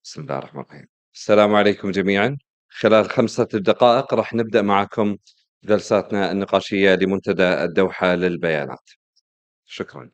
بسم الله الرحمن الرحيم. السلام عليكم جميعًا. خلال 5 دقائق راح نبدأ معكم جلساتنا النقاشية لمنتدى الدوحة للبيانات. شكرًا.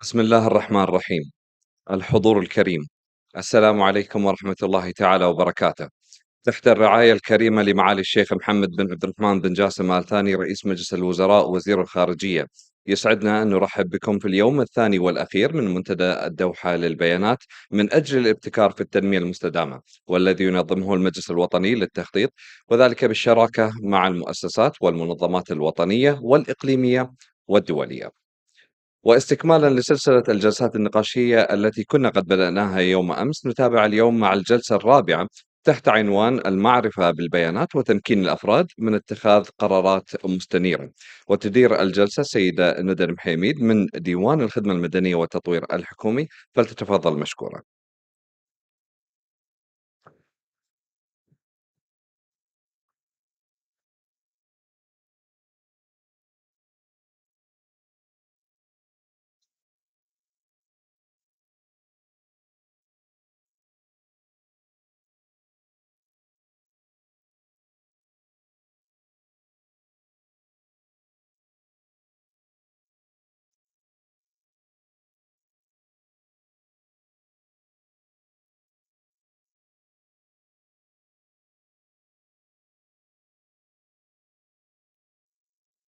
بسم الله الرحمن الرحيم. الحضور الكريم، السلام عليكم ورحمة الله تعالى وبركاته. تحت الرعاية الكريمة لمعالي الشيخ محمد بن عبد الرحمن بن جاسم آل ثاني رئيس مجلس الوزراء وزير الخارجية، يسعدنا أن نرحب بكم في اليوم الثاني والأخير من منتدى الدوحة للبيانات من أجل الابتكار في التنمية المستدامة، والذي ينظمه المجلس الوطني للتخطيط، وذلك بالشراكة مع المؤسسات والمنظمات الوطنية والإقليمية والدولية. واستكمالا لسلسلة الجلسات النقاشية التي كنا قد بدأناها يوم أمس، نتابع اليوم مع الجلسة الرابعة تحت عنوان المعرفة بالبيانات وتمكين الأفراد من اتخاذ قرارات مستنيرة. وتدير الجلسة السيدة ندى المحيميد من ديوان الخدمة المدنية والتطوير الحكومي، فلتتفضل مشكورة.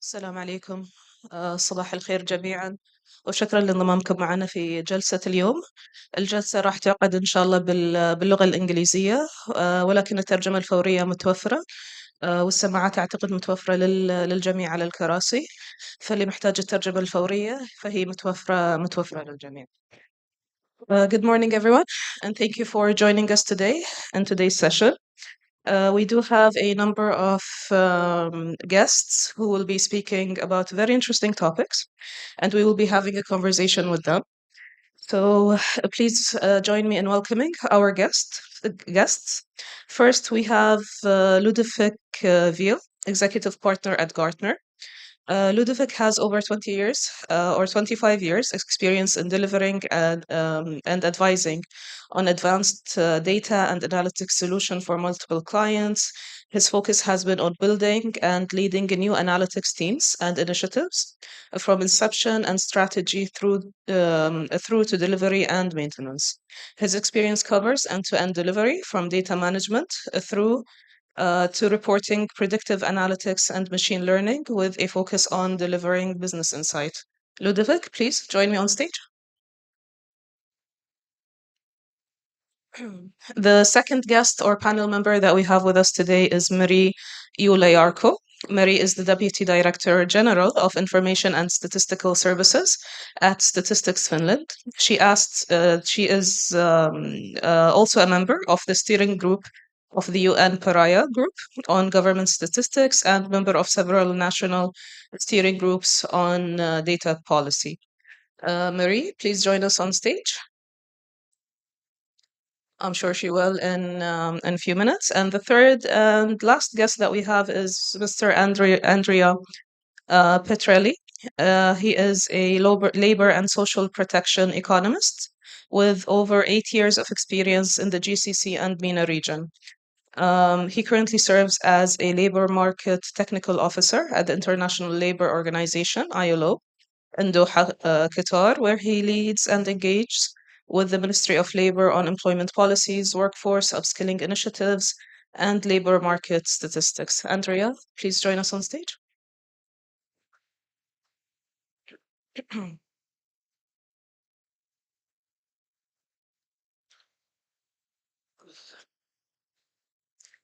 السلام عليكم. صباح الخير جميعا، وشكرا لانضمامكم معنا في جلسة اليوم. الجلسة راح تعقد إن شاء الله باللغة الإنجليزية، ولكن الترجمة الفورية متوفرة، والسماعات أعتقد متوفرة للجميع على الكراسي، فاللي محتاج الترجمة الفورية فهي متوفرة للجميع. Good morning everyone, and thank you for joining us today in today's session. We do have a number of guests who will be speaking about very interesting topics, and we will be having a conversation with them. So please join me in welcoming our guests. First, we have Ludovic Viel, Executive Partner at Gartner. Ludovic has over 20 years or 25 years experience in delivering and advising on advanced data and analytics solution for multiple clients. His focus has been on building and leading new analytics teams and initiatives from inception and strategy through to delivery and maintenance. His experience covers end-to-end delivery from data management through to reporting, predictive analytics, and machine learning with a focus on delivering business insight. Ludovic, please join me on stage. The second guest or panel member that we have with us today is Marie Iulayarko. Marie is the Deputy Director General of Information and Statistical Services at Statistics Finland. She is also a member of the steering group of the UN Pariah Group on government statistics and member of several national steering groups on data policy. Marie, please join us on stage. I'm sure she will in a few minutes. And the third and last guest that we have is Mr. Andrea Petrelli. He is a labor and social protection economist with over 8 years of experience in the GCC and MENA region. He currently serves as a labor market technical officer at the International Labour Organization, ILO, in Doha, Qatar, where he leads and engages with the Ministry of Labour on employment policies, workforce upskilling initiatives, and labour market statistics. Andrea, please join us on stage.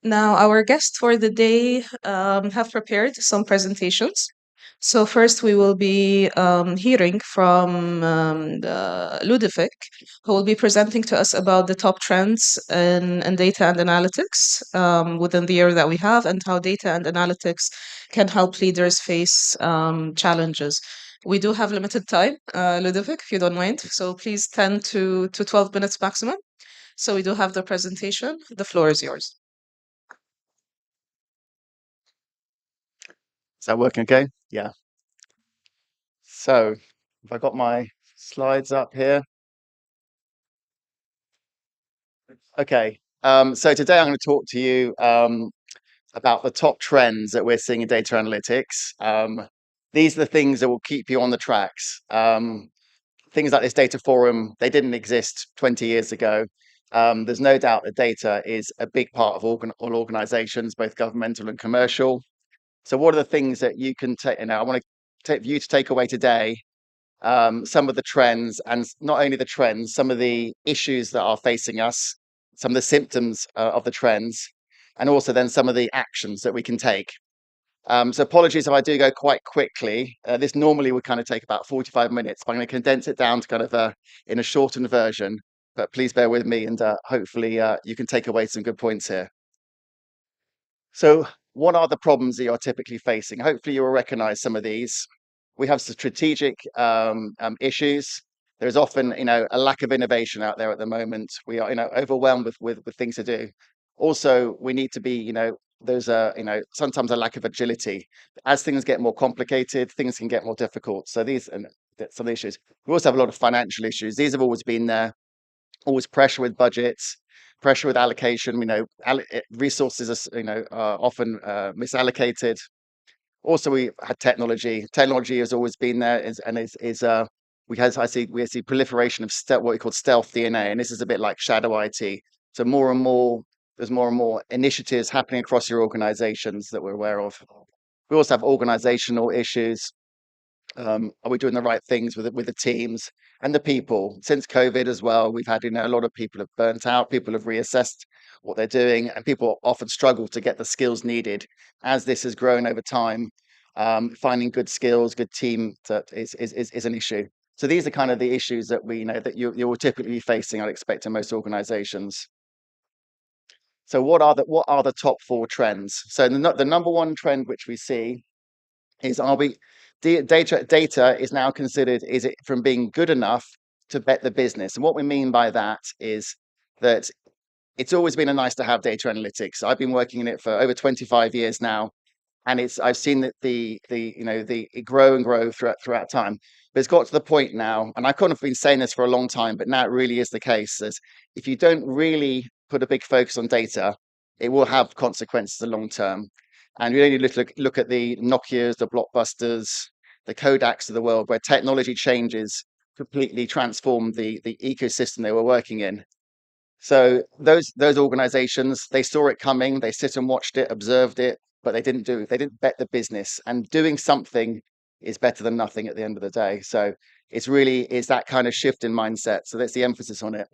Now, our guests for the day have prepared some presentations. So first, we will be hearing from Ludovic, who will be presenting to us about the top trends in data and analytics within the year that we have, and how data and analytics can help leaders face challenges. We do have limited time, Ludovic, if you don't mind. So please 10 to 12 minutes maximum. So we do have the presentation. The floor is yours. Is that working okay? Yeah. So, have I got my slides up here? Okay. So today I'm going to talk to you about the top trends that we're seeing in data analytics. These are the things that will keep you on the tracks. things like this data forum, they didn't exist 20 years ago. There's no doubt that data is a big part of all organizations, both governmental and commercial. So what are the things that you can take? I want you to take away today some of the trends, and not only the trends, some of the issues that are facing us, some of the symptoms of the trends, and also then some of the actions that we can take. So apologies if I do go quite quickly. This normally would kind of take about 45 minutes, but I'm going to condense it down to kind of in a shortened version. But please bear with me, and hopefully you can take away some good points here. So what are the problems that you're typically facing? Hopefully you will recognize some of these. We have strategic issues. There's often, a lack of innovation out there at the moment. We are, overwhelmed with things to do. Also, we need to be, there's sometimes a lack of agility. As things get more complicated, things can get more difficult. So these and some of the issues. We also have a lot of financial issues. These have always been there. Always pressure with budgets, pressure with allocation. Resources are often misallocated. Also, we had technology. Technology has always been there, we see proliferation of what we call stealth DNA, and this is a bit like shadow IT. So there's more and more initiatives happening across your organizations that we're aware of. We also have organizational issues. Are we doing the right things with the teams and the people? Since COVID as well, we've had a lot of people have burnt out, people have reassessed what they're doing, and people often struggle to get the skills needed as this has grown over time. Finding good skills, good team is an issue. So these are kind of the issues that we that you will typically be facing, I'd expect, in most organizations. So what are the top 4 trends? So the number one trend which we see is data is now considered, is it from being good enough to bet the business? And what we mean by that is that it's always been a nice to have data analytics. I've been working in it for over 25 years now, and I've seen that it grow and grow throughout time. But it's got to the point now, and I've kind of been saying this for a long time, but now it really is the case, is if you don't really put a big focus on data, it will have consequences in the long term. And we only look at the Nokias, the Blockbusters, the Kodaks of the world, where technology changes completely transform the ecosystem they were working in. So those organizations, they saw it coming, they sit and watched it, observed it, but they didn't bet the business. And doing something is better than nothing at the end of the day. So it's that kind of shift in mindset. So that's the emphasis on it.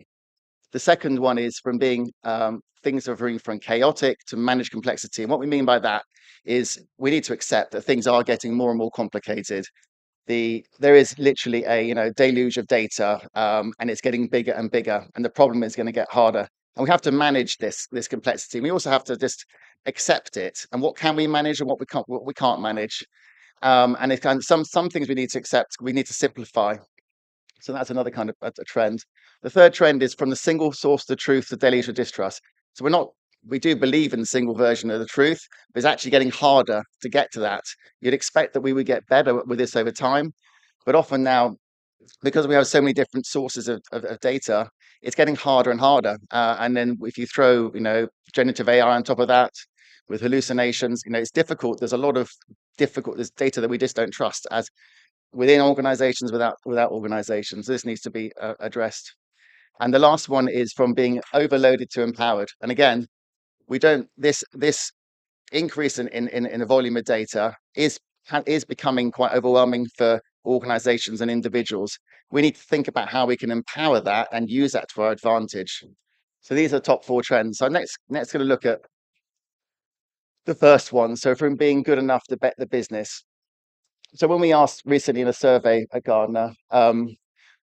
The second one is from being things are moving from chaotic to managed complexity. And what we mean by that is we need to accept that things are getting more and more complicated. There is literally a deluge of data, and it's getting bigger and bigger, and the problem is going to get harder. And we have to manage this complexity. We also have to just accept it. And what can we manage and what we can't manage. And it's kind of some things we need to accept. We need to simplify. So that's another kind of a trend. The third trend is from the single source of the truth to deluge of distrust. So we do believe in the single version of the truth, but it's actually getting harder to get to that. You'd expect that we would get better with this over time, but often now, because we have so many different sources of data, it's getting harder and harder. And then if you throw, generative AI on top of that, with hallucinations, it's difficult. There's a lot of there's data that we just don't trust as within organizations, without organizations. This needs to be addressed. And the last one is from being overloaded to empowered. And again, this increase in the volume of data is becoming quite overwhelming for organizations and individuals. We need to think about how we can empower that and use that to our advantage. So these are the top 4 trends. So next going to look at the first one. So from being good enough to bet the business. So when we asked recently in a survey at Gartner,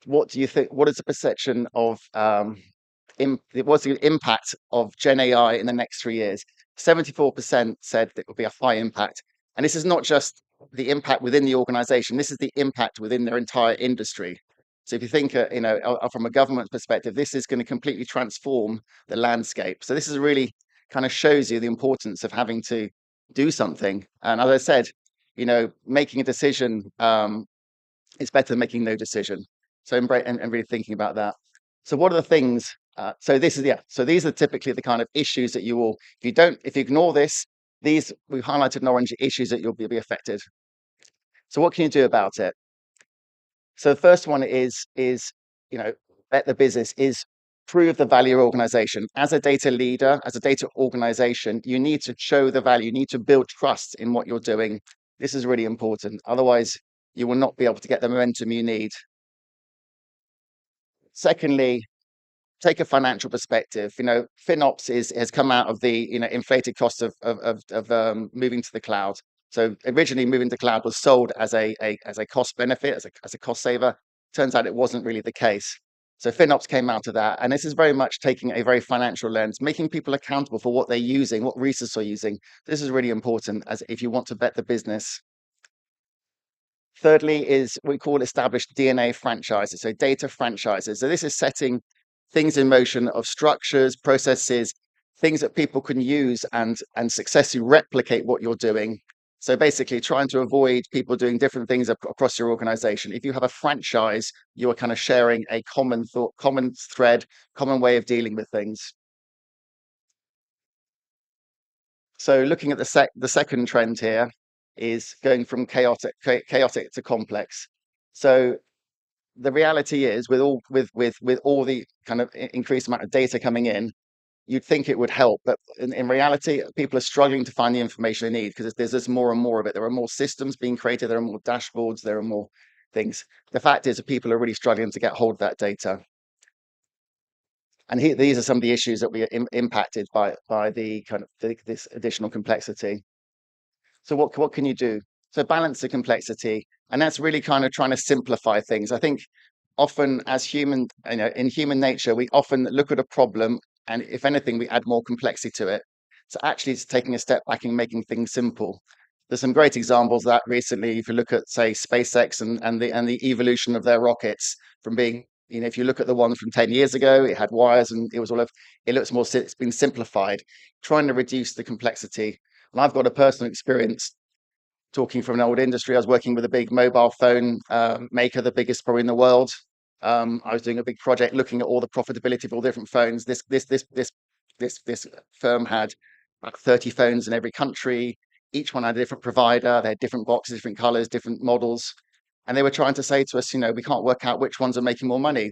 what do you think? What is the perception of what's the impact of Gen AI in the next 3 years? 74% said that it will be a high impact, and this is not just the impact within the organization. This is the impact within their entire industry. So if you think, from a government perspective, this is going to completely transform the landscape. So this is really kind of shows you the importance of having to do something. And as I said, making a decision is better than making no decision. So and really thinking about that. So what are the things? So these are typically the kind of issues that you will, if you ignore this, these we've highlighted in orange issues that you'll be affected. So what can you do about it? So the first one is bet the business is prove the value of organization. As a data leader, as a data organization, you need to show the value. You need to build trust in what you're doing. This is really important. Otherwise, you will not be able to get the momentum you need. Secondly, take a financial perspective. FinOps has come out of the inflated cost of moving to the cloud. So originally, moving to cloud was sold as a cost benefit, as a cost saver. Turns out it wasn't really the case. So FinOps came out of that, and this is very much taking a very financial lens, making people accountable for what they're using, what resources are using. This is really important as if you want to bet the business. Thirdly is we call established DNA franchises, so data franchises. So this is setting things in motion of structures, processes, things that people can use and successfully replicate what you're doing. So basically trying to avoid people doing different things across your organization. If you have a franchise, you are kind of sharing a common thought, common thread, common way of dealing with things. So looking at the second trend here is going from chaotic to complex. So the reality is with all the kind of increased amount of data coming in, you'd think it would help, but in reality, people are struggling to find the information they need because there's just more and more of it. There are more systems being created, there are more dashboards, there are more things. The fact is that people are really struggling to get hold of that data. And these are some of the issues that we are impacted by the kind of this additional complexity. So what can you do? So balance the complexity, and that's really kind of trying to simplify things. I think often as in human nature, we often look at a problem, and if anything, we add more complexity to it. So actually, it's taking a step back and making things simple. There's some great examples of that recently. If you look at, say, SpaceX and the evolution of their rockets from being, if you look at the one from 10 years ago, it had wires and it was it looks more, it's been simplified, trying to reduce the complexity. And I've got a personal experience talking from an old industry. I was working with a big mobile phone maker, the biggest probably in the world. I was doing a big project looking at all the profitability of all different phones. This firm had about 30 phones in every country. Each one had a different provider. They had different boxes, different colors, different models. And they were trying to say to us, we can't work out which ones are making more money.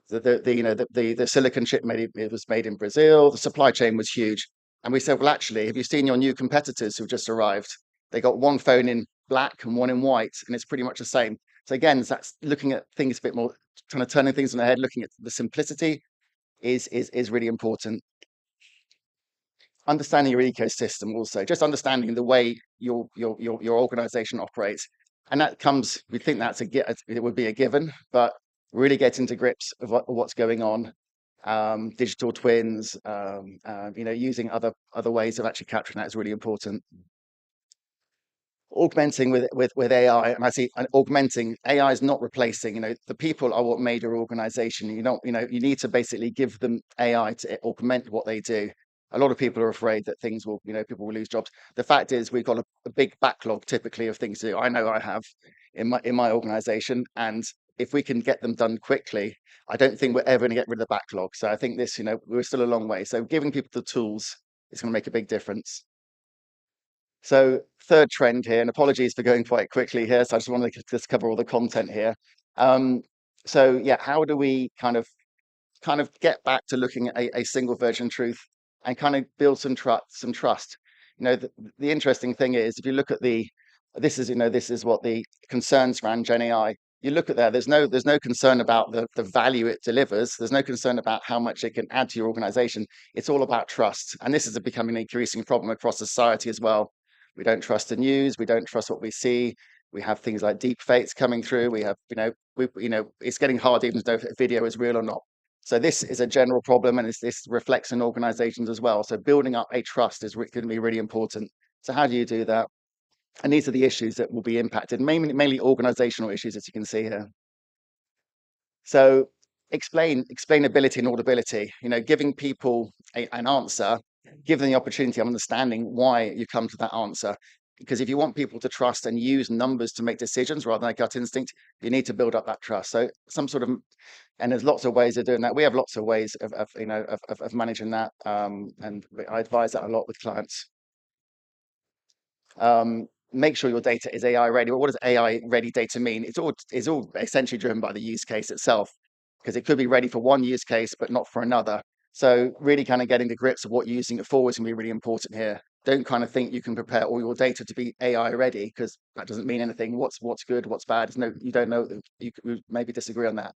The silicon chip was made in Brazil. The supply chain was huge. And we said, well, actually, have you seen your new competitors who've just arrived? They got one phone in black and one in white, and it's pretty much the same. So again, that's looking at things a bit more, kind of turning things on their head, looking at the simplicity is really important. Understanding your ecosystem also, just understanding the way your organization operates. And that comes, we think it would be a given, but really getting to grips of what's going on. Digital twins, using other ways of actually capturing that is really important. Augmenting with AI, and I see augmenting. AI is not replacing. The people are what made your organization. You need to basically give them AI to augment what they do. A lot of people are afraid that people will lose jobs. The fact is, we've got a big backlog typically of things to do. I know I have in my organization, and if we can get them done quickly, I don't think we're ever going to get rid of the backlog. So I think we're still a long way. So giving people the tools is going to make a big difference. So third trend here, and apologies for going quite quickly here. So I just want to just cover all the content here. So yeah, how do we kind of get back to looking at a single version truth and kind of build some trust? The interesting thing is, if you look at this is what the concerns around Gen AI. You look at there's no concern about the value it delivers. There's no concern about how much it can add to your organization. It's all about trust. And this is becoming an increasing problem across society as well. We don't trust the news. We don't trust what we see. We have things like deep fakes coming through. We have, it's getting hard even to know if a video is real or not. So this is a general problem, and this reflects in organizations as well. So building up a trust is going to be really important. So how do you do that? And these are the issues that will be impacted, mainly organizational issues, as you can see here. So explainability and audibility, giving people an answer, give them the opportunity of understanding why you come to that answer. Because if you want people to trust and use numbers to make decisions rather than a gut instinct, you need to build up that trust. So and there's lots of ways of doing that. We have lots of ways of managing that, and I advise that a lot with clients. make sure your data is AI ready. Well, what does AI ready data mean? It's all essentially driven by the use case itself, because it could be ready for one use case, but not for another. So really kind of getting to grips of what you're using it for is going to be really important here. Don't kind of think you can prepare all your data to be AI ready, because that doesn't mean anything. What's good, what's bad? You don't know. You maybe disagree on that.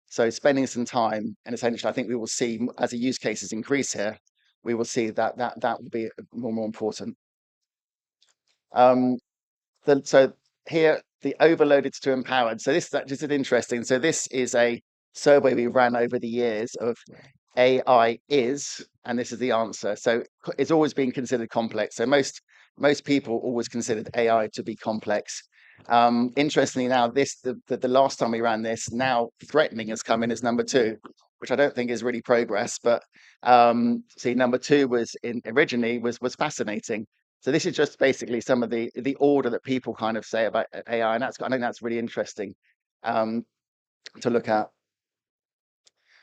So spending some time, and essentially, I think we will see as the use cases increase here, we will see that will be more important. So here, the overloaded to empowered. So this is interesting. So this is a survey we ran over the years of AI is, and this is the answer. So it's always been considered complex. So most people always considered AI to be complex. Interestingly, now the last time we ran this, now threatening has come in as number 2, which I don't think is really progress. But see, number 2 originally was fascinating. So this is just basically some of the order that people kind of say about AI, and I think that's really interesting to look at.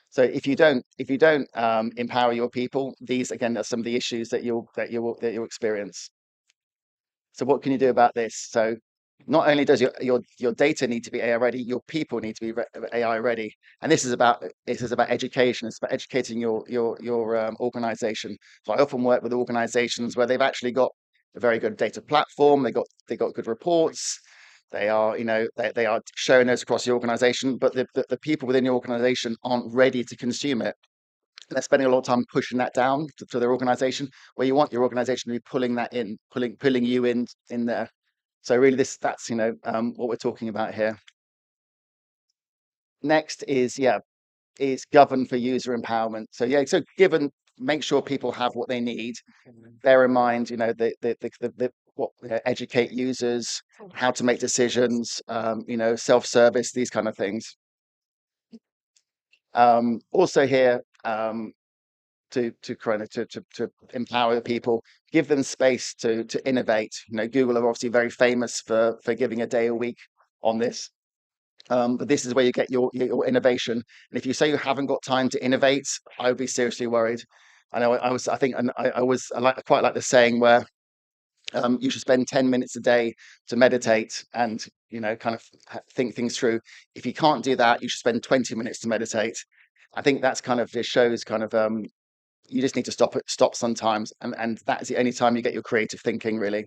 So if you don't empower your people, these again are some of the issues that you'll experience. So what can you do about this? So not only does your data need to be AI ready, your people need to be AI ready, and this is about education. It's about educating your organization. So I often work with organizations where they've actually got a very good data platform. They got good reports. They are they are showing those across the organization, but the people within the organization aren't ready to consume it. They're spending a lot of time pushing that down to their organization, where you want your organization to be pulling that in, pulling you in there. So really, that's what we're talking about here. Next is govern for user empowerment. So make sure people have what they need. Bear in mind, educate users, how to make decisions, self-service, these kind of things. Also here, to empower the people, give them space to innovate. Google are obviously very famous for giving a day a week on this. But this is where you get your innovation. And if you say you haven't got time to innovate, I would be seriously worried. I know I quite like the saying where you should spend 10 minutes a day to meditate and kind of think things through. If you can't do that, you should spend 20 minutes to meditate. I think that's kind of just shows kind of you just need to stop sometimes, and that is the only time you get your creative thinking, really.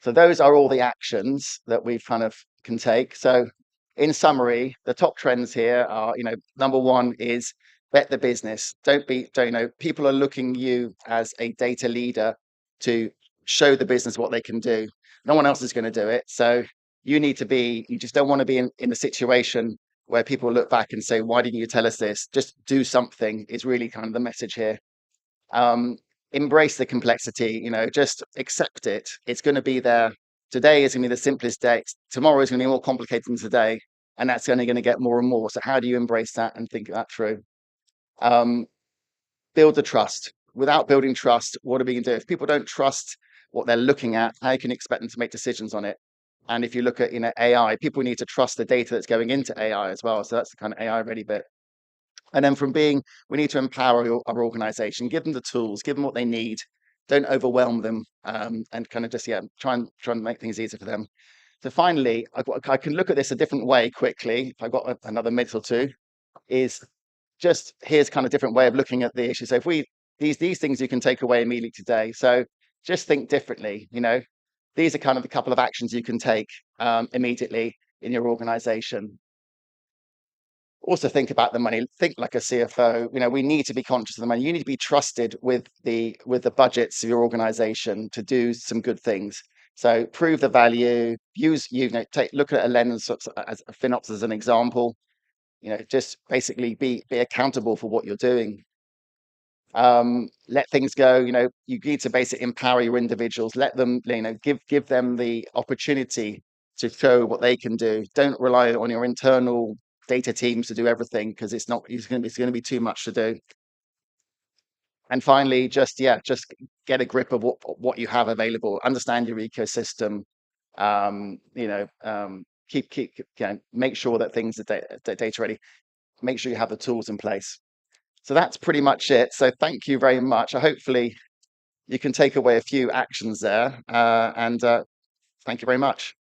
So those are all the actions that we've kind of can take. So in summary, the top trends here are, number 1 is bet the business. People are looking you as a data leader to show the business what they can do. No one else is going to do it. So you just don't want to be in a situation where people look back and say, why didn't you tell us this? Just do something is really kind of the message here. Embrace the complexity, just accept it. It's going to be there. Today is going to be the simplest day. Tomorrow is going to be more complicated than today. And that's only going to get more and more. So how do you embrace that and think that through? Build the trust. Without building trust, what are we going to do? If people don't trust what they're looking at, how can you expect them to make decisions on it? And if you look at AI, people need to trust the data that's going into AI as well. So that's the kind of AI ready bit. And then we need to empower our organization, give them the tools, give them what they need. Don't overwhelm them, and kind of just try and make things easier for them. So finally, I can look at this a different way quickly. If I've got another minute or two, is just here's kind of different way of looking at the issue. So if these things you can take away immediately today. So just think differently. These are kind of a couple of actions you can take immediately in your organization. Also think about the money. Think like a CFO. We need to be conscious of the money. You need to be trusted with the budgets of your organization to do some good things. So prove the value. Look at a lens as a FinOps as an example. Just basically be accountable for what you're doing. Let things go. You need to basically empower your individuals. Let them, give them the opportunity to show what they can do. Don't rely on your internal data teams to do everything, because it's going to be too much to do. And finally, just get a grip of what you have available. Understand your ecosystem. Make sure that things are data ready. Make sure you have the tools in place. So that's pretty much it. So thank you very much. Hopefully you can take away a few actions there, and Thank you very much.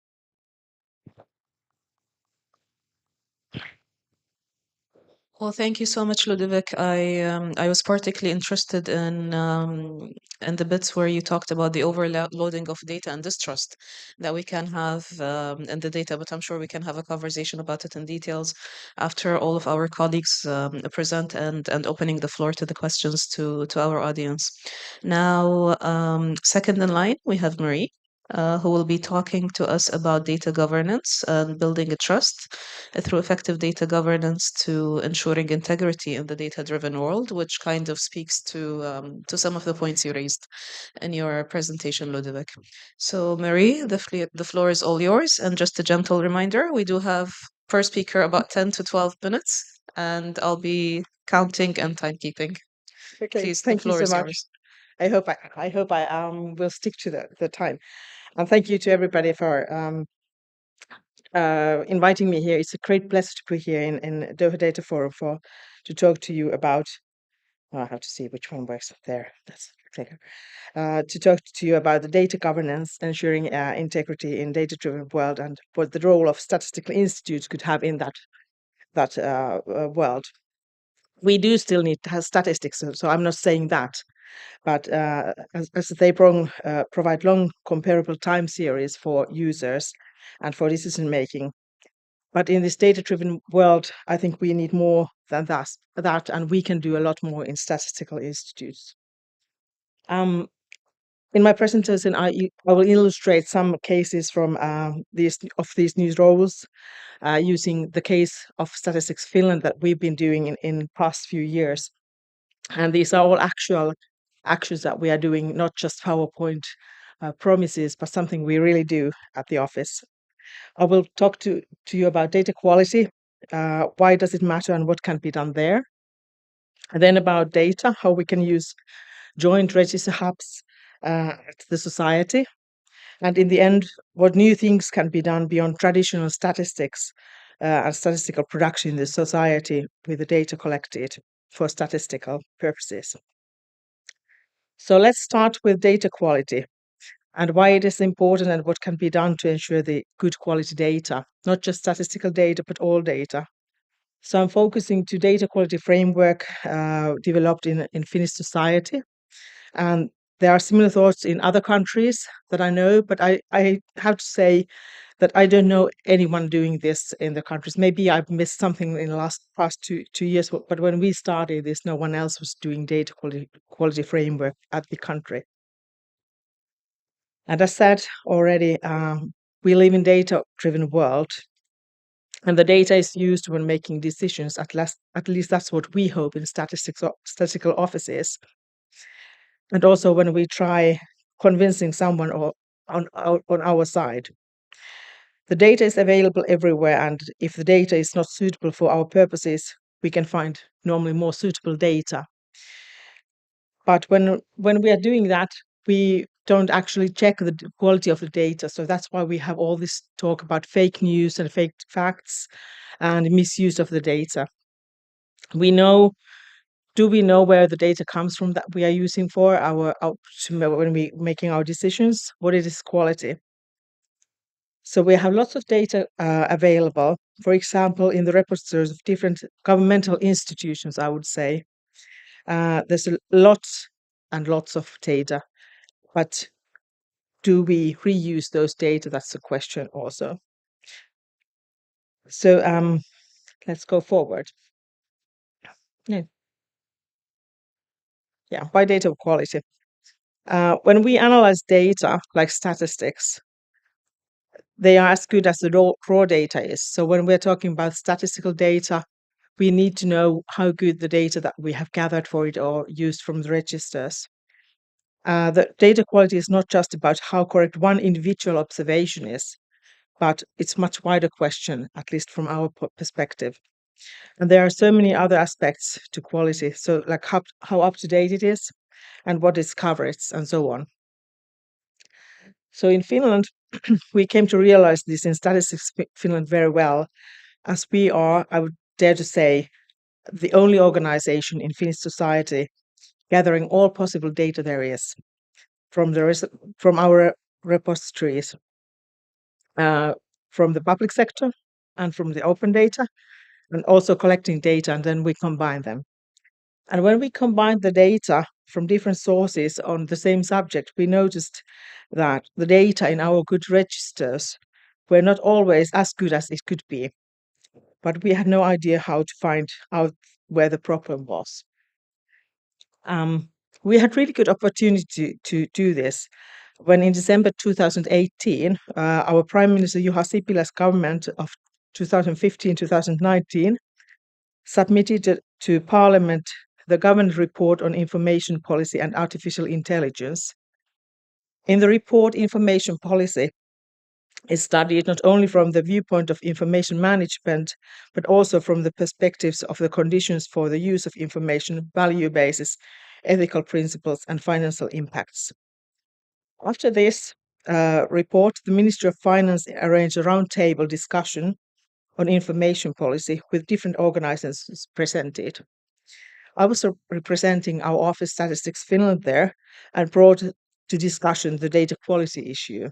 Well, thank you so much, Ludovic. I was particularly interested in the bits where you talked about the overloading of data and distrust that we can have in the data, but I'm sure we can have a conversation about it in details after all of our colleagues present and opening the floor to the questions to our audience. Now, second in line, we have Marie. Who will be talking to us about data governance and building a trust through effective data governance to ensuring integrity in the data-driven world, which kind of speaks to some of the points you raised in your presentation, Ludovic. So, Marie, the floor is all yours. And just a gentle reminder, we do have per speaker about 10 to 12 minutes, and I'll be counting and timekeeping. Okay, Please, thank the you floor so is much. yours. I hope I will stick to the time. And thank you to everybody for inviting me here. It's a great pleasure to be here in Doha Data Forum to talk to you about. I have to see which one works there. That's clear. To talk to you about the data governance, ensuring integrity in data-driven world, and what the role of statistical institutes could have in that world. We do still need to have statistics, so I'm not saying that. But as they provide long comparable time series for users and for decision making. But in this data-driven world, I think we need more than that, and we can do a lot more in statistical institutes. In my presentation, I will illustrate some cases from these new roles using the case of Statistics Finland that we've been doing in past few years. And these are all actual actions that we are doing, not just PowerPoint promises, but something we really do at the office. I will talk to you about data quality, why does it matter and what can be done there. And then about data, how we can use joint register hubs at the society. And in the end, what new things can be done beyond traditional statistics and statistical production in the society with the data collected for statistical purposes. So let's start with data quality and why it is important and what can be done to ensure the good quality data, not just statistical data, but all data. So I'm focusing to data quality framework developed in Finnish society. And there are similar thoughts in other countries that I know, but I have to say that I don't know anyone doing this in the countries. Maybe I've missed something in the past two years, but when we started this, no one else was doing data quality framework at the country. And as said already, we live in data-driven world, and the data is used when making decisions. At least that's what we hope in statistical offices, and also when we try convincing someone on our side. The data is available everywhere, and if the data is not suitable for our purposes, we can find normally more suitable data. But when we are doing that, we don't actually check the quality of the data. So that's why we have all this talk about fake news and fake facts and misuse of the data. Do we know where the data comes from that we are using for when we making our decisions? What is its quality? So we have lots of data available. For example, in the repositories of different governmental institutions, I would say there's a lot and lots of data. But do we reuse those data? That's the question also. So let's go forward. Yeah, why data quality? When we analyze data like statistics, they are as good as the raw data is. So when we're talking about statistical data, we need to know how good the data that we have gathered for it or used from the registers. The data quality is not just about how correct one individual observation is, but it's a much wider question, at least from our perspective. And there are so many other aspects to quality, so like how up to date it is and what is coverage and so on. So in Finland, we came to realize this in Statistics Finland very well, as we are, I would dare to say, the only organization in Finnish society gathering all possible data there is from our repositories. from the public sector and from the open data, and also collecting data, and then we combine them. And when we combined the data from different sources on the same subject, we noticed that the data in our good registers were not always as good as it could be. But we had no idea how to find out where the problem was. We had really good opportunity to do this when in December 2018, our Prime Minister Juha Sipilä's government of 2015-2019 submitted to Parliament the government report on information policy and artificial intelligence. In the report, information policy is studied not only from the viewpoint of information management, but also from the perspectives of the conditions for the use of information, value bases, ethical principles, and financial impacts. After this report, the Ministry of Finance arranged a roundtable discussion on information policy with different organizations presented. I was representing our Office Statistics Finland there and brought to discussion the data quality issue.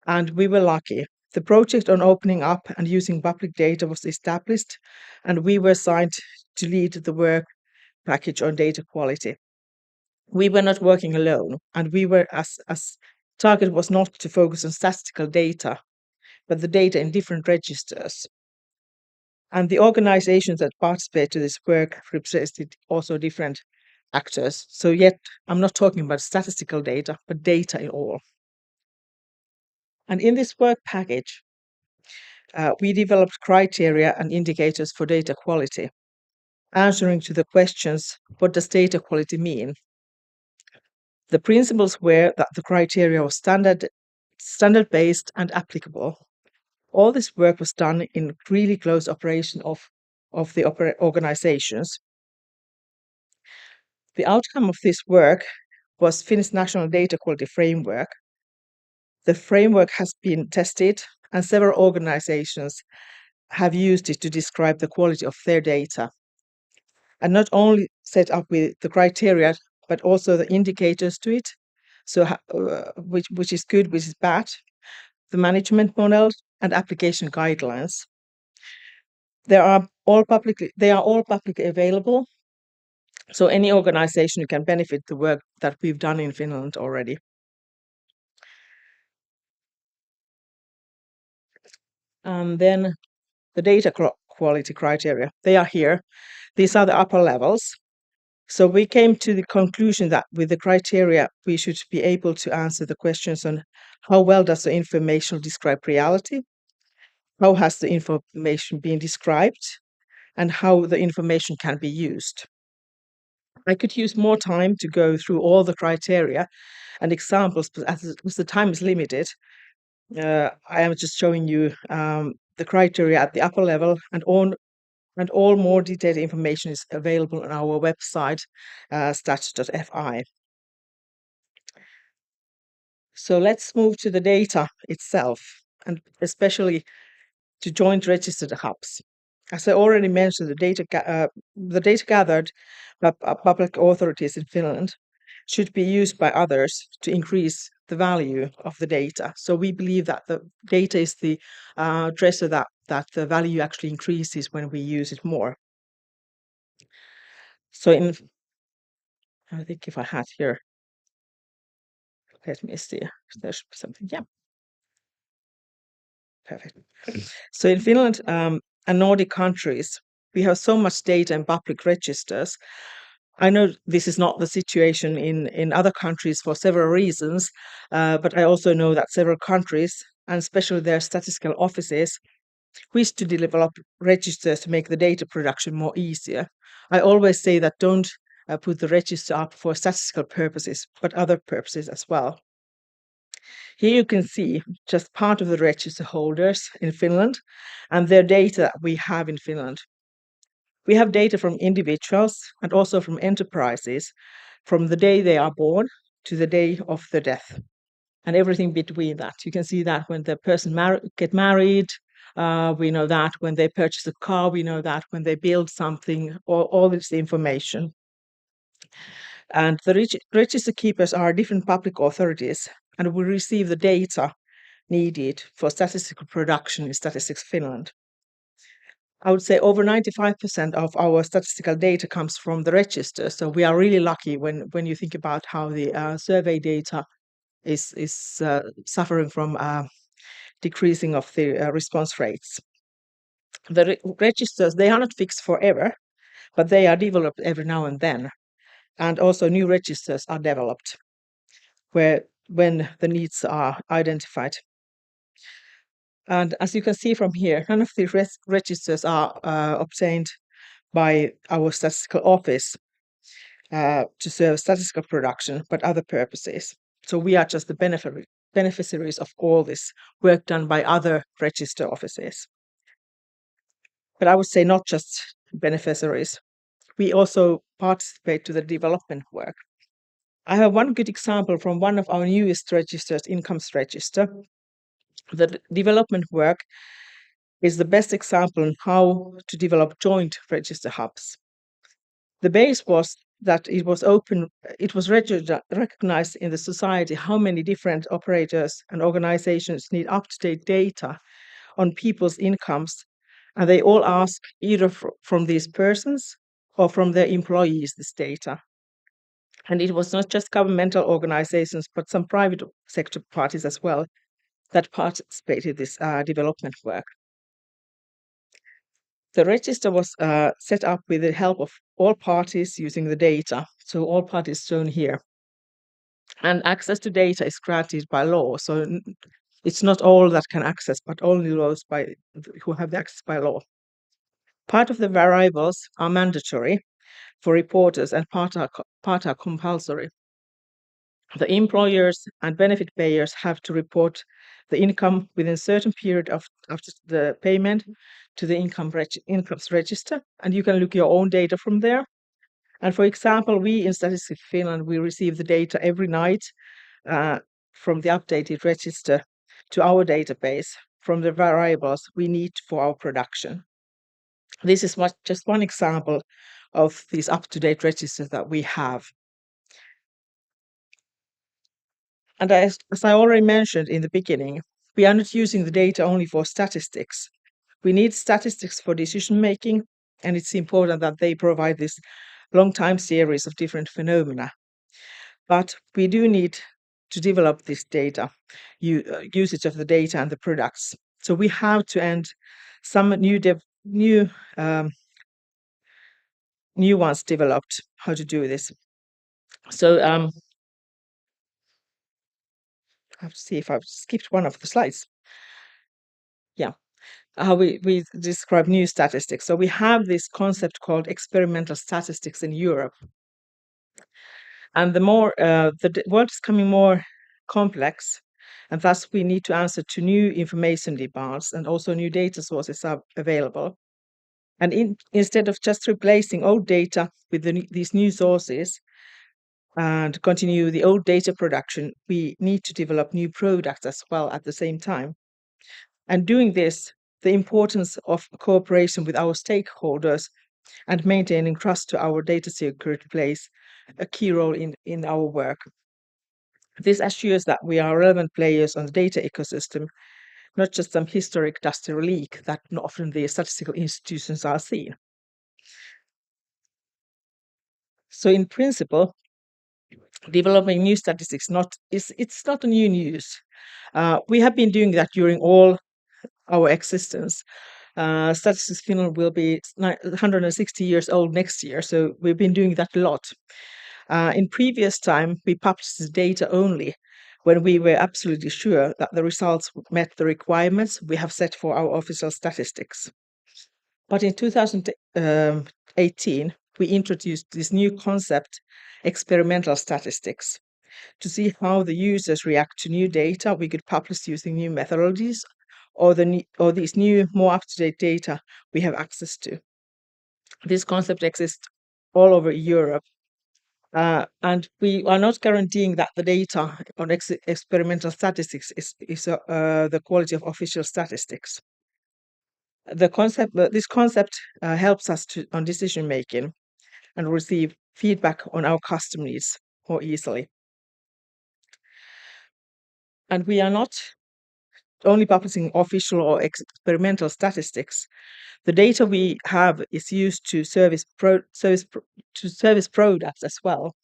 And we were lucky. The project on opening up and using public data was established, and we were assigned to lead the work package on data quality. We were not working alone, and we were as target was not to focus on statistical data, but the data in different registers. And the organizations that participate to this work represented also different actors. So yet I'm not talking about statistical data, but data in all. And in this work package, we developed criteria and indicators for data quality, answering to the questions, what does data quality mean? The principles were that the criteria was standard-based and applicable. All this work was done in really close operation of the organizations. The outcome of this work was Finnish National Data Quality Framework. The framework has been tested, and several organizations have used it to describe the quality of their data. And not only set up with the criteria, but also the indicators to it, so which is good, which is bad, the management models and application guidelines. They are all publicly available, so any organization can benefit the work that we've done in Finland already. And then the data quality criteria, they are here. These are the upper levels. So we came to the conclusion that with the criteria, we should be able to answer the questions on how well does the information describe reality, how has the information been described, and how the information can be used. I could use more time to go through all the criteria and examples, but as the time is limited, I am just showing you the criteria at the upper level, and all more detailed information is available on our website, stats.fi. So let's move to the data itself, and especially to joint registered hubs. As I already mentioned, the data gathered by public authorities in Finland should be used by others to increase the value of the data. So we believe that the data is the treasure that the value actually increases when we use it more. So I think if I had here, let me see, there should be something, yeah. Perfect. So in Finland and Nordic countries, we have so much data in public registers. I know this is not the situation in other countries for several reasons, but I also know that several countries, and especially their statistical offices, wish to develop registers to make the data production more easier. I always say that don't put the register up for statistical purposes, but other purposes as well. Here you can see just part of the register holders in Finland and their data that we have in Finland. We have data from individuals and also from enterprises from the day they are born to the day of their death and everything between that. You can see that when the person get married, we know that when they purchase a car, we know that when they build something, all this information. And the register keepers are different public authorities, and we receive the data needed for statistical production in Statistics Finland. I would say over 95% of our statistical data comes from the register. So we are really lucky when you think about how the survey data is suffering from decreasing of the response rates. The registers, they are not fixed forever, but they are developed every now and then. And also new registers are developed when the needs are identified. And as you can see from here, none of the registers are obtained by our statistical office to serve statistical production, but other purposes. So we are just the beneficiaries of all this work done by other register offices. But I would say not just beneficiaries. We also participate to the development work. I have one good example from one of our newest registers, Incomes Register. The development work is the best example on how to develop joint register hubs. The base was that it was recognized in the society how many different operators and organizations need up-to-date data on people's incomes, and they all ask either from these persons or from their employees this data. And it was not just governmental organizations, but some private sector parties as well that participated in this development work. The register was set up with the help of all parties using the data, so all parties shown here. And access to data is granted by law, so it's not all that can access, but only those who have the access by law. Part of the variables are mandatory for reporters and part are compulsory. The employers and benefit payers have to report the income within a certain period after the payment to the incomes register, and you can look your own data from there. And for example, we in Statistics Finland, we receive the data every night from the updated register to our database from the variables we need for our production. This is just one example of these up-to-date registers that we have. And as I already mentioned in the beginning, we are not using the data only for statistics. We need statistics for decision making, and it's important that they provide this long time series of different phenomena. But we do need to develop this data, usage of the data and the products. So we have to end some new ones developed how to do this. So I have to see if I've skipped one of the slides. Yeah, how we describe new statistics. So we have this concept called experimental statistics in Europe. And the world is becoming more complex, and thus we need to answer to new information demands, and also new data sources are available. And instead of just replacing old data with these new sources and continue the old data production, we need to develop new products as well at the same time. And doing this, the importance of cooperation with our stakeholders and maintaining trust to our data security plays a key role in our work. This assures that we are relevant players on the data ecosystem, not just some historic dusty relic that often the statistical institutions are seen. So in principle, developing new statistics it's not a new news. We have been doing that during all our existence. Statistics Finland will be 160 years old next year, so we've been doing that a lot. In previous time, we published this data only when we were absolutely sure that the results met the requirements we have set for our official statistics. But in 2018, we introduced this new concept, experimental statistics, to see how the users react to new data we could publish using new methodologies or these new, more up-to-date data we have access to. This concept exists all over Europe. And we are not guaranteeing that the data on experimental statistics is the quality of official statistics. This concept helps us on decision making and receive feedback on our customer needs more easily. And we are not only publishing official or experimental statistics. The data we have is used to service products as well.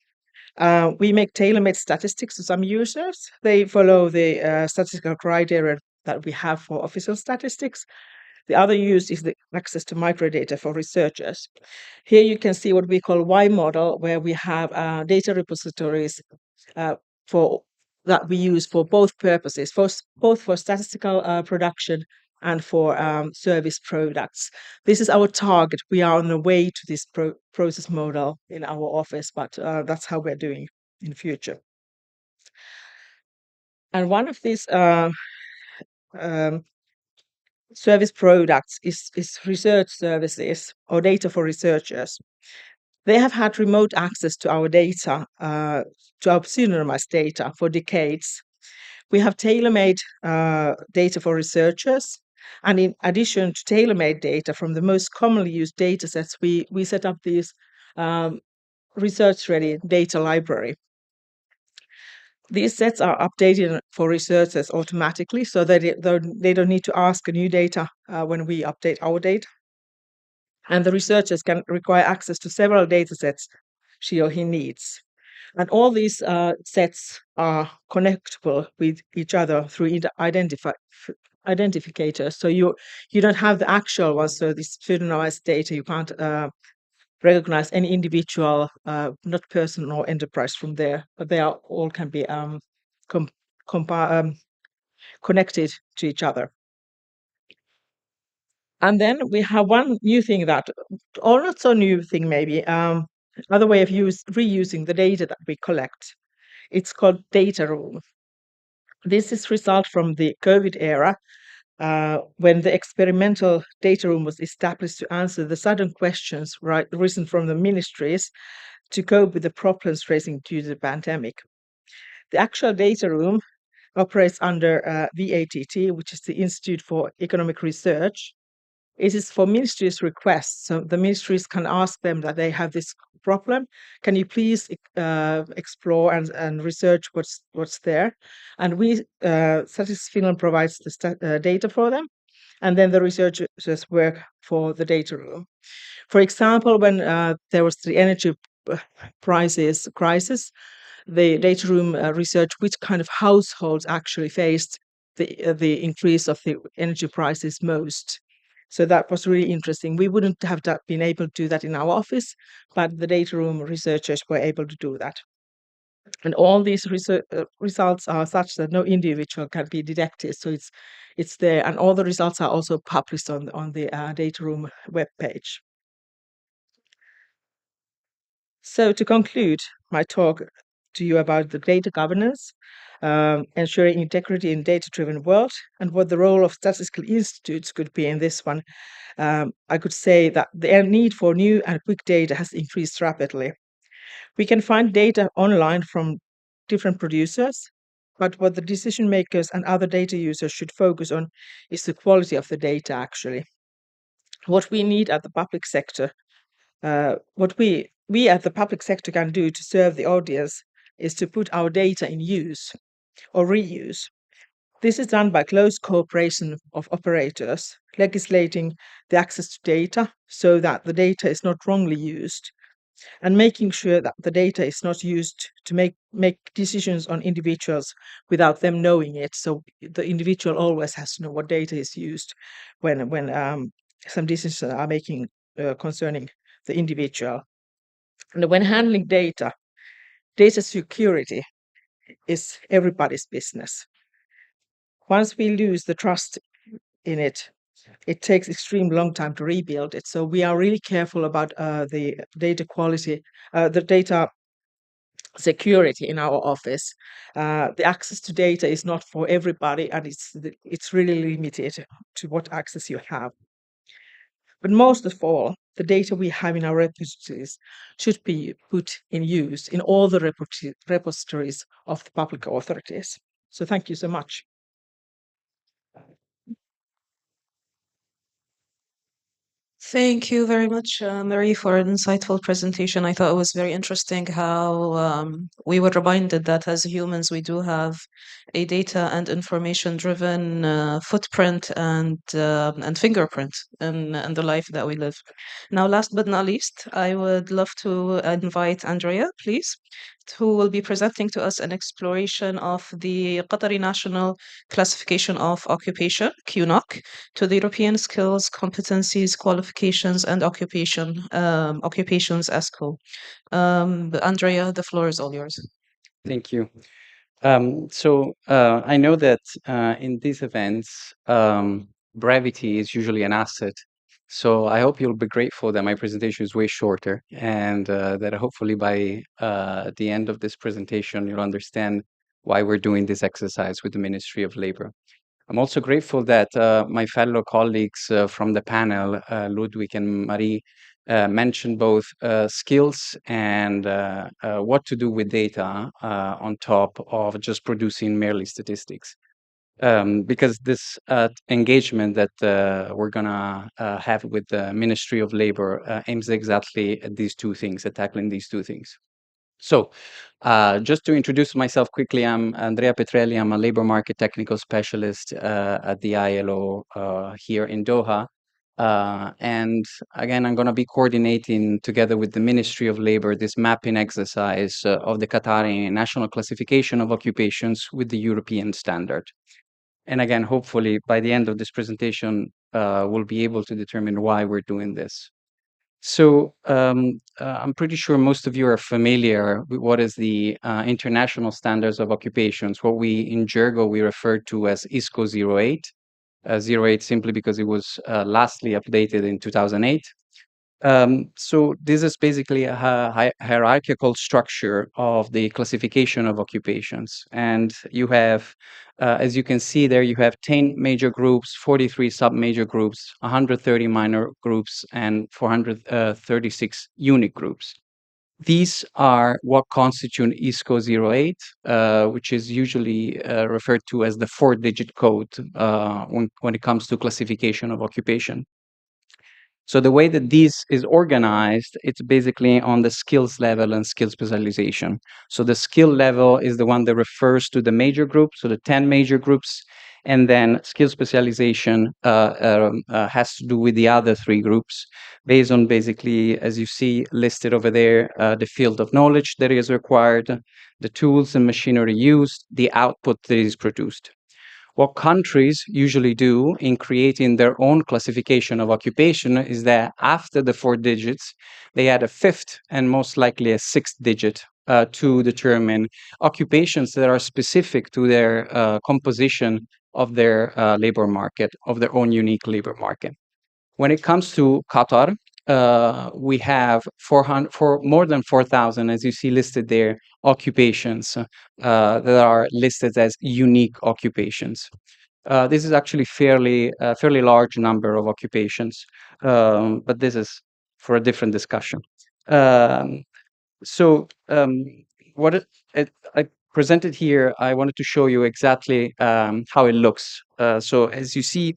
We make tailor-made statistics to some users. They follow the statistical criteria that we have for official statistics. The other use is the access to microdata for researchers. Here you can see what we call Y model, where we have data repositories for that we use for both purposes, both for statistical production and for service products. This is our target. We are on the way to this process model in our office, but that's how we're doing in future. And one of these service products is research services or data for researchers. They have had remote access to our data, to our pseudonymized data for decades. We have tailor-made data for researchers. And in addition to tailor-made data from the most commonly used data sets, we set up this research-ready data library. These sets are updated for researchers automatically, so that they don't need to ask a new data when we update our data. And the researchers can require access to several data sets she or he needs. And all these sets are connectable with each other through identifiers. So you don't have the actual ones, so this pseudonymized data, you can't recognize any individual, not person or enterprise from there, but they are all can be connected to each other. And then we have one new thing that, or not so new thing maybe, another way of reusing the data that we collect. It's called data room. This is result from the COVID era, when the experimental data room was established to answer the sudden questions risen from the ministries to cope with the problems raising due to the pandemic. The actual data room operates under VATT, which is the Institute for Economic Research. It is for ministries' requests. So the ministries can ask them that they have this problem. Can you please explore and research what's there? And we, Statistics Finland provides the data for them. And then the researchers work for the data room. For example, when there was the energy prices crisis, the data room researched which kind of households actually faced the increase of the energy prices most. So that was really interesting. We wouldn't have been able to do that in our office, but the data room researchers were able to do that. And all these results are such that no individual can be detected. So it's there, and all the results are also published on the data room webpage. So to conclude my talk to you about the data governance, ensuring integrity in data-driven world, and what the role of statistical institutes could be in this one, I could say that the need for new and quick data has increased rapidly. We can find data online from different producers, but what the decision makers and other data users should focus on is the quality of the data, actually. What we need at the public sector, what we at the public sector can do to serve the audience is to put our data in use or reuse. This is done by close cooperation of operators, legislating the access to data so that the data is not wrongly used, and making sure that the data is not used to make decisions on individuals without them knowing it. So the individual always has to know what data is used when some decisions are making concerning the individual. And when handling data security is everybody's business. Once we lose the trust in it, it takes extremely long time to rebuild it. So we are really careful about the data quality, the data security in our office. The access to data is not for everybody, and it's really limited to what access you have. But most of all, the data we have in our repositories should be put in use in all the repositories of the public authorities. So thank you so much. Thank you very much, Marie, for an insightful presentation. I thought it was very interesting how we were reminded that as humans, we do have a data and information-driven footprint and fingerprint in the life that we live. Now, last but not least, I would love to invite Andrea, please, who will be presenting to us an exploration of the Qatari National Classification of Occupation, QNOC, to the European Skills, Competencies, Qualifications, and Occupations ESCO. Andrea, the floor is all yours. Thank you. I know that in these events, brevity is usually an asset. So I hope you'll be grateful that my presentation is way shorter, and that hopefully by the end of this presentation, you'll understand why we're doing this exercise with the Ministry of Labor. I'm also grateful that my fellow colleagues from the panel, Ludwig and Marie, mentioned both skills and what to do with data on top of just producing merely statistics. Because this engagement that we're gonna have with the Ministry of Labor aims exactly at these two things, at tackling these two things. So, just to introduce myself quickly, I'm Andrea Petrelli. I'm a labor market technical specialist at the ILO here in Doha. And again, I'm going to be coordinating together with the Ministry of Labor this mapping exercise of the Qatari National Classification of Occupations with the European standard. And again, hopefully by the end of this presentation, we'll be able to determine why we're doing this. So I'm pretty sure most of you are familiar with what is the International Standards of Occupations, what we in Jergo we refer to as ISCO 08. 08 simply because it was lastly updated in 2008. So this is basically a hierarchical structure of the classification of occupations. And you have, as you can see there, you have 10 major groups, 43 sub-major groups, 130 minor groups, and 436 unique groups. These are what constitute ISCO 08, which is usually referred to as the 4-digit code when it comes to classification of occupation. So the way that this is organized, it's basically on the skills level and skill specialization. So the skill level is the one that refers to the major groups, so the 10 major groups, and then skill specialization has to do with the other 3 groups, based on basically, as you see listed over there, the field of knowledge that is required, the tools and machinery used, the output that is produced. What countries usually do in creating their own classification of occupation is that after the 4 digits, they add a 5th and most likely a 6th digit to determine occupations that are specific to their composition of their labor market, of their own unique labor market. When it comes to Qatar, we have more than 4,000, as you see listed there, occupations that are listed as unique occupations. This is actually fairly large number of occupations, but this is for a different discussion. What I presented here, I wanted to show you exactly how it looks. So as you see,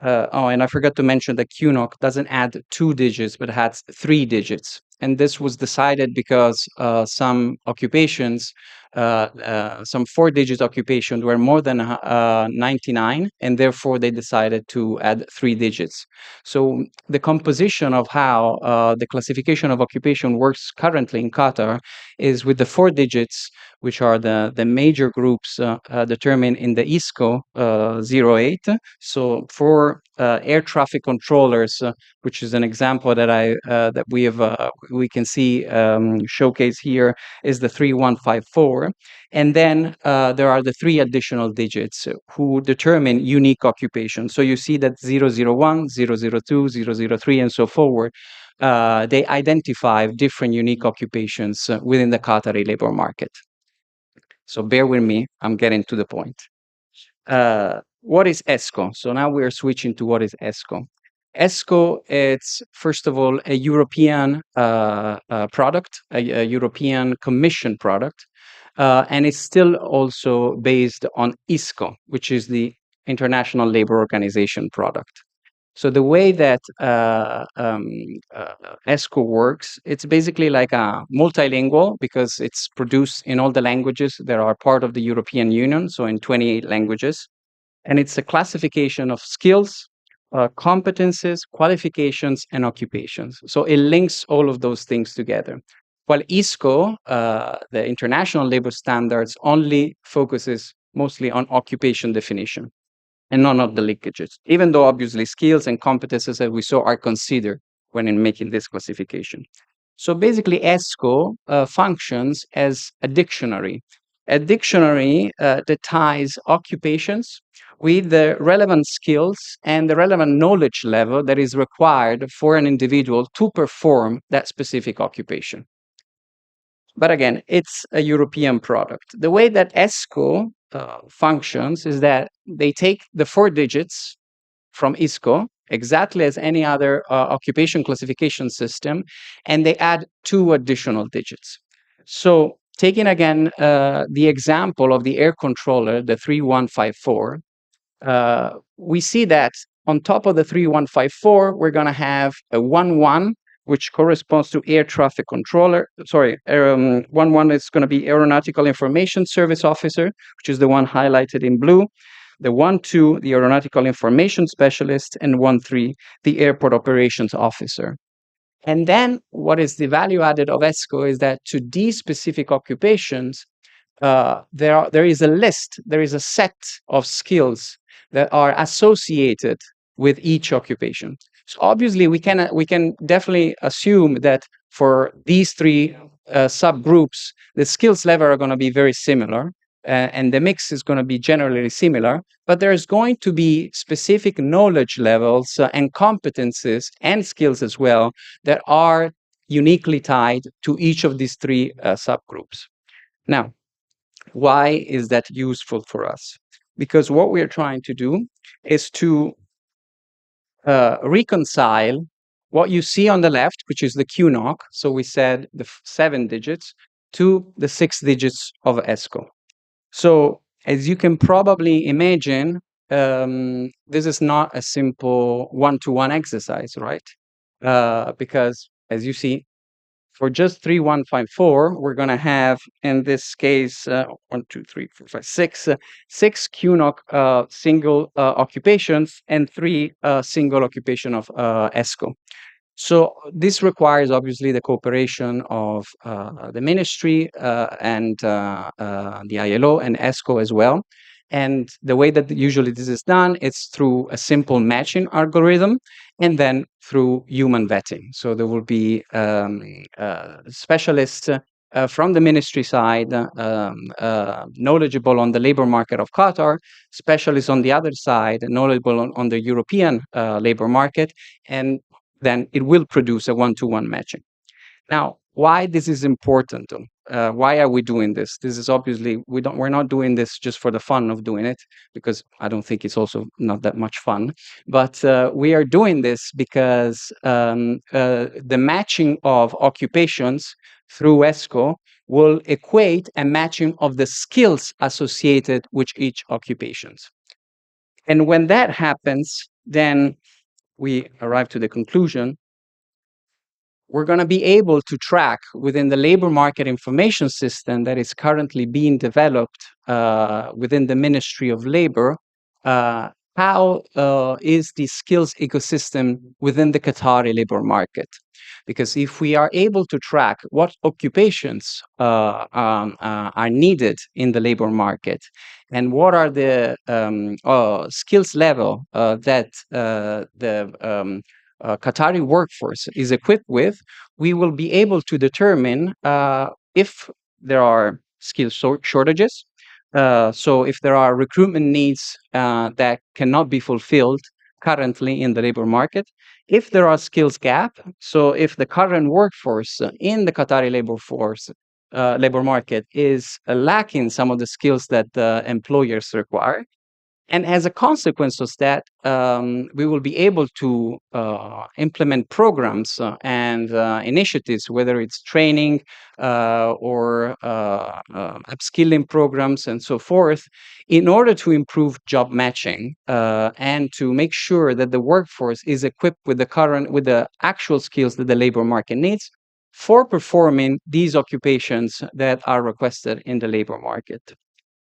and I forgot to mention that QNOC doesn't add 2 digits, but adds 3 digits. And this was decided because some occupations, some 4-digit occupations were more than 99, and therefore they decided to add 3 digits. So the composition of how the classification of occupation works currently in Qatar is with the 4 digits, which are the major groups determined in the ISCO 08. So for air traffic controllers, which is an example that we can see showcased here, is the 3154. And then there are the 3 additional digits who determine unique occupations. So you see that 001, 002, 003, and so forward. They identify different unique occupations within the Qatari labor market. So bear with me, I'm getting to the point. What is ESCO? So now we're switching to what is ESCO. ESCO, it's first of all a European product, a European Commission product, and it's still also based on ISCO, which is the International Labour Organization product. So the way that ESCO works, it's basically like a multilingual because it's produced in all the languages that are part of the European Union, so in 28 languages. And it's a classification of skills, competences, qualifications, and occupations. So it links all of those things together. While ISCO, the International Labor Standards, only focuses mostly on occupation definition and none of the linkages, even though obviously skills and competences, as we saw, are considered when in making this classification. So basically, ESCO functions as a dictionary that ties occupations with the relevant skills and the relevant knowledge level that is required for an individual to perform that specific occupation. But again, it's a European product. The way that ESCO functions is that they take the 4 digits from ISCO, exactly as any other occupation classification system, and they add 2 additional digits. So taking again the example of the air controller, the 3154, we see that on top of the 3154, we're going to have a 11, which corresponds to air traffic controller. Sorry, 11 is going to be Aeronautical Information Service Officer, which is the one highlighted in blue. The 12, the Aeronautical Information Specialist, and 13, the Airport Operations Officer. And then what is the value added of ESCO is that to these specific occupations, there is a list, there is a set of skills that are associated with each occupation. So obviously, we can definitely assume that for these 3 subgroups, the skills level are going to be very similar, and the mix is going to be generally similar. But there's going to be specific knowledge levels and competences and skills as well that are uniquely tied to each of these 3 subgroups. Now, why is that useful for us? Because what we are trying to do is to reconcile what you see on the left, which is the QNOC, so we said the 7 digits, to the 6 digits of ESCO. So as you can probably imagine, this is not a simple one-to-one exercise, right? Because as you see, for just 3154, we're going to have, in this case, 1, 2, 3, 4, 5, 6, 6 QNOC single occupations and 3 single occupation of ESCO. So this requires obviously the cooperation of the ministry and the ILO and ESCO as well. And the way that usually this is done, it's through a simple matching algorithm and then through human vetting. So there will be specialists from the ministry side, knowledgeable on the labor market of Qatar, specialists on the other side, knowledgeable on the European labor market, and then it will produce a one-to-one matching. Now, why this is important? Why are we doing this? This is obviously we're not doing this just for the fun of doing it, because I don't think it's also not that much fun. But we are doing this because the matching of occupations through ESCO will equate a matching of the skills associated with each occupations. And when that happens, then we arrive to the conclusion we're going to be able to track within the labor market information system that is currently being developed within the Ministry of Labor, how is the skills ecosystem within the Qatari labor market? Because if we are able to track what occupations are needed in the labor market and what are the skills level that the Qatari workforce is equipped with, we will be able to determine if there are skill shortages. So if there are recruitment needs that cannot be fulfilled currently in the labor market, if there are skills gap, so if the current workforce in the Qatari labor market is lacking some of the skills that the employers require, And as a consequence of that, we will be able to implement programs and initiatives, whether it's training or upskilling programs and so forth, in order to improve job matching and to make sure that the workforce is equipped with the actual skills that the labor market needs for performing these occupations that are requested in the labor market.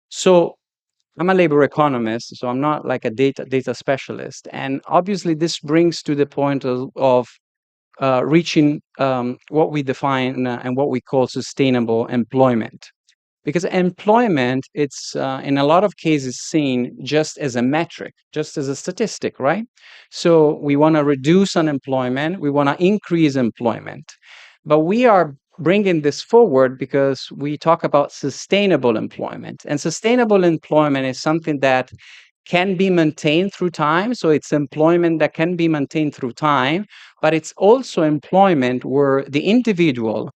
So I'm a labor economist, so I'm not like a data specialist. And obviously, this brings to the point of reaching what we define and what we call sustainable employment. Because employment, it's in a lot of cases seen just as a metric, just as a statistic, right? So we want to reduce unemployment, we want to increase employment. But we are bringing this forward because we talk about sustainable employment. And sustainable employment is something that can be maintained through time. So it's employment that can be maintained through time, but it's also employment where the individual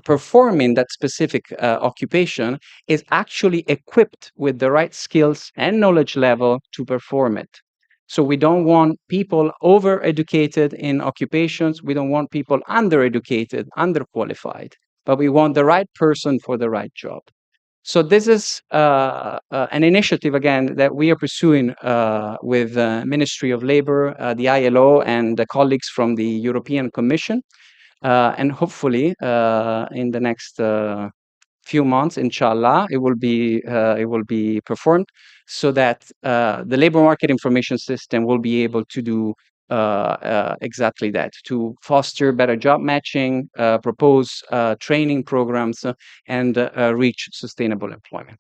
performing that specific occupation is actually equipped with the right skills and knowledge level to perform it. So we don't want people over-educated in occupations. We don't want people under-educated, underqualified, but we want the right person for the right job. So this is an initiative, again, that we are pursuing with the Ministry of Labor, the ILO, and the colleagues from the European Commission. And hopefully, in the next few months, inshallah, it will be performed so that the labor market information system will be able to do exactly that, to foster better job matching, propose training programs, and reach sustainable employment.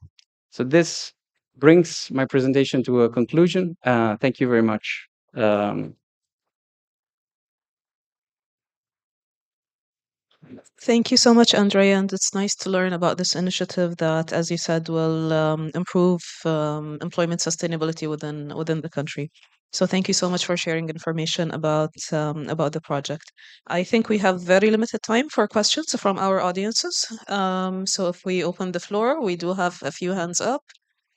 So this brings my presentation to a conclusion. Thank you very much. Thank you so much, Andrea, and it's nice to learn about this initiative that, as you said, will improve employment sustainability within the country. So thank you so much for sharing information about the project. I think we have very limited time for questions from our audiences. So if we open the floor, we do have a few hands up,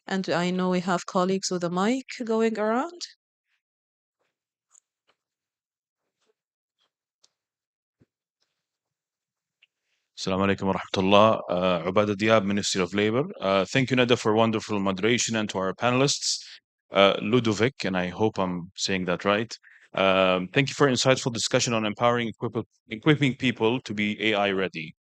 and I know we have colleagues with a mic going around. Assalamu alaikum wa rahmatullah. Ubada Diab, Ministry of Labor. Thank you, Nada, for wonderful moderation, and to our panelists, Ludovic, and I hope I'm saying that right. Thank you for insightful discussion on empowering, equipping people to be AI ready.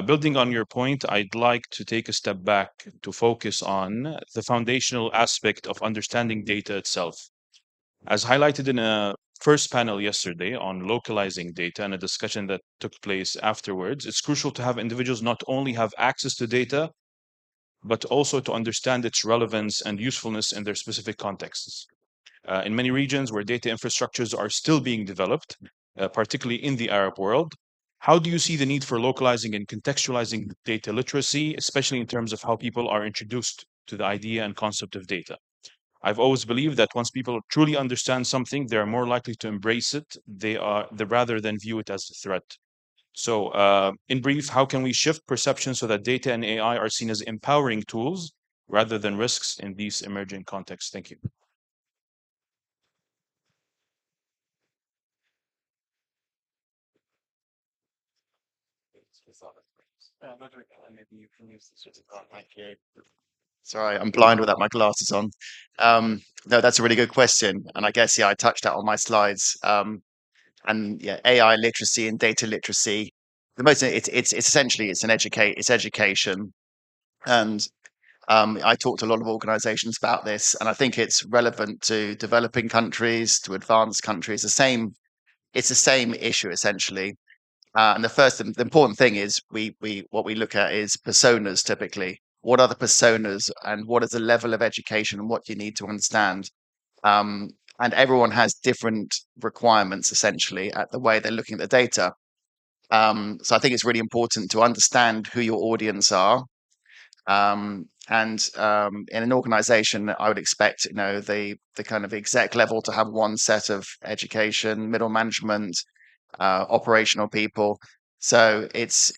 Building on your point, I'd like to take a step back to focus on the foundational aspect of understanding data itself. As highlighted in a first panel yesterday on localizing data and a discussion that took place afterwards, it's crucial to have individuals not only have access to data, but also to understand its relevance and usefulness in their specific contexts. In many regions where data infrastructures are still being developed, particularly in the Arab world, how do you see the need for localizing and contextualizing data literacy, especially in terms of how people are introduced to the idea and concept of data? I've always believed that once people truly understand something, they are more likely to embrace it, rather than view it as a threat. So, in brief, how can we shift perception so that data and AI are seen as empowering tools rather than risks in these emerging contexts? Thank you. Thank you. Sorry, I'm blind without my glasses on. No, that's a really good question, and I guess I touched that on my slides. And yeah, AI literacy and data literacy. It's essentially it's education, and I talked to a lot of organisations about this, and I think it's relevant to developing countries, to advanced countries. It's the same issue essentially. And the important thing is what we look at is personas typically. What are the personas and what is the level of education and what you need to understand? And everyone has different requirements essentially at the way they're looking at the data. So I think it's really important to understand who your audience are. And in an organization, I would expect the kind of exec level to have one set of education, middle management, operational people. So it's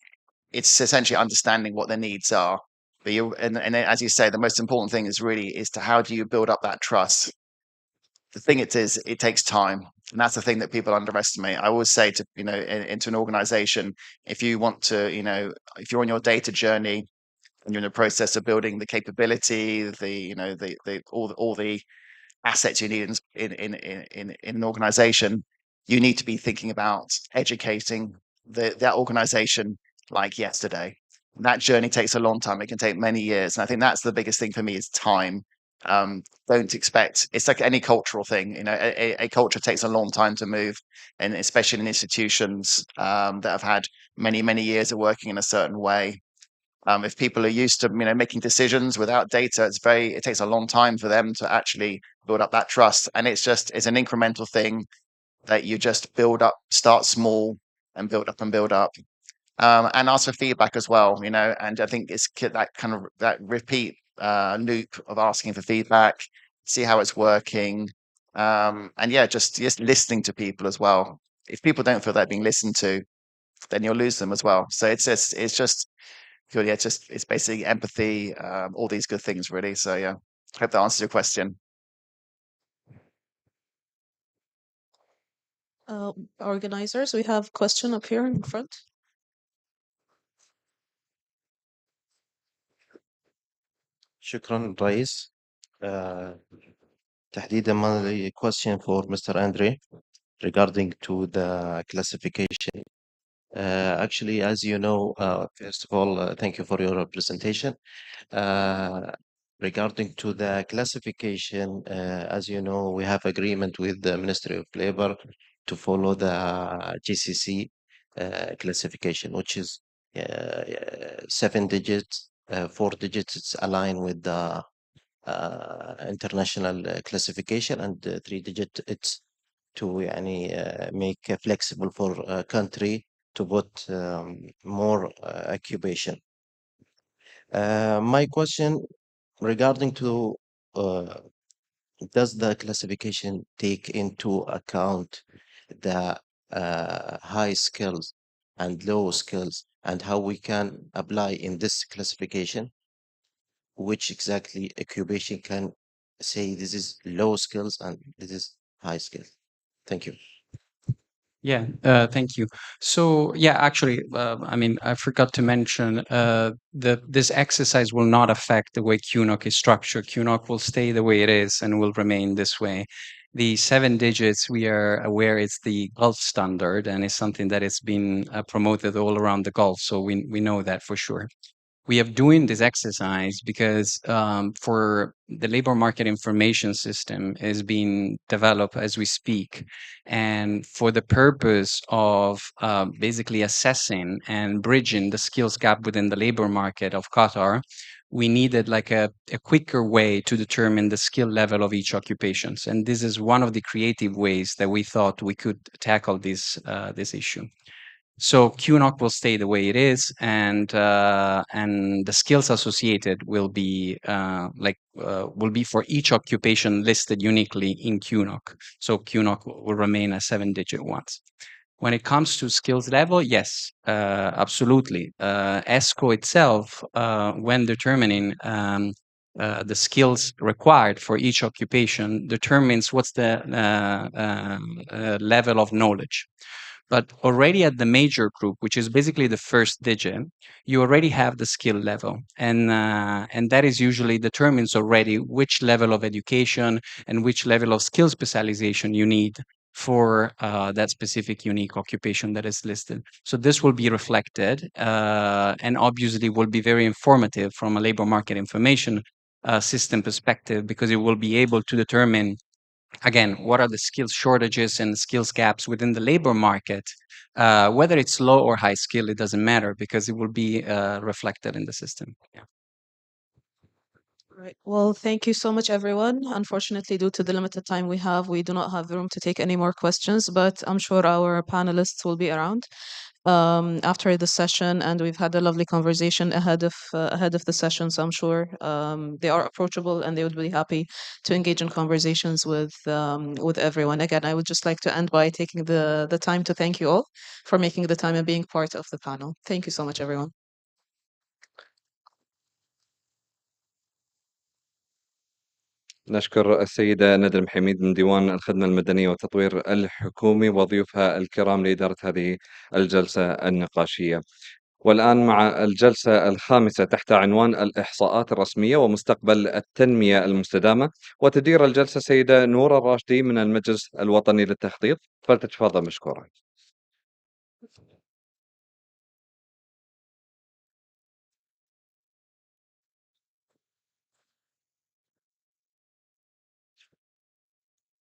essentially understanding what their needs are. But and as you say, the most important thing is to how do you build up that trust? The thing it takes time, and that's the thing that people underestimate. I always say to into an organization, if you want to, if you're on your data journey and you're in the process of building the capability, all the assets you need in an organization, you need to be thinking about educating that organization like yesterday. That journey takes a long time. It can take many years. And I think that's the biggest thing for me is time. Don't expect, it's like any cultural thing, a culture takes a long time to move, and especially in institutions that have had many, many years of working in a certain way. If people are used to making decisions without data, it takes a long time for them to actually build up that trust. And it's an incremental thing that you just build up, start small and build up and build up. And ask for feedback as well, and I think it's that kind of that repeat loop of asking for feedback, see how it's working. And yeah, just listening to people as well. If people don't feel they're being listened to, then you'll lose them as well. So it's basically empathy, all these good things really. So yeah, hope that answers your question. Organizers, we have a question up here in front. شكرا رئيس. تحديدا my question for Mr. Andre regarding to the classification. Actually, as you know, first of all, thank you for your presentation. Regarding to the classification, as you know, we have agreement with the Ministry of Labor to follow the GCC classification, which is 7 digits, 4 digits. It's aligned with the international classification, and 3 digit it's to make flexible for country to put more occupation. My question regarding to does the classification take into account the high skills and low skills, and how we can apply in this classification, which exactly occupation can say this is low skills and this is high skills? Thank you. Yeah, thank you. So yeah, actually, I mean, I forgot to mention that this exercise will not affect the way QNOC is structured. QNOC will stay the way it is and will remain this way. The 7 digits, we are aware it's the Gulf standard, and it's something that has been promoted all around the Gulf. So we know that for sure. We are doing this exercise because for the labor market information system is being developed as we speak, and for the purpose of basically assessing and bridging the skills gap within the labor market of Qatar, we needed like a quicker way to determine the skill level of each occupations, and this is one of the creative ways that we thought we could tackle this issue. So QNOC will stay the way it is, and the skills associated will be for each occupation listed uniquely in QNOC. So QNOC will remain a 7-digit ones. When it comes to skills level, yes, absolutely. ESCO itself, when determining the skills required for each occupation, determines what's the level of knowledge. But already at the major group, which is basically the first digit, you already have the skill level, and that is usually determines already which level of education and which level of skill specialization you need for that specific unique occupation that is listed. So this will be reflected, and obviously will be very informative from a labor market information system perspective, because it will be able to determine, again, what are the skills shortages and skills gaps within the labor market. Whether it's low or high skill, it doesn't matter, because it will be reflected in the system. Yeah. Right. Well, thank you so much, everyone. Unfortunately, due to the limited time we have, we do not have room to take any more questions, but I'm sure our panelists will be around after the session, and we've had a lovely conversation ahead of the session. So I'm sure they are approachable, and they would be happy to engage in conversations with everyone. Again, I would just like to end by taking the time to thank you all for making the time and being part of the panel. Thank you so much, everyone. نشكر السيدة ندى المحميد من ديوان الخدمة المدنية والتطوير الحكومي وضيوفها الكرام لإدارة هذه الجلسة النقاشية. والآن مع الجلسة الخامسة تحت عنوان الإحصاءات الرسمية ومستقبل التنمية المستدامة، وتدير الجلسة السيدة نورة الراشدي من المجلس الوطني للتخطيط، فلتتفضل مشكورة.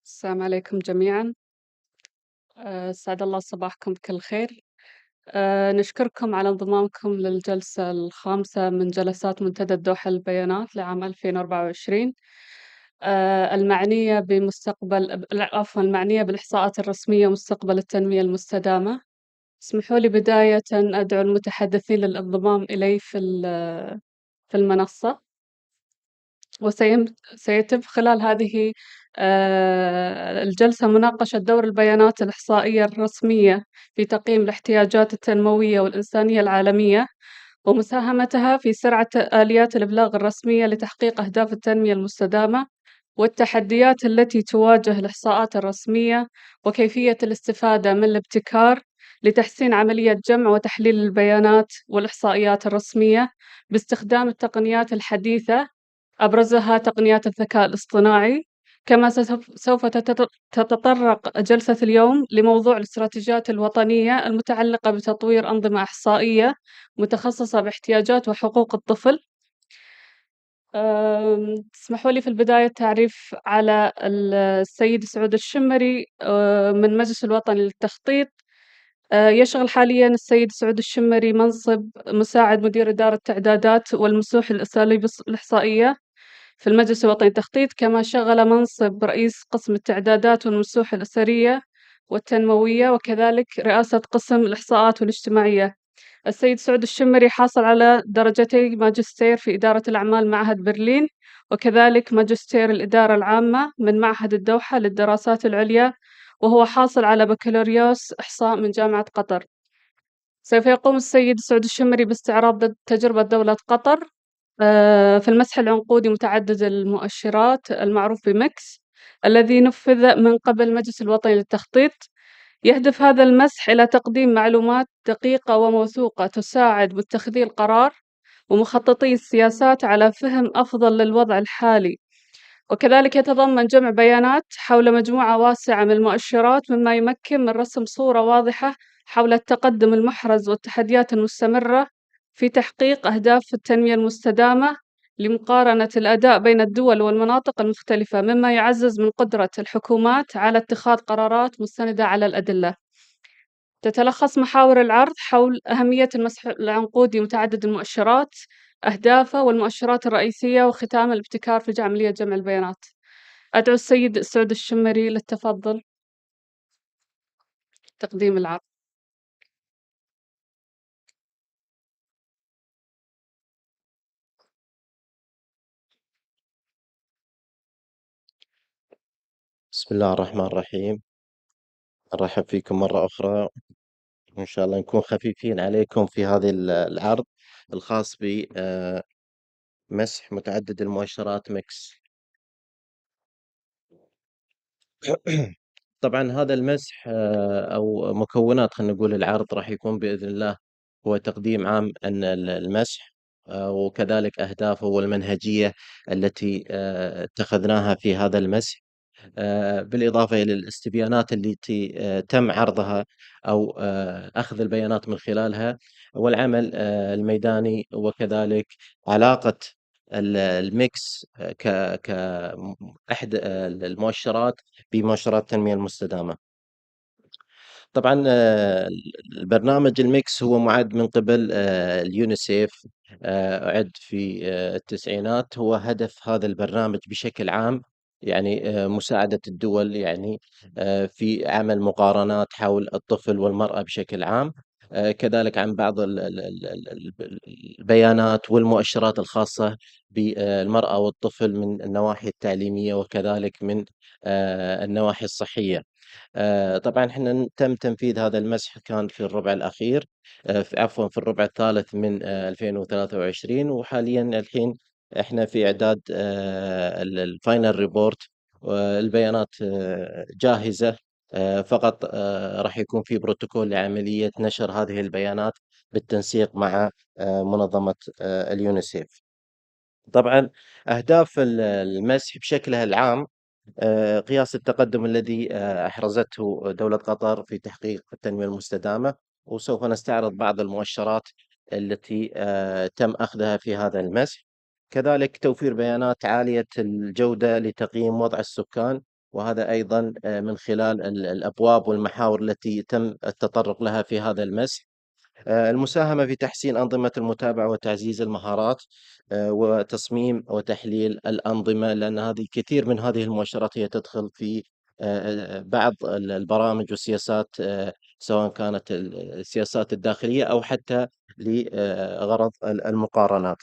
السلام عليكم جميعا. سعد الله صباحكم بكل خير. نشكركم على انضمامكم للجلسة الخامسة من جلسات منتدى الدوحة للبيانات لعام 2024 المعنية المعنية بالإحصاءات الرسمية ومستقبل التنمية المستدامة. اسمحوا لي بداية أدعو المتحدثين للانضمام إلي في المنصة، وسيتم خلال هذه الجلسة مناقشة دور البيانات الإحصائية الرسمية في تقييم الاحتياجات التنموية والإنسانية العالمية، ومساهمتها في سرعة آليات الإبلاغ الرسمية لتحقيق أهداف التنمية المستدامة، والتحديات التي تواجه الإحصاءات الرسمية، وكيفية الاستفادة من الابتكار لتحسين عملية جمع وتحليل البيانات والإحصائيات الرسمية باستخدام التقنيات الحديثة، أبرزها تقنيات الذكاء الاصطناعي. كما سوف تتطرق جلسة اليوم لموضوع الاستراتيجيات الوطنية المتعلقة بتطوير أنظمة إحصائية متخصصة باحتياجات وحقوق الطفل. تسمحوا لي في البداية التعريف على السيد سعود الشمري من المجلس الوطني للتخطيط. يشغل حاليا السيد سعود الشمري منصب مساعد مدير إدارة التعدادات والمسوح الأساليب الإحصائية في المجلس الوطني للتخطيط، كما شغل منصب رئيس قسم التعدادات والمسوح الأسرية والتنموية، وكذلك رئاسة قسم الإحصاءات والاجتماعية. السيد سعود الشمري حاصل على درجتي ماجستير في إدارة الأعمال معهد برلين، وكذلك ماجستير الإدارة العامة من معهد الدوحة للدراسات العليا، وهو حاصل على بكالوريوس إحصاء من جامعة قطر. سوف يقوم السيد سعود الشمري باستعراض تجربة دولة قطر في المسح العنقودي متعدد المؤشرات المعروف بمكس، الذي نفذ من قبل المجلس الوطني للتخطيط. يهدف هذا المسح إلى تقديم معلومات دقيقة وموثوقة تساعد متخذي القرار ومخططي السياسات على فهم أفضل للوضع الحالي، وكذلك يتضمن جمع بيانات حول مجموعة واسعة من المؤشرات، مما يمكن من رسم صورة واضحة حول التقدم المحرز والتحديات المستمرة في تحقيق أهداف التنمية المستدامة لمقارنة الأداء بين الدول والمناطق المختلفة، مما يعزز من قدرة الحكومات على اتخاذ قرارات مستندة على الأدلة. تتلخص محاور العرض حول أهمية المسح العنقودي متعدد المؤشرات، أهدافه والمؤشرات الرئيسية، وختام الابتكار في عملية جمع البيانات. أدعو السيد سعود الشمري للتفضل تقديم العرض. بسم الله الرحمن الرحيم. أرحب فيكم مرة أخرى، وإن شاء الله نكون خفيفين عليكم في هذا العرض الخاص بمسح متعدد المؤشرات ميكس. طبعا هذا المسح أو مكونات، خلينا نقول العرض راح يكون بإذن الله هو تقديم عام عن المسح، وكذلك أهدافه والمنهجية التي اتخذناها في هذا المسح، بالإضافة إلى الاستبيانات التي تم عرضها أو أخذ البيانات من خلالها، والعمل الميداني، وكذلك علاقة الميكس كأحد المؤشرات بمؤشرات التنمية المستدامة. طبعا البرنامج الميكس هو معد من قبل اليونيسيف، أعد في التسعينات. هو هدف هذا البرنامج بشكل عام يعني مساعدة الدول يعني في عمل مقارنات حول الطفل والمرأة بشكل عام، كذلك عن بعض البيانات والمؤشرات الخاصة بالمرأة والطفل من النواحي التعليمية، وكذلك من النواحي الصحية. طبعا احنا تم تنفيذ هذا المسح كان في الربع الأخير، عفوا في الربع الثالث من 2023، وحاليا الحين إحنا في إعداد الفاينل ريبورت، والبيانات جاهزة. فقط راح يكون في بروتوكول لعملية نشر هذه البيانات بالتنسيق مع منظمة اليونيسيف. طبعا أهداف المسح بشكلها العام قياس التقدم الذي أحرزته دولة قطر في تحقيق التنمية المستدامة، وسوف نستعرض بعض المؤشرات التي تم أخذها في هذا المسح. كذلك توفير بيانات عالية الجودة لتقييم وضع السكان، وهذا أيضا من خلال الأبواب والمحاور التي تم التطرق لها في هذا المسح. المساهمة في تحسين أنظمة المتابعة وتعزيز المهارات، وتصميم وتحليل الأنظمة، لأن هذه كثير من هذه المؤشرات هي تدخل في بعض البرامج والسياسات، سواء كانت السياسات الداخلية أو حتى لغرض المقارنات.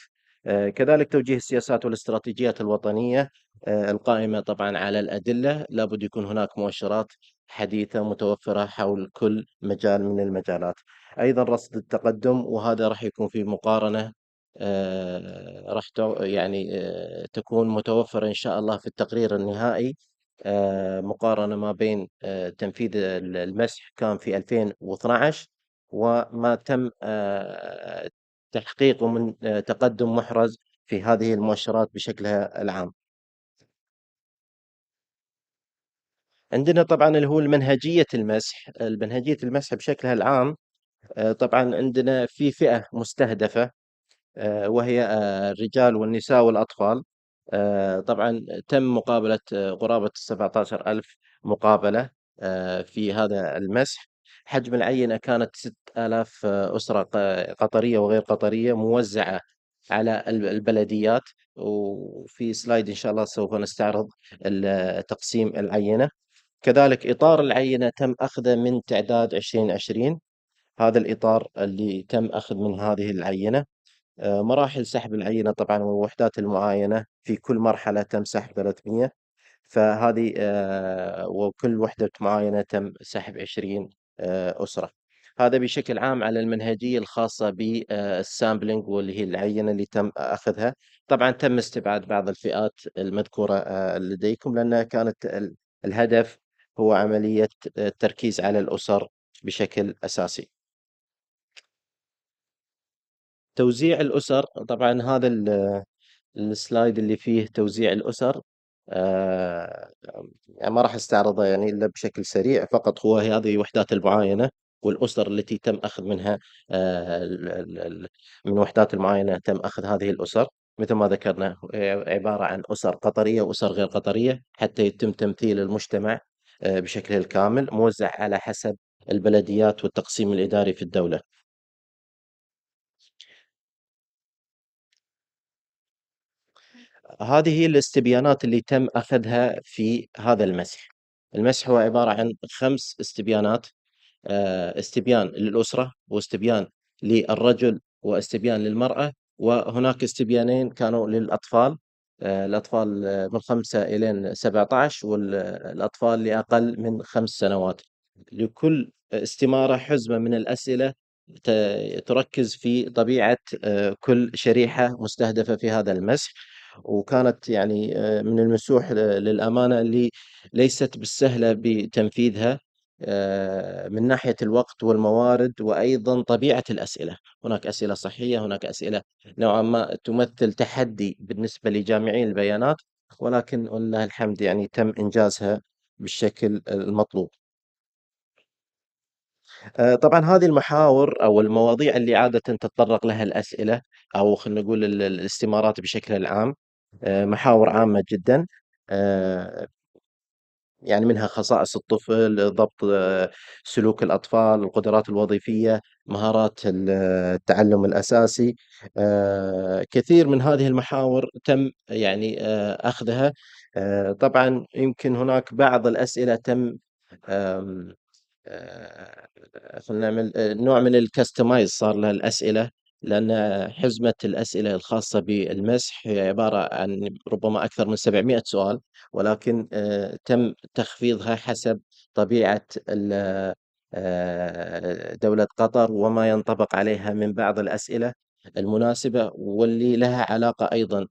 كذلك توجيه السياسات والاستراتيجيات الوطنية القائمة طبعا على الأدلة. لابد يكون هناك مؤشرات حديثة متوفرة حول كل مجال من المجالات. أيضا رصد التقدم، وهذا راح يكون في مقارنة يعني تكون متوفرة إن شاء الله في التقرير النهائي. مقارنة ما بين تنفيذ المسح كان في 2012 وما تم تحقيقه من تقدم محرز في هذه المؤشرات بشكلها العام. عندنا طبعا اللي هو المنهجية المسح بشكلها العام. طبعا عندنا في فئة مستهدفة، وهي الرجال والنساء والأطفال. طبعا تم مقابلة قرابة 17,000 مقابلة في هذا المسح. حجم العينة كانت 6,000 أسرة قطرية وغير قطرية موزعة على البلديات، وفي سلايد إن شاء الله سوف نستعرض تقسيم العينة. كذلك إطار العينة تم أخذه من تعداد 2020، هذا الإطار اللي تم أخذ من هذه العينة. مراحل سحب العينة طبعا ووحدات المعاينة، في كل مرحلة تم سحب 300، فهذه وكل وحدة معاينة تم سحب 20 أسرة. هذا بشكل عام على المنهجية الخاصة بالسامبلينج، واللي هي العينة اللي تم أخذها. طبعا تم استبعاد بعض الفئات المذكورة لديكم، لأنها كانت الهدف هو عملية التركيز على الأسر بشكل أساسي. توزيع الأسر، طبعا هذا السلايد اللي فيه توزيع الأسر آه، يعني ما راح استعرضه يعني إلا بشكل سريع، فقط هو هذه وحدات المعاينة والأسر التي تم أخذ منها. من وحدات المعاينة تم أخذ هذه الأسر، مثل ما ذكرنا عبارة عن أسر قطرية وأسر غير قطرية، حتى يتم تمثيل المجتمع بشكله الكامل، موزع على حسب البلديات والتقسيم الإداري في الدولة. هذه هي الاستبيانات اللي تم أخذها في هذا المسح. المسح هو عبارة عن 5 استبيانات: استبيان للأسرة، واستبيان للرجل، واستبيان للمرأة، وهناك استبيانين كانوا للأطفال. الأطفال من 5 إلى 17، والأطفال لأقل من 5 سنوات. لكل استمارة حزمة من الأسئلة تركز في طبيعة كل شريحة مستهدفة في هذا المسح. وكانت يعني من المسوح للأمانة اللي ليست بالسهلة بتنفيذها من ناحية الوقت والموارد، وأيضا طبيعة الأسئلة. هناك أسئلة صحية، هناك أسئلة نوعا ما تمثل تحدي بالنسبة لجامعين البيانات، ولكن ولله الحمد يعني تم إنجازها بالشكل المطلوب. طبعا هذه المحاور أو المواضيع اللي عادة تتطرق لها الأسئلة، أو خلينا نقول الاستمارات بشكل العام، محاور عامة جدا. آه، يعني منها خصائص الطفل، ضبط سلوك الأطفال، القدرات الوظيفية، مهارات التعلم الأساسي. كثير من هذه المحاور تم يعني أخذها. طبعا يمكن هناك بعض الأسئلة تم آم، خلينا نعمل نوع من الكستمايز صار لها الأسئلة، لأن حزمة الأسئلة الخاصة بالمسح هي عبارة عن ربما أكثر من 700 سؤال، ولكن تم تخفيضها حسب طبيعة دولة قطر وما ينطبق عليها من بعض الأسئلة المناسبة، واللي لها علاقة أيضا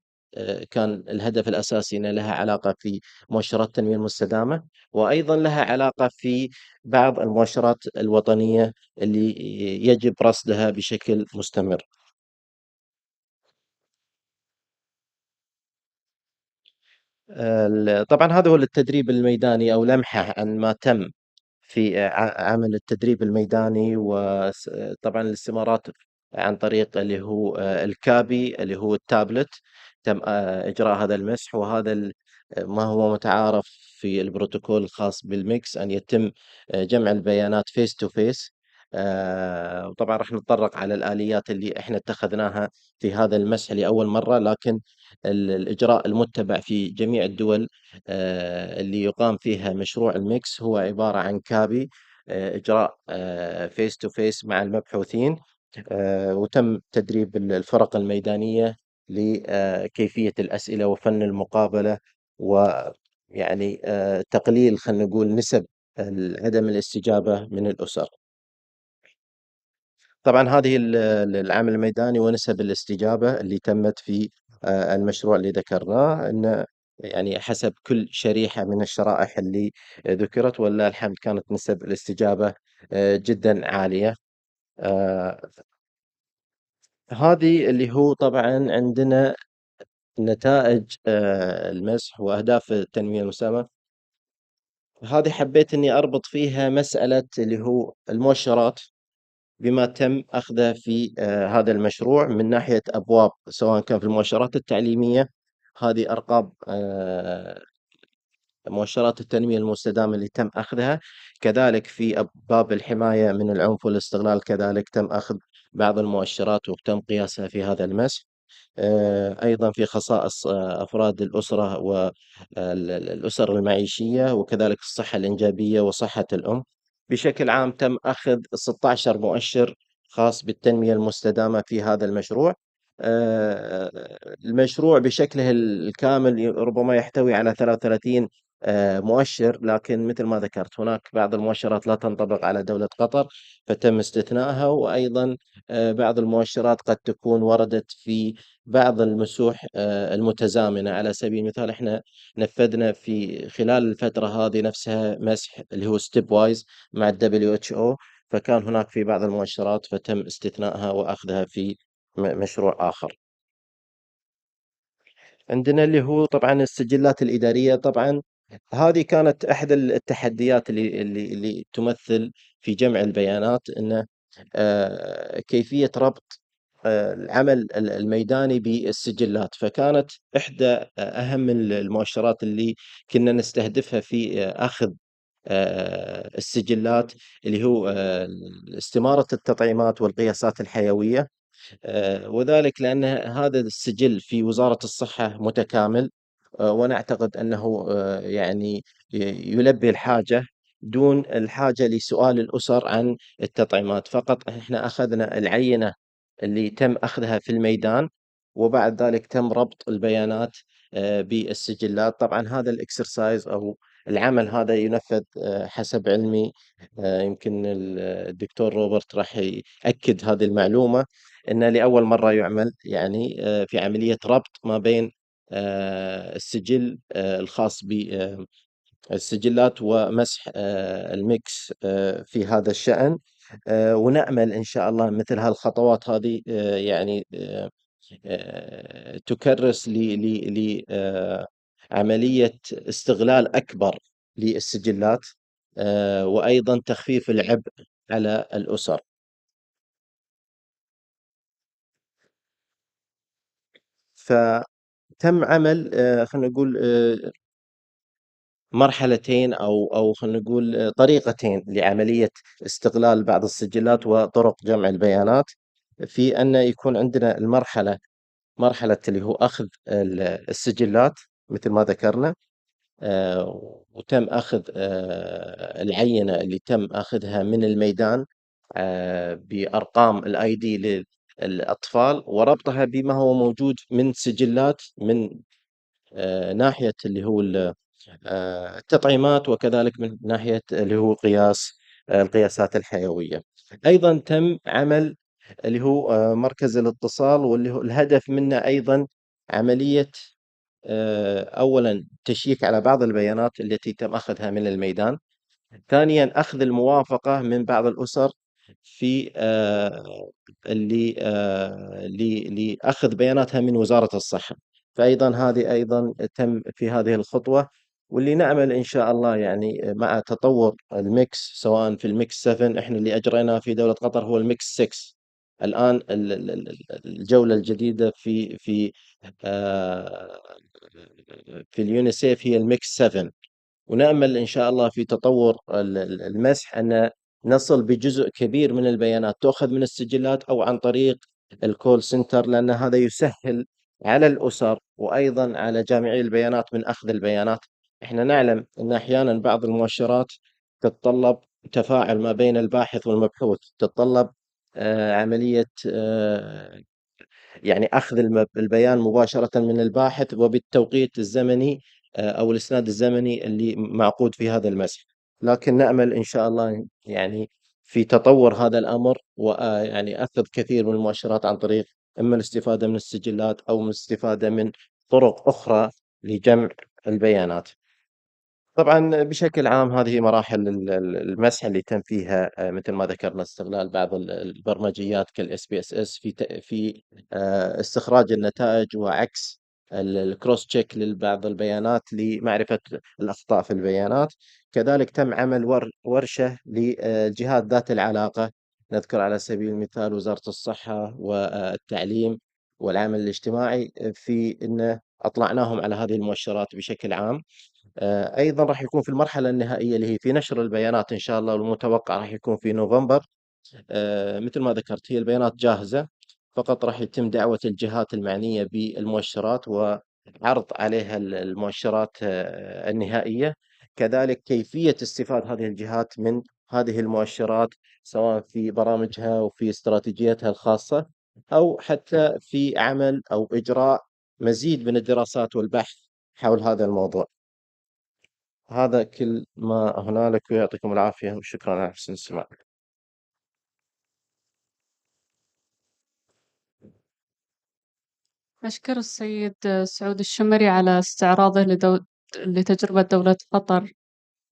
كان الهدف الأساسي أن لها علاقة في مؤشرات التنمية المستدامة، وأيضا لها علاقة في بعض المؤشرات الوطنية اللي يجب رصدها بشكل مستمر. طبعا هذا هو التدريب الميداني أو لمحة عن ما تم في عمل التدريب الميداني، وطبعا الاستمارات عن طريق اللي هو الكابي اللي هو التابلت. تم إجراء هذا المسح، وهذا ما هو متعارف في البروتوكول الخاص بالميكس أن يتم جمع البيانات فيس تو فيس. وطبعا راح نتطرق على الآليات اللي احنا اتخذناها في هذا المسح لأول مرة، لكن الإجراء المتبع في جميع الدول اللي يقام فيها مشروع الميكس هو عبارة عن كابي، إجراء فيس تو فيس مع المبحوثين. وتم تدريب الفرق الميدانية لكيفية الأسئلة وفن المقابلة، ويعني تقليل خلينا نقول نسب عدم الاستجابة من الأسر. طبعا هذه العمل الميداني ونسب الاستجابة اللي تمت في المشروع اللي ذكرناه، أن يعني حسب كل شريحة من الشرائح اللي ذكرت، ولله الحمد كانت نسب الاستجابة جدا عالية. آه، هذه اللي هو طبعا عندنا نتائج المسح وأهداف التنمية المستدامة. هذه حبيت إني أربط فيها مسألة اللي هو المؤشرات بما تم أخذه في هذا المشروع من ناحية أبواب، سواء كان في المؤشرات التعليمية. هذه أرقام مؤشرات التنمية المستدامة اللي تم أخذها. كذلك في باب الحماية من العنف والاستغلال كذلك تم أخذ بعض المؤشرات وتم قياسها في هذا المسح. أيضا في خصائص أفراد الأسرة والأسر المعيشية، وكذلك الصحة الإنجابية وصحة الأم. بشكل عام تم أخذ 16 مؤشر خاص بالتنمية المستدامة في هذا المشروع. المشروع بشكله الكامل ربما يحتوي على 33 مؤشر، لكن مثل ما ذكرت هناك بعض المؤشرات لا تنطبق على دولة قطر فتم استثنائها، وأيضا بعض المؤشرات قد تكون وردت في بعض المسوح المتزامنة. على سبيل المثال احنا نفذنا في خلال الفترة هذه نفسها مسح اللي هو ستيب وايز مع WHO، فكان هناك في بعض المؤشرات فتم استثنائها وأخذها في مشروع آخر. عندنا اللي هو طبعا السجلات الإدارية. طبعا هذه كانت أحد التحديات اللي تمثل في جمع البيانات، أنه كيفية ربط العمل الميداني بالسجلات. فكانت إحدى أهم المؤشرات اللي كنا نستهدفها في أخذ السجلات اللي هو استمارة التطعيمات والقياسات الحيوية. وذلك لأن هذا السجل في وزارة الصحة متكامل، ونعتقد أنه يعني يلبي الحاجة دون الحاجة لسؤال الأسر عن التطعيمات. فقط إحنا أخذنا العينة اللي تم أخذها في الميدان، وبعد ذلك تم ربط البيانات بالسجلات. طبعا هذا الإكسرسايز أو العمل هذا ينفذ حسب علمي. يمكن الدكتور روبرت راح يأكد هذه المعلومة، أنه لأول مرة يعمل يعني في عملية ربط ما بين السجل الخاص بالسجلات ومسح الميكس في هذا الشأن. ونأمل إن شاء الله مثل هالخطوات هذه يعني تكرس لعملية استغلال أكبر للسجلات، وأيضا تخفيف العبء على الأسر. فتم عمل خلينا نقول مرحلتين أو خلينا نقول طريقتين لعملية استغلال بعض السجلات وطرق جمع البيانات. في أن يكون عندنا مرحلة اللي هو أخذ السجلات مثل ما ذكرنا، وتم أخذ العينة اللي تم أخذها من الميدان بأرقام الآي دي للأطفال، وربطها بما هو موجود من سجلات من ناحية اللي هو التطعيمات، وكذلك من ناحية اللي هو القياسات الحيوية. أيضا تم عمل اللي هو مركز الاتصال، واللي هو الهدف منه أيضا عملية أولا تشييك على بعض البيانات التي تم أخذها من الميدان. ثانيا أخذ الموافقة من بعض الأسر في لأخذ بياناتها من وزارة الصحة. فأيضا هذه أيضا تم في هذه الخطوة، واللي نعمل إن شاء الله يعني مع تطور الميكس، سواء في الميكس 7 إحنا اللي أجريناه في دولة قطر هو الميكس 6 الآن. الجولة الجديدة آه، في اليونيسيف هي الميكس 7. ونأمل إن شاء الله في تطور المسح أن نصل بجزء كبير من البيانات تؤخذ من السجلات أو عن طريق الكول سنتر، لأن هذا يسهل على الأسر وأيضا على جامعي البيانات من أخذ البيانات. إحنا نعلم أن أحيانا بعض المؤشرات تتطلب تفاعل ما بين الباحث والمبحوث، تتطلب عملية يعني أخذ البيان مباشرة من الباحث وبالتوقيت الزمني أو الإسناد الزمني اللي معقود في هذا المسح. لكن نأمل إن شاء الله يعني في تطور هذا الأمر، ويعني أخذ كثير من المؤشرات عن طريق إما الاستفادة من السجلات أو الاستفادة من طرق أخرى لجمع البيانات. طبعا بشكل عام هذه مراحل المسح اللي تم فيها مثل ما ذكرنا استغلال بعض البرمجيات كالاس بي اس اس في استخراج النتائج وعكس الكروس تشيك لبعض البيانات لمعرفة الأخطاء في البيانات. كذلك تم عمل ورشة للجهات ذات العلاقة، نذكر على سبيل المثال وزارة الصحة والتعليم والعمل الاجتماعي، في أنه أطلعناهم على هذه المؤشرات بشكل عام. أيضا راح يكون في المرحلة النهائية اللي هي في نشر البيانات إن شاء الله، والمتوقع راح يكون في نوفمبر. مثل ما ذكرت هي البيانات جاهزة، فقط راح يتم دعوة الجهات المعنية بالمؤشرات وعرض عليها المؤشرات النهائية. كذلك كيفية استفادة هذه الجهات من هذه المؤشرات، سواء في برامجها وفي استراتيجيتها الخاصة، أو حتى في عمل أو إجراء مزيد من الدراسات والبحث حول هذا الموضوع. هذا كل ما هنالك، ويعطيكم العافية وشكرا على حسن الاستماع. أشكر السيد سعود الشمري على استعراضه لتجربة دولة قطر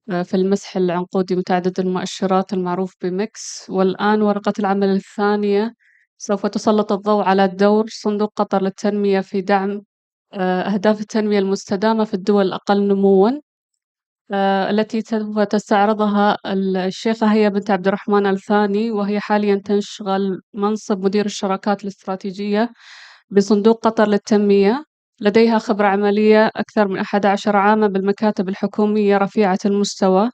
في المسح العنقودي متعدد المؤشرات المعروف بميكس. والآن ورقة العمل الثانية سوف تسلط الضوء على دور صندوق قطر للتنمية في دعم أهداف التنمية المستدامة في الدول الأقل نمواً، التي سوف تستعرضها الشيخة هي بنت عبد الرحمن ثاني، وهي حاليا تشغل منصب مدير الشراكات الاستراتيجية بصندوق قطر للتنمية. لديها خبرة عملية أكثر من 11 عاماً بالمكاتب الحكومية رفيعة المستوى،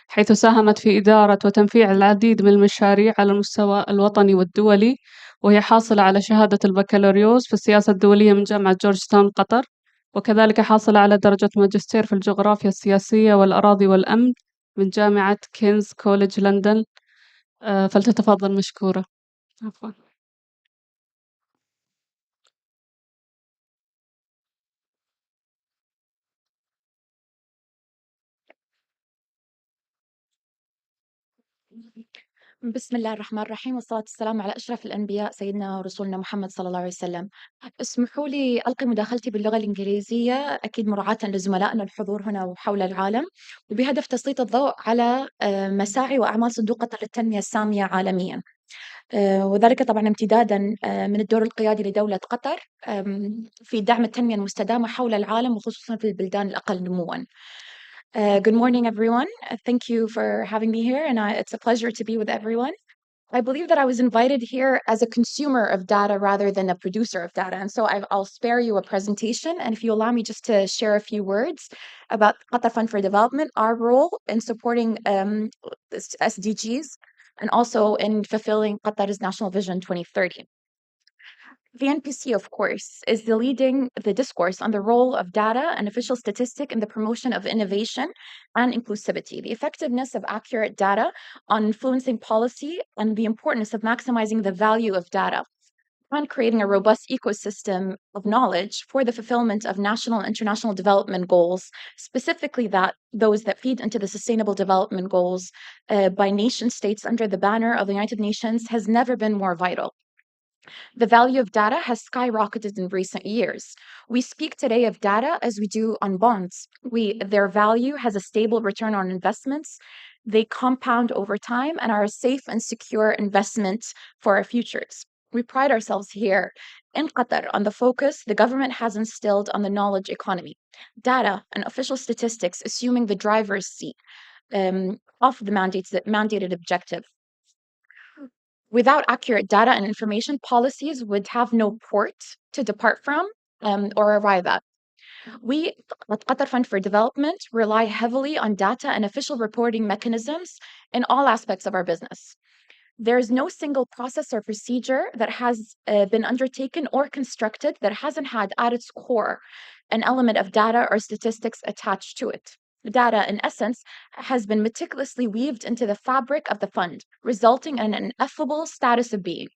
حيث ساهمت في إدارة وتنفيذ العديد من المشاريع على المستوى الوطني والدولي. وهي حاصلة على شهادة البكالوريوس في السياسة الدولية من جامعة جورج تاون قطر، وكذلك حاصلة على درجة ماجستير في الجغرافيا السياسية والأراضي والأمن من جامعة كينز كوليدج لندن. فلتتفضل مشكورة. عفوا. بسم الله الرحمن الرحيم، والصلاة والسلام على أشرف الأنبياء سيدنا ورسولنا محمد صلى الله عليه وسلم. اسمحوا لي ألقي مداخلتي باللغة الإنجليزية، أكيد مراعاة لزملائنا الحضور هنا وحول العالم، وبهدف تسليط الضوء على مساعي وأعمال صندوق قطر للتنمية السامية عالميا، وذلك طبعا امتدادا من الدور القيادي لدولة قطر في دعم التنمية المستدامة حول العالم وخصوصا في البلدان الأقل نموا. Good morning, everyone. Thank you for having me here, and it's a pleasure to be with everyone. I believe that I was invited here as a consumer of data rather than a producer of data, and so I'll spare you a presentation, and if you allow me just to share a few words about Qatar Fund for Development, our role in supporting SDGs, and also in fulfilling Qatar's National Vision 2030. The NPC, of course, is leading the discourse on the role of data and official statistic in the promotion of innovation and inclusivity, the effectiveness of accurate data on influencing policy, and the importance of maximizing the value of data and creating a robust ecosystem of knowledge for the fulfillment of national and international development goals, specifically those that feed into the Sustainable Development Goals by nation states under the banner of the United Nations, has never been more vital. The value of data has skyrocketed in recent years. We speak today of data as we do on bonds. Their value has a stable return on investments. They compound over time and are a safe and secure investment for our futures. We pride ourselves here in Qatar on the focus the government has instilled on the knowledge economy. Data and official statistics assuming the driver's seat of the mandated objective. Without accurate data and information, policies would have no port to depart from or arrive at. We at Qatar Fund for Development rely heavily on data and official reporting mechanisms in all aspects of our business. There is no single process or procedure that has been undertaken or constructed that hasn't had at its core an element of data or statistics attached to it. Data, in essence, has been meticulously weaved into the fabric of the fund, resulting in an ineffable status of being.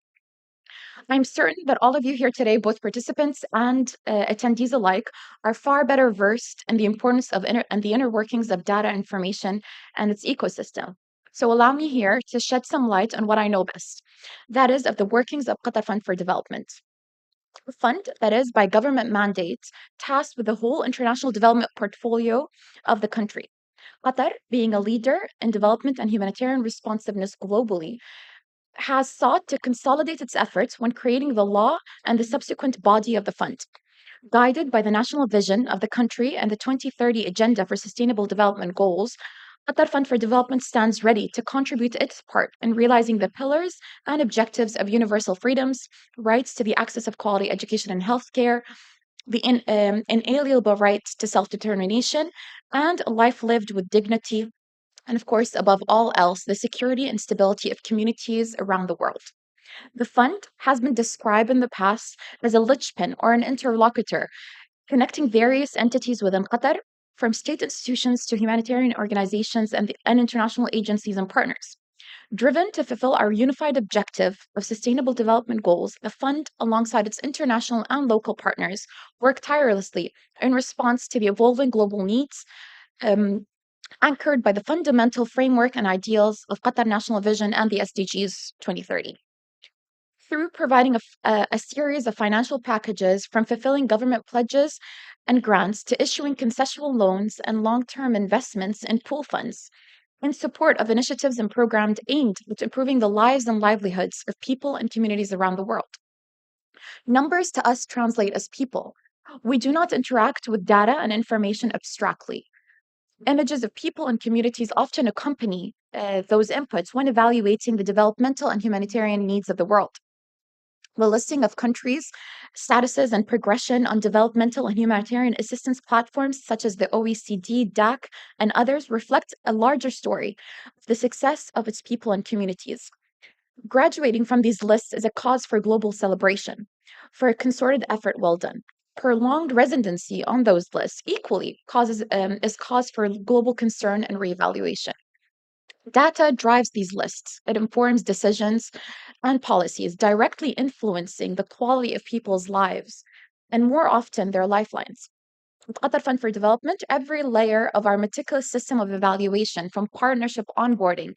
I'm certain that all of you here today, both participants and attendees alike, are far better versed in the importance of the inner workings of data information and its ecosystem. So allow me here to shed some light on what I know best. That is of the workings of Qatar Fund for Development. A fund that is, by government mandate, tasked with the whole international development portfolio of the country. Qatar, being a leader in development and humanitarian responsiveness globally, has sought to consolidate its efforts when creating the law and the subsequent body of the fund. Guided by the national vision of the country and the 2030 Agenda for Sustainable Development Goals, Qatar Fund for Development stands ready to contribute its part in realizing the pillars and objectives of universal freedoms, rights to the access of quality education and healthcare, the inalienable right to self-determination, and a life lived with dignity, and of course, above all else, the security and stability of communities around the world. The fund has been described in the past as a linchpin or an interlocutor connecting various entities within Qatar, from state institutions to humanitarian organizations and international agencies and partners. Driven to fulfill our unified objective of sustainable development goals, the fund, alongside its international and local partners, work tirelessly in response to the evolving global needs, anchored by the fundamental framework and ideals of Qatar National Vision and the SDGs 2030. Through providing a series of financial packages, from fulfilling government pledges and grants to issuing concessional loans and long-term investments in pool funds, in support of initiatives and programs aimed at improving the lives and livelihoods of people and communities around the world. Numbers to us translate as people. We do not interact with data and information abstractly. Images of people and communities often accompany those inputs when evaluating the developmental and humanitarian needs of the world. The listing of countries, statuses, and progression on developmental and humanitarian assistance platforms such as the OECD, DAC, and others reflect a larger story of the success of its people and communities. Graduating from these lists is a cause for global celebration, for a concerted effort well done. Prolonged residency on those lists equally is cause for global concern and reevaluation. Data drives these lists. It informs decisions and policies, directly influencing the quality of people's lives, and more often their lifelines. With Qatar Fund for Development, every layer of our meticulous system of evaluation, from partnership onboarding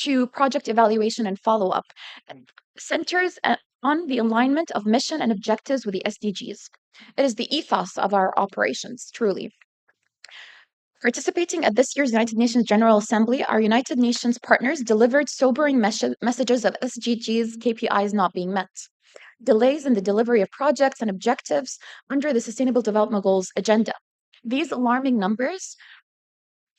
to project evaluation and follow-up, centers on the alignment of mission and objectives with the SDGs. It is the ethos of our operations, truly. Participating at this year's United Nations General Assembly, our United Nations partners delivered sobering messages of SDGs KPIs not being met, delays in the delivery of projects and objectives under the Sustainable Development Goals agenda. These alarming numbers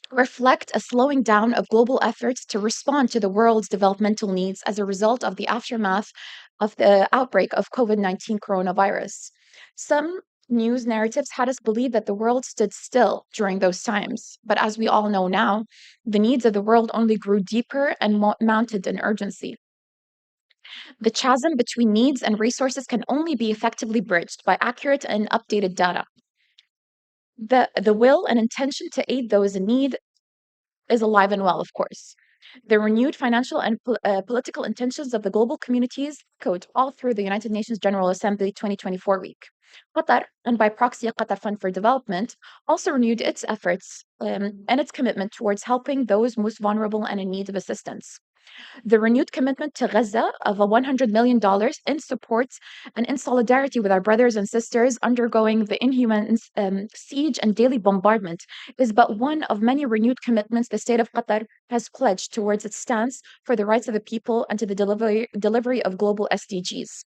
reflect a slowing down of global efforts to respond to the world's developmental needs as a result of the aftermath of the outbreak of COVID-19 coronavirus. Some news narratives had us believe that the world stood still during those times, but as we all know now, the needs of the world only grew deeper and mounted in urgency. The chasm between needs and resources can only be effectively bridged by accurate and updated data. The will and intention to aid those in need is alive and well, of course. The renewed financial and political intentions of the global communities echoed all through the United Nations General Assembly 2024 week. Qatar, and by proxy Qatar Fund for Development, also renewed its efforts and its commitment towards helping those most vulnerable and in need of assistance. The renewed commitment to Gaza of $100 million in support and in solidarity with our brothers and sisters undergoing the inhuman siege and daily bombardment is but one of many renewed commitments the state of Qatar has pledged towards its stance for the rights of the people and to the delivery of global SDGs.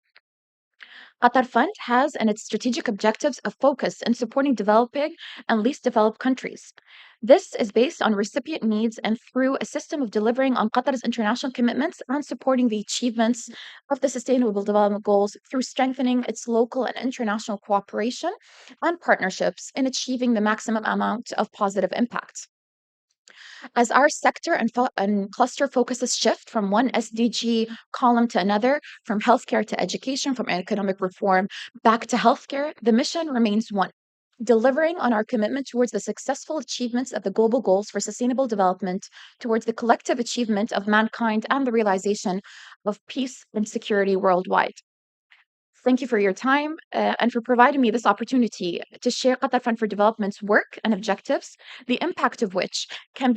Qatar Fund has in its strategic objectives a focus in supporting developing and least developed countries. This is based on recipient needs and through a system of delivering on Qatar's international commitments and supporting the achievements of the Sustainable Development Goals through strengthening its local and international cooperation and partnerships in achieving the maximum amount of positive impact. As our sector and cluster focuses shift from one SDG column to another, from healthcare to education, from economic reform back to healthcare, the mission remains one: delivering on our commitment towards the successful achievements of the global goals for sustainable development, towards the collective achievement of mankind and the realization of peace and security worldwide. Thank you for your time and for providing me this opportunity to share Qatar Fund for Development's work and objectives, the impact of which can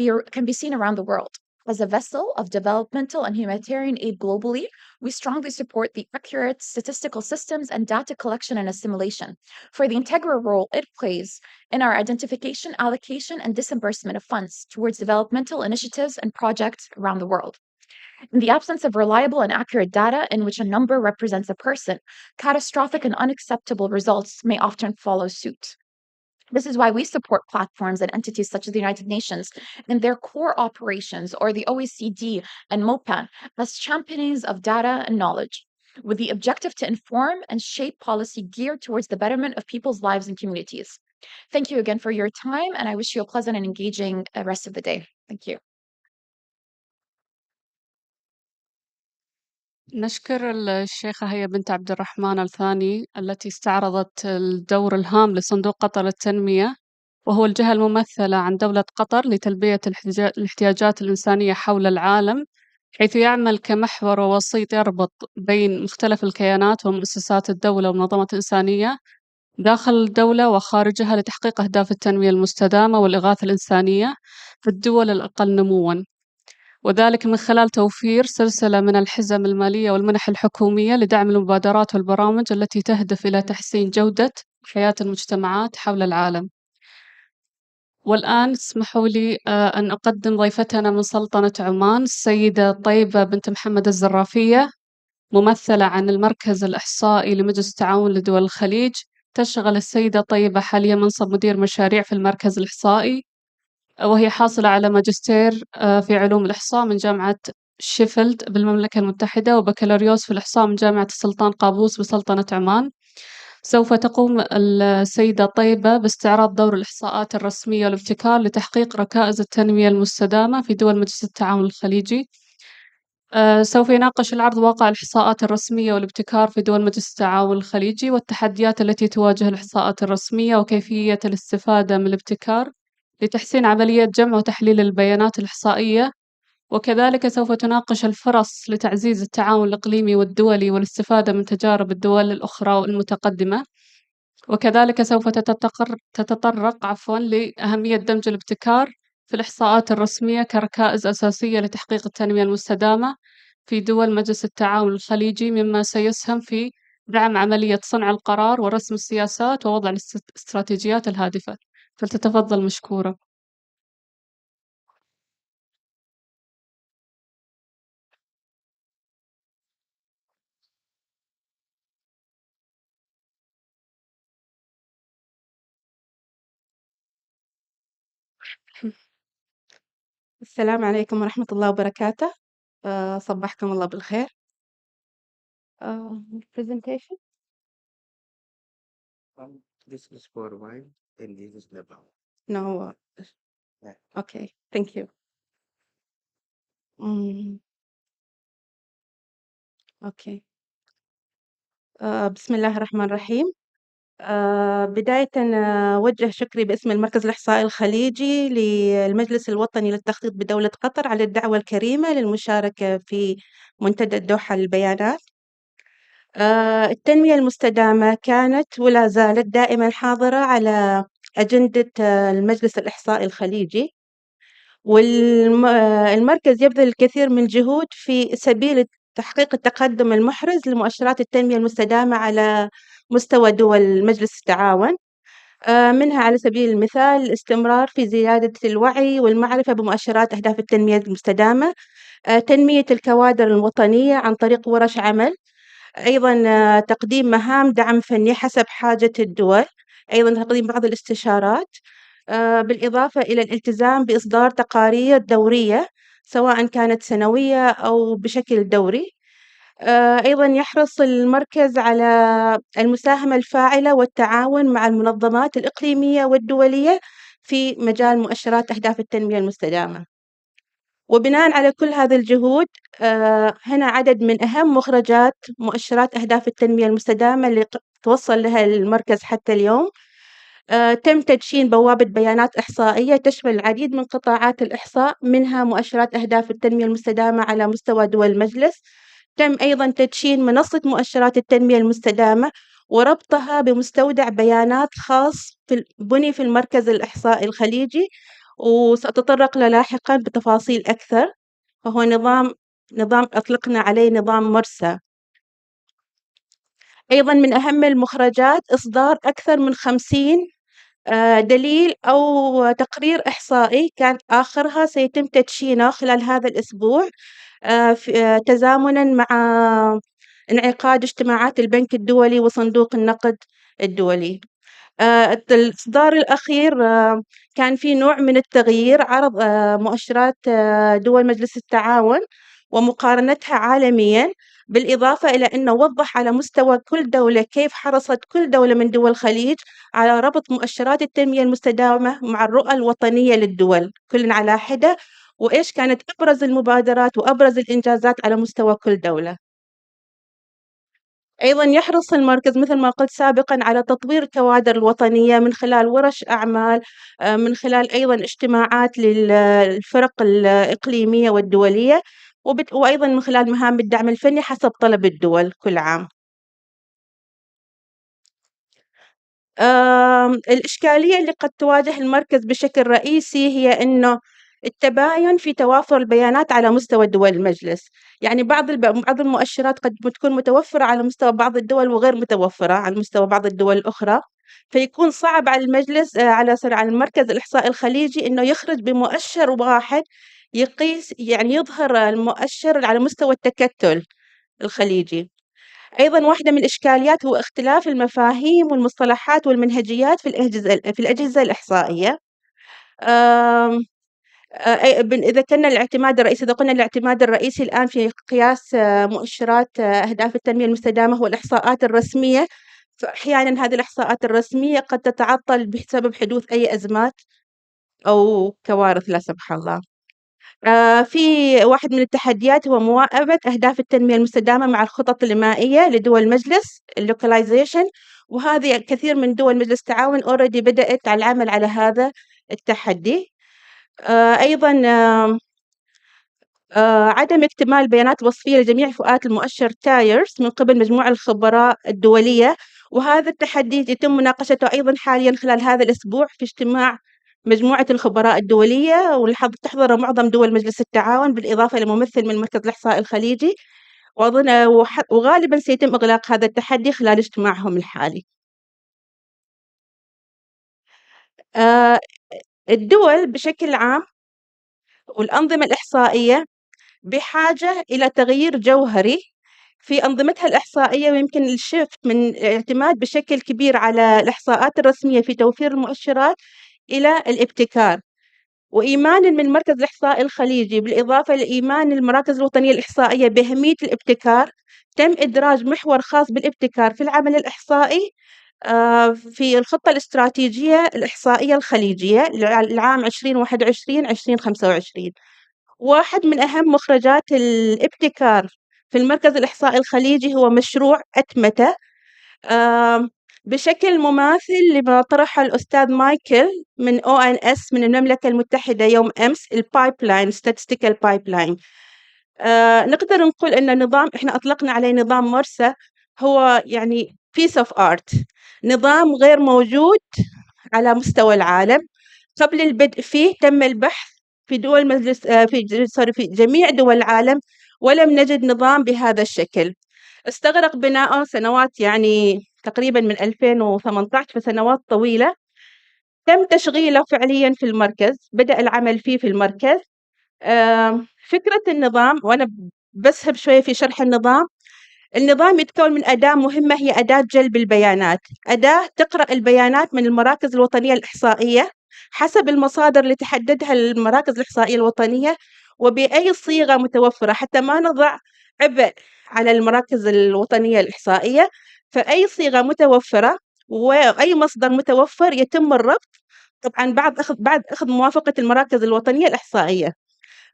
be seen around the world. As a vessel of developmental and humanitarian aid globally, we strongly support the accurate statistical systems and data collection and assimilation for the integral role it plays in our identification, allocation, and disbursement of funds towards developmental initiatives and projects around the world. In the absence of reliable and accurate data in which a number represents a person, catastrophic and unacceptable results may often follow suit. This is why we support platforms and entities such as the United Nations in their core operations, or the OECD and MOPAN, as champions of data and knowledge, with the objective to inform and shape policy geared towards the betterment of people's lives and communities. Thank you again for your time, and I wish you a pleasant and engaging rest of the day. Thank you. نشكر الشيخة هي بنت عبد الرحمن الثاني التي استعرضت الدور الهام لصندوق قطر للتنمية، وهو الجهة الممثلة عن دولة قطر لتلبية الاحتياجات الإنسانية حول العالم، حيث يعمل كمحور ووسيط يربط بين مختلف الكيانات ومؤسسات الدولة ومنظمات إنسانية داخل الدولة وخارجها لتحقيق أهداف التنمية المستدامة والإغاثة الإنسانية في الدول الأقل نمواً، وذلك من خلال توفير سلسلة من الحزم المالية والمنح الحكومية لدعم المبادرات والبرامج التي تهدف إلى تحسين جودة حياة المجتمعات حول العالم. والآن اسمحوا لي أن أقدم ضيفتنا من سلطنة عمان، السيدة طيبة بنت محمد الزرافية، ممثلة عن المركز الإحصائي لمجلس التعاون لدول الخليج. تشغل السيدة طيبة حاليا منصب مدير مشاريع في المركز الإحصائي، وهي حاصلة على ماجستير في علوم الإحصاء من جامعة شيفيلد بالمملكة المتحدة، وبكالوريوس في الإحصاء من جامعة السلطان قابوس بسلطنة عمان. سوف تقوم السيدة طيبة باستعراض دور الإحصاءات الرسمية والابتكار لتحقيق ركائز التنمية المستدامة في دول مجلس التعاون الخليجي. سوف يناقش العرض واقع الإحصاءات الرسمية والابتكار في دول مجلس التعاون الخليجي والتحديات التي تواجه الإحصاءات الرسمية وكيفية الاستفادة من الابتكار لتحسين عملية جمع وتحليل البيانات الإحصائية، وكذلك سوف تناقش الفرص لتعزيز التعاون الإقليمي والدولي والاستفادة من تجارب الدول الأخرى المتقدمة، وكذلك سوف تتطرق لأهمية دمج الابتكار في الإحصاءات الرسمية كركائز أساسية لتحقيق التنمية المستدامة في دول مجلس التعاون الخليجي، مما سيسهم في دعم عملية صنع القرار ورسم السياسات ووضع الاستراتيجيات الهادفة. فلتتفضل مشكورة. السلام عليكم ورحمة الله وبركاته. صبحكم الله بالخير. presentation. This is for wine and this is the brown. No. Yeah. Okay. Thank you. Okay. بسم الله الرحمن الرحيم. بداية أوجه شكري باسم المركز الإحصائي الخليجي للمجلس الوطني للتخطيط بدولة قطر على الدعوة الكريمة للمشاركة في منتدى الدوحة للبيانات. التنمية المستدامة كانت ولا زالت دائما حاضرة على أجندة المجلس الإحصائي الخليجي، والمركز يبذل الكثير من الجهود في سبيل تحقيق التقدم المحرز لمؤشرات التنمية المستدامة على مستوى دول مجلس التعاون. منها على سبيل المثال الاستمرار في زيادة الوعي والمعرفة بمؤشرات أهداف التنمية المستدامة، تنمية الكوادر الوطنية عن طريق ورش عمل، أيضا تقديم مهام دعم فني حسب حاجة الدول، أيضا تقديم بعض الاستشارات، بالإضافة إلى الالتزام بإصدار تقارير دورية سواء كانت سنوية أو بشكل دوري. أيضا يحرص المركز على المساهمة الفاعلة والتعاون مع المنظمات الإقليمية والدولية في مجال مؤشرات أهداف التنمية المستدامة. وبناء على كل هذه الجهود هنا عدد من أهم مخرجات مؤشرات أهداف التنمية المستدامة اللي توصل لها المركز حتى اليوم. تم تدشين بوابة بيانات إحصائية تشمل العديد من قطاعات الإحصاء، منها مؤشرات أهداف التنمية المستدامة على مستوى دول المجلس. تم أيضا تدشين منصة مؤشرات التنمية المستدامة وربطها بمستودع بيانات خاص بني في المركز الإحصائي الخليجي، وسأتطرق له لاحقا بتفاصيل أكثر. فهو نظام أطلقنا عليه نظام مرسى. أيضا من أهم المخرجات إصدار أكثر من 50 دليل أو تقرير إحصائي كان آخرها سيتم تدشينه خلال هذا الأسبوع، تزامنا مع انعقاد اجتماعات البنك الدولي وصندوق النقد الدولي. الإصدار الأخير كان في نوع من التغيير، عرض مؤشرات دول مجلس التعاون ومقارنتها عالميا، بالإضافة إلى أنه وضح على مستوى كل دولة كيف حرصت كل دولة من دول الخليج على ربط مؤشرات التنمية المستدامة مع الرؤى الوطنية للدول كل على حدة، وإيش كانت أبرز المبادرات وأبرز الإنجازات على مستوى كل دولة. أيضا يحرص المركز مثل ما قلت سابقا على تطوير الكوادر الوطنية من خلال ورش أعمال، من خلال أيضا اجتماعات للفرق الإقليمية والدولية، وأيضا من خلال مهام الدعم الفني حسب طلب الدول كل عام. الإشكالية اللي قد تواجه المركز بشكل رئيسي هي أنه التباين في توافر البيانات على مستوى دول المجلس. يعني بعض المؤشرات قد تكون متوفرة على مستوى بعض الدول وغير متوفرة على مستوى بعض الدول الأخرى، فيكون صعب على المجلس على المركز الإحصائي الخليجي إنه يخرج بمؤشر واحد يقيس، يعني يظهر المؤشر على مستوى التكتل الخليجي. أيضا واحدة من الإشكاليات هو اختلاف المفاهيم والمصطلحات والمنهجيات في الأجهزة الإحصائية. إذا قلنا الاعتماد الرئيسي الآن في قياس مؤشرات أهداف التنمية المستدامة هو الإحصاءات الرسمية، فأحيانا هذه الإحصاءات الرسمية قد تتعطل بسبب حدوث أي أزمات أو كوارث لا سمح الله. في واحد من التحديات هو مواكبة أهداف التنمية المستدامة مع الخطط الإنمائية لدول المجلس اللوكاليزيشن، وهذه كثير من دول مجلس التعاون already بدأت على العمل على هذا التحدي. أيضا عدم اكتمال بيانات وصفية لجميع فئات المؤشر تايرز من قبل مجموعة الخبراء الدولية، وهذا التحدي يتم مناقشته أيضا حاليا خلال هذا الأسبوع في اجتماع مجموعة الخبراء الدولية، تحضر معظم دول مجلس التعاون بالإضافة إلى ممثل من مركز الإحصاء الخليجي، وغالبا سيتم إغلاق هذا التحدي خلال اجتماعهم الحالي. الدول بشكل عام والأنظمة الإحصائية بحاجة إلى تغيير جوهري في أنظمتها الإحصائية، ويمكن الشفت من الاعتماد بشكل كبير على الإحصاءات الرسمية في توفير المؤشرات إلى الابتكار. وإيمانا من مركز الإحصاء الخليجي بالإضافة لإيمان المراكز الوطنية الإحصائية بأهمية الابتكار، تم إدراج محور خاص بالابتكار في العمل الإحصائي في الخطة الاستراتيجية الإحصائية الخليجية للعام 2021-2025. واحد من أهم مخرجات الابتكار في المركز الإحصائي الخليجي هو مشروع أتمتة، بشكل مماثل لما طرح الأستاذ مايكل من ONS من المملكة المتحدة يوم أمس، البايبلاين statistical pipeline. نقدر نقول أن إحنا أطلقنا عليه نظام مرسى، هو يعني piece of art، نظام غير موجود على مستوى العالم. قبل البدء فيه تم البحث في دول مجلس في جميع دول العالم، ولم نجد نظام بهذا الشكل. استغرق بناؤه سنوات، يعني تقريبا من 2018، فسنوات طويلة. تم تشغيله فعليا في المركز، بدأ العمل فيه في المركز. فكرة النظام، وأنا بسهب شوية في شرح النظام. النظام يتكون من أداة مهمة، هي أداة جلب البيانات، أداة تقرأ البيانات من المراكز الوطنية الإحصائية حسب المصادر اللي تحددها المراكز الإحصائية الوطنية، وبأي صيغة متوفرة، حتى ما نضع عبء على المراكز الوطنية الإحصائية. فأي صيغة متوفرة وأي مصدر متوفر يتم الربط، طبعا بعد أخذ موافقة المراكز الوطنية الإحصائية.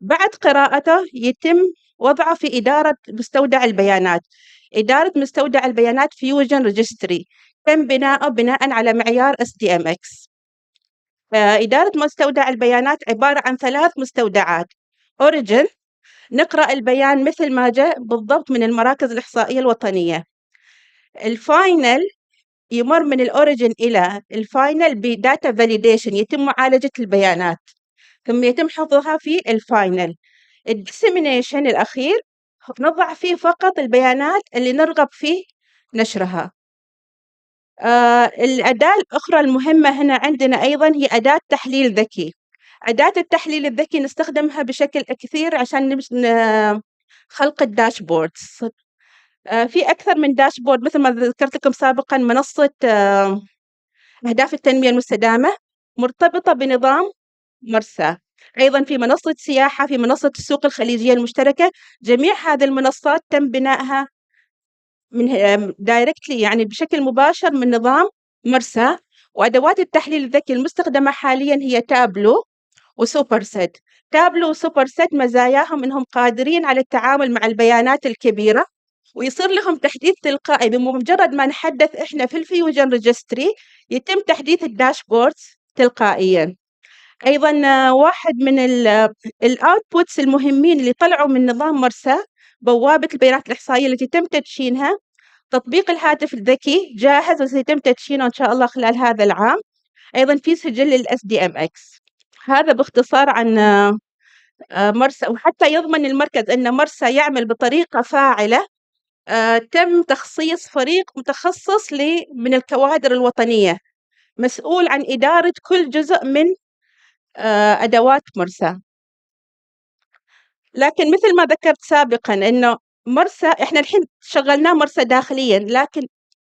بعد قراءته يتم وضعه في إدارة مستودع البيانات. إدارة مستودع البيانات فيوجن ريجستري تم بناؤه بناء على معيار SDMX. إدارة مستودع البيانات عبارة عن 3 مستودعات. أوريجن، نقرأ البيان مثل ما جاء بالضبط من المراكز الإحصائية الوطنية. الفاينل يمر من الأوريجن إلى الفاينل بداتا فاليديشن، يتم معالجة البيانات ثم يتم حفظها في الفاينل. الديسيمينيشن الأخير نضع فيه فقط البيانات اللي نرغب في نشرها. الأداة الأخرى المهمة هنا عندنا أيضا هي أداة تحليل ذكي. أداة التحليل الذكي نستخدمها بشكل كثير عشان خلق الداشبوردز. في أكثر من داشبورد، مثل ما ذكرت لكم سابقا، منصة أهداف التنمية المستدامة مرتبطة بنظام مرسى. أيضا في منصة سياحة، في منصة السوق الخليجية المشتركة. جميع هذه المنصات تم بنائها من دايركتلي، يعني بشكل مباشر، من نظام مرسى. وأدوات التحليل الذكي المستخدمة حاليا هي تابلو وسوبر سيت. تابلو وسوبر سيت مزاياهم أنهم قادرين على التعامل مع البيانات الكبيرة، ويصير لهم تحديث تلقائي. بمجرد ما نحدث إحنا في الفيوجن ريجستري يتم تحديث الداشبوردز تلقائيا. أيضا واحد من الأوتبوتس المهمين اللي طلعوا من نظام مرسى بوابة البيانات الإحصائية التي تم تدشينها. تطبيق الهاتف الذكي جاهز وسيتم تدشينه إن شاء الله خلال هذا العام. أيضا في سجل SDMX. هذا باختصار عن مرسى. وحتى يضمن المركز أن مرسى يعمل بطريقة فاعلة، تم تخصيص فريق متخصص من الكوادر الوطنية مسؤول عن إدارة كل جزء من أدوات مرسى. لكن مثل ما ذكرت سابقا أنه مرسى إحنا الحين شغلناه مرسى داخليا، لكن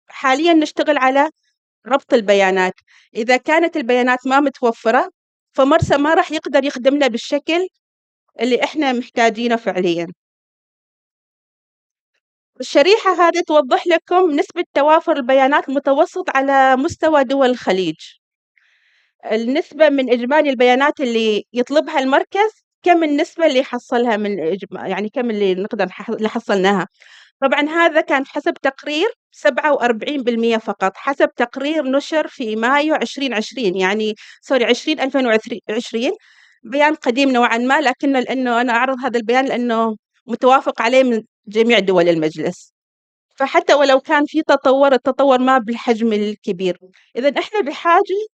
حاليا نشتغل على ربط البيانات. إذا كانت البيانات ما متوفرة فمرسى ما راح يقدر يخدمنا بالشكل اللي إحنا محتاجينه فعليا. الشريحة هذه توضح لكم نسبة توافر البيانات المتوسط على مستوى دول الخليج. النسبة من إجمالي البيانات اللي يطلبها المركز، كم النسبة اللي حصلها يعني كم اللي اللي حصلناها. طبعا هذا كان حسب تقرير 47% فقط، حسب تقرير نشر في مايو 2020، يعني 2020. بيان قديم نوعا ما، لأنه أنا أعرض هذا البيان لأنه متوافق عليه من جميع دول المجلس. فحتى ولو كان في التطور ما بالحجم الكبير. إذا إحنا بحاجة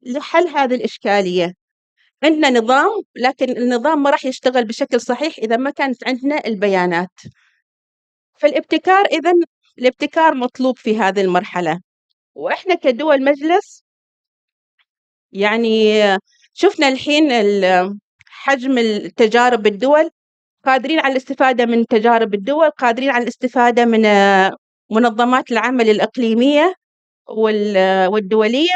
لحل هذه الإشكالية. عندنا نظام، لكن النظام ما راح يشتغل بشكل صحيح إذا ما كانت عندنا البيانات. فالابتكار، الابتكار مطلوب في هذه المرحلة. وإحنا كدول مجلس يعني شفنا الحين حجم التجارب الدول، قادرين على الاستفادة من تجارب الدول، قادرين على الاستفادة من منظمات العمل الإقليمية والدولية.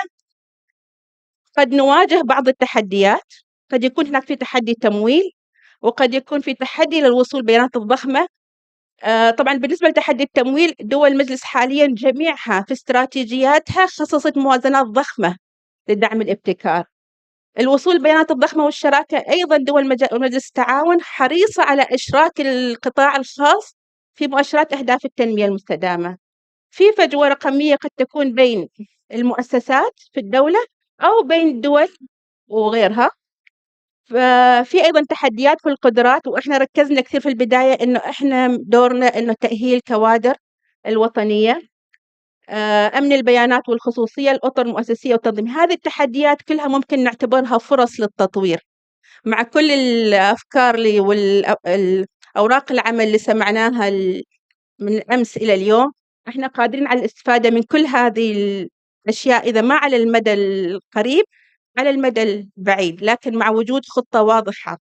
قد نواجه بعض التحديات، قد يكون هناك في تحدي تمويل، وقد يكون في تحدي للوصول بيانات الضخمة. طبعا بالنسبة لتحدي التمويل، دول المجلس حاليا جميعها في استراتيجياتها خصصت موازنات ضخمة لدعم الابتكار. الوصول بيانات الضخمة والشراكة، أيضا دول مجلس التعاون حريصة على إشراك القطاع الخاص في مؤشرات أهداف التنمية المستدامة. في فجوة رقمية قد تكون بين المؤسسات في الدولة أو بين الدول وغيرها. ففي أيضا تحديات في القدرات، وإحنا ركزنا كثير في البداية إنه إحنا دورنا إنه تأهيل كوادر الوطنية، أمن البيانات والخصوصية، الأطر المؤسسية والتنظيم. هذه التحديات كلها ممكن نعتبرها فرص للتطوير. مع كل الأفكار والأوراق العمل اللي سمعناها من الأمس إلى اليوم، إحنا قادرين على الاستفادة من كل هذه الأشياء، إذا ما على المدى القريب على المدى البعيد، لكن مع وجود خطة واضحة.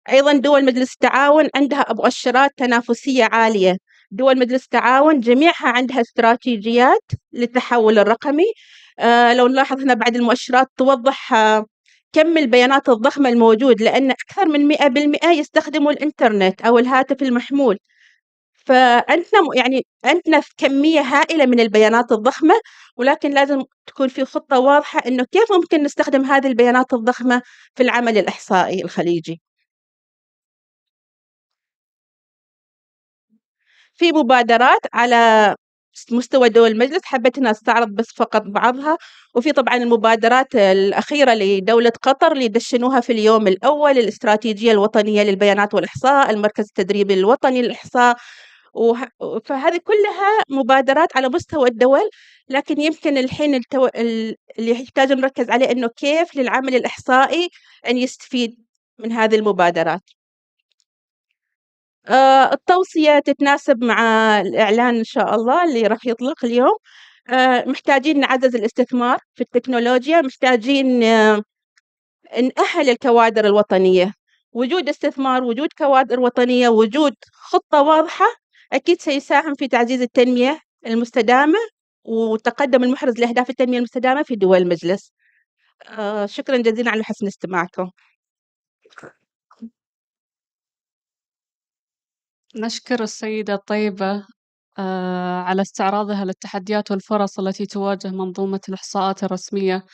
أيضا دول مجلس التعاون عندها مؤشرات تنافسية عالية. دول مجلس التعاون جميعها عندها استراتيجيات للتحول الرقمي. لو نلاحظ هنا بعد المؤشرات توضح كم البيانات الضخمة الموجود، لأن أكثر من 100% يستخدموا الإنترنت أو الهاتف المحمول. عندنا كمية هائلة من البيانات الضخمة، ولكن لازم تكون في خطة واضحة إنه كيف ممكن نستخدم هذه البيانات الضخمة في العمل الإحصائي الخليجي. في مبادرات على مستوى دول المجلس، حبيت أن أستعرض بس فقط بعضها. وفي طبعا المبادرات الأخيرة لدولة قطر اللي دشنوها في اليوم الأول، الاستراتيجية الوطنية للبيانات والإحصاء، المركز التدريبي الوطني للإحصاء. فهذه كلها مبادرات على مستوى الدول، لكن يمكن الحين اللي يحتاج نركز عليه إنه كيف للعمل الإحصائي أن يستفيد من هذه المبادرات. التوصية تتناسب مع الإعلان إن شاء الله اللي راح يطلق اليوم. محتاجين نعزز الاستثمار في التكنولوجيا، محتاجين نأهل الكوادر الوطنية. وجود استثمار، وجود كوادر وطنية، وجود خطة واضحة أكيد سيساهم في تعزيز التنمية المستدامة وتقدم المحرز لأهداف التنمية المستدامة في دول المجلس. شكرا جزيلا على حسن استماعكم. نشكر السيدة الطيبة على استعراضها للتحديات والفرص التي تواجه منظومة الإحصاءات الرسمية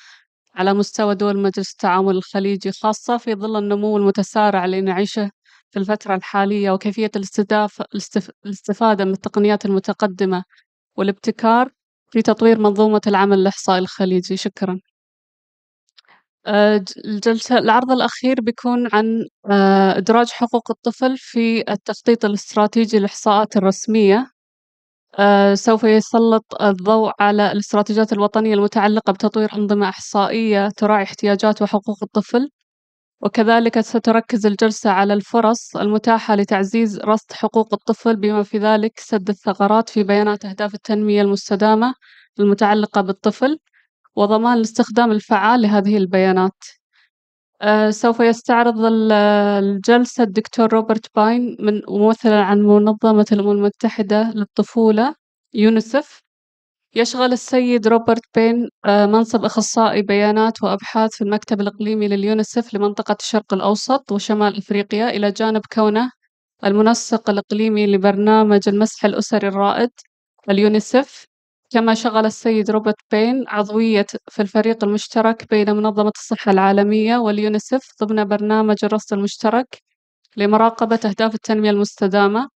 على مستوى دول مجلس التعاون الخليجي، خاصة في ظل النمو المتسارع اللي نعيشه في الفترة الحالية، وكيفية الاستفادة من التقنيات المتقدمة والابتكار في تطوير منظومة العمل الإحصائي الخليجي. شكرا. العرض الأخير بيكون عن إدراج حقوق الطفل في التخطيط الاستراتيجي للإحصاءات الرسمية. سوف يسلط الضوء على الاستراتيجيات الوطنية المتعلقة بتطوير أنظمة إحصائية تراعي احتياجات وحقوق الطفل، وكذلك ستركز الجلسة على الفرص المتاحة لتعزيز رصد حقوق الطفل، بما في ذلك سد الثغرات في بيانات أهداف التنمية المستدامة المتعلقة بالطفل، وضمان الاستخدام الفعال لهذه البيانات. سوف يستعرض الجلسة الدكتور روبرت باين ممثلا عن منظمة الأمم المتحدة للطفولة يونيسف. يشغل السيد روبرت بين منصب أخصائي بيانات وأبحاث في المكتب الإقليمي لليونيسف لمنطقة الشرق الأوسط وشمال أفريقيا، إلى جانب كونه المنسق الإقليمي لبرنامج المسح الأسري الرائد اليونيسف. كما شغل السيد روبرت بين عضوية في الفريق المشترك بين منظمة الصحة العالمية واليونيسف ضمن برنامج الرصد المشترك لمراقبة أهداف التنمية المستدامة،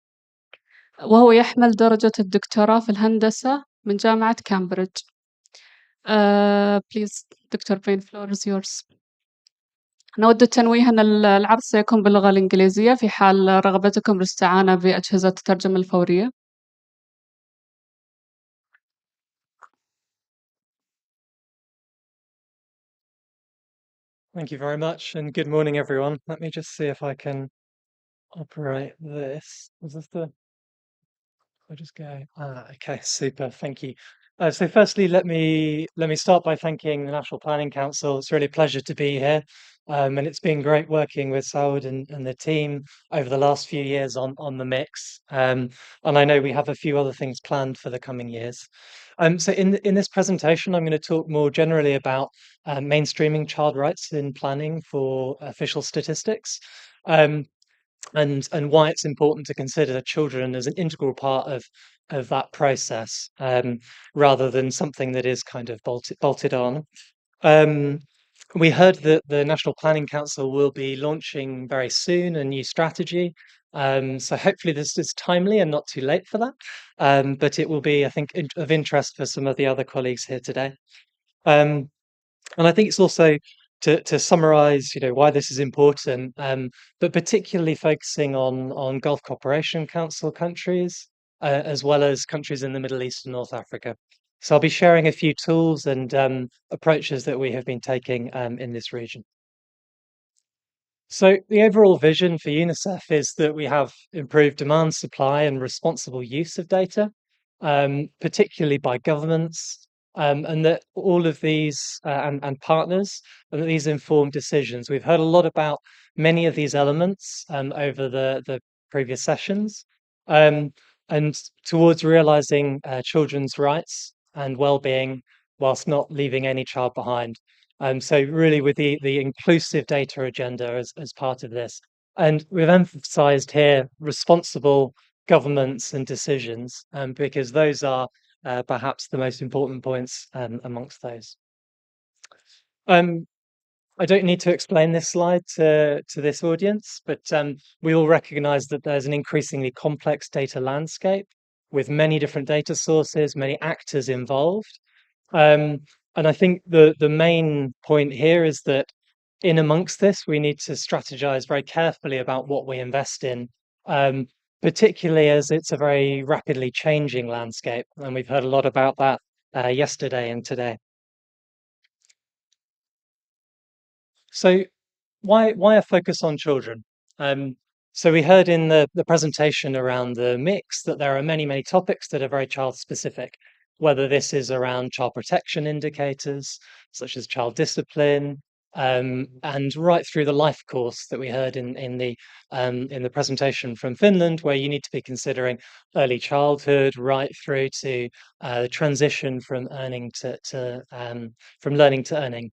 وهو يحمل درجة الدكتوراه في الهندسة من جامعة كامبريدج. Please دكتور بين floor is yours. نود التنويه أن العرض سيكون باللغة الإنجليزية في حال رغبتكم بالاستعانة بأجهزة الترجمة الفورية. Thank you very much, and good morning, everyone. Let me just see if I can operate this. Is this the... I'll just go. Okay, super. Thank you. So firstly, let me start by thanking the National Planning Council. It's really a pleasure to be here, and it's been great working with Saud and the team over the last few years on the mix. And I know we have a few other things planned for the coming years. So in this presentation, I'm going to talk more generally about mainstreaming child rights in planning for official statistics. And why it's important to consider children as an integral part of that process, rather than something that is kind of bolted on. We heard that the National Planning Council will be launching very soon a new strategy. So hopefully this is timely and not too late for that. But it will be, I think, of interest for some of the other colleagues here today. And I think it's also to summarize, why this is important, but particularly focusing on Gulf Cooperation Council countries, as well as countries in the Middle East and North Africa. So I'll be sharing a few tools and approaches that we have been taking in this region. So the overall vision for UNICEF is that we have improved demand, supply, and responsible use of data, particularly by governments, and that all of these and partners, and that these inform decisions. We've heard a lot about many of these elements over the previous sessions, and towards realizing children's rights and well-being whilst not leaving any child behind. So really with the inclusive data agenda as part of this. And we've emphasized here responsible governments and decisions, because those are perhaps the most important points amongst those. I don't need to explain this slide to this audience, but we all recognize that there's an increasingly complex data landscape with many different data sources, many actors involved. And I think the main point here is that in amongst this, we need to strategize very carefully about what we invest in, particularly as it's a very rapidly changing landscape. And we've heard a lot about that yesterday and today. So why a focus on children? So we heard in the presentation around the mix that there are many topics that are very child specific, whether this is around child protection indicators, such as child discipline, and right through the life course that we heard in the presentation from Finland, where you need to be considering early childhood right through to the transition from earning from learning to earning.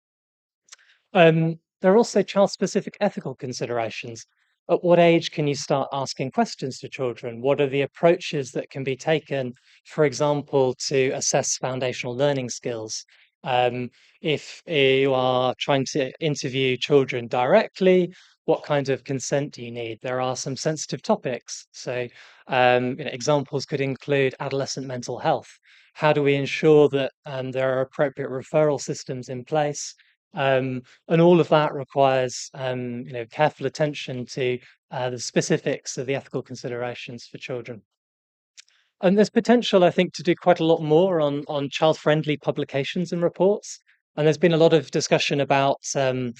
There are also child-specific ethical considerations. At what age can you start asking questions to children? What are the approaches that can be taken, for example, to assess foundational learning skills? If you are trying to interview children directly, what kind of consent do you need? There are some sensitive topics. So examples could include adolescent mental health. How do we ensure that there are appropriate referral systems in place? And all of that requires careful attention to the specifics of the ethical considerations for children. And there's potential, I think, to do quite a lot more on child-friendly publications and reports. And there's been a lot of discussion about data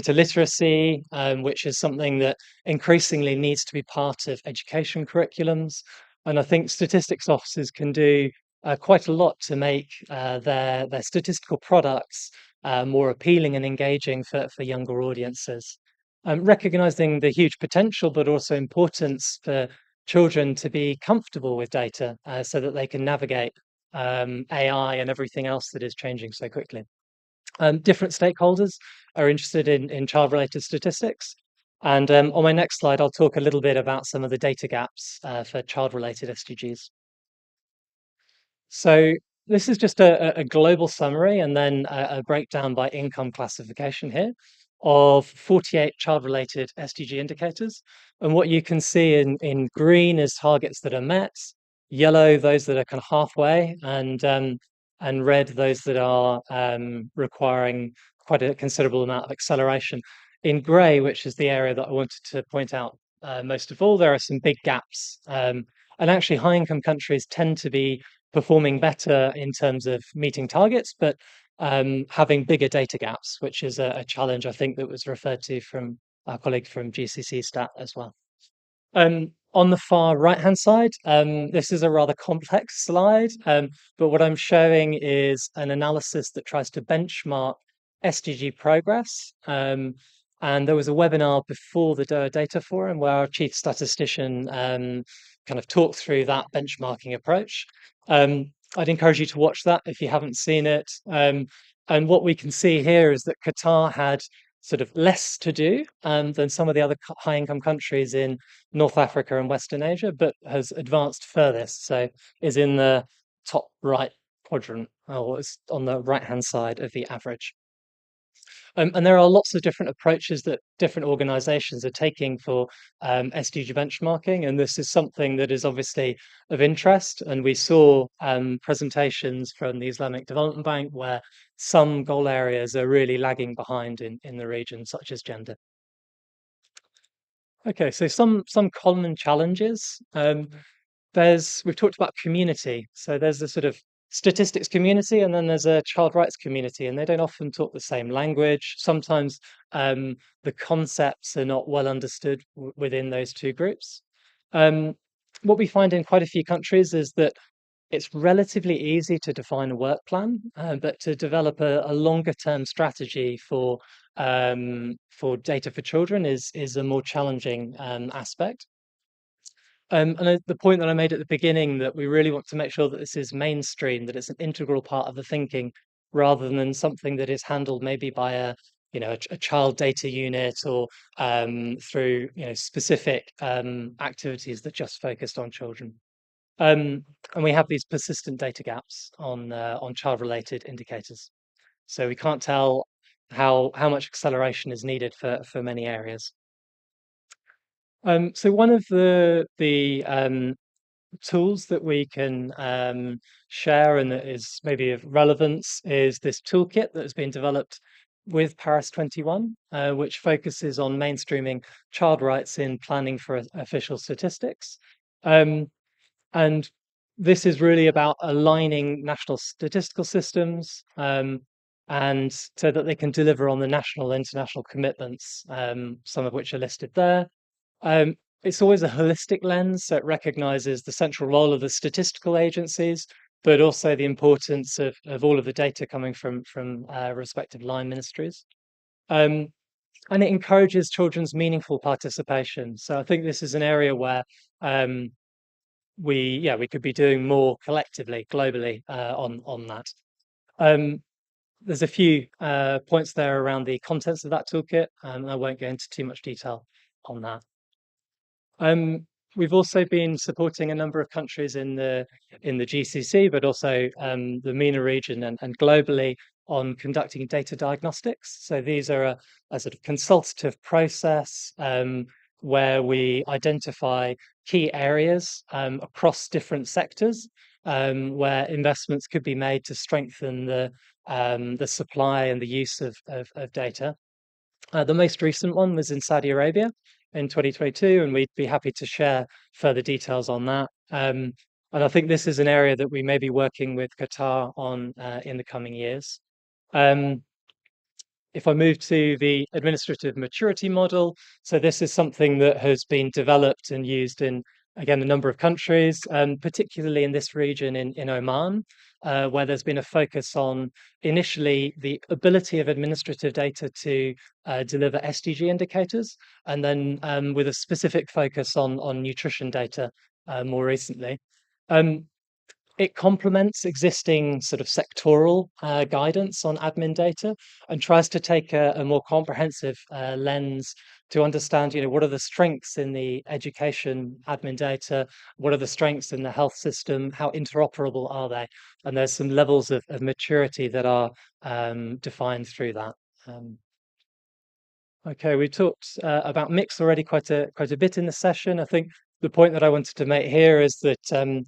literacy, which is something that increasingly needs to be part of education curriculums. And I think statistics officers can do quite a lot to make their statistical products more appealing and engaging for younger audiences. Recognizing the huge potential, but also importance for children to be comfortable with data so that they can navigate AI and everything else that is changing so quickly. Different stakeholders are interested in child-related statistics. And on my next slide, I'll talk a little bit about some of the data gaps for child-related SDGs. So this is just a global summary and then a breakdown by income classification here of 48 child-related SDG indicators. And what you can see in green is targets that are met, yellow those that are kind of halfway, and red those that are requiring quite a considerable amount of acceleration. In grey, which is the area that I wanted to point out most of all, there are some big gaps. And actually high-income countries tend to be performing better in terms of meeting targets, but having bigger data gaps, which is a challenge, I think, that was referred to from our colleague from GCC Stat as well. On the far right-hand side, this is a rather complex slide, but what I'm showing is an analysis that tries to benchmark SDG progress. And there was a webinar before the Doha Data Forum where our chief statistician kind of talked through that benchmarking approach. I'd encourage you to watch that if you haven't seen it. And what we can see here is that Qatar had sort of less to do than some of the other high-income countries in North Africa and Western Asia, but has advanced furthest. So is in the top right quadrant, or is on the right-hand side of the average. And there are lots of different approaches that different organizations are taking for SDG benchmarking. And this is something that is obviously of interest. And we saw presentations from the Islamic Development Bank where some goal areas are really lagging behind in the region, such as gender. Okay, so some common challenges. we've talked about community. So there's the sort of statistics community, and then there's a child rights community, and they don't often talk the same language. Sometimes the concepts are not well understood within those two groups. What we find in quite a few countries is that it's relatively easy to define a work plan, but to develop a longer term strategy for data for children is a more challenging aspect. The point that I made at the beginning, that we really want to make sure that this is mainstream, that it's an integral part of the thinking, rather than something that is handled maybe by a child data unit, or through specific activities that just focused on children. And we have these persistent data gaps on child-related indicators, so we can't tell how much acceleration is needed for many areas. So one of the tools that we can share, and that is maybe of relevance, is this toolkit that has been developed with Paris 21, which focuses on mainstreaming child rights in planning for official statistics. And this is really about aligning national statistical systems, and so that they can deliver on the national and international commitments, some of which are listed there. It's always a holistic lens, so it recognizes the central role of the statistical agencies, but also the importance of all of the data coming from respective line ministries. And it encourages children's meaningful participation. So I think this is an area where we could be doing more collectively, globally, on that. There's a few points there around the contents of that toolkit, and I won't go into too much detail on that. We've also been supporting a number of countries in the GCC, but also the MENA region and globally, on conducting data diagnostics. So these are a sort of consultative process where we identify key areas across different sectors where investments could be made to strengthen the supply and the use of data. The most recent one was in Saudi Arabia in 2022, and we'd be happy to share further details on that. And I think this is an area that we may be working with Qatar on in the coming years. If I move to the administrative maturity model, so this is something that has been developed and used in, again, a number of countries, particularly in this region in Oman, where there's been a focus on initially the ability of administrative data to deliver SDG indicators, and then with a specific focus on nutrition data more recently. It complements existing sort of sectoral guidance on admin data, and tries to take a more comprehensive lens to understand, what are the strengths in the education admin data, what are the strengths in the health system, how interoperable are they, and there's some levels of maturity that are defined through that. Okay, we talked about mix already quite a bit in the session. I think the point that I wanted to make here is that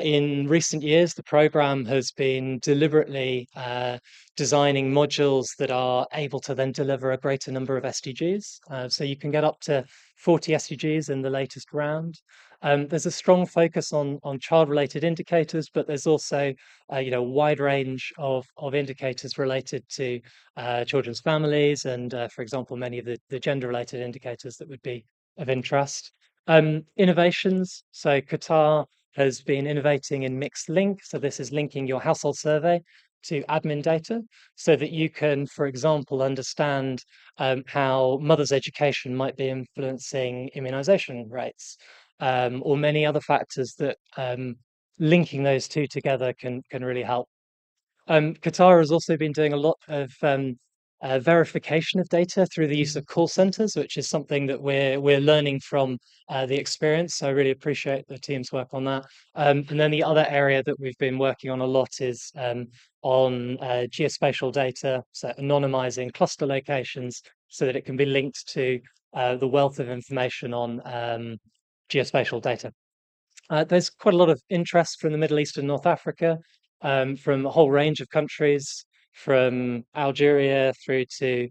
in recent years, the programme has been deliberately designing modules that are able to then deliver a greater number of SDGs. So you can get up to 40 SDGs in the latest round. There's a strong focus on child-related indicators, but there's also a wide range of indicators related to children's families, and for example, many of the gender-related indicators that would be of interest. Innovations, so Qatar has been innovating in mixed link. So this is linking your household survey to admin data, so that you can, for example, understand how mother's education might be influencing immunization rates, or many other factors that linking those two together can really help. Qatar has also been doing a lot of verification of data through the use of call centers, which is something that we're learning from the experience. So I really appreciate the team's work on that. And then the other area that we've been working on a lot is on geospatial data, so anonymizing cluster locations so that it can be linked to the wealth of information on geospatial data. There's quite a lot of interest from the Middle East and North Africa, from a whole range of countries, from Algeria through to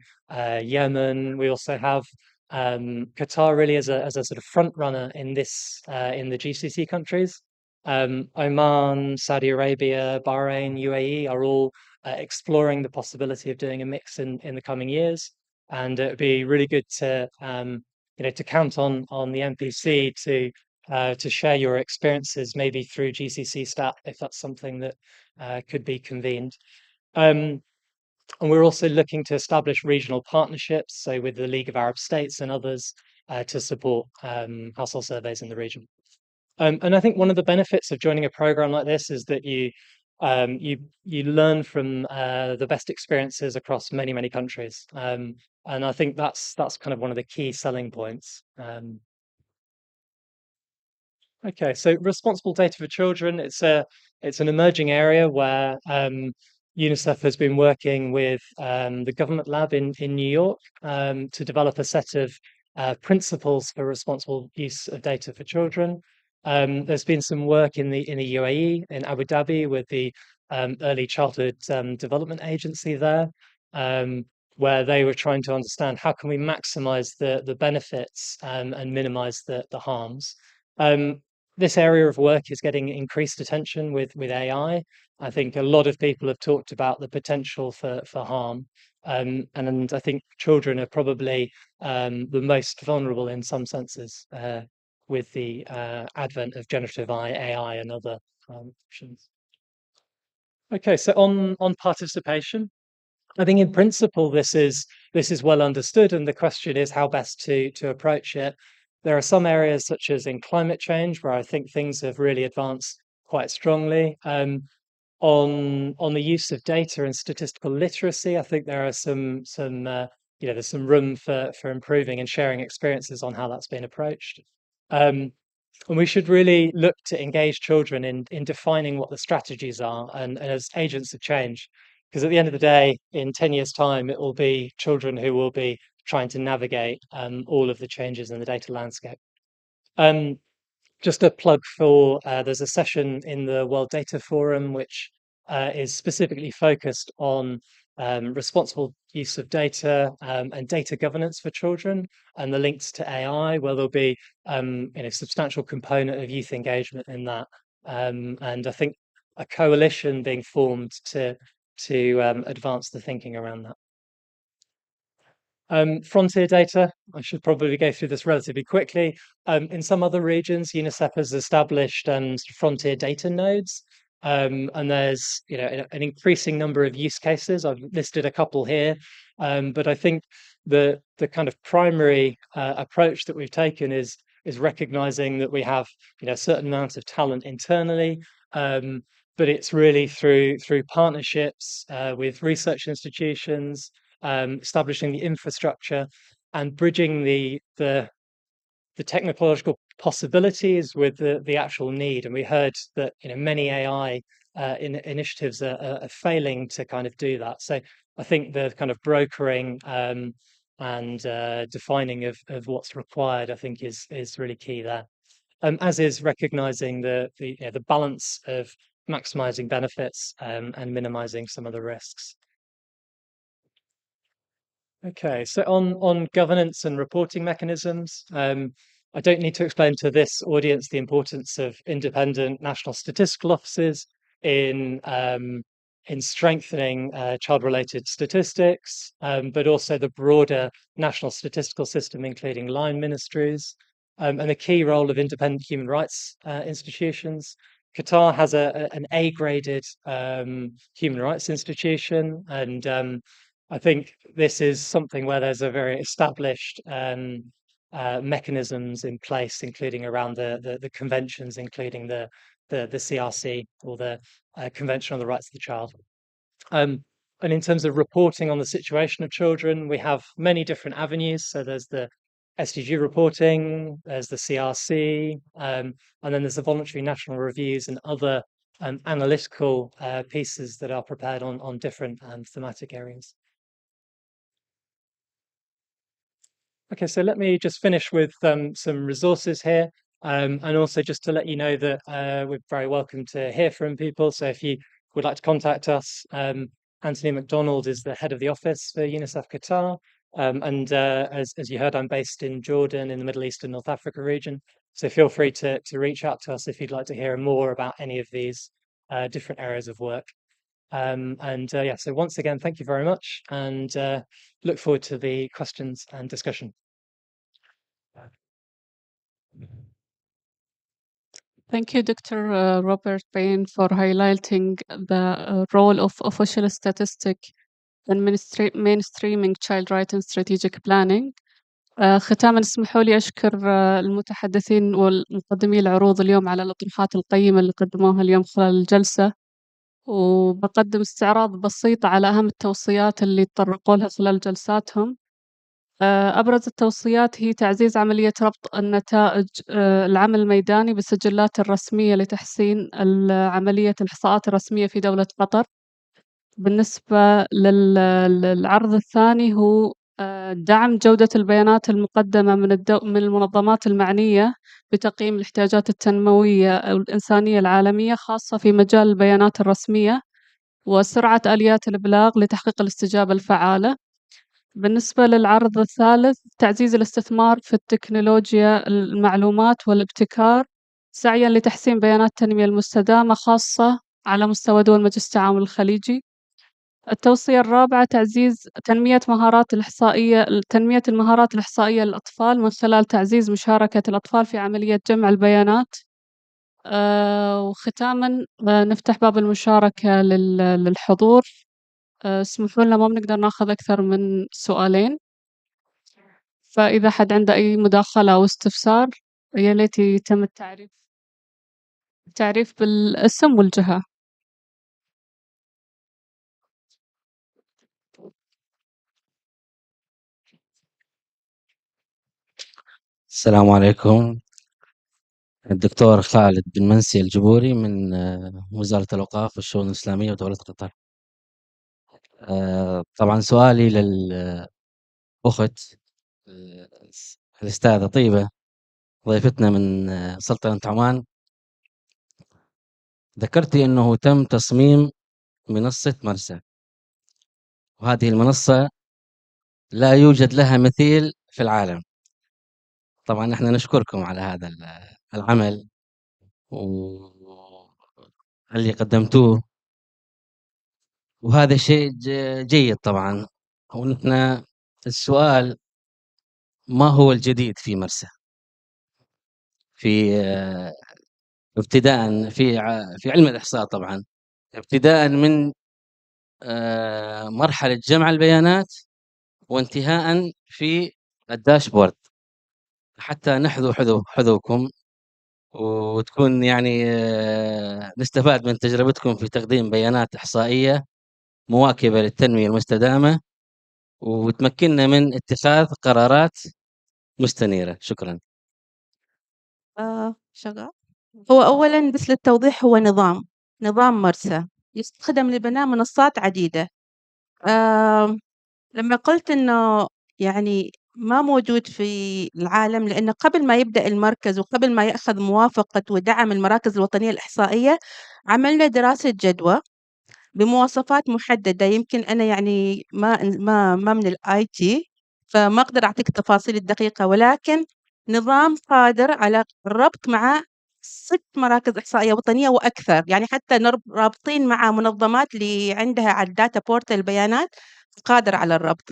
Yemen. We also have Qatar really as a sort of front runner in this in the GCC countries. Oman, Saudi Arabia, Bahrain, UAE are all exploring the possibility of doing a mix in the coming years, and it would be really good to to count on the MPC to share your experiences, maybe through GCC Stat, if that's something that could be convened. And we're also looking to establish regional partnerships, so with the League of Arab States and others, to support household surveys in the region. And I think one of the benefits of joining a program like this is that you learn from the best experiences across many countries, and I think that's kind of one of the key selling points. Okay, so responsible data for children, it's an emerging area where UNICEF has been working with the government lab in New York to develop a set of principles for responsible use of data for children. There's been some work in the UAE, in Abu Dhabi, with the Early Childhood Development Agency there, where they were trying to understand how can we maximize the benefits and minimize the harms. This area of work is getting increased attention with AI. I think a lot of people have talked about the potential for harm. And I think children are probably the most vulnerable in some senses with the advent of generative AI and other options. Okay, so on participation, I think in principle this is well understood, and the question is how best to approach it. There are some areas, such as in climate change, where I think things have really advanced quite strongly. On the use of data and statistical literacy, I think there are some there's some room for improving and sharing experiences on how that's been approached. And we should really look to engage children in defining what the strategies are and as agents of change. Because at the end of the day, in 10 years' time, it will be children who will be trying to navigate all of the changes in the data landscape. Just a plug for there's a session in the World Data Forum which is specifically focused on responsible use of data and data governance for children, and the links to AI, where there'll be substantial component of youth engagement in that, and I think a coalition being formed to advance the thinking around that. Frontier data, I should probably go through this relatively quickly. In some other regions, UNICEF has established frontier data nodes, and there's an increasing number of use cases. I've listed a couple here, but I think the kind of primary approach that we've taken is recognizing that we have a certain amount of talent internally, but it's really through partnerships with research institutions, establishing the infrastructure and bridging the technological possibilities with the actual need. And we heard that many AI initiatives are failing to kind of do that. So I think the kind of brokering and defining of what's required, I think is really key there. As is recognizing the balance of maximizing benefits and minimizing some of the risks. Okay, so on governance and reporting mechanisms, I don't need to explain to this audience the importance of independent national statistical offices in strengthening child-related statistics, but also the broader national statistical system, including line ministries, and the key role of independent human rights institutions. Qatar has an A-graded human rights institution, and I think this is something where there's a very established mechanisms in place, including around the conventions, including the CRC, or the Convention on the Rights of the Child. And in terms of reporting on the situation of children, we have many different avenues. So there's the SDG reporting, there's the CRC, and then there's the voluntary national reviews and other analytical pieces that are prepared on different thematic areas. Okay, so let me just finish with some resources here, and also just to let you know that we're very welcome to hear from people. So if you would like to contact us, Anthony MacDonald is the head of the office for UNICEF Qatar. As you heard, I'm based in Jordan, in the Middle East and North Africa region. So feel free to reach out to us if you'd like to hear more about any of these different areas of work. Yeah, so once again, thank you very much, and look forward to the questions and discussion. Thank you, Dr. Robert Bain, for highlighting the role of official statistic in mainstreaming child rights and strategic planning. ختاما اسمحوا لي أشكر المتحدثين والمقدمي العروض اليوم على الأطروحات القيمة اللي قدموها اليوم خلال الجلسة، وبقدم استعراض بسيط على أهم التوصيات اللي تطرقوا لها خلال جلساتهم. أبرز التوصيات هي تعزيز عملية ربط النتائج العمل الميداني بالسجلات الرسمية لتحسين عملية الإحصاءات الرسمية في دولة قطر. بالنسبة للعرض الثاني هو دعم جودة البيانات المقدمة من المنظمات المعنية بتقييم الاحتياجات التنموية أو الإنسانية العالمية، خاصة في مجال البيانات الرسمية، وسرعة آليات الإبلاغ لتحقيق الاستجابة الفعالة. بالنسبة للعرض الثالث، تعزيز الاستثمار في التكنولوجيا المعلومات والابتكار سعيا لتحسين بيانات التنمية المستدامة، خاصة على مستوى دول مجلس التعاون الخليجي. التوصية الرابعة تعزيز تنمية المهارات الإحصائية للأطفال من خلال تعزيز مشاركة الأطفال في عملية جمع البيانات. وختاما نفتح باب المشاركة للحضور. اسمحوا لنا ما بنقدر ناخذ أكثر من سؤالين، فإذا حد عنده أي مداخلة أو استفسار يا ليت يتم التعريف بالاسم والجهة. السلام عليكم. الدكتور خالد بن منسي الجبوري من وزارة الأوقاف والشؤون الإسلامية ودولة قطر. طبعا سؤالي للأخت الأستاذة طيبة ضيفتنا من سلطنة عمان. ذكرتي أنه تم تصميم منصة مرسى، وهذه المنصة لا يوجد لها مثيل في العالم. طبعا نحن نشكركم على هذا العمل واللي قدمتوه، وهذا شيء جيد طبعا. ونحن السؤال ما هو الجديد في مرسى؟ في ابتداء في علم الإحصاء طبعا، ابتداء من مرحلة جمع البيانات وانتهاء في الداشبورد، حتى نحذو حذوكم وتكون يعني نستفاد من تجربتكم في تقديم بيانات إحصائية مواكبة للتنمية المستدامة، وتمكننا من اتخاذ قرارات مستنيرة. شكرا. شغال. هو أولا بس للتوضيح، هو نظام مرسى يستخدم لبناء منصات عديدة. لما قلت إنه يعني ما موجود في العالم، لأن قبل ما يبدأ المركز وقبل ما يأخذ موافقة ودعم المراكز الوطنية الإحصائية عملنا دراسة جدوى بمواصفات محددة. يمكن أنا يعني ما من الاي تي، فما أقدر أعطيك التفاصيل الدقيقة، ولكن نظام قادر على الربط مع 6 مراكز إحصائية وطنية وأكثر. يعني حتى رابطين مع منظمات اللي عندها على الداتا بورتال البيانات، قادر على الربط،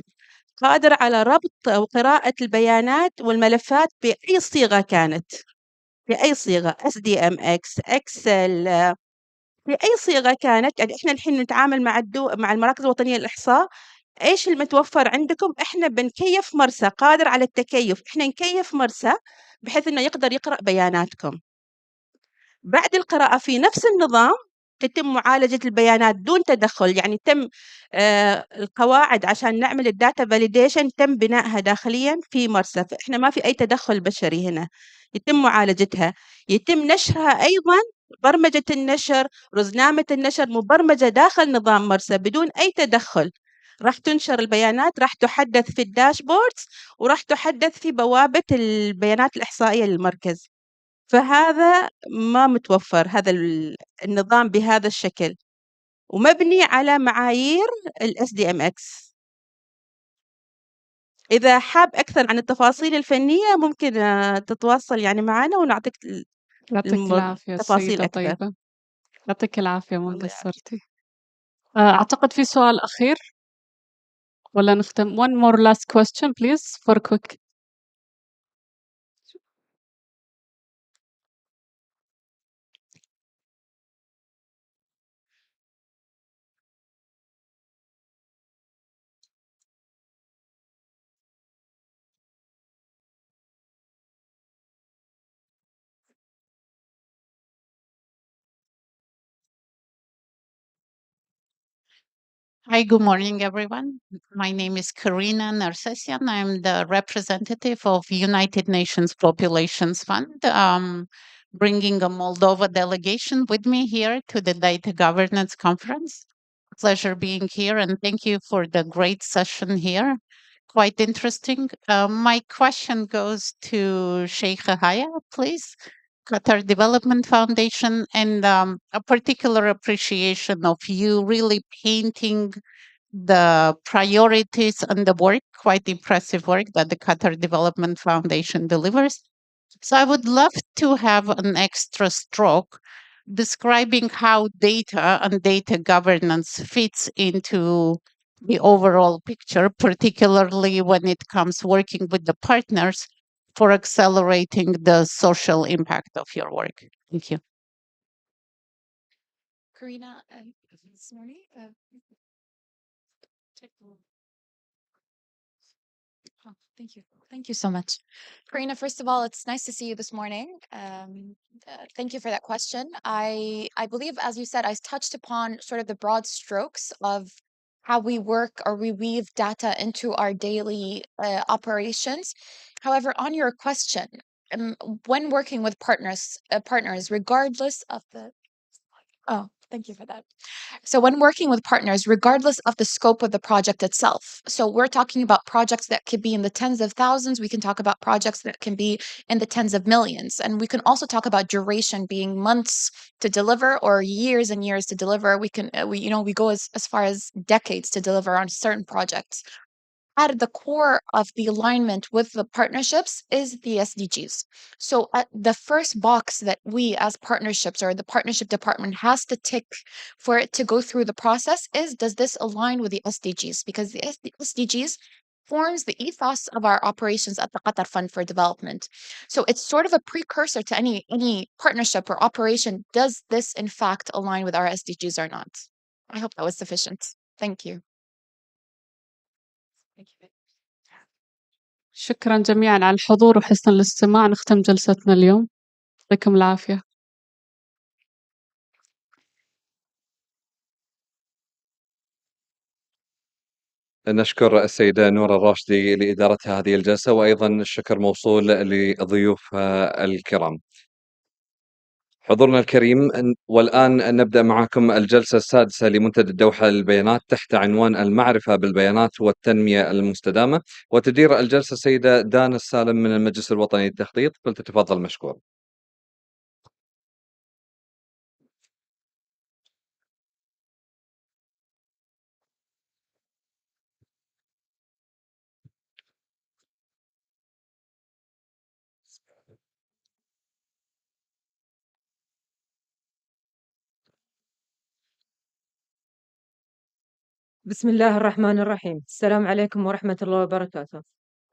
قادر على ربط وقراءة البيانات والملفات بأي صيغة كانت، بأي صيغة SDMX Excel، بأي صيغة كانت. يعني إحنا الحين نتعامل مع المراكز الوطنية للإحصاء. إيش المتوفر عندكم؟ إحنا بنكيف مرسى، قادر على التكيف. إحنا نكيف مرسى بحيث إنه يقدر يقرأ بياناتكم. بعد القراءة في نفس النظام تتم معالجة البيانات دون تدخل. يعني تم القواعد عشان نعمل الداتا فاليديشن تم بنائها داخليا في مرسى، فإحنا ما في أي تدخل بشري هنا. يتم معالجتها، يتم نشرها أيضا، برمجة النشر، رزنامة النشر مبرمجة داخل نظام مرسى بدون أي تدخل. راح تنشر البيانات، راح تحدث في الداشبوردز، وراح تحدث في بوابة البيانات الإحصائية للمركز. فهذا ما متوفر، هذا النظام بهذا الشكل، ومبني على معايير ال SDMX. إذا حاب أكثر عن التفاصيل الفنية ممكن تتواصل يعني معنا ونعطيك يعطيك العافية التفاصيل السيدة أكثر. طيبة. يعطيك العافية ما الله يعافيك. قصرتي. أعتقد في سؤال أخير ولا نختم. One more last question please for quick. Hi, good morning, everyone. My name is Karina Narcessian. I'm the representative of United Nations Populations Fund, bringing a Moldova delegation with me here to the Data Governance Conference. Pleasure being here, and thank you for the great session here. Quite interesting. My question goes to Sheikh Haya, please. Qatar Development Foundation, and a particular appreciation of you really painting the priorities and the work, quite impressive work that the Qatar Development Foundation delivers. So I would love to have an extra stroke describing how data and data governance fits into the overall picture, particularly when it comes working with the partners for accelerating the social impact of your work. Thank you. Karina, this morning, oh, thank you. Thank you so much. Karina, first of all, it's nice to see you this morning. Thank you for that question. I believe, as you said, I touched upon sort of the broad strokes of how we work or we weave data into our daily operations. However, on your question, when working with partners, regardless of the Oh, thank you for that. So when working with partners, regardless of the scope of the project itself, so we're talking about projects that could be in the tens of thousands. We can talk about projects that can be in the tens of millions. And we can also talk about duration being months to deliver or years and years to deliver. We can, we go as far as decades to deliver on certain projects. At the core of the alignment with the partnerships is the SDGs. So the first box that we as partnerships or the partnership department has to tick for it to go through the process is, does this align with the SDGs? Because the SDGs forms the ethos of our operations at the Qatar Fund for Development. So it's sort of a precursor to any partnership or operation. Does this in fact align with our SDGs or not? I hope that was sufficient. Thank you. شكرا جميعا على الحضور وحسن الاستماع. نختم جلستنا اليوم. يعطيكم العافية. نشكر السيدة نورة الراشدي لإدارة هذه الجلسة، وأيضا الشكر موصول لضيوف الكرام. حضورنا الكريم، والآن نبدأ معكم الجلسة السادسة لمنتدى الدوحة للبيانات تحت عنوان المعرفة بالبيانات والتنمية المستدامة، وتدير الجلسة السيدة دانا السالم من المجلس الوطني للتخطيط، فلتتفضل مشكور. بسم الله الرحمن الرحيم. السلام عليكم ورحمة الله وبركاته.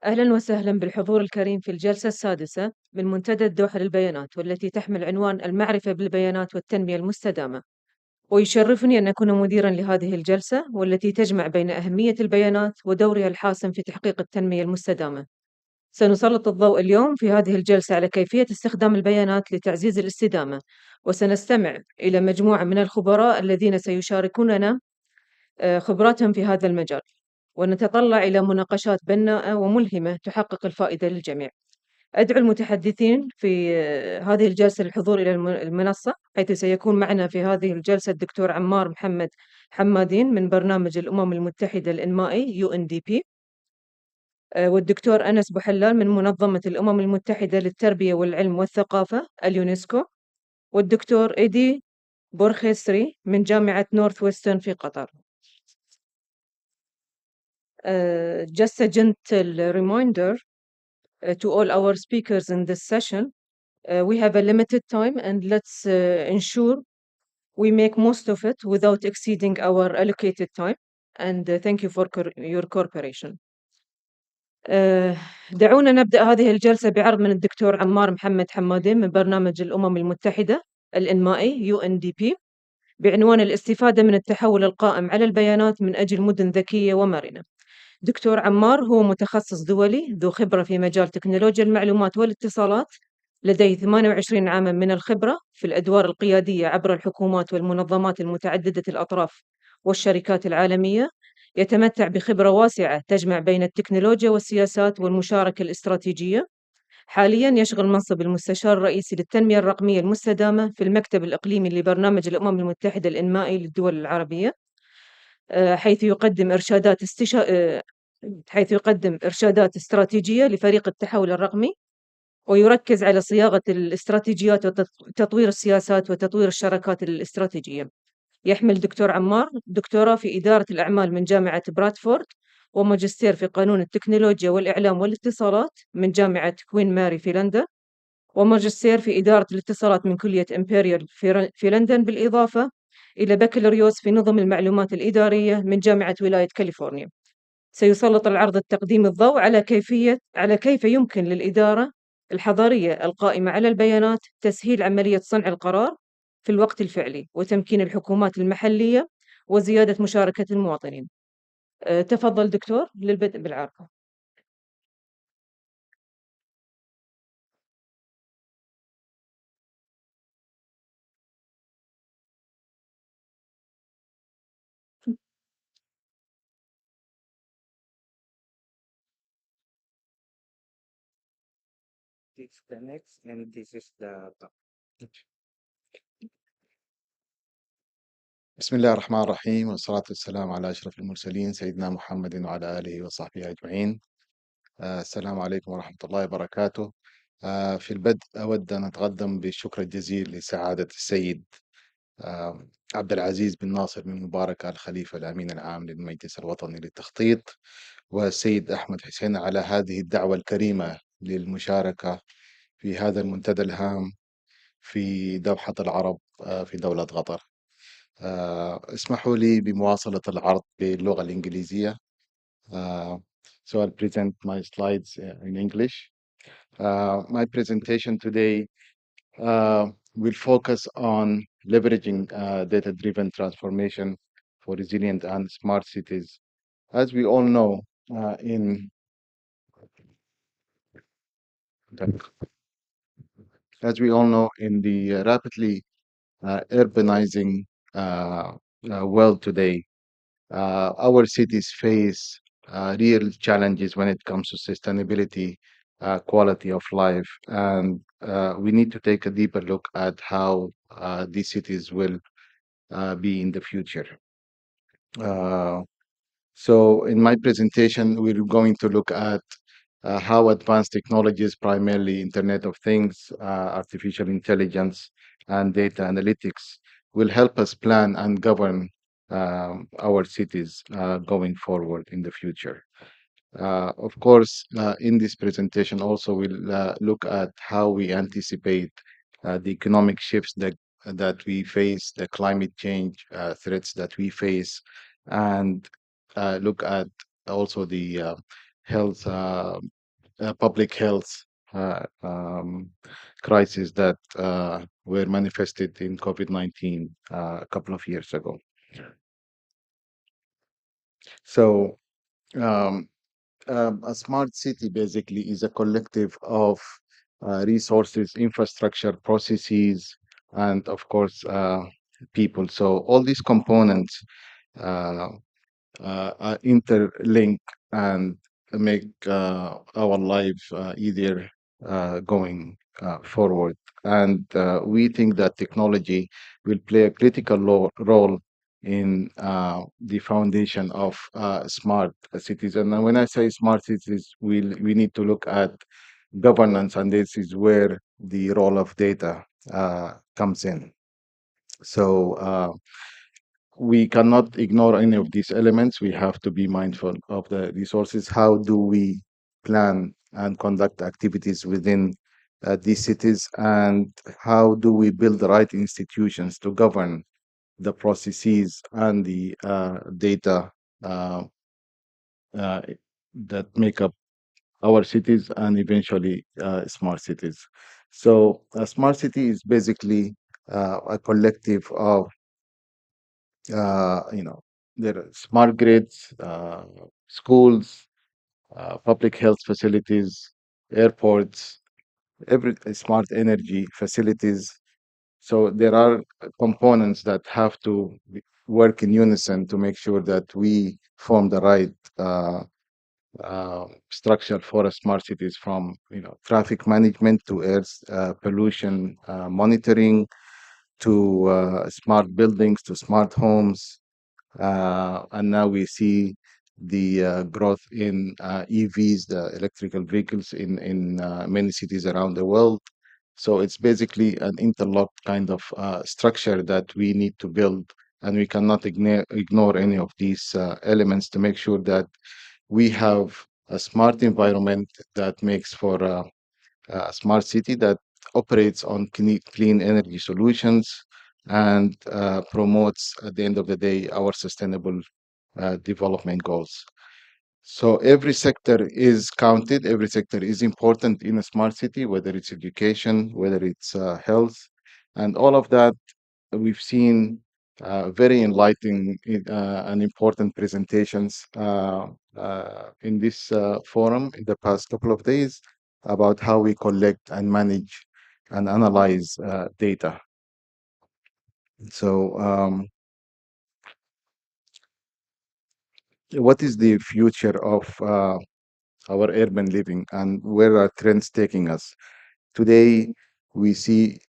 أهلا وسهلا بالحضور الكريم في الجلسة السادسة من منتدى الدوحة للبيانات، والتي تحمل عنوان المعرفة بالبيانات والتنمية المستدامة. ويشرفني أن أكون مديرا لهذه الجلسة، والتي تجمع بين أهمية البيانات ودورها الحاسم في تحقيق التنمية المستدامة. سنسلط الضوء اليوم في هذه الجلسة على كيفية استخدام البيانات لتعزيز الاستدامة، وسنستمع إلى مجموعة من الخبراء الذين سيشاركوننا خبراتهم في هذا المجال، ونتطلع إلى مناقشات بناءة وملهمة تحقق الفائدة للجميع. أدعو المتحدثين في هذه الجلسة للحضور إلى المنصة، حيث سيكون معنا في هذه الجلسة الدكتور عمار محمد حمادين من برنامج الأمم المتحدة الإنمائي UNDP، والدكتور أنس بوحلال من منظمة الأمم المتحدة للتربية والعلم والثقافة اليونسكو، والدكتور إيدي بورخيسري من جامعة نورث ويسترن في قطر. Just a gentle reminder to all our speakers in this session, we have a limited time and let's ensure we make most of it without exceeding our allocated time. And thank you for your cooperation. دعونا نبدأ هذه الجلسة بعرض من الدكتور عمار محمد حمادين من برنامج الأمم المتحدة الإنمائي UNDP بعنوان الاستفادة من التحول القائم على البيانات من أجل مدن ذكية ومرنة. دكتور عمار هو متخصص دولي ذو خبرة في مجال تكنولوجيا المعلومات والاتصالات، لديه 28 عاما من الخبرة في الأدوار القيادية عبر الحكومات والمنظمات المتعددة الأطراف والشركات العالمية. يتمتع بخبرة واسعة تجمع بين التكنولوجيا والسياسات والمشاركة الاستراتيجية. حاليا يشغل منصب المستشار الرئيسي للتنمية الرقمية المستدامة في المكتب الإقليمي لبرنامج الأمم المتحدة الإنمائي للدول العربية، حيث يقدم إرشادات استراتيجية لفريق التحول الرقمي، ويركز على صياغة الاستراتيجيات وتطوير السياسات وتطوير الشراكات الاستراتيجية. يحمل دكتور عمار دكتوراه في إدارة الأعمال من جامعة برادفورد، وماجستير في قانون التكنولوجيا والإعلام والاتصالات من جامعة كوين ماري في لندن، وماجستير في إدارة الاتصالات من كلية إمبريال في لندن، بالإضافة إلى بكالوريوس في نظم المعلومات الإدارية من جامعة ولاية كاليفورنيا. سيسلط العرض التقديم الضوء على كيف يمكن للإدارة الحضرية القائمة على البيانات تسهيل عملية صنع القرار في الوقت الفعلي، وتمكين الحكومات المحلية وزيادة مشاركة المواطنين. تفضل دكتور للبدء بالعرض. This is the next, and this is the top. بسم الله الرحمن الرحيم، والصلاة والسلام على أشرف المرسلين سيدنا محمد وعلى آله وصحبه أجمعين. السلام عليكم ورحمة الله وبركاته. في البدء أود أن أتقدم بالشكر الجزيل لسعادة السيد عبد العزيز بن ناصر بن مبارك الخليفة الأمين العام للمجلس الوطني للتخطيط، والسيد أحمد حسين على هذه الدعوة الكريمة للمشاركة في هذا المنتدى الهام في دوحة العرب في دولة قطر. اسمحوا لي بمواصلة العرض باللغة الإنجليزية. So I'll present my slides in English. My presentation today will focus on leveraging data-driven transformation for resilient and smart cities. As we all know, in the rapidly urbanizing world today, our cities face real challenges when it comes to sustainability, quality of life, and we need to take a deeper look at how these cities will be in the future. So in my presentation, we're going to look at how advanced technologies, primarily Internet of Things, artificial intelligence, and data analytics will help us plan and govern our cities going forward in the future. Of course, in this presentation also we'll look at how we anticipate the economic shifts that we face, the climate change threats that we face, and look at also the health, public health crisis that were manifested in COVID-19 a couple of years ago. So a smart city basically is a collective of resources, infrastructure, processes, and of course, people. So all these components interlink and make our life easier going forward. And we think that technology will play a critical role in the foundation of smart cities. And when I say smart cities, we need to look at governance, and this is where the role of data comes in. So we cannot ignore any of these elements. We have to be mindful of the resources. How do we plan and conduct activities within these cities, and how do we build the right institutions to govern the processes and the data uh, uh, that make up our cities and eventually smart cities. So a smart city is basically a collective of there are smart grids, schools, public health facilities, airports, every smart energy facilities. So there are components that have to work in unison to make sure that we form the right structure for a smart cities, from traffic management to air pollution monitoring to smart buildings to smart homes. And now we see the growth in EVs, the electrical vehicles, in many cities around the world. So it's basically an interlocked kind of structure that we need to build, and we cannot ignore any of these elements to make sure that we have a smart environment that makes for a smart city that operates on clean energy solutions and promotes, at the end of the day, our sustainable development goals. So every sector is counted, every sector is important in a smart city, whether it's education, whether it's health, and all of that. We've seen very enlightening and important presentations in this forum in the past couple of days about how we collect and manage and analyze data. So, what is the future of our urban living, and where are trends taking us? Today, we see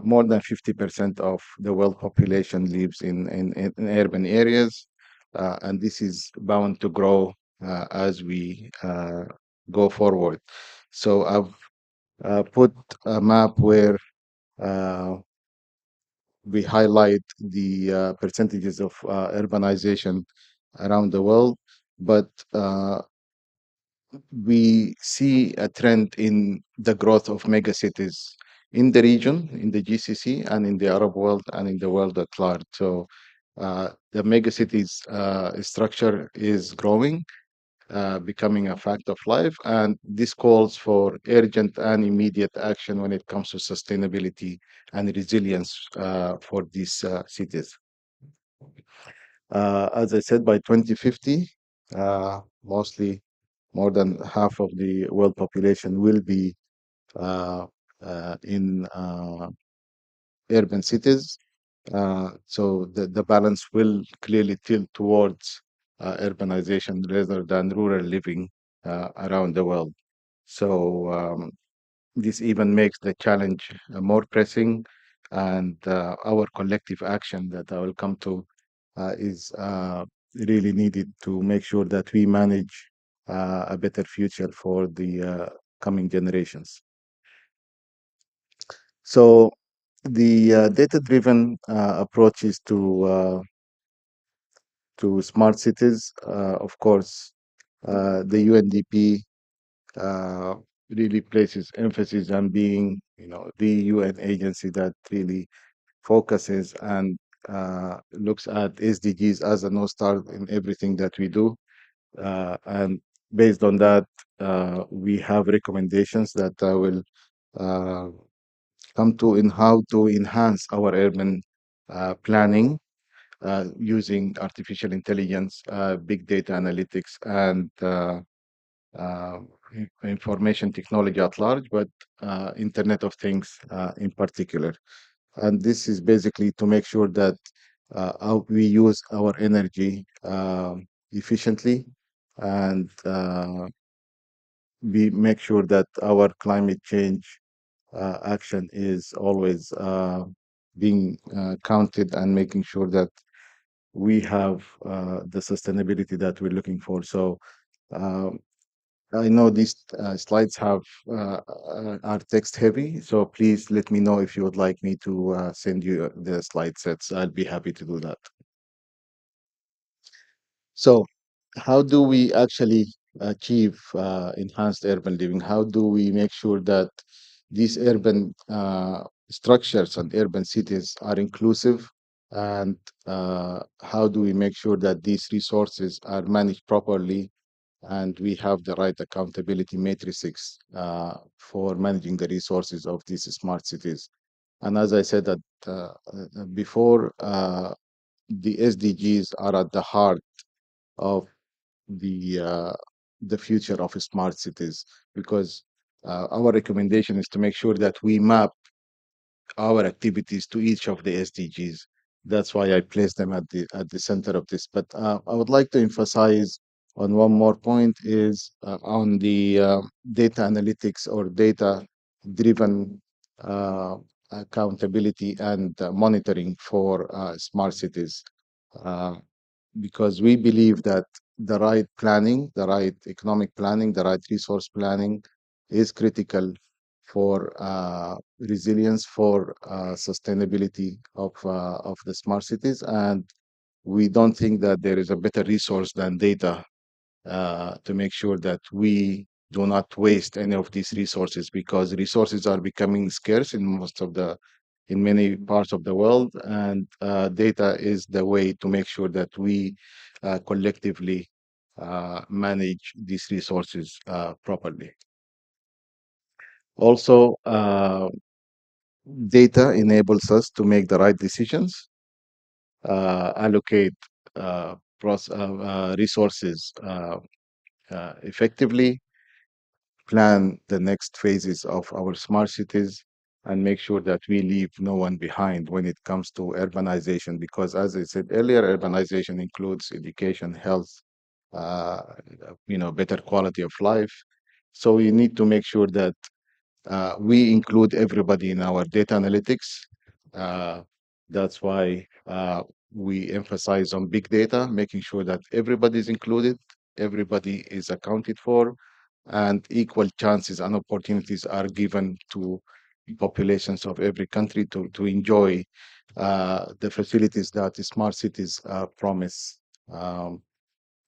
more than 50% of the world population lives in urban areas, and this is bound to grow as we go forward. So I've put a map where we highlight the percentages of urbanization around the world, but we see a trend in the growth of megacities in the region, in the GCC, and in the Arab world, and in the world at large. So the megacities structure is growing, becoming a fact of life, and this calls for urgent and immediate action when it comes to sustainability and resilience for these cities. As I said, by 2050, mostly more than half of the world population will be in urban cities. So the balance will clearly tilt towards urbanization rather than rural living around the world. So this even makes the challenge more pressing, and our collective action that I will come to is really needed to make sure that we manage a better future for the coming generations. So the data-driven approaches to smart cities, of course, the UNDP really places emphasis on being, the UN agency that really focuses and looks at SDGs as a North Star in everything that we do. And based on that, we have recommendations that I will come to in how to enhance our urban planning using artificial intelligence, big data analytics, and uh, information technology at large, but Internet of Things in particular. And this is basically to make sure that how we use our energy efficiently, and we make sure that our climate change action is always being counted, and making sure that we have the sustainability that we're looking for. So I know these slides are text heavy, so please let me know if you would like me to send you the slide sets. I'll be happy to do that. So, how do we actually achieve enhanced urban living? How do we make sure that these urban structures and urban cities are inclusive? And how do we make sure that these resources are managed properly and we have the right accountability matrices for managing the resources of these smart cities? And as I said that before, the SDGs are at the heart of the the future of smart cities, because our recommendation is to make sure that we map our activities to each of the SDGs. That's why I placed them at the center of this. But I would like to emphasize on one more point is on the data analytics or data driven accountability and monitoring for smart cities. Uh, because we believe that the right planning, the right economic planning, the right resource planning is critical for resilience, for sustainability of the smart cities. And we don't think that there is a better resource than data to make sure that we do not waste any of these resources, because resources are becoming scarce in many parts of the world, and data is the way to make sure that we collectively manage these resources properly. Also, data enables us to make the right decisions, allocate resources effectively, plan the next phases of our smart cities, and make sure that we leave no one behind when it comes to urbanization. Because, as I said earlier, urbanization includes education, health, uh, better quality of life. So we need to make sure that we include everybody in our data analytics. That's why we emphasize on big data, making sure that everybody is included, everybody is accounted for, and equal chances and opportunities are given to populations of every country to enjoy the facilities that the smart cities promise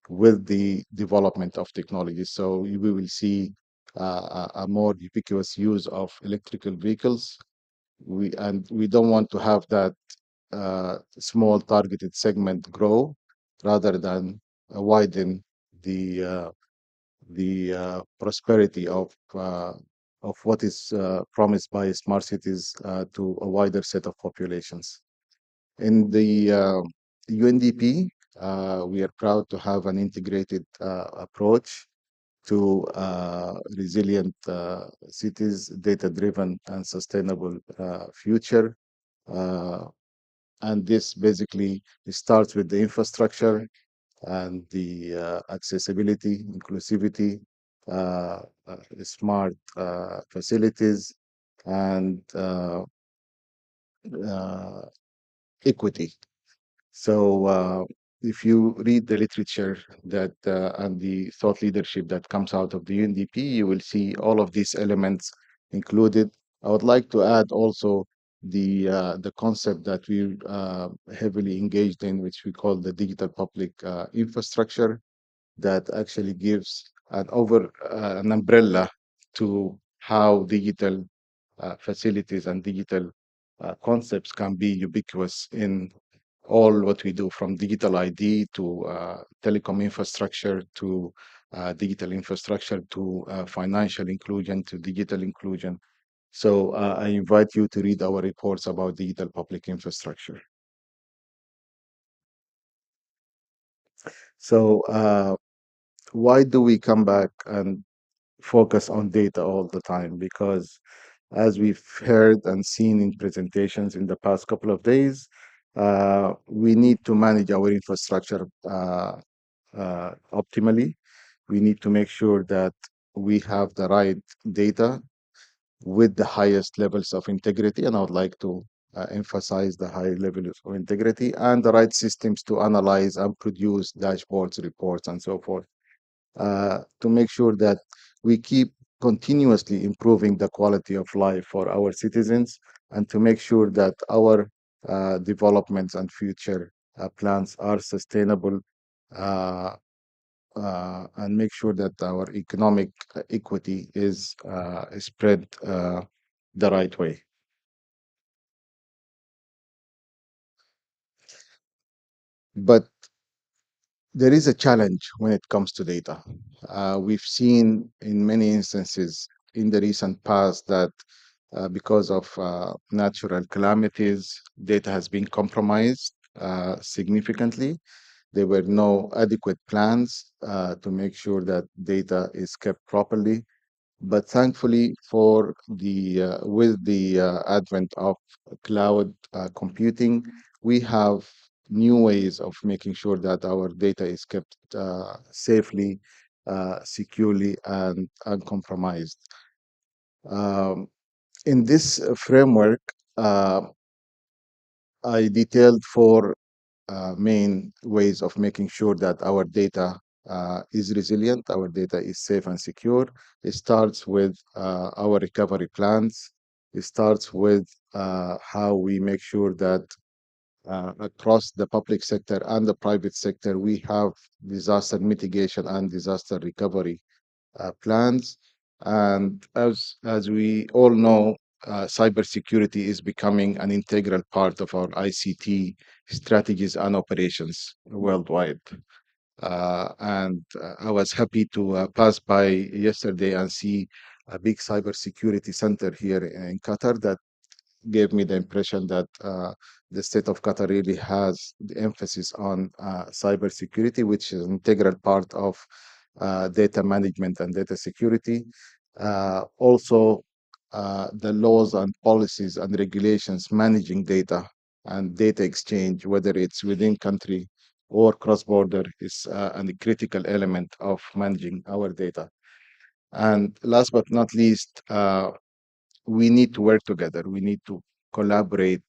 with the development of technology. So we will see a more ubiquitous use of electrical vehicles. We don't want to have that small targeted segment grow, rather than widen the prosperity of what is promised by smart cities to a wider set of populations. In the UNDP, we are proud to have an integrated approach to resilient cities, data-driven and sustainable future. And this basically starts with the infrastructure and the accessibility, inclusivity, smart facilities, and equity. So if you read the literature that and the thought leadership that comes out of the UNDP, you will see all of these elements included. I would like to add also the concept that we're heavily engaged in, which we call the digital public infrastructure, that actually gives an umbrella to how digital facilities and digital concepts can be ubiquitous in all what we do, from digital ID to telecom infrastructure to digital infrastructure to financial inclusion to digital inclusion. So I invite you to read our reports about digital public infrastructure. So why do we come back and focus on data all the time? Because as we've heard and seen in presentations in the past couple of days, we need to manage our infrastructure optimally. We need to make sure that we have the right data with the highest levels of integrity, and I would like to emphasize the high levels of integrity, and the right systems to analyze and produce dashboards, reports, and so forth, to make sure that we keep continuously improving the quality of life for our citizens, and to make sure that our developments and future plans are sustainable and make sure that our economic equity is spread the right way. But there is a challenge when it comes to data. We've seen in many instances in the recent past that because of natural calamities, data has been compromised significantly. There were no adequate plans to make sure that data is kept properly. But thankfully, with the advent of cloud computing, we have new ways of making sure that our data is kept safely, securely, and uncompromised. In this framework, I detailed four main ways of making sure that our data is resilient, our data is safe and secure. It starts with our recovery plans. It starts with how we make sure that across the public sector and the private sector, we have disaster mitigation and disaster recovery plans. And as we all know, cybersecurity is becoming an integral part of our ICT strategies and operations worldwide. I was happy to pass by yesterday and see a big cybersecurity center here in Qatar that gave me the impression that the state of Qatar really has the emphasis on cybersecurity, which is an integral part of data management and data security. Also, the laws and policies and regulations managing data and data exchange, whether it's within country or cross-border, is a critical element of managing our data. And last but not least, we need to work together. We need to collaborate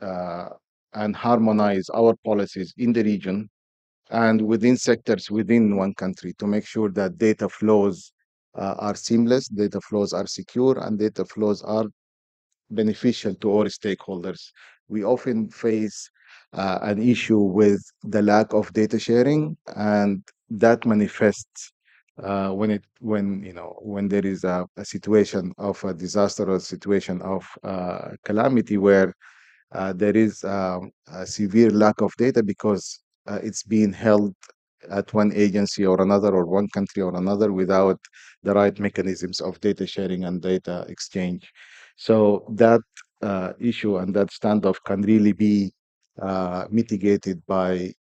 and harmonize our policies in the region and within sectors within one country to make sure that data flows are seamless, data flows are secure, and data flows are beneficial to all stakeholders. We often face an issue with the lack of data sharing, and that manifests when there is a situation of a disaster or a situation of calamity where there is a severe lack of data because it's being held at one agency or another or one country or another without the right mechanisms of data sharing and data exchange. So that issue and that standoff can really be mitigated by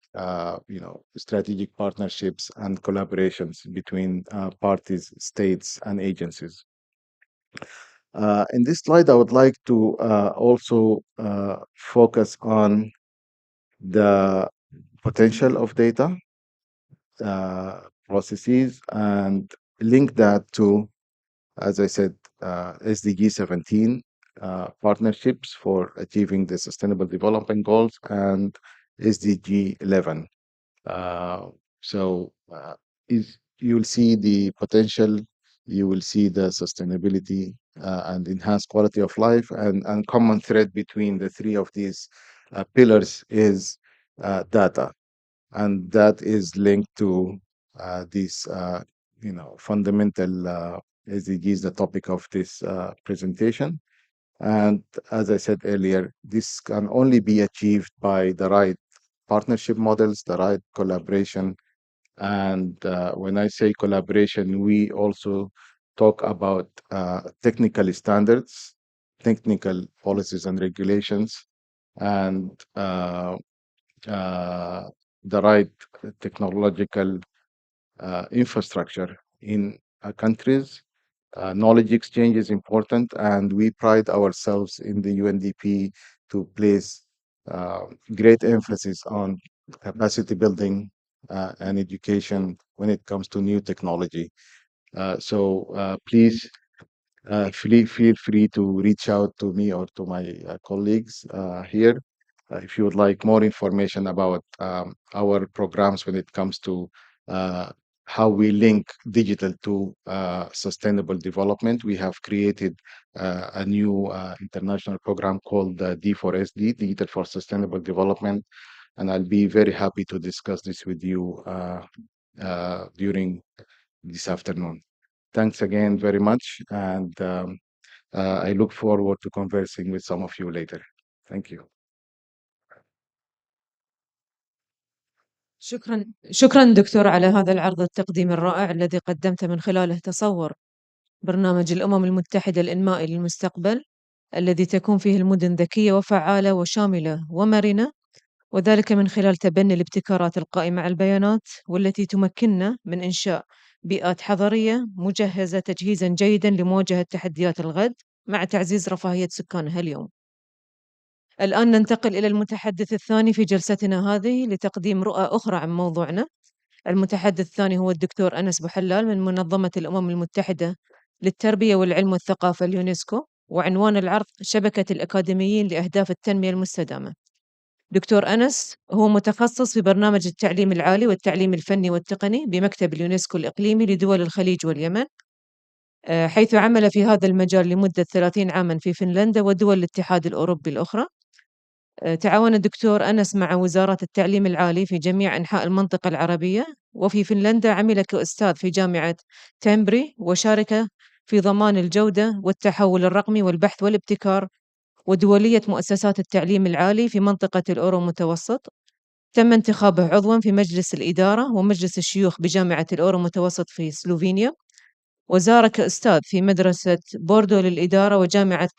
strategic partnerships and collaborations between parties, states, and agencies. In this slide, I would like to also focus on the potential of data processes and link that to, as I said, SDG 17 partnerships for achieving the Sustainable Development Goals and SDG 11. You'll see the potential, you will see the sustainability and enhanced quality of life, and common thread between the three of these pillars is data, and that is linked to these fundamental SDGs, the topic of this presentation. And as I said earlier, this can only be achieved by the right partnership models, the right collaboration. And when I say collaboration, we also talk about technical standards, technical policies and regulations, and the right technological infrastructure in countries. Knowledge exchange is important, and we pride ourselves in the UNDP to place great emphasis on capacity building and education when it comes to new technology. Please feel free to reach out to me or to my colleagues here if you would like more information about our programs when it comes to how we link digital to sustainable development. We have created a new international program called D4SD, Digital for Sustainable Development. and I'll be very happy to discuss this with you during this afternoon. Thanks again very much, and I look forward to conversing with some of you later. Thank you. شكرا دكتور على هذا العرض التقديمي الرائع الذي قدمت من خلاله تصور برنامج الأمم المتحدة الإنمائي للمستقبل الذي تكون فيه المدن ذكية وفعالة وشاملة ومرنة، وذلك من خلال تبني الابتكارات القائمة على البيانات والتي تمكننا من إنشاء بيئات حضرية مجهزة تجهيزا جيدا لمواجهة تحديات الغد مع تعزيز رفاهية سكانها اليوم. الآن ننتقل إلى المتحدث الثاني في جلستنا هذه لتقديم رؤى أخرى عن موضوعنا. المتحدث الثاني هو الدكتور أنس بوحلال من منظمة الأمم المتحدة للتربية والعلم والثقافة اليونسكو، وعنوان العرض شبكة الأكاديميين لأهداف التنمية المستدامة. دكتور أنس هو متخصص في برنامج التعليم العالي والتعليم الفني والتقني بمكتب اليونسكو الإقليمي لدول الخليج واليمن، حيث عمل في هذا المجال لمدة 30 عاما في فنلندا ودول الاتحاد الأوروبي الأخرى. تعاون الدكتور أنس مع وزارات التعليم العالي في جميع أنحاء المنطقة العربية، وفي فنلندا عمل كأستاذ في جامعة تمبري، وشارك في ضمان الجودة والتحول الرقمي والبحث والابتكار ودولية مؤسسات التعليم العالي في منطقة الأورو متوسط. تم انتخابه عضوا في مجلس الإدارة ومجلس الشيوخ بجامعة الأورو متوسط في سلوفينيا، وزار كأستاذ في مدرسة بوردو للإدارة وجامعة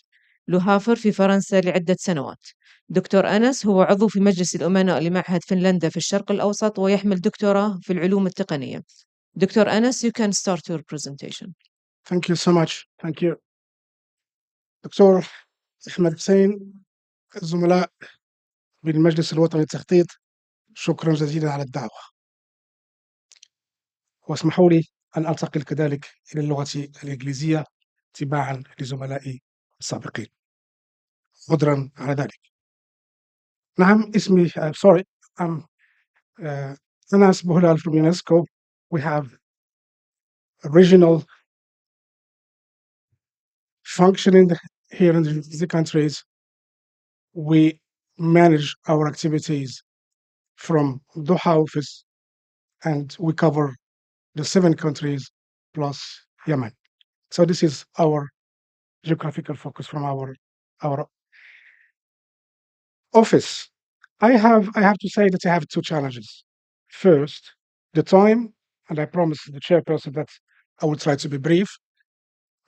لوهافر في فرنسا لعدة سنوات. دكتور أنس هو عضو في مجلس الأمناء لمعهد فنلندا في الشرق الأوسط، ويحمل دكتوراه في العلوم التقنية. دكتور أنس, you can start your presentation. Thank you so much. Thank you. دكتور أحمد حسين، الزملاء بالمجلس الوطني للتخطيط، شكرا جزيلا على الدعوة، واسمحوا لي أن أنتقل كذلك إلى اللغة الإنجليزية تباعا لزملائي السابقين. قدرا على ذلك. نعم، اسمي sorry, I'm Anas Bouhlal from UNESCO. We have a regional functioning here in the countries. We manage our activities from Doha office, and we cover the 7 countries plus Yemen. So this is our geographical focus from our office. I have to say that I have 2 challenges. First, the time, and I promised the chairperson that I will try to be brief.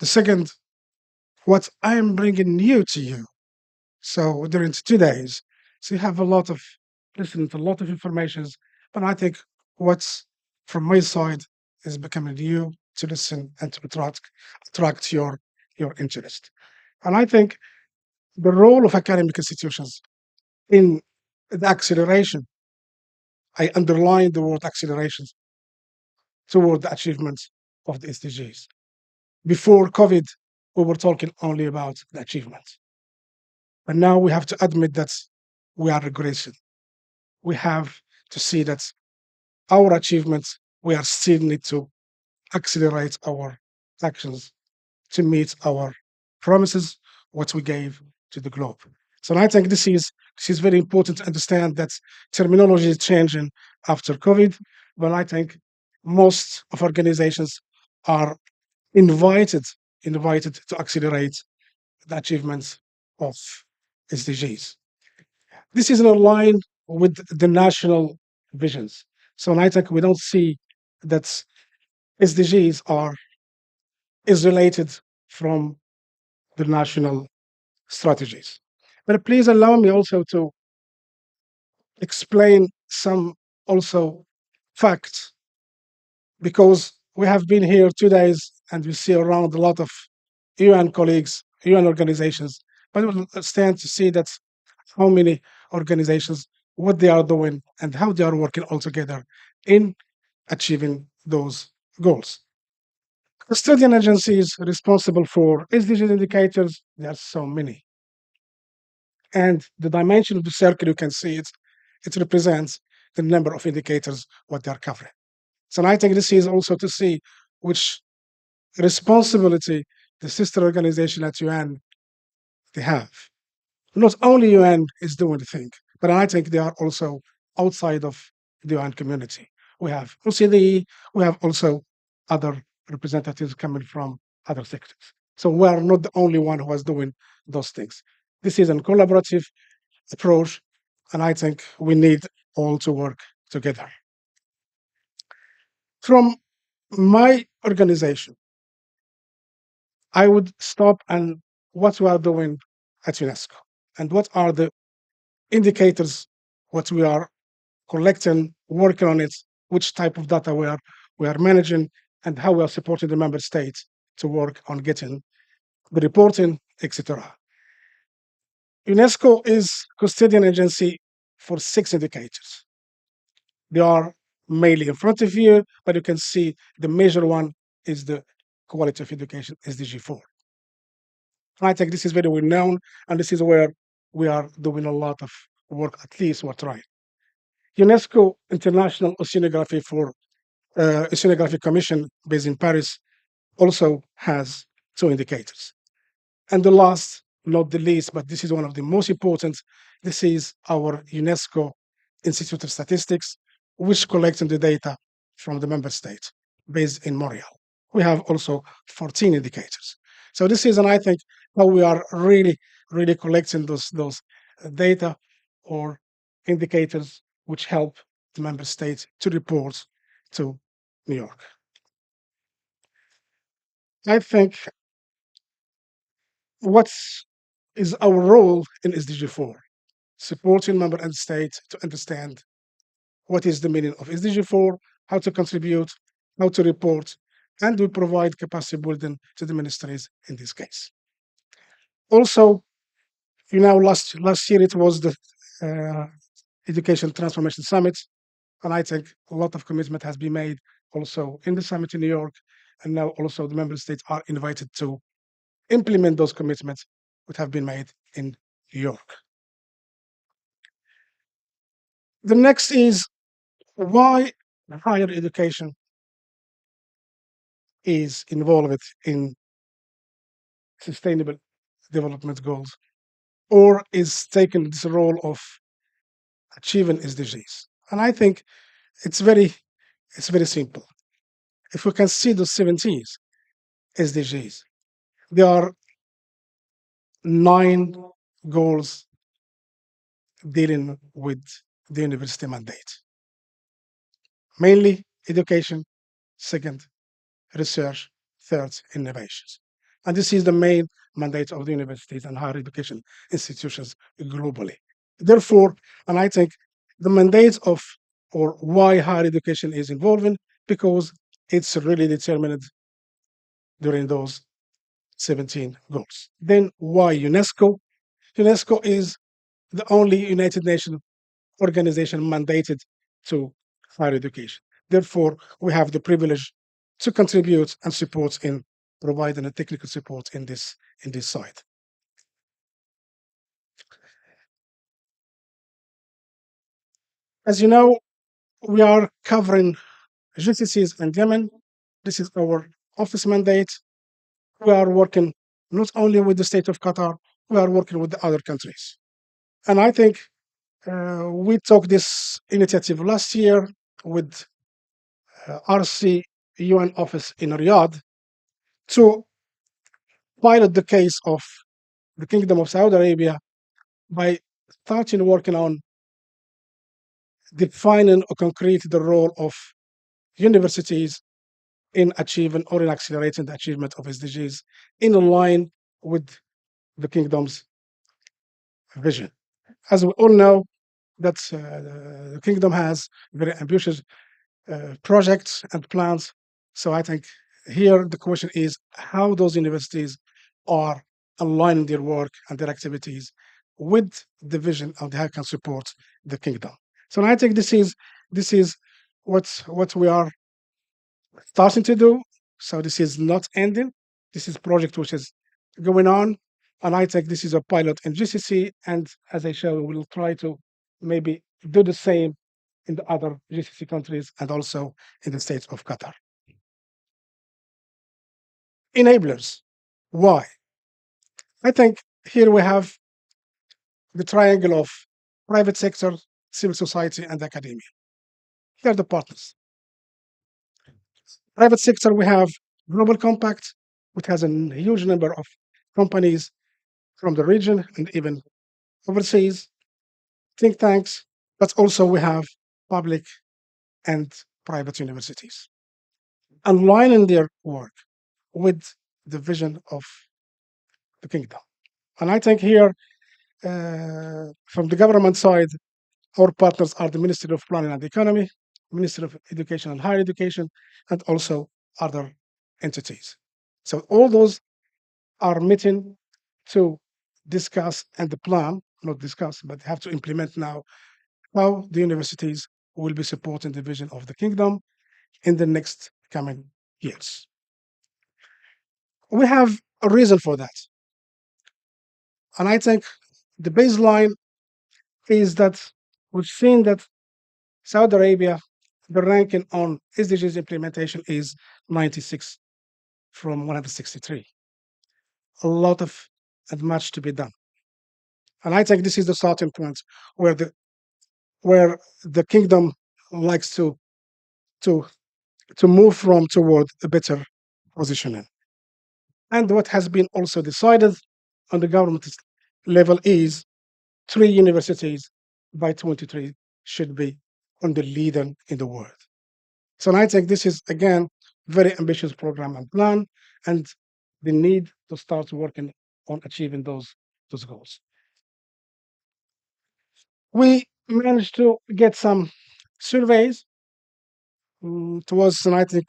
The second, what I am bringing new to you. So during 2 days, so you have a lot of listening to a lot of information, but I think what's from my side is becoming new to listen and to attract your interest. And I think the role of academic institutions in the acceleration, I underline the word acceleration, toward the achievement of the SDGs. Before COVID, we were talking only about the achievement. But now we have to admit that we are regressing. We have to see that our achievements, we are still need to accelerate our actions to meet our promises, what we gave to the globe. So I think this is very important to understand that terminology is changing after COVID, but I think most of organizations are invited to accelerate the achievements of SDGs. This is in line with the national visions. So I think we don't see that SDGs is related from the national strategies. But please allow me also to explain some also facts, because we have been here 2 days and we see around a lot of UN colleagues, UN organizations, but we'll stand to see that how many organizations, what they are doing and how they are working all together in achieving those goals. Custodian agencies responsible for SDG indicators, there are so many. And the dimension of the circle, you can see it represents the number of indicators, what they are covering. So I think this is also to see which responsibility the sister organization at UN they have. Not only UN is doing the thing, but I think they are also outside of the UN community. We have OECD, we have also other representatives coming from other sectors. So we are not the only one who is doing those things. This is a collaborative approach, and I think we need all to work together. From my organization, I would stop and what we are doing at UNESCO and what are the indicators, what we are collecting, working on it, which type of data we are managing, and how we are supporting the member states to work on getting the reporting, etc. UNESCO is custodian agency for 6 indicators. They are mainly in front of you, but you can see the major one is the quality of education, SDG 4. And I think this is very well known, and this is where we are doing a lot of work, at least we're trying. UNESCO International Oceanography Commission, based in Paris, also has 2 indicators. And the last, not the least, but this is one of the most important, this is our UNESCO Institute of Statistics, which collects the data from the member states based in Montreal. We have also 14 indicators. So this is, and I think, how we are really collecting those data or indicators which help the member states to report to New York. I think what is our role in SDG 4? Supporting member states to understand what is the meaning of SDG 4, how to contribute, how to report, and we provide capacity building to the ministries in this case. Also, last year it was the Education Transformation Summit, and I think a lot of commitment has been made also in the summit in New York, and now also the member states are invited to implement those commitments which have been made in New York. The next is why higher education is involved in sustainable development goals or is taking this role of achieving SDGs. And I think it's very simple. If we can see the 17 SDGs, there are 9 goals dealing with the university mandate. Mainly education, second, research, third, innovations. And this is the main mandate of the universities and higher education institutions globally. Therefore, and I think the mandate of, or why higher education is involving, because it's really determined during those 17 goals. Then why UNESCO? UNESCO is the only United Nations organization mandated to higher education. Therefore, we have the privilege to contribute and support in providing a technical support in this side. As you know, we are covering GCCs and Yemen. This is our office mandate. We are working not only with the state of Qatar, we are working with the other countries. And I think we took this initiative last year with RC UN office in Riyadh to pilot the case of the Kingdom of Saudi Arabia by starting working on defining or concrete the role of universities in achieving or in accelerating the achievement of SDGs in line with the Kingdom's vision. As we all know, that the Kingdom has very ambitious projects and plans. So I think here the question is how those universities are aligning their work and their activities with the vision of how can support the Kingdom. So I think this is what we are starting to do. So this is not ending. This is a project which is going on. And I think this is a pilot in GCC. And as I show, we'll try to maybe do the same in the other GCC countries and also in the states of Qatar. Enablers. Why? I think here we have the triangle of private sector, civil society, and academia. They're the partners. Private sector, we have Global Compact, which has a huge number of companies from the region and even overseas, think tanks, but also we have public and private universities aligning their work with the vision of the kingdom. And I think here, from the government side, our partners are the Ministry of Planning and Economy, Ministry of Education and Higher Education, and also other entities. So all those are meeting to discuss and the plan, not discuss, but have to implement now how the universities will be supporting the vision of the kingdom in the next coming years. We have a reason for that. And I think the baseline is that we've seen that Saudi Arabia, the ranking on SDGs implementation is 96 from 163. A lot of and much to be done. And I think this is the starting point where the kingdom likes to move from toward a better positioning. And what has been also decided on the government level is 3 universities by 23 should be on the leader in the world. So I think this is, again, very ambitious program and plan, and the need to start working on achieving those goals. We managed to get some surveys. It was, and I think,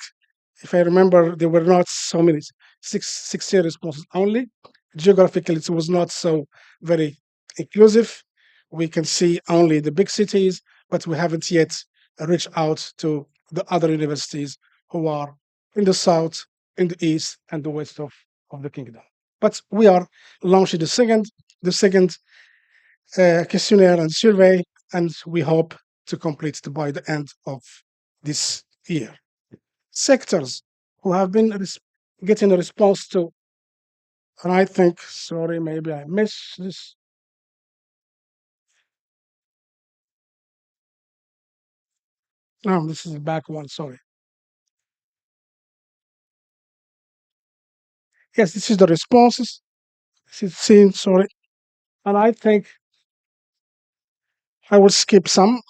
if I remember, there were not so many, 60 responses only. Geographically, it was not so very inclusive. We can see only the big cities, but we haven't yet reached out to the other universities who are in the south, in the east, and the west of the kingdom. But we are launching the second questionnaire and survey, and we hope to complete it by the end of this year. Sectors who have been getting a response to, and I think, sorry, maybe I missed this. No, this is the back one, sorry. Yes, this is the responses. This is seen, sorry. And I think I will skip some.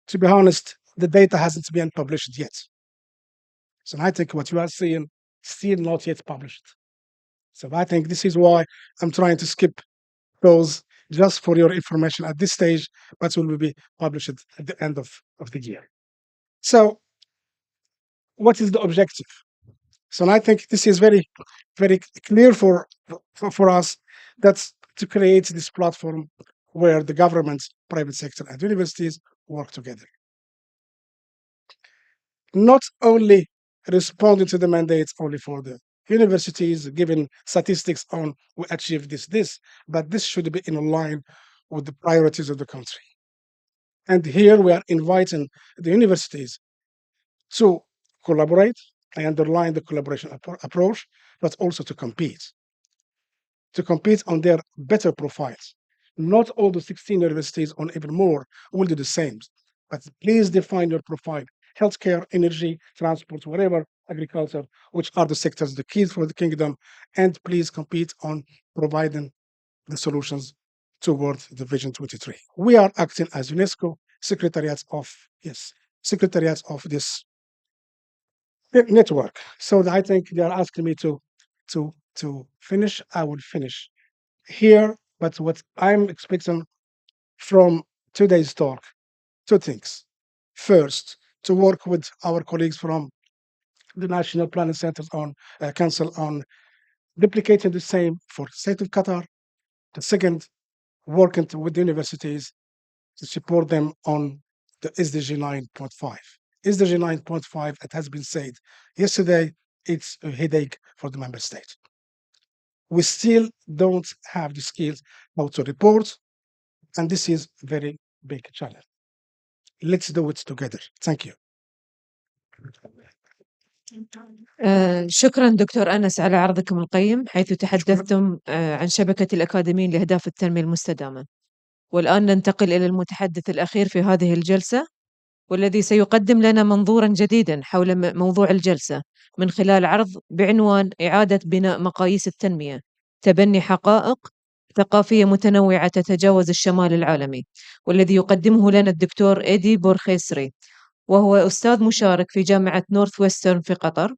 To be honest, the data hasn't been published yet. So I think what you are seeing still not yet published. So I think this is why I'm trying to skip those just for your information at this stage, but will be published at the end of the year. So what is the objective? So I think this is very, very clear for us. That's to create this platform where the government, private sector, and universities work together. Not only responding to the mandates only for the universities, giving statistics on we achieved this, but this should be in line with the priorities of the country. And here we are inviting the universities to collaborate. I underline the collaboration approach, but also to compete on their better profiles. Not all the 16 universities, or even more, will do the same, but please define your profile. Healthcare, energy, transport, whatever, agriculture, which are the sectors, the keys for the kingdom, and please compete on providing the solutions towards the Vision 23. We are acting as UNESCO secretariats of this network. So I think they are asking me to finish. I will finish here, but what I'm expecting from today's talk, 2 things. First, to work with our colleagues from the National Planning Centers on Council on duplicating the same for the state of Qatar. The second, working with the universities to support them on the SDG 9.5. SDG 9.5, it has been said yesterday, it's a headache for the member state. We still don't have the skills how to report, and this is a very big challenge. Let's do it together. Thank you. شكرا دكتور أنس على عرضكم القيم حيث تحدثتم عن شبكة الأكاديميين لأهداف التنمية المستدامة. والآن ننتقل إلى المتحدث الأخير في هذه الجلسة، والذي سيقدم لنا منظورا جديدا حول موضوع الجلسة من خلال عرض بعنوان إعادة بناء مقاييس التنمية، تبني حقائق ثقافية متنوعة تتجاوز الشمال العالمي، والذي يقدمه لنا الدكتور إيدي بورخيسري، وهو أستاذ مشارك في جامعة نورث ويسترن في قطر.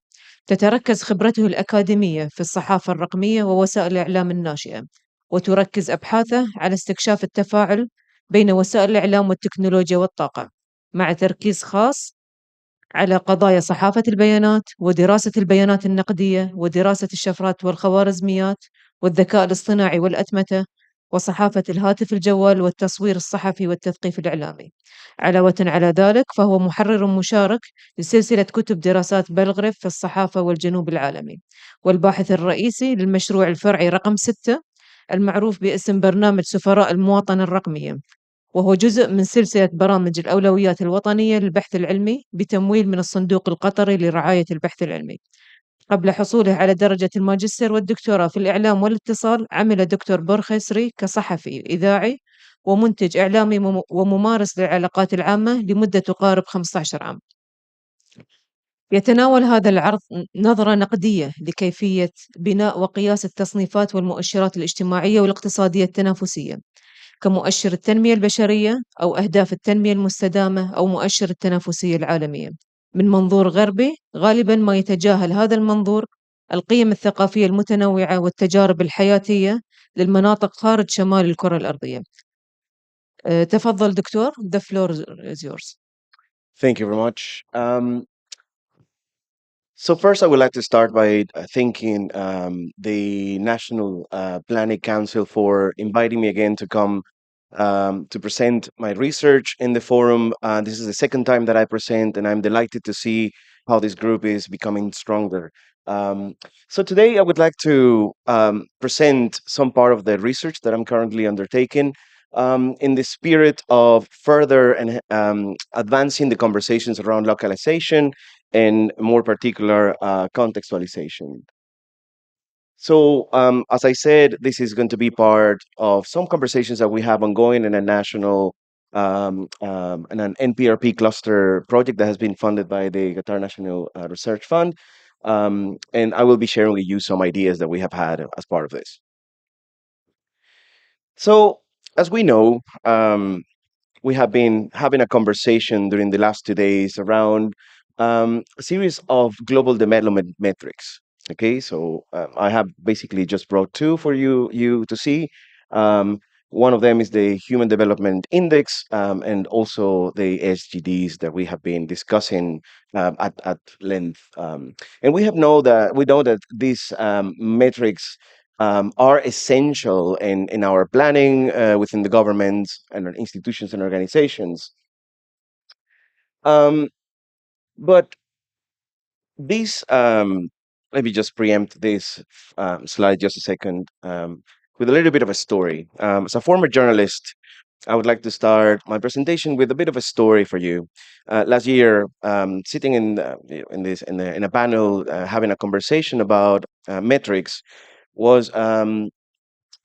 تتركز خبرته الأكاديمية في الصحافة الرقمية ووسائل الإعلام الناشئة، وتركز أبحاثه على استكشاف التفاعل بين وسائل الإعلام والتكنولوجيا والطاقة، مع تركيز خاص على قضايا صحافة البيانات ودراسة البيانات النقدية ودراسة الشفرات والخوارزميات والذكاء الاصطناعي والأتمتة وصحافة الهاتف الجوال والتصوير الصحفي والتثقيف الإعلامي. علاوة على ذلك فهو محرر مشارك لسلسلة كتب دراسات بلغرف في الصحافة والجنوب العالمي، والباحث الرئيسي للمشروع الفرعي رقم 6 المعروف باسم برنامج سفراء المواطنة الرقمية، وهو جزء من سلسلة برامج الأولويات الوطنية للبحث العلمي بتمويل من الصندوق القطري لرعاية البحث العلمي. قبل حصوله على درجة الماجستير والدكتوراه في الإعلام والاتصال، عمل دكتور بورخيسري كصحفي إذاعي ومنتج إعلامي وممارس للعلاقات العامة لمدة تقارب 15 عام. يتناول هذا العرض نظرة نقدية لكيفية بناء وقياس التصنيفات والمؤشرات الاجتماعية والاقتصادية التنافسية كمؤشر التنمية البشرية أو أهداف التنمية المستدامة أو مؤشر التنافسية العالمية من منظور غربي. غالبا ما يتجاهل هذا المنظور القيم الثقافية المتنوعة والتجارب الحياتية للمناطق خارج شمال الكرة الأرضية. تفضل دكتور. The floor is yours. Thank you very much. So first, I would like to start by thanking the National Planning Council for inviting me again to come to present my research in the forum. This is the second time that I present, and I'm delighted to see how this group is becoming stronger. So today, I would like to present some part of the research that I'm currently undertaking in the spirit of further and advancing the conversations around localization and more particular contextualization. So as I said, this is going to be part of some conversations that we have ongoing in a national and an NPRP cluster project that has been funded by the Qatar National Research Fund. And I will be sharing with you some ideas that we have had as part of this. So as we know, we have been having a conversation during the last 2 days around a series of global development metrics. Okay, so I have basically just brought two for you to see. One of them is the Human Development Index, and also the SDGs that we have been discussing at length. And we know that these metrics are essential in our planning within the government and our institutions and organizations. But this, let me just preempt this slide just a second with a little bit of a story. As a former journalist, I would like to start my presentation with a bit of a story for you. Last year, sitting in a panel having a conversation about metrics was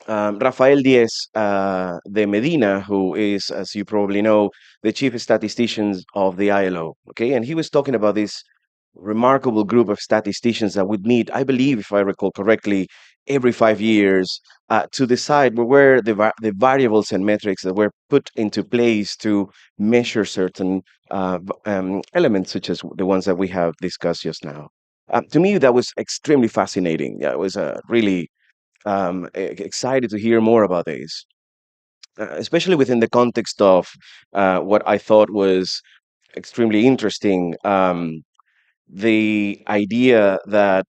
Rafael Diez de Medina, who is, as you probably know, the chief statistician of the ILO. Okay, and he was talking about this remarkable group of statisticians that would meet, I believe, if I recall correctly, every 5 years to decide where the variables and metrics that were put into place to measure certain elements, such as the ones that we have discussed just now. To me, that was extremely fascinating. Yeah, it was really excited to hear more about this, especially within the context of what I thought was extremely interesting. The idea that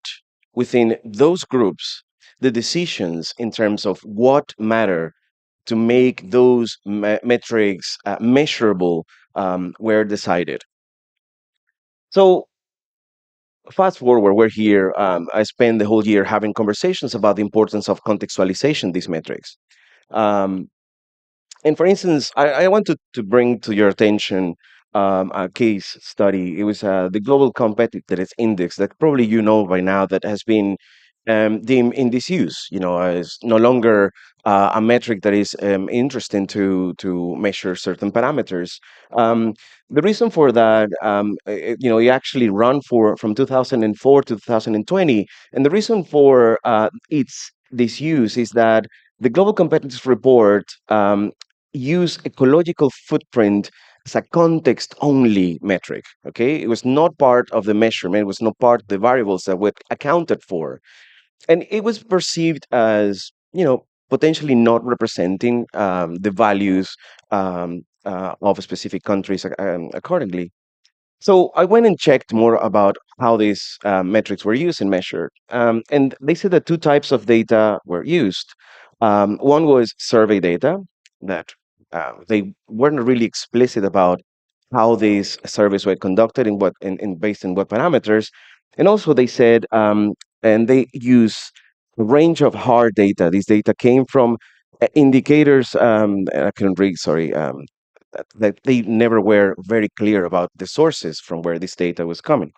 within those groups, the decisions in terms of what matter to make those metrics measurable were decided. So fast forward, we're here. I spent the whole year having conversations about the importance of contextualization these metrics. And for instance, I wanted to bring to your attention a case study. It was the Global Competitiveness Index that probably you know by now that has been deemed in disuse, as no longer a metric that is interesting to measure certain parameters. The reason for that, it actually run from 2004 to 2020, and the reason for its disuse is that the Global Competitiveness Report used ecological footprint as a context-only metric. Okay, it was not part of the measurement; it was not part of the variables that were accounted for, and it was perceived as potentially not representing the values of specific countries accordingly. So I went and checked more about how these metrics were used and measured, and they said that two types of data were used. One was survey data that they weren't really explicit about how these surveys were conducted and based on what parameters, and also they said and they use a range of hard data. These data came from indicators. I couldn't read. Sorry. That they never were very clear about the sources from where this data was coming.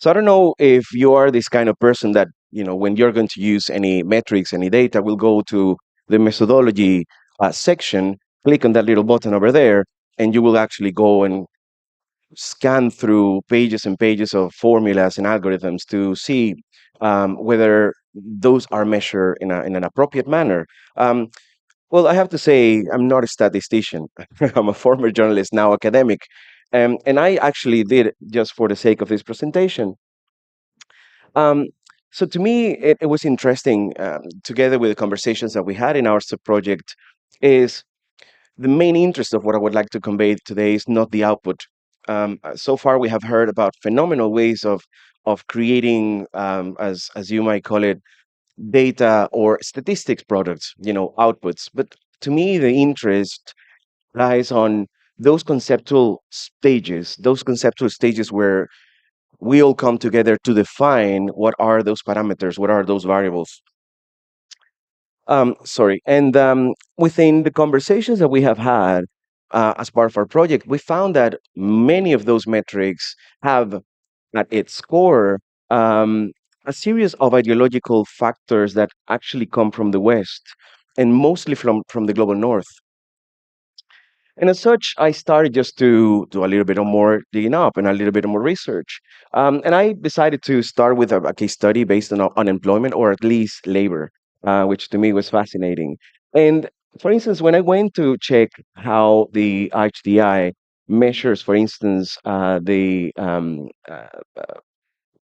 So I don't know if you are this kind of person that, when you're going to use any metrics, any data, will go to the methodology section, click on that little button over there, and you will actually go and scan through pages and pages of formulas and algorithms to see whether those are measured in an appropriate manner. Well, I have to say, I'm not a statistician. I'm a former journalist, now academic. And I actually did it just for the sake of this presentation. So to me, it was interesting, together with the conversations that we had in our sub-project, is the main interest of what I would like to convey today is not the output. So far, we have heard about phenomenal ways of creating, as you might call it, data or statistics products, outputs. But to me, the interest lies on those conceptual stages where we all come together to define what are those parameters, what are those variables. Sorry. And within the conversations that we have had as part of our project, we found that many of those metrics have at its core a series of ideological factors that actually come from the West and mostly from the global North. And as such, I started just to do a little bit of more digging up and a little bit more research. And I decided to start with a case study based on unemployment, or at least labor, which to me was fascinating. And for instance, when I went to check how the HDI measures, for instance, the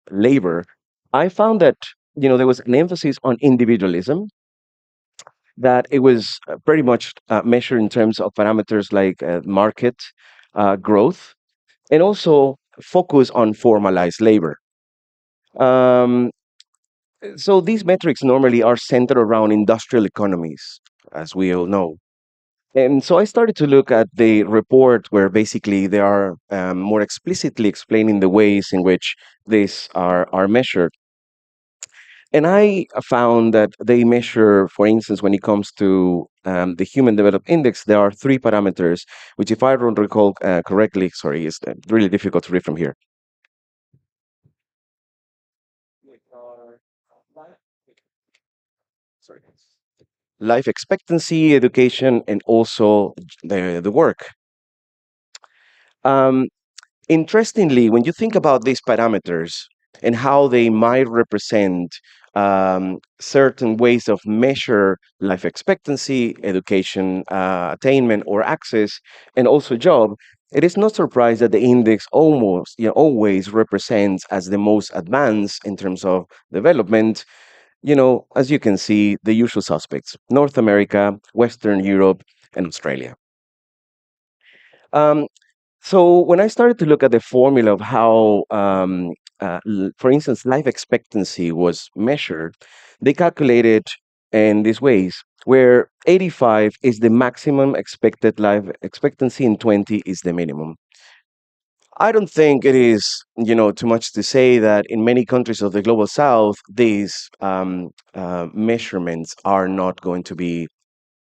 labor, I found that there was an emphasis on individualism, that it was pretty much measured in terms of parameters like market growth, and also focus on formalized labor. So these metrics normally are centered around industrial economies, as we all know. And so I started to look at the report where basically they are more explicitly explaining the ways in which these are measured. And I found that they measure, for instance, when it comes to the Human Development Index, there are three parameters, which, if I don't recall correctly, sorry, is really difficult to read from here. Life expectancy, education, and also the work. Interestingly, when you think about these parameters and how they might represent certain ways of measure life expectancy, education attainment or access, and also job, it is not surprised that the index always represents as the most advanced in terms of development. As you can see, the usual suspects: North America, Western Europe, and Australia. So when I started to look at the formula of how, for instance, life expectancy was measured, they calculated in these ways, where 85 is the maximum expected life expectancy and 20 is the minimum. I don't think it is, too much to say that in many countries of the global South, these measurements are not going to be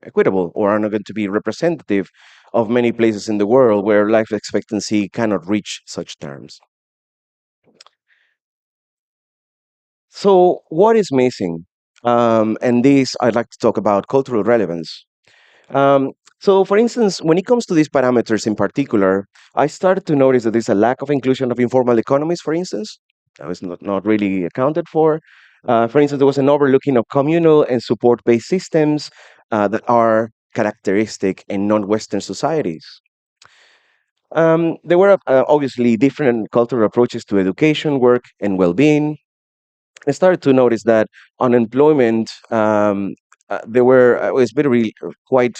equitable or are not going to be representative of many places in the world where life expectancy cannot reach such terms. So what is missing? And this, I'd like to talk about cultural relevance. So, for instance, when it comes to these parameters in particular, I started to notice that there's a lack of inclusion of informal economies, for instance. That was not really accounted for. For instance, there was an overlooking of communal and support-based systems that are characteristic in non-Western societies. There were obviously different cultural approaches to education, work, and well-being. I started to notice that unemployment there were was very quite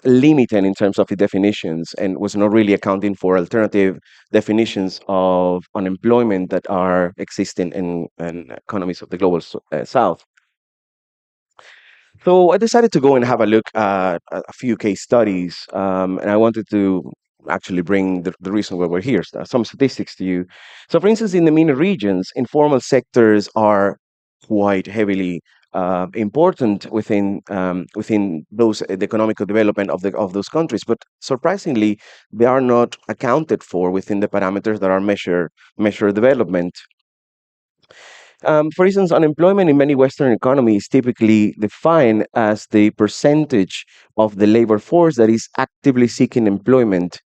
limited in terms of the definitions and was not really accounting for alternative definitions of unemployment that are existing in economies of the global south. So I decided to go and have a look at a few case studies, and I wanted to actually bring the reason why we're here, some statistics to you. So, for instance, in the MENA regions, informal sectors are quite heavily important within those the economic development of those countries, but surprisingly, they are not accounted for within the parameters that are measure development. For instance, unemployment in many Western economies is typically defined as the percentage of the labor force that is actively seeking employment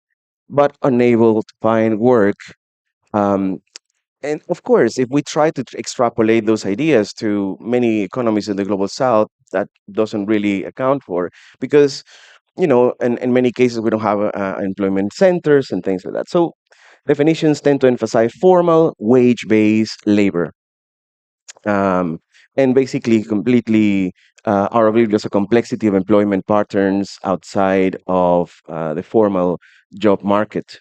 but unable to find work. Um, and of course, if we try to extrapolate those ideas to many economies in the global south, that doesn't really account for because, in many cases, we don't have employment centers and things like that. So definitions tend to emphasize formal wage-based labor. And basically completely are oblivious to complexity of employment patterns outside of the formal job market.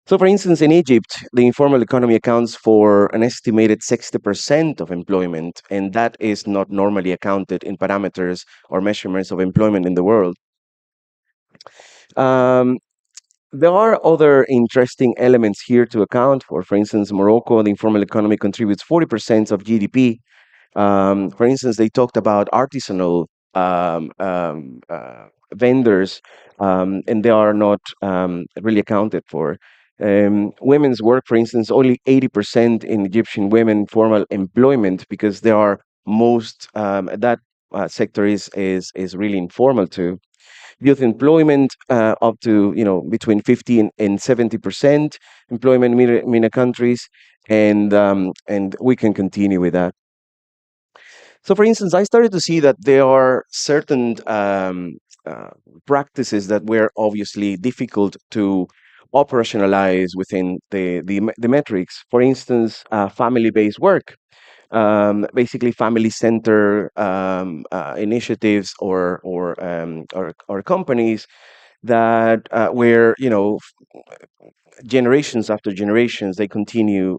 So, for instance, in Egypt, the informal economy accounts for an estimated 60% of employment, and that is not normally accounted in parameters or measurements of employment in the world. There are other interesting elements here to account for. For instance, Morocco, the informal economy contributes 40% of GDP. For instance, they talked about artisanal vendors, and they are not really accounted for. Women's work, for instance, only 80% in Egyptian women formal employment because they are most that sector is really informal too. Youth employment up to between 50 and 70% employment in MENA countries, and we can continue with that. So, for instance, I started to see that there are certain practices that were obviously difficult to operationalize within the metrics. For instance, family-based work, basically family-center initiatives or companies that where generations after generations they continue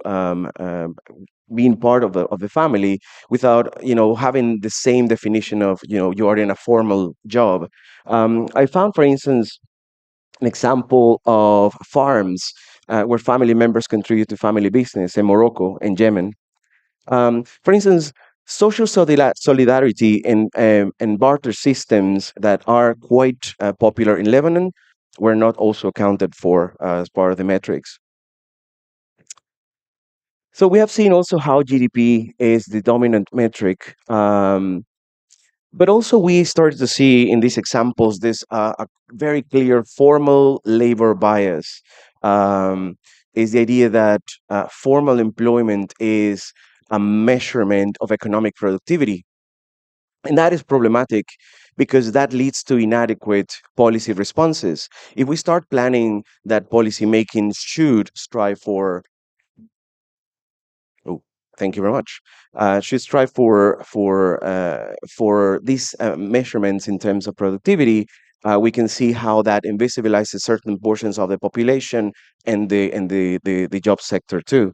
being part of the family without having the same definition of you are in a formal job. I found, for instance, an example of farms where family members contribute to family business in Morocco and Yemen. For instance, social solidarity and barter systems that are quite popular in Lebanon were not also accounted for as part of the metrics. So we have seen also how GDP is the dominant metric, but also we started to see in these examples this a very clear formal labor bias. Is the idea that formal employment is a measurement of economic productivity. And that is problematic because that leads to inadequate policy responses. If we start planning that policy making should strive for thank you very much. Should strive for these measurements in terms of productivity. We can see how that invisibilizes certain portions of the population and the job sector too.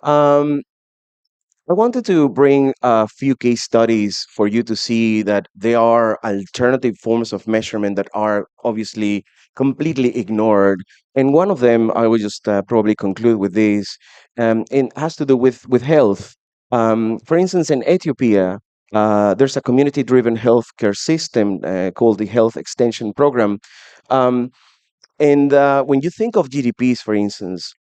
I wanted to bring a few case studies for you to see that there are alternative forms of measurement that are obviously completely ignored. And one of them, I will just probably conclude with this, it has to do with health. For instance, in Ethiopia, there's a community-driven healthcare system called the Health Extension Program. And when you think of GDPs, for instance,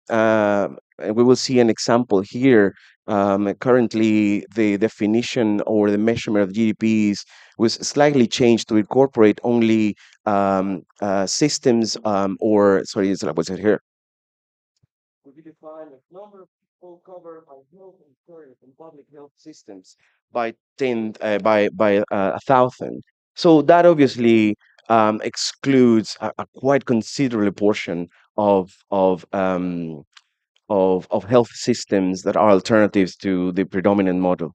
we will see an example here. Currently, the definition or the measurement of GDPs was slightly changed to incorporate only systems or sorry, what's it here? We define a number of people covered by health insurance and public health systems by 1,000. So that obviously excludes a quite considerable portion of of um, of health systems that are alternatives to the predominant model.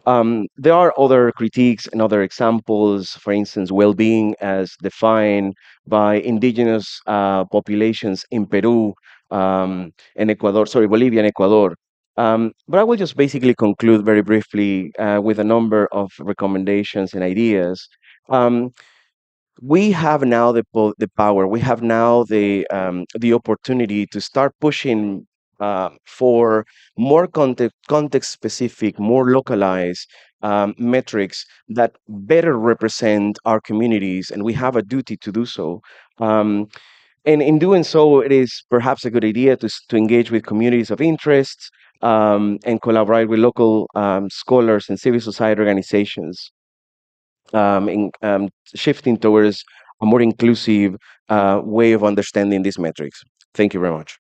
There are other critiques and other examples, for instance, well-being as defined by indigenous populations in Peru and Ecuador, sorry, Bolivia and Ecuador. But I will just basically conclude very briefly with a number of recommendations and ideas. We have now the power. We have now the opportunity to start pushing for more context specific, more localized metrics that better represent our communities, and we have a duty to do so. And in doing so, it is perhaps a good idea to engage with communities of interest and collaborate with local scholars and civil society organizations in shifting towards a more inclusive way of understanding these metrics. Thank you very much.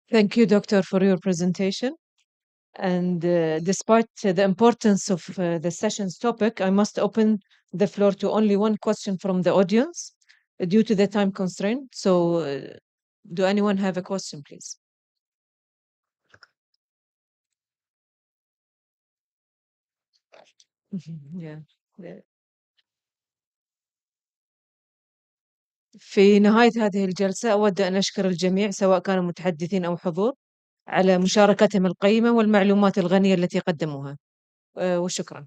Thank you, Doctor, for your presentation. And despite the importance of the session's topic, I must open the floor to only one question from the audience due to the time constraint. So do anyone have a question, please? Yeah. في نهاية هذه الجلسة أود أن أشكر الجميع سواء كانوا متحدثين أو حضور على مشاركتهم القيمة والمعلومات الغنية التي قدموها وشكرا.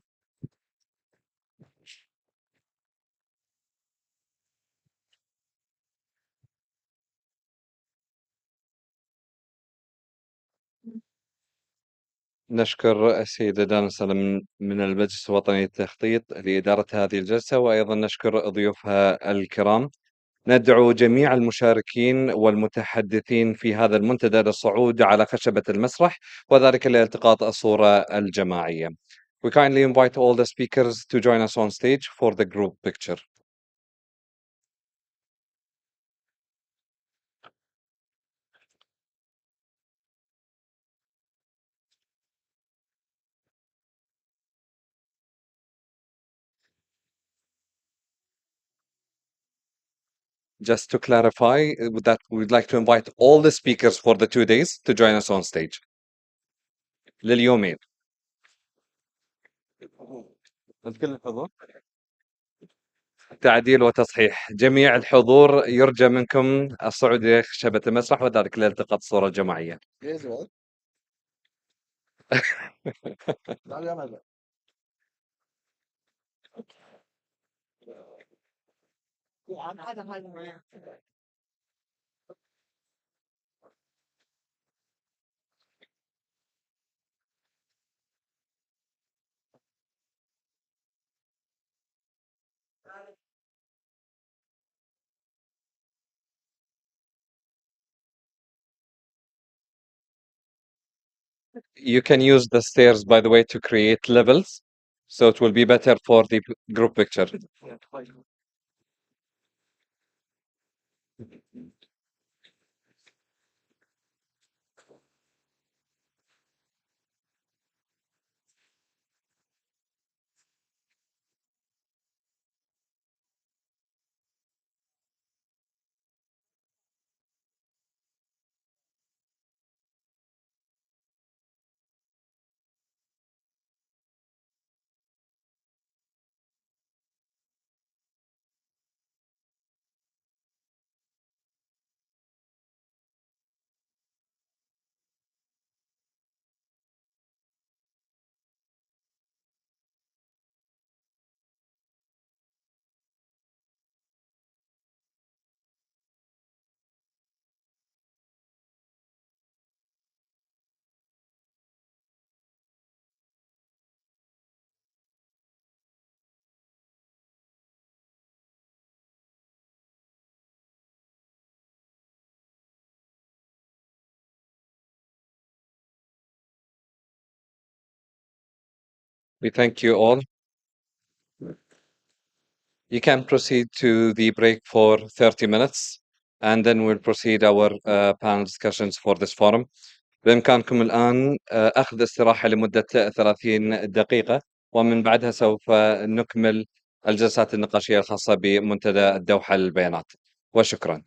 نشكر السيدة دانا سلام من المجلس الوطني للتخطيط لإدارة هذه الجلسة، وأيضا نشكر ضيوفها الكرام. ندعو جميع المشاركين والمتحدثين في هذا المنتدى للصعود على خشبة المسرح، وذلك لالتقاط الصورة الجماعية. We kindly invite all the speakers to join us on stage for the group picture. Just to clarify that we'd like to invite all the speakers for the 2 days to join us on stage. لليومين. تعديل وتصحيح. جميع الحضور يرجى منكم الصعود إلى خشبة المسرح وذلك لالتقاط الصورة الجماعية. You can use the stairs, by the way, to create levels, so it will be better for the group picture. We thank you all. You can proceed to the break for 30 minutes, and then we'll proceed our panel discussions for this forum. بإمكانكم الآن أخذ استراحة لمدة 30 دقيقة، ومن بعدها سوف نكمل الجلسات النقاشية الخاصة بمنتدى الدوحة للبيانات. وشكرا.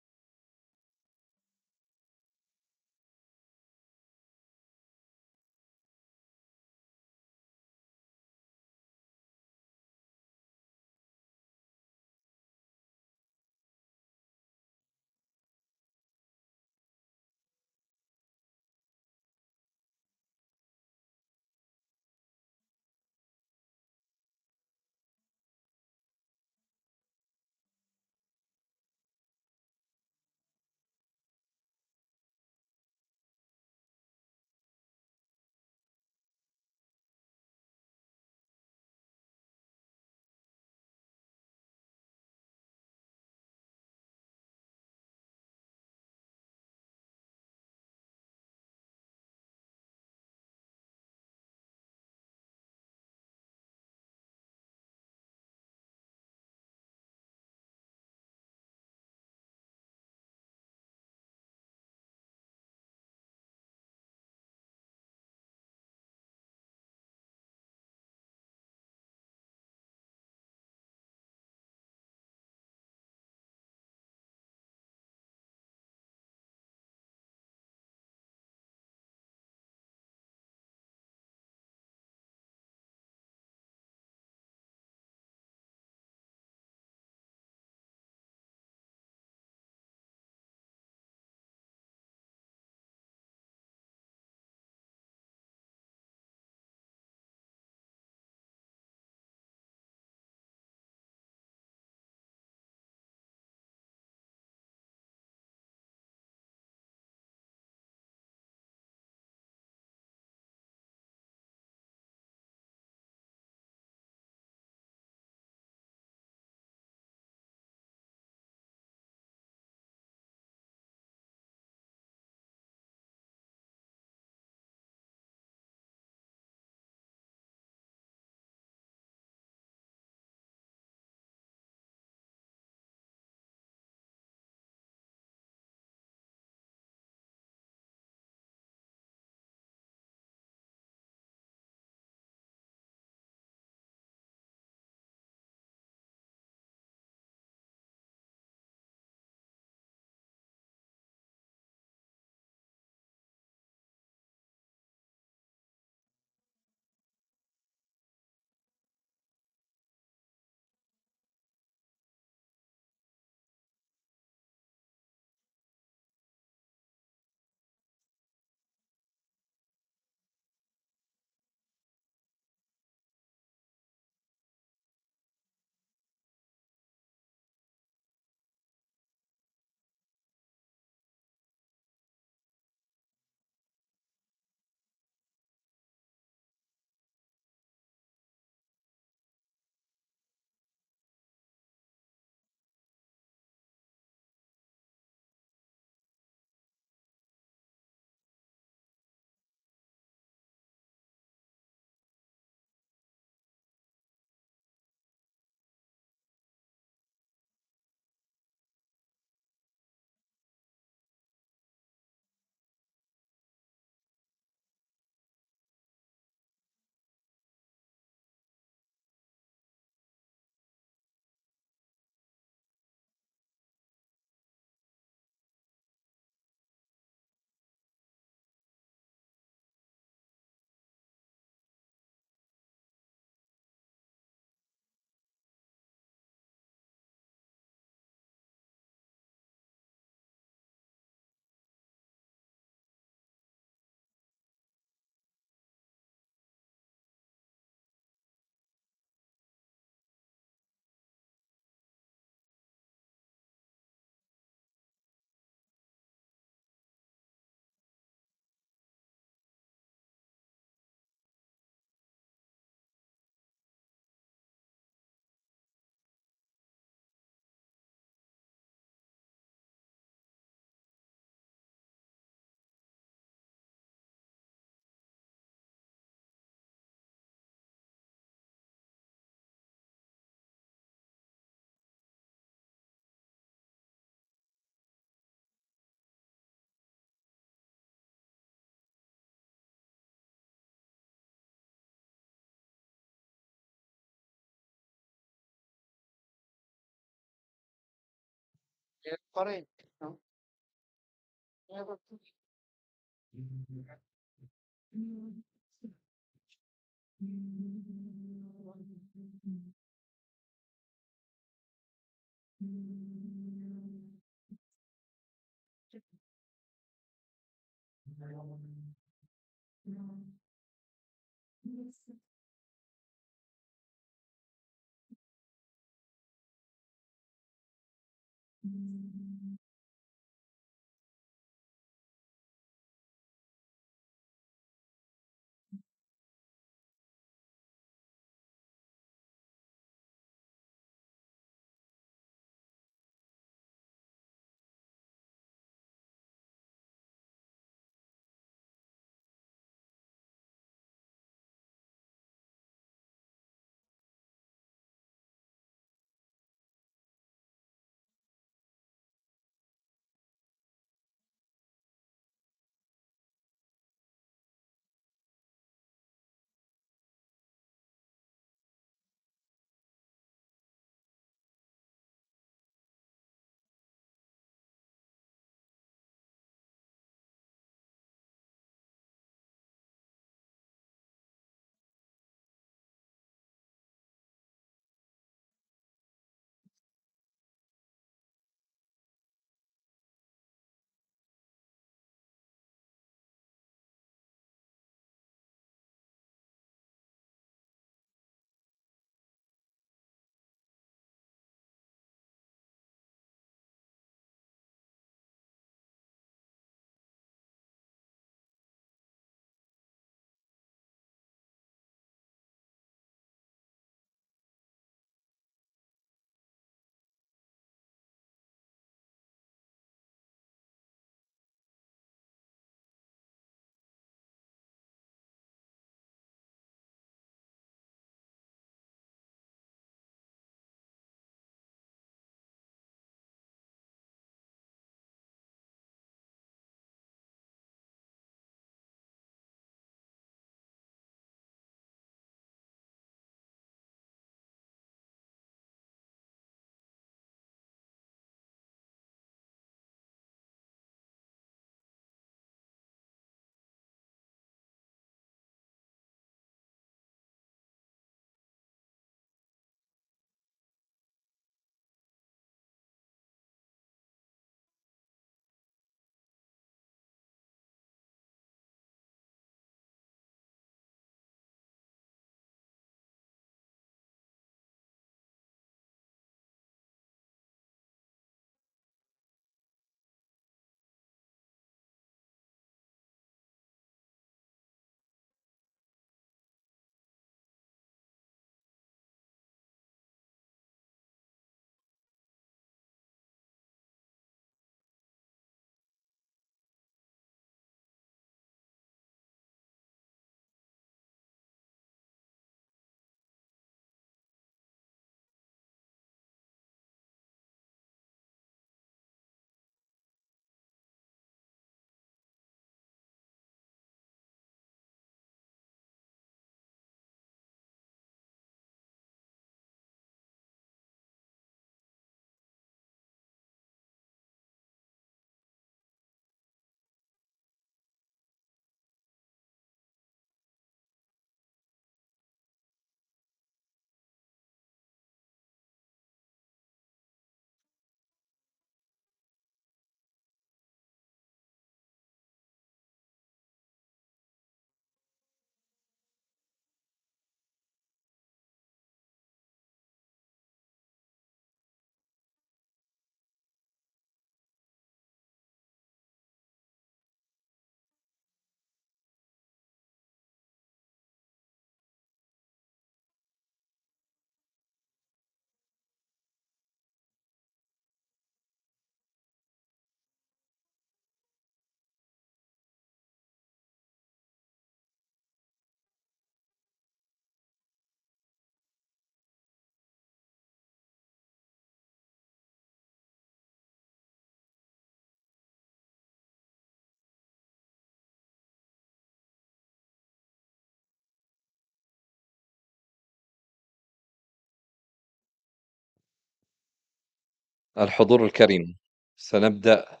الحضور الكريم، سنبدأ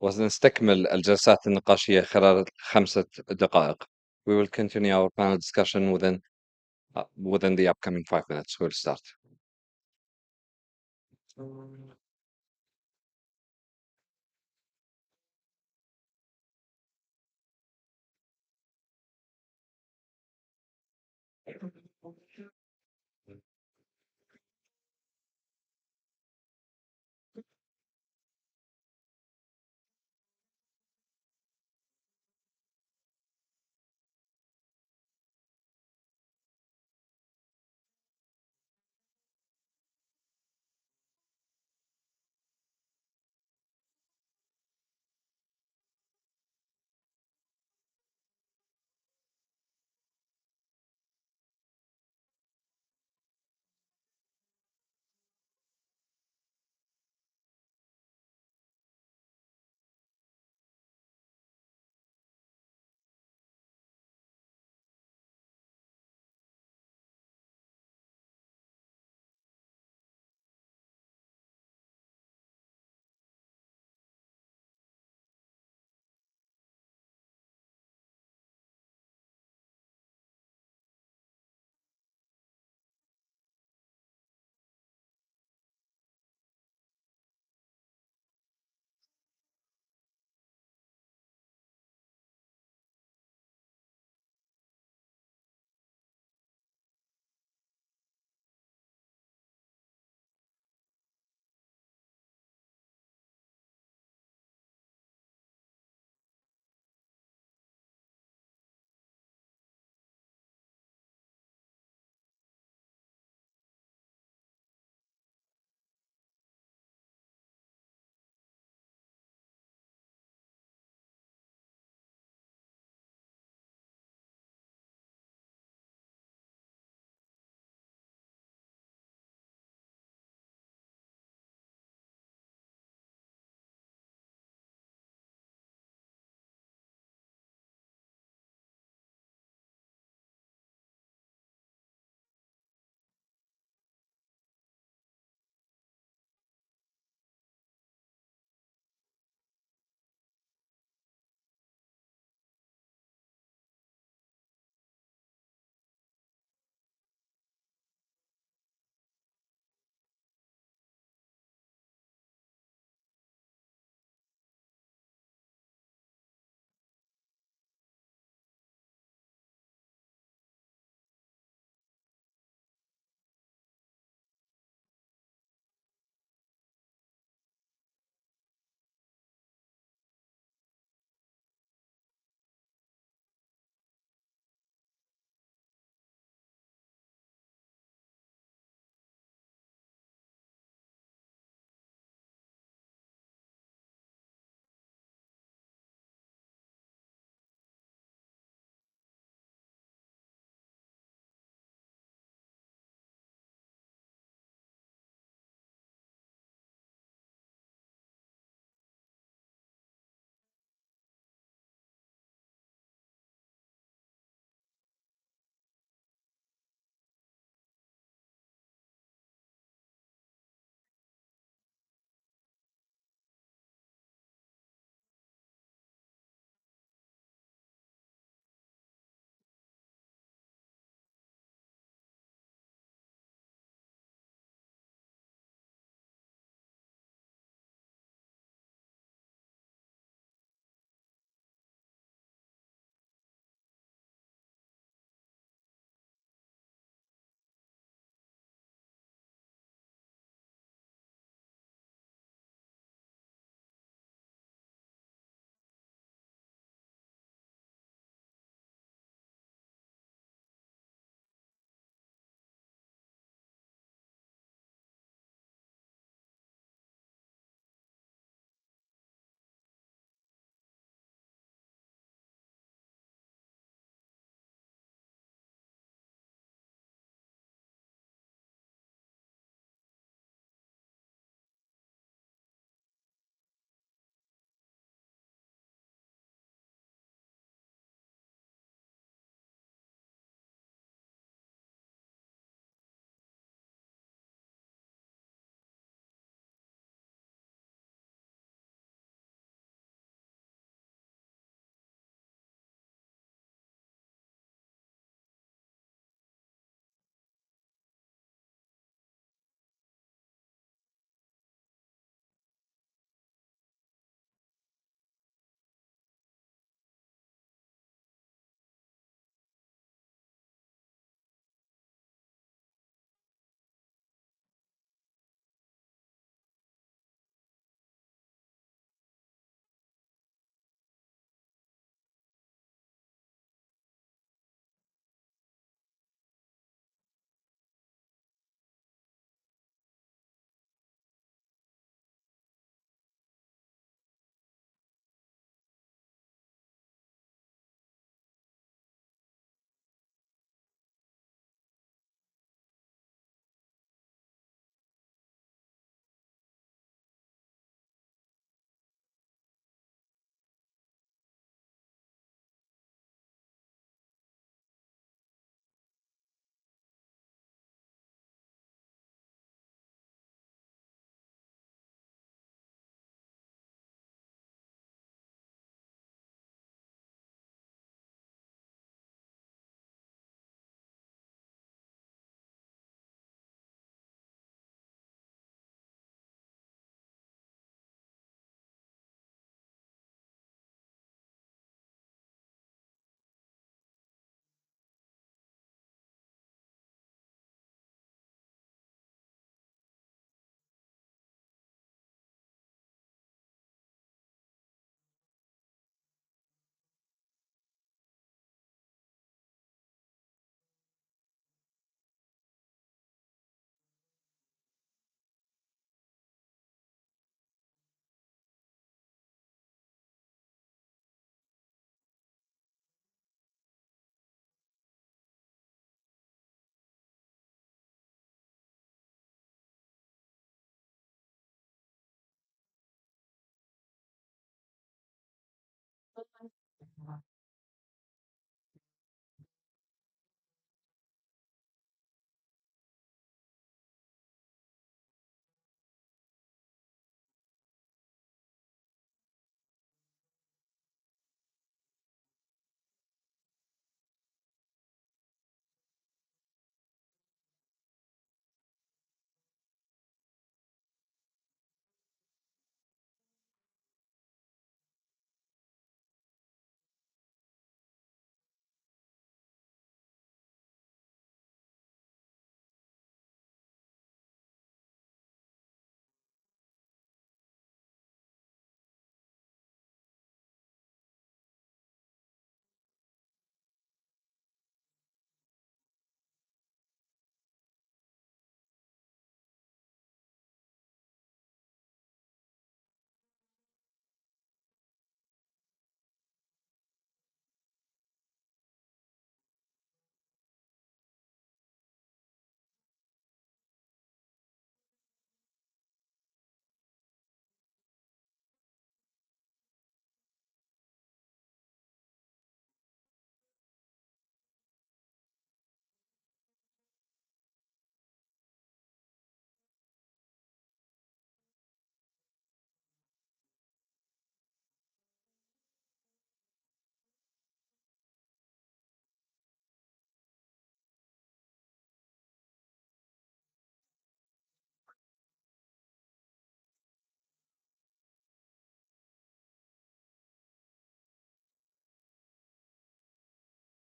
ونستكمل الجلسات النقاشية خلال 5 دقائق. We will continue our panel discussion within the upcoming 5 minutes. We'll start.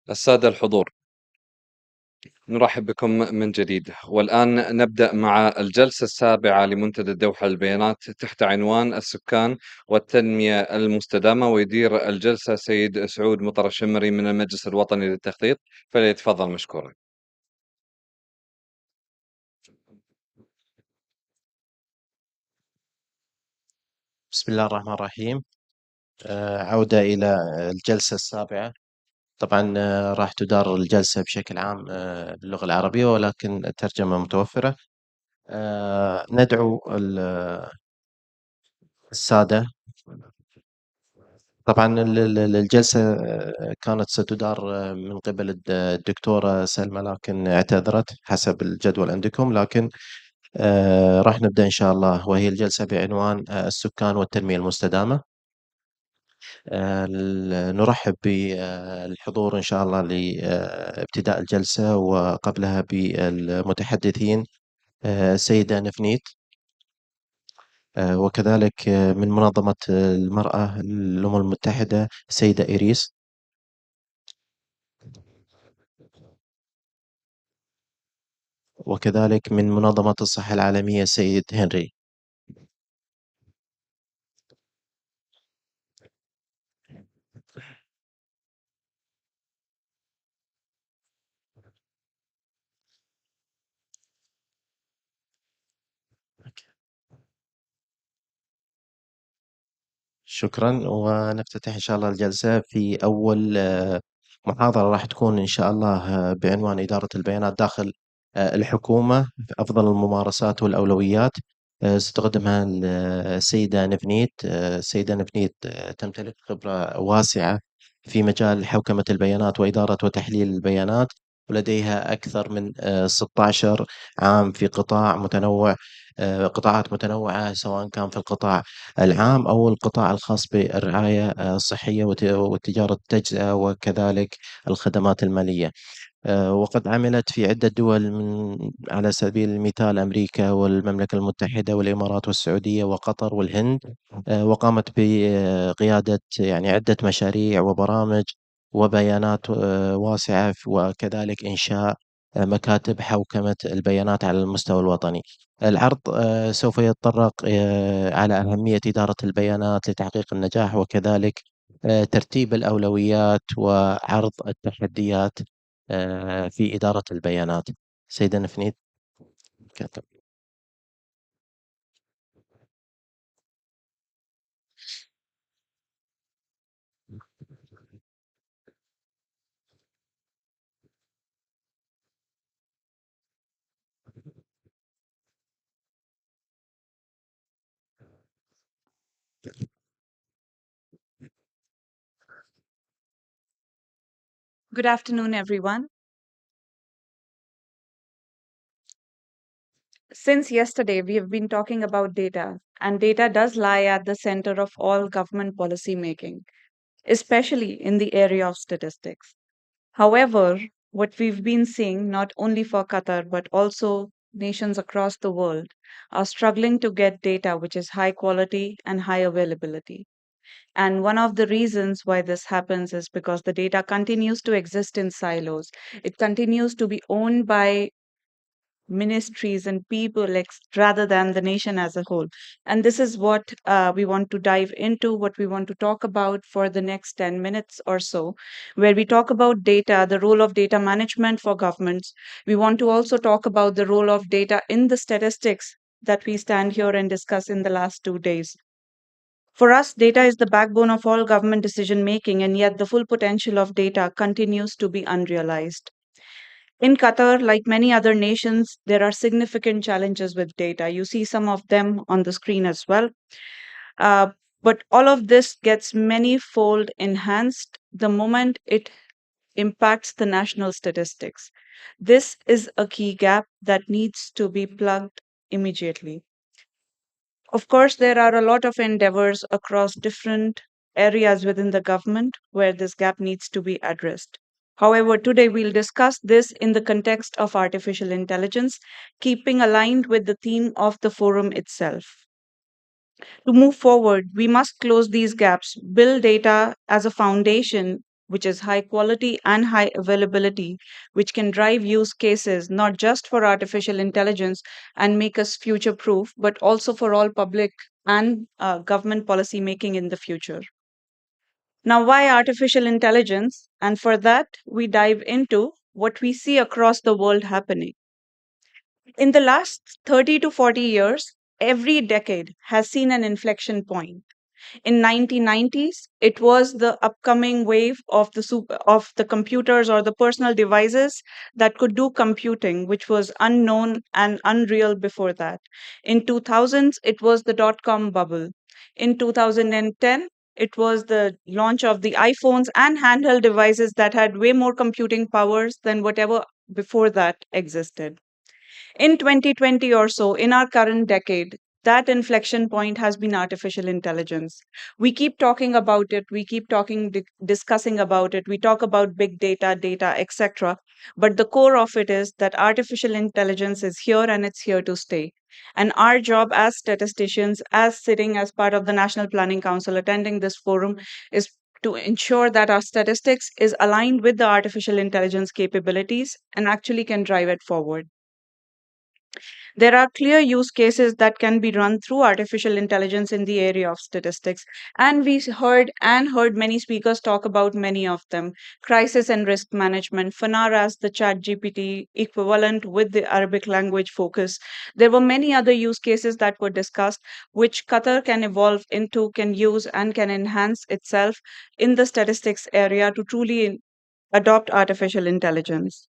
السادة الحضور، نرحب بكم من جديد، والآن نبدأ مع الجلسة السابعة لمنتدى الدوحة للبيانات تحت عنوان السكان والتنمية المستدامة، ويدير الجلسة سيد سعود مطر الشمري من المجلس الوطني للتخطيط، فليتفضل مشكورا. بسم الله الرحمن الرحيم. عودة إلى الجلسة السابعة. طبعا راح تدار الجلسة بشكل عام باللغة العربية، ولكن الترجمة متوفرة. ندعو السادة. طبعا الجلسة كانت ستدار من قبل الدكتورة سلمى، لكن اعتذرت حسب الجدول عندكم. لكن راح نبدأ إن شاء الله، وهي الجلسة بعنوان السكان والتنمية المستدامة. نرحب بالحضور إن شاء الله لابتداء الجلسة، وقبلها بالمتحدثين السيدة نفنيت، وكذلك من منظمة المرأة الأمم المتحدة السيدة إيريس، وكذلك من منظمة الصحة العالمية السيد هنري. شكرا، ونفتتح إن شاء الله الجلسة في أول محاضرة راح تكون إن شاء الله بعنوان إدارة البيانات داخل الحكومة، أفضل الممارسات والأولويات. ستقدمها السيدة نفنيت. السيدة نفنيت تمتلك خبرة واسعة في مجال حوكمة البيانات وإدارة وتحليل البيانات، ولديها أكثر من 16 عام في قطاع متنوع، قطاعات متنوعة، سواء كان في القطاع العام أو القطاع الخاص بالرعاية الصحية وتجارة التجزئة، وكذلك الخدمات المالية. وقد عملت في عدة دول، من على سبيل المثال أمريكا والمملكة المتحدة والإمارات والسعودية وقطر والهند. وقامت بقيادة يعني عدة مشاريع وبرامج وبيانات واسعة، وكذلك إنشاء مكاتب حوكمة البيانات على المستوى الوطني. العرض سوف يتطرق على أهمية إدارة البيانات لتحقيق النجاح، وكذلك ترتيب الأولويات وعرض التحديات في إدارة البيانات. سيدة نفنيت. Good afternoon, everyone. Since yesterday, we have been talking about data, and data does lie at the center of all government policy making, especially in the area of statistics. However, what we've been seeing, not only for Qatar, but also nations across the world, are struggling to get data which is high quality and high availability. And one of the reasons why this happens is because the data continues to exist in silos. It continues to be owned by ministries and people rather than the nation as a whole. And this is what we want to dive into, what we want to talk about for the next 10 minutes or so, where we talk about data, the role of data management for governments. We want to also talk about the role of data in the statistics that we stand here and discuss in the last 2 days. For us, data is the backbone of all government decision making, and yet the full potential of data continues to be unrealized. In Qatar, like many other nations, there are significant challenges with data. You see some of them on the screen as well. But all of this gets many-fold enhanced the moment it impacts the national statistics. This is a key gap that needs to be plugged immediately. Of course, there are a lot of endeavors across different areas within the government where this gap needs to be addressed. However, today we'll discuss this in the context of artificial intelligence, keeping aligned with the theme of the forum itself. To move forward, we must close these gaps, build data as a foundation which is high quality and high availability, which can drive use cases not just for artificial intelligence and make us future proof, but also for all public and government policy making in the future. Now, why artificial intelligence? And for that, we dive into what we see across the world happening. In the last 30 to 40 years, every decade has seen an inflection point. In 1990s, it was the upcoming wave of the computers or the personal devices that could do computing, which was unknown and unreal before that. In 2000s, it was the dot-com bubble. In 2010, it was the launch of the iPhones and handheld devices that had way more computing powers than whatever before that existed. In 2020 or so, in our current decade, that inflection point has been artificial intelligence. We keep talking about it, we keep discussing about it, we talk about big data, etc. But the core of it is that artificial intelligence is here and it's here to stay. And our job as statisticians, as sitting as part of the National Planning Council, attending this forum, is to ensure that our statistics is aligned with the artificial intelligence capabilities and actually can drive it forward. There are clear use cases that can be run through artificial intelligence in the area of statistics. And we heard many speakers talk about many of them. Crisis and risk management, FANAR as the chat GPT equivalent with the Arabic language focus. There were many other use cases that were discussed, which Qatar can evolve into, can use, and can enhance itself in the statistics area to truly adopt artificial intelligence.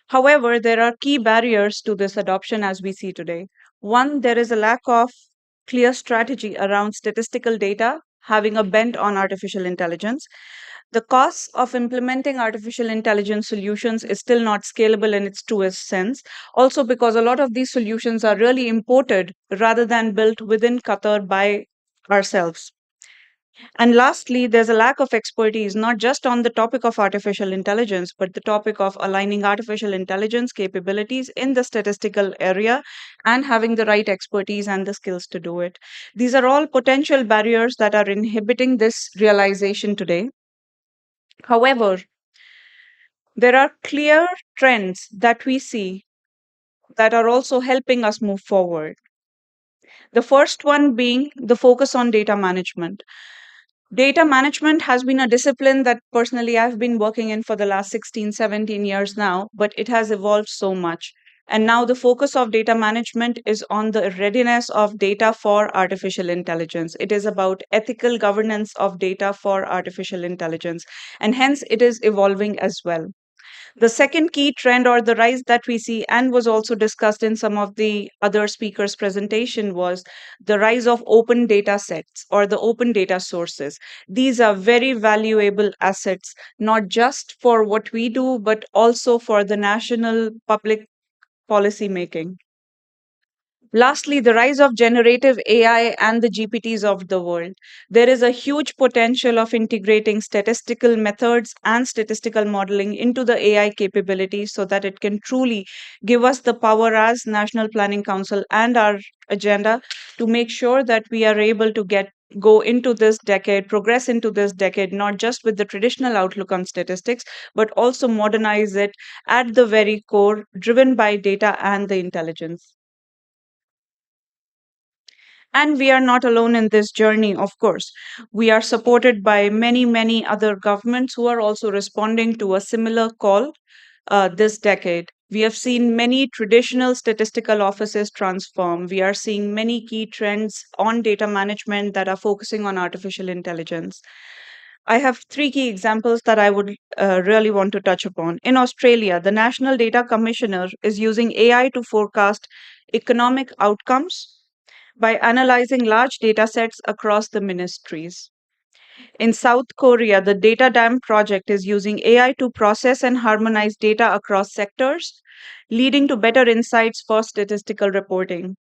However, there are key barriers to this adoption as we see today. One, there is a lack of clear strategy around statistical data having a bent on artificial intelligence. The cost of implementing artificial intelligence solutions is still not scalable in its truest sense. Also, because a lot of these solutions are really imported rather than built within Qatar by ourselves. And lastly, there's a lack of expertise, not just on the topic of artificial intelligence, but the topic of aligning artificial intelligence capabilities in the statistical area and having the right expertise and the skills to do it. These are all potential barriers that are inhibiting this realization today. However, there are clear trends that we see that are also helping us move forward. The first one being the focus on data management. Data management has been a discipline that personally I've been working in for the last 16, 17 years now, but it has evolved so much. And now the focus of data management is on the readiness of data for artificial intelligence. It is about ethical governance of data for artificial intelligence. And hence it is evolving as well. The second key trend or the rise that we see and was also discussed in some of the other speakers' presentation was the rise of open data sets or the open data sources. These are very valuable assets, not just for what we do, but also for the national public policy making. Lastly, the rise of generative AI and the GPTs of the world. There is a huge potential of integrating statistical methods and statistical modeling into the AI capabilities so that it can truly give us the power as National Planning Council and our agenda to make sure that we are able to go into this decade, progress into this decade, not just with the traditional outlook on statistics, but also modernize it at the very core, driven by data and the intelligence. And we are not alone in this journey, of course. We are supported by many, many other governments who are also responding to a similar call this decade. We have seen many traditional statistical offices transform. We are seeing many key trends on data management that are focusing on artificial intelligence. I have three key examples that I would really want to touch upon. In Australia, the National Data Commissioner is using AI to forecast economic outcomes by analyzing large data sets across the ministries. In South Korea, the Data Dam project is using AI to process and harmonize data across sectors, leading to better insights for statistical reporting.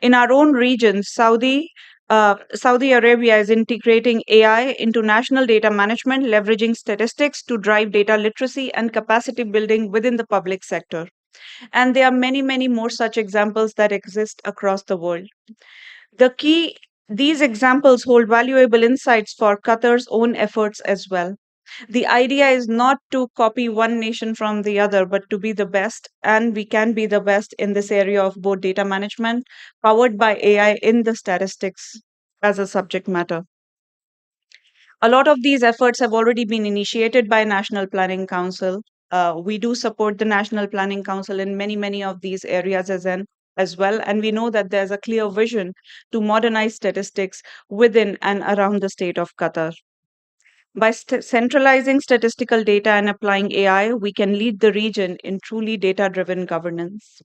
In our own region, Saudi Arabia is integrating AI into national data management, leveraging statistics to drive data literacy and capacity building within the public sector. And there are many, many more such examples that exist across the world. The key These examples hold valuable insights for Qatar's own efforts as well. The idea is not to copy one nation from the other, but to be the best, and we can be the best in this area of both data management, powered by AI in the statistics as a subject matter. A lot of these efforts have already been initiated by National Planning Council. We do support the National Planning Council in many of these areas as well, and we know that there's a clear vision to modernize statistics within and around the state of Qatar. By centralizing statistical data and applying AI, we can lead the region in truly data-driven governance.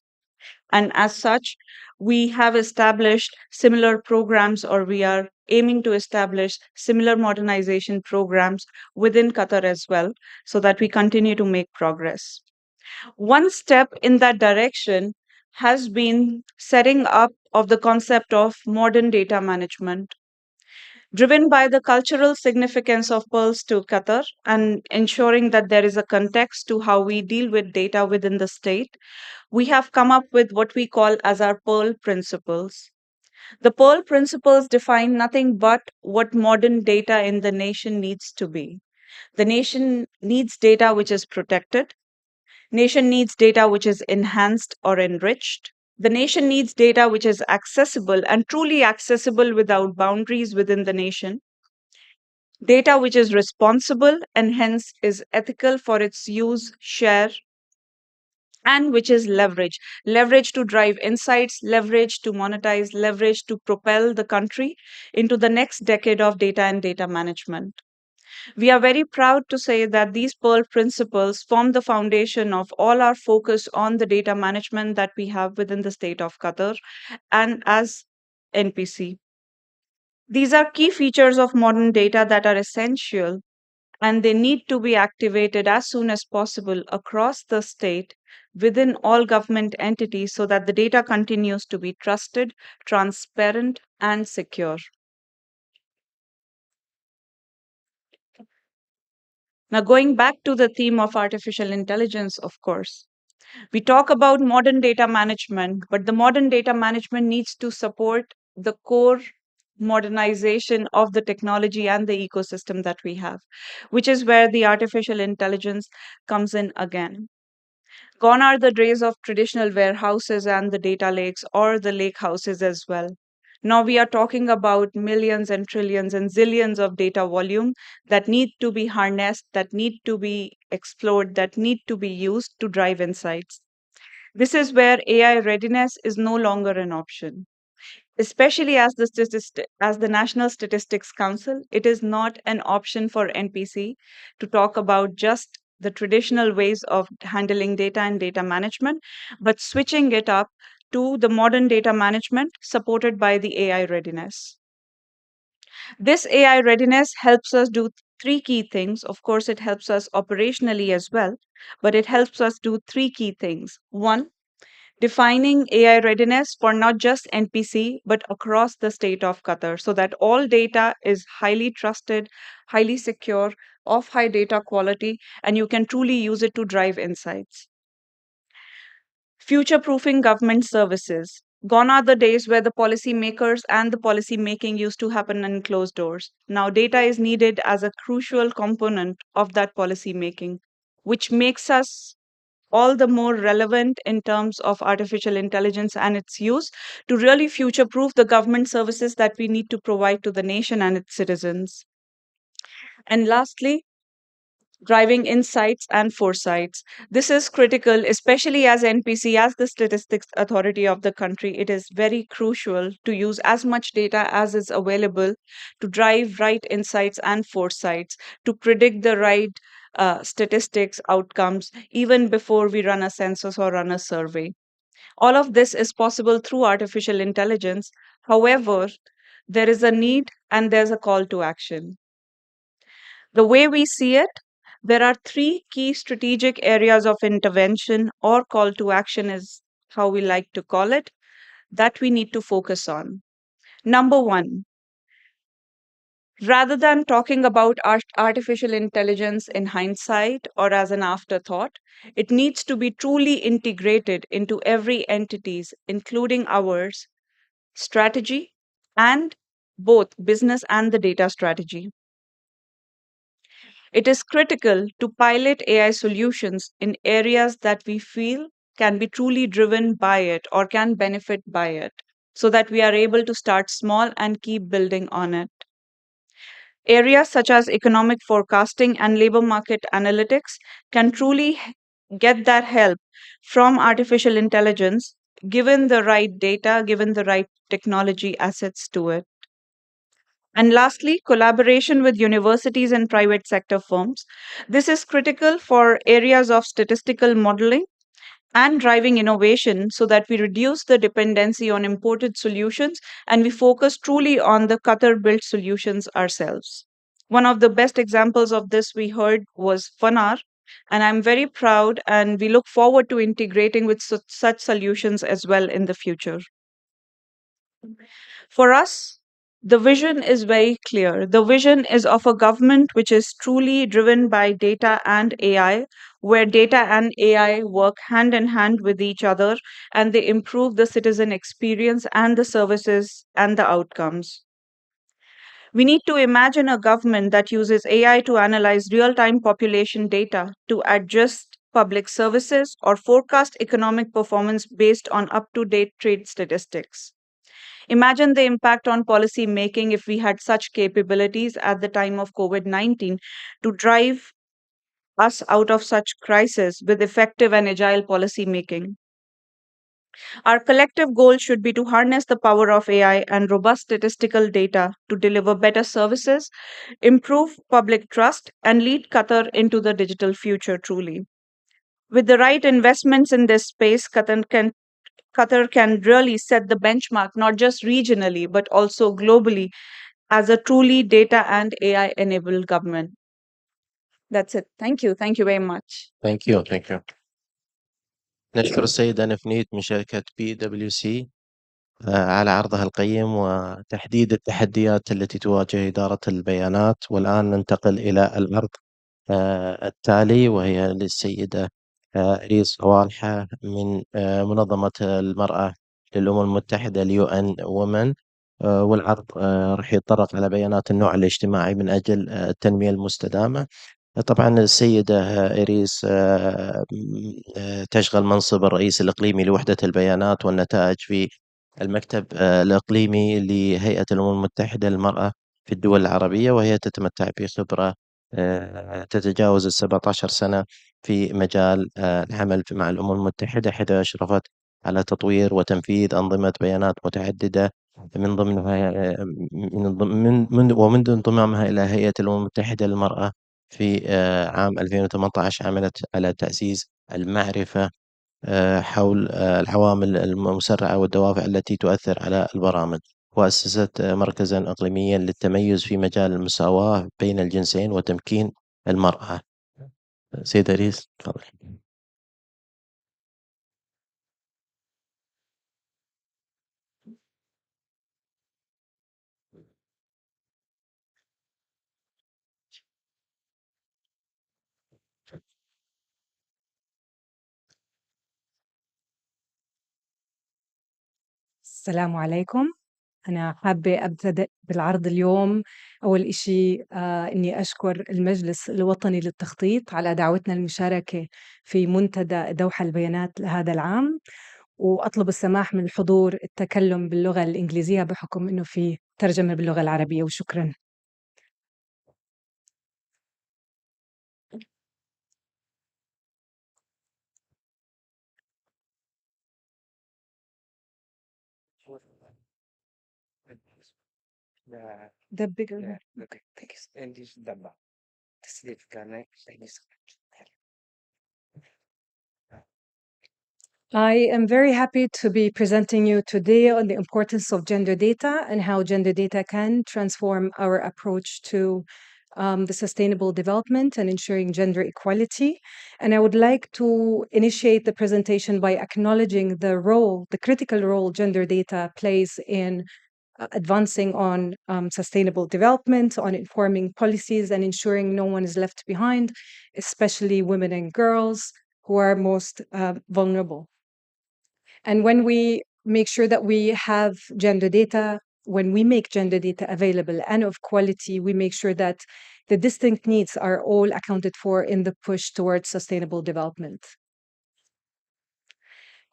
And as such, we have established similar programs, or we are aiming to establish similar modernization programs within Qatar as well, so that we continue to make progress. One step in that direction has been setting up of the concept of modern data management. Driven by the cultural significance of pearls to Qatar and ensuring that there is a context to how we deal with data within the state, we have come up with what we call as our Pearl Principles. The Pearl Principles define nothing but what modern data in the nation needs to be. The nation needs data which is protected. Nation needs data which is enhanced or enriched. The nation needs data which is accessible and truly accessible without boundaries within the nation. Data which is responsible and hence is ethical for its use, share, and which is leverage. Leverage to drive insights, leverage to monetize, leverage to propel the country into the next decade of data and data management. We are very proud to say that these Pearl Principles form the foundation of all our focus on the data management that we have within the state of Qatar and as NPC. These are key features of modern data that are essential, and they need to be activated as soon as possible across the state within all government entities so that the data continues to be trusted, transparent, and secure. Now, going back to the theme of artificial intelligence, of course, we talk about modern data management, but the modern data management needs to support the core modernization of the technology and the ecosystem that we have, which is where the artificial intelligence comes in again. Gone are the days of traditional warehouses and the data lakes or the lake houses as well. Now we are talking about millions and trillions and zillions of data volume that need to be harnessed, that need to be explored, that need to be used to drive insights. This is where AI readiness is no longer an option. Especially as the National Statistics Council, it is not an option for NPC to talk about just the traditional ways of handling data and data management, but switching it up to the modern data management supported by the AI readiness. This AI readiness helps us do three key things. Of course, it helps us operationally as well, but it helps us do three key things. One, defining AI readiness for not just NPC, but across the state of Qatar, so that all data is highly trusted, highly secure, of high data quality, and you can truly use it to drive insights. Future-proofing government services. Gone are the days where the policymakers and the policy making used to happen in closed doors. Now, data is needed as a crucial component of that policy making, which makes us all the more relevant in terms of artificial intelligence and its use to really future proof the government services that we need to provide to the nation and its citizens. And lastly, driving insights and foresights. This is critical, especially as NPC, as the statistics authority of the country. It is very crucial to use as much data as is available to drive right insights and foresights, to predict the right statistics outcomes even before we run a census or run a survey. All of this is possible through artificial intelligence. However, there is a need and there's a call to action. The way we see it, there are three key strategic areas of intervention or call to action, is how we like to call it, that we need to focus on. Number one, rather than talking about artificial intelligence in hindsight or as an afterthought, it needs to be truly integrated into every entity's, including ours, strategy and both business and the data strategy. It is critical to pilot AI solutions in areas that we feel can be truly driven by it or can benefit by it, so that we are able to start small and keep building on it. Areas such as economic forecasting and labor market analytics can truly get that help from artificial intelligence, given the right data, given the right technology assets to it. And lastly, collaboration with universities and private sector firms. This is critical for areas of statistical modeling and driving innovation so that we reduce the dependency on imported solutions and we focus truly on the Qatar built solutions ourselves. One of the best examples of this we heard was Fanar, and I'm very proud and we look forward to integrating with such solutions as well in the future. For us, the vision is very clear. The vision is of a government which is truly driven by data and AI, where data and AI work hand in hand with each other and they improve the citizen experience and the services and the outcomes. We need to imagine a government that uses AI to analyze real time population data to adjust public services or forecast economic performance based on up to date trade statistics. Imagine the impact on policy making if we had such capabilities at the time of COVID-19 to drive us out of such crisis with effective and agile policy making. Our collective goal should be to harness the power of AI and robust statistical data to deliver better services, improve public trust, and lead Qatar into the digital future truly. With the right investments in this space, Qatar can really set the benchmark, not just regionally, but also globally, as a truly data and AI enabled government. That's it. Thank you. Thank you very much. Thank you. نشكر السيدة نفنيت من شركة PwC على عرضها القيم وتحديد التحديات التي تواجه إدارة البيانات. والآن ننتقل إلى العرض التالي وهي للسيدة رئيس والحة من منظمة المرأة للأمم المتحدة UN Women. والعرض راح يتطرق على بيانات النوع الاجتماعي من أجل التنمية المستدامة. طبعا السيدة إيريس تشغل منصب الرئيس الإقليمي لوحدة البيانات والنتائج في المكتب الإقليمي لهيئة الأمم المتحدة للمرأة في الدول العربية، وهي تتمتع بخبرة تتجاوز 17 سنة في مجال العمل مع الأمم المتحدة، حيث أشرفت على تطوير وتنفيذ أنظمة بيانات متعددة من ضمنها ومن انضمامها إلى هيئة الأمم المتحدة للمرأة في عام 2018 عملت على تأسيس المعرفة حول العوامل المسرعة والدوافع التي تؤثر على البرامج، وأسست مركزا إقليميا للتميز في مجال المساواة بين الجنسين وتمكين المرأة. سيدة ريس تفضل. السلام عليكم. أنا حابة أبتدأ بالعرض اليوم. أول إشي إني أشكر المجلس الوطني للتخطيط على دعوتنا للمشاركة في منتدى دوحة البيانات لهذا العام، وأطلب السماح من الحضور التكلم باللغة الإنجليزية بحكم إنه في ترجمة باللغة العربية، وشكرا. The bigger one. Okay, thank you. And this double. Sleep connect. I am very happy to be presenting you today on the importance of gender data and how gender data can transform our approach to the sustainable development and ensuring gender equality. And I would like to initiate the presentation by acknowledging the critical role gender data plays in advancing on sustainable development, on informing policies and ensuring no one is left behind, especially women and girls who are most vulnerable. And when we make sure that we have gender data, when we make gender data available and of quality, we make sure that the distinct needs are all accounted for in the push towards sustainable development.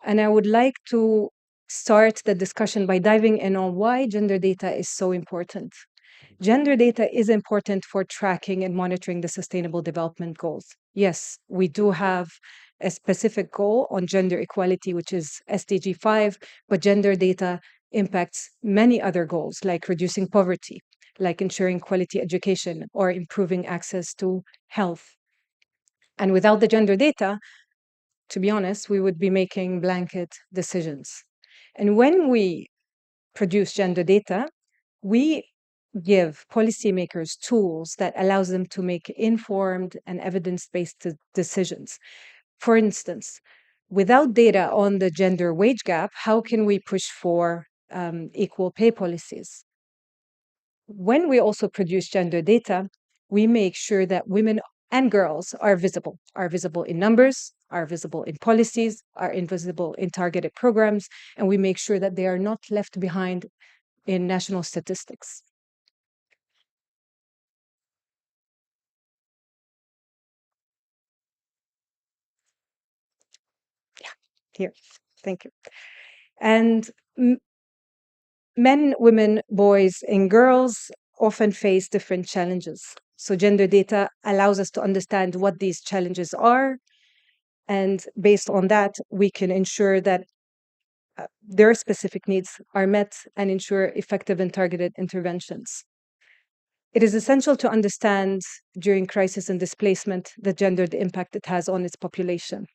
And I would like to start the discussion by diving in on why gender data is so important. Gender data is important for tracking and monitoring the Sustainable Development Goals. Yes, we do have a specific goal on gender equality, which is SDG 5, but gender data impacts many other goals, like reducing poverty, like ensuring quality education, or improving access to health. And without the gender data, to be honest, we would be making blanket decisions. And when we produce gender data, we give policymakers tools that allows them to make informed and evidence-based decisions. For instance, without data on the gender wage gap, how can we push for equal pay policies? When we also produce gender data, we make sure that women and girls are visible in numbers, are visible in policies, are invisible in targeted programs, and we make sure that they are not left behind in national statistics. Yeah, here, thank you. And men, women, boys, and girls often face different challenges. So gender data allows us to understand what these challenges are. And based on that, we can ensure that their specific needs are met and ensure effective and targeted interventions. It is essential to understand during crisis and displacement the gendered impact it has on its population.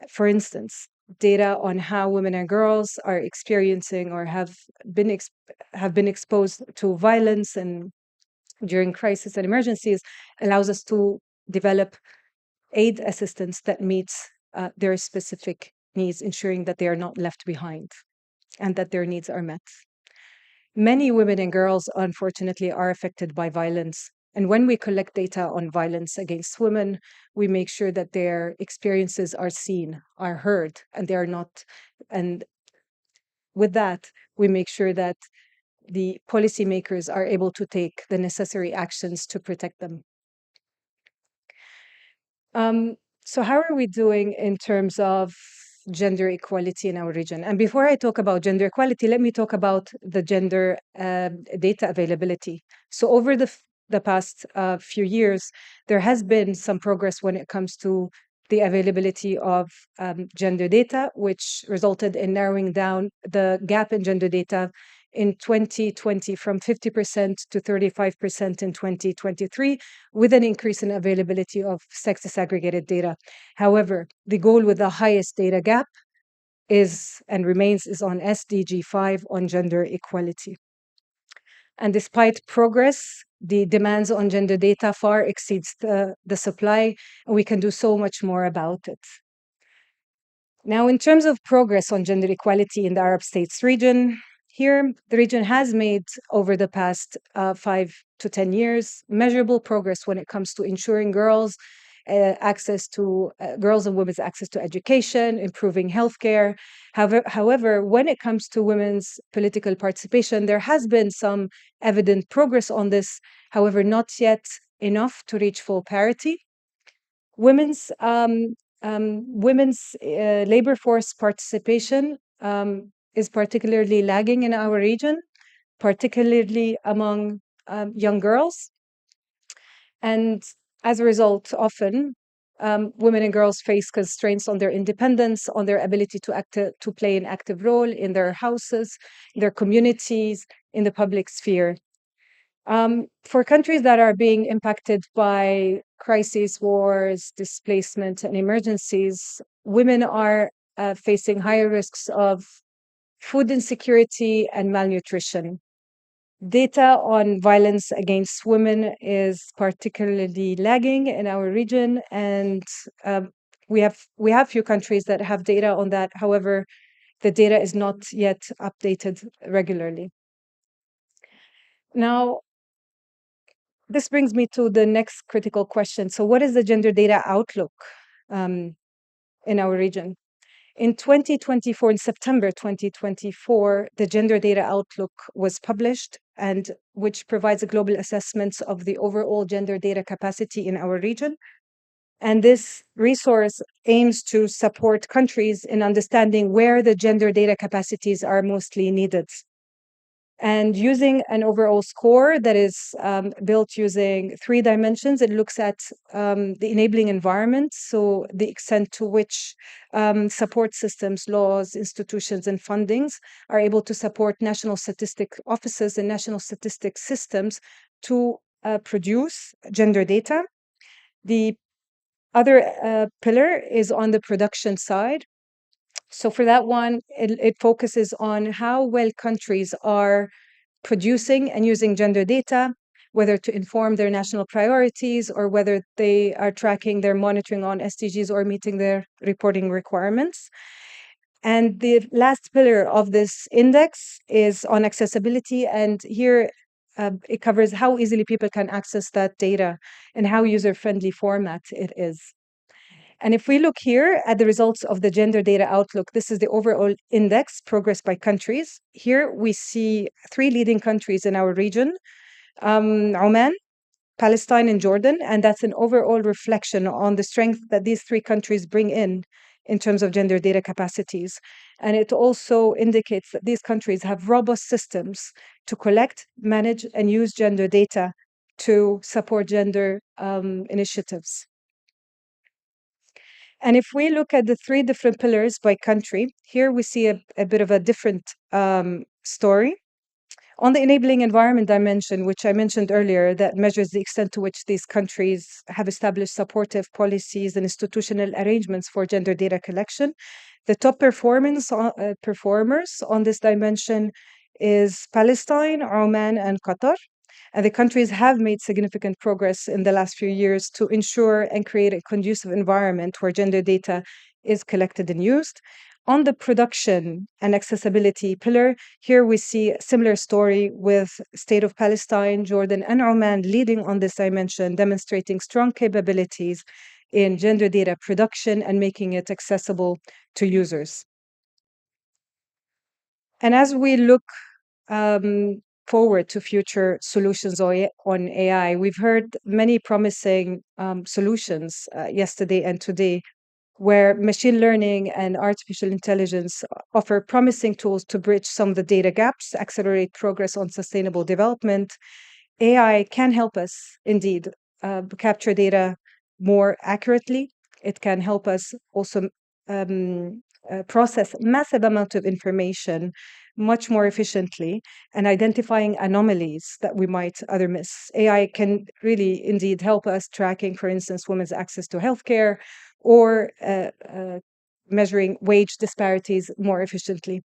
For instance, data on how women and girls are experiencing or have been exposed to violence and during crisis and emergencies allows us to develop aid assistance that meets their specific needs, ensuring that they are not left behind and that their needs are met. Many women and girls, unfortunately, are affected by violence. And when we collect data on violence against women, we make sure that their experiences are seen, are heard, and they are not. And with that, we make sure that the policymakers are able to take the necessary actions to protect them. So how are we doing in terms of gender equality in our region? And before I talk about gender equality, let me talk about the gender data availability. So over the past few years, there has been some progress when it comes to the availability of gender data, which resulted in narrowing down the gap in gender data in 2020 from 50% to 35% in 2023, with an increase in availability of sex disaggregated data. However, the goal with the highest data gap is and remains is on SDG 5 on gender equality. And despite progress, the demands on gender data far exceeds the supply, and we can do so much more about it. Now, in terms of progress on gender equality in the Arab States region, here, the region has made, over the past 5 to 10 years, measurable progress when it comes to ensuring girls and women's access to education, improving healthcare. However, when it comes to women's political participation, there has been some evident progress on this, however, not yet enough to reach full parity. Women's labor force participation is particularly lagging in our region, particularly among young girls. And as a result, often women and girls face constraints on their independence, on their ability to play an active role in their houses, in their communities, in the public sphere. For countries that are being impacted by crises, wars, displacement, and emergencies, women are facing higher risks of food insecurity and malnutrition. Data on violence against women is particularly lagging in our region, and we have few countries that have data on that. However, the data is not yet updated regularly. Now, this brings me to the next critical question. So what is the gender data outlook in our region? In 2024, in September 2024, the Gender Data Outlook was published, and which provides a global assessment of the overall gender data capacity in our region. And this resource aims to support countries in understanding where the gender data capacities are mostly needed. And using an overall score that is built using 3 dimensions, it looks at the enabling environment, so the extent to which support systems, laws, institutions, and fundings are able to support national statistic offices and national statistic systems to produce gender data. The other pillar is on the production side. So for that one, it focuses on how well countries are producing and using gender data, whether to inform their national priorities or whether they are tracking their monitoring on SDGs or meeting their reporting requirements. And the last pillar of this index is on accessibility. And here it covers how easily people can access that data and how user-friendly format it is. And if we look here at the results of the Gender Data Outlook, this is the overall index, progress by countries. Here we see 3 leading countries in our region, Oman, Palestine, and Jordan. And that's an overall reflection on the strength that these 3 countries bring in terms of gender data capacities. And it also indicates that these countries have robust systems to collect, manage, and use gender data to support gender initiatives. And if we look at the 3 different pillars by country, here we see a bit of a different story. On the enabling environment dimension, which I mentioned earlier, that measures the extent to which these countries have established supportive policies and institutional arrangements for gender data collection, the top performers on this dimension is Palestine, Oman, and Qatar. And the countries have made significant progress in the last few years to ensure and create a conducive environment where gender data is collected and used. On the production and accessibility pillar, here we see a similar story with State of Palestine, Jordan, and Oman leading on this dimension, demonstrating strong capabilities in gender data production and making it accessible to users. And as we look forward to future solutions on AI, we've heard many promising solutions yesterday and today, where machine learning and artificial intelligence offer promising tools to bridge some of the data gaps, accelerate progress on sustainable development. AI can help us indeed capture data more accurately. It can help us also process massive amount of information much more efficiently and identifying anomalies that we might other miss. AI can really indeed help us tracking, for instance, women's access to healthcare or measuring wage disparities more efficiently.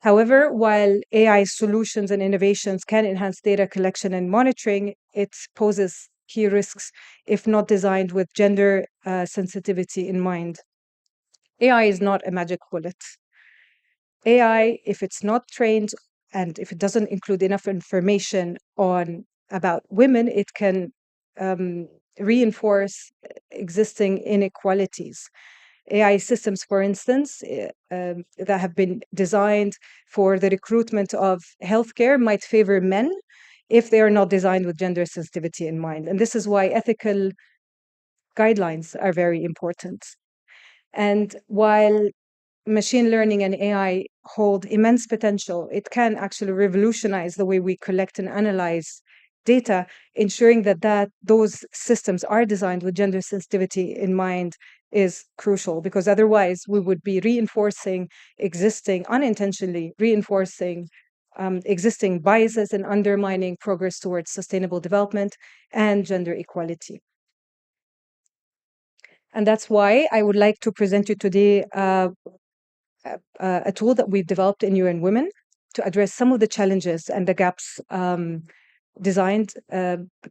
However, while AI solutions and innovations can enhance data collection and monitoring, it poses key risks if not designed with gender sensitivity in mind. AI is not a magic bullet. AI, if it's not trained and if it doesn't include enough information about women, it can reinforce existing inequalities. AI systems, for instance, that have been designed for the recruitment of healthcare might favor men if they are not designed with gender sensitivity in mind. And this is why ethical guidelines are very important. And while machine learning and AI hold immense potential, it can actually revolutionize the way we collect and analyze data, ensuring that those systems are designed with gender sensitivity in mind is crucial, because otherwise we would be unintentionally reinforcing existing biases and undermining progress towards sustainable development and gender equality. And that's why I would like to present you today a tool that we've developed in UN Women to address some of the challenges and the gaps designed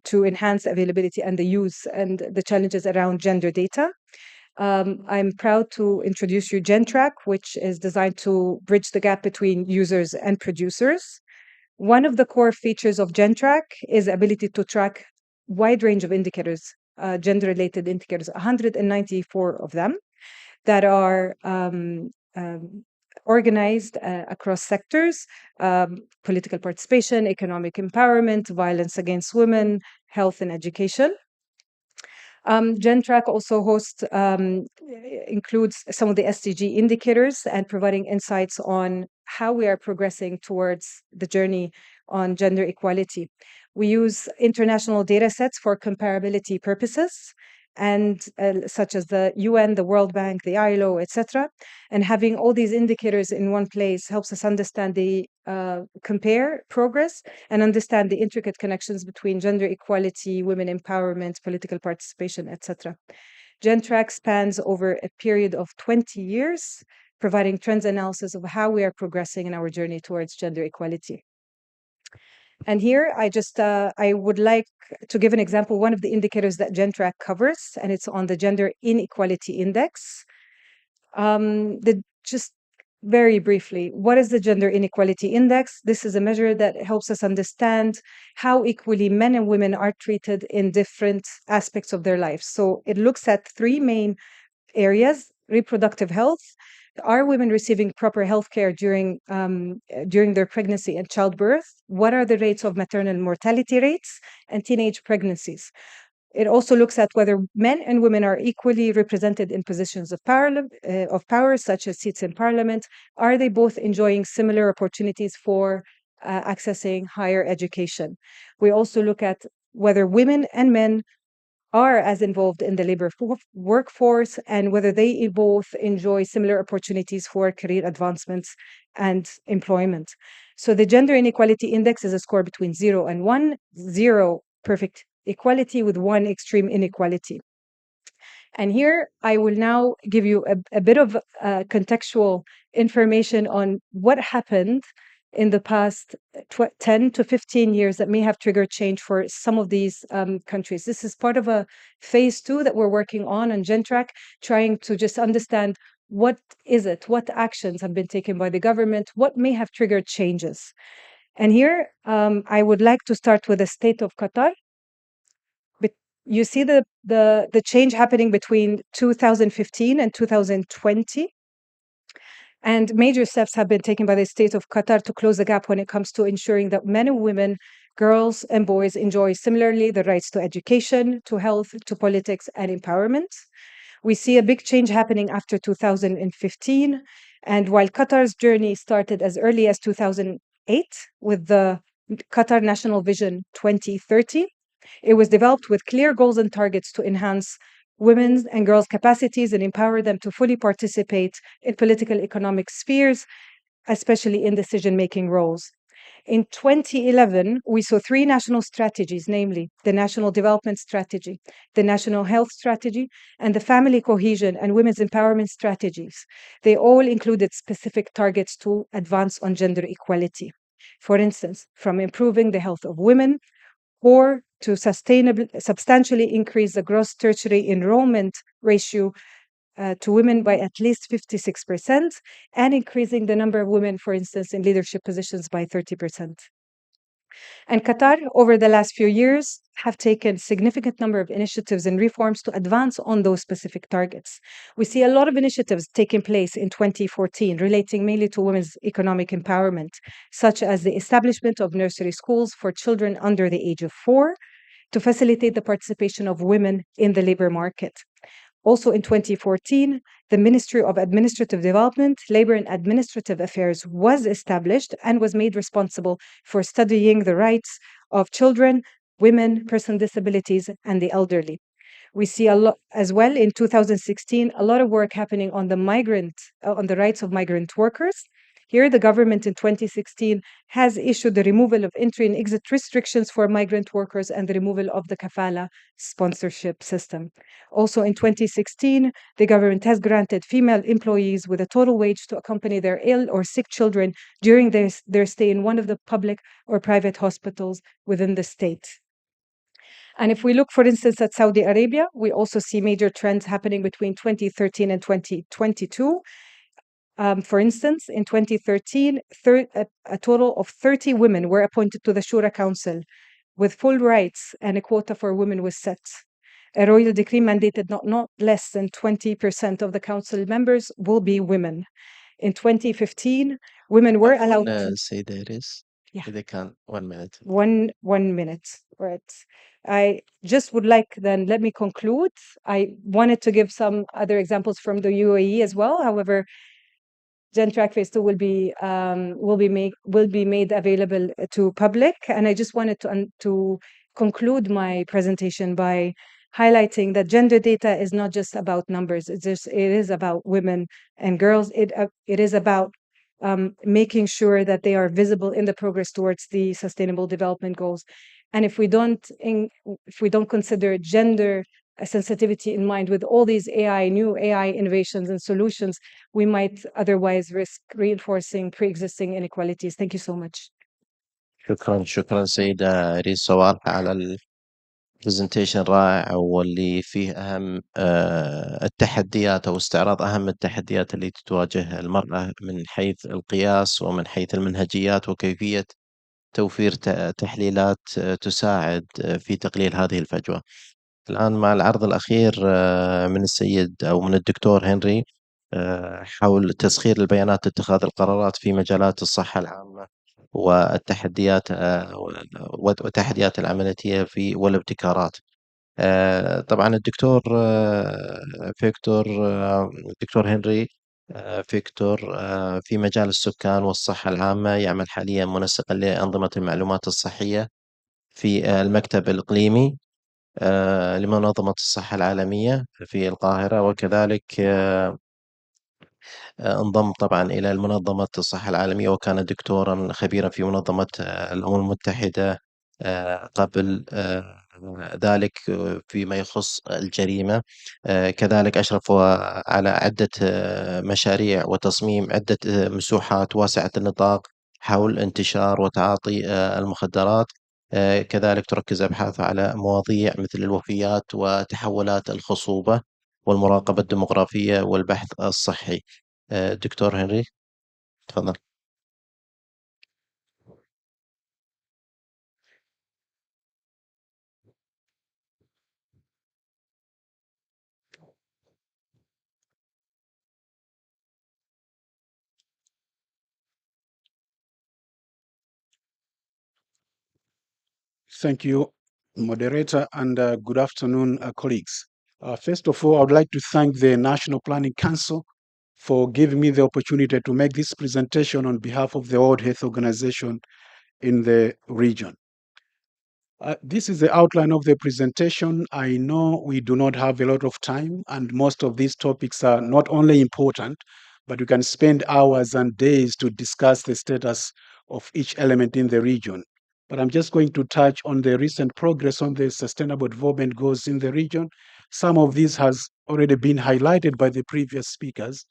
to enhance availability and the use and the challenges around gender data. I'm proud to introduce you GenTrack, which is designed to bridge the gap between users and producers. One of the core features of GenTrack is the ability to track a wide range of indicators, gender-related indicators, 194 of them, that are organized across sectors, political participation, economic empowerment, violence against women, health and education. GenTrack also includes some of the SDG indicators and providing insights on how we are progressing towards the journey on gender equality. We use international data sets for comparability purposes, and such as the UN, the World Bank, the ILO, etc. And having all these indicators in one place helps us understand compare progress and understand the intricate connections between gender equality, women empowerment, political participation, etc. GenTrack spans over a period of 20 years, providing trends analysis of how we are progressing in our journey towards gender equality. And here I would like to give an example, one of the indicators that GenTrack covers, and it's on the Gender Inequality Index. Just very briefly, what is the Gender Inequality Index? This is a measure that helps us understand how equally men and women are treated in different aspects of their lives. So it looks at three main areas: reproductive health. Are women receiving proper health care during their pregnancy and childbirth? What are the rates of maternal mortality rates and teenage pregnancies? It also looks at whether men and women are equally represented in positions of power, such as seats in parliament. Are they both enjoying similar opportunities for accessing higher education? We also look at whether women and men are as involved in the labor workforce and whether they both enjoy similar opportunities for career advancements and employment. So the Gender Inequality Index is a score between 0 and 1, 0 perfect equality with 1 extreme inequality. And here I will now give you a bit of contextual information on what happened in the past 10 to 15 years that may have triggered change for some of these countries. This is part of a phase 2 that we're working on GenTrack, trying to just understand what actions have been taken by the government, what may have triggered changes. And here I would like to start with the state of Qatar. You see the change happening between 2015 and 2020. And major steps have been taken by the state of Qatar to close the gap when it comes to ensuring that men and women, girls and boys enjoy similarly the rights to education, to health, to politics and empowerment. We see a big change happening after 2015. And while Qatar's journey started as early as 2008 with the Qatar National Vision 2030, it was developed with clear goals and targets to enhance women's and girls' capacities and empower them to fully participate in political economic spheres, especially in decision-making roles. In 2011, we saw 3 national strategies, namely the National Development Strategy, the National Health Strategy, and the Family Cohesion and Women's Empowerment Strategies. They all included specific targets to advance on gender equality. For instance, from improving the health of women, or to substantially increase the gross tertiary enrollment ratio to women by at least 56%, and increasing the number of women, for instance, in leadership positions by 30%. And Qatar, over the last few years, have taken significant number of initiatives and reforms to advance on those specific targets. We see a lot of initiatives taking place in 2014 relating mainly to women's economic empowerment, such as the establishment of nursery schools for children under the age of 4 to facilitate the participation of women in the labor market. Also in 2014, the Ministry of Administrative Development, Labor and Administrative Affairs was established and was made responsible for studying the rights of children, women, persons with disabilities, and the elderly. We see a lot as well in 2016, a lot of work happening on the rights of migrant workers. Here, the government in 2016 has issued the removal of entry and exit restrictions for migrant workers and the removal of the kafala sponsorship system. Also in 2016, the government has granted female employees with a total wage to accompany their ill or sick children during their stay in one of the public or private hospitals within the state. And if we look, for instance, at Saudi Arabia, we also see major trends happening between 2013 and 2022. For instance, in 2013, a total of 30 women were appointed to the Shura Council with full rights, and a quota for women was set. A royal decree mandated not less than 20% of the council members will be women. in 2015, women were allowed to. Say there is. Yeah. They can 1 minute. One minute, right? I just would like then let me conclude. I wanted to give some other examples from the UAE as well. However, Gen Track Phase 2 will be made available to public, and I just wanted to conclude my presentation by highlighting that gender data is not just about numbers. It is about women and girls. It is about making sure that they are visible in the progress towards the Sustainable Development Goals. And if we don't consider gender sensitivity in mind with all these new AI innovations and solutions, we might otherwise risk reinforcing pre-existing inequalities. Thank you so much. شكرا سيدة ريس صوالح على البرزنتيشن رائع واللي فيه أهم التحديات أو استعراض أهم التحديات اللي تواجه المرأة من حيث القياس ومن حيث المنهجيات وكيفية توفير تحليلات تساعد في تقليل هذه الفجوة. الآن مع العرض الأخير من السيد أو من الدكتور هنري حول تسخير البيانات لاتخاذ القرارات في مجالات الصحة العامة والتحديات العملية والابتكارات. طبعا الدكتور الدكتور هنري فيكتور في مجال السكان والصحة العامة، يعمل حاليا منسقا لأنظمة المعلومات الصحية في المكتب الإقليمي لمنظمة الصحة العالمية في القاهرة، وكذلك انضم طبعا إلى منظمة الصحة العالمية وكان دكتورا خبيرا في منظمة الأمم المتحدة قبل ذلك فيما يخص الجريمة. كذلك أشرف على عدة مشاريع وتصميم عدة مسوحات واسعة النطاق حول انتشار وتعاطي المخدرات. كذلك تركز أبحاثه على مواضيع مثل الوفيات وتحولات الخصوبة والمراقبة الديموغرافية والبحث الصحي. دكتور هنري تفضل. Thank you, moderator, and good afternoon, colleagues. First of all, I would like to thank the National Planning Council for giving me the opportunity to make this presentation on behalf of the World Health Organization in the region. This is the outline of the presentation. I know we do not have a lot of time, and most of these topics are not only important, but we can spend hours and days to discuss the status of each element in the region. But I'm just going to touch on the recent progress on the Sustainable Development Goals in the region. Some of these has already been highlighted by the previous speakers,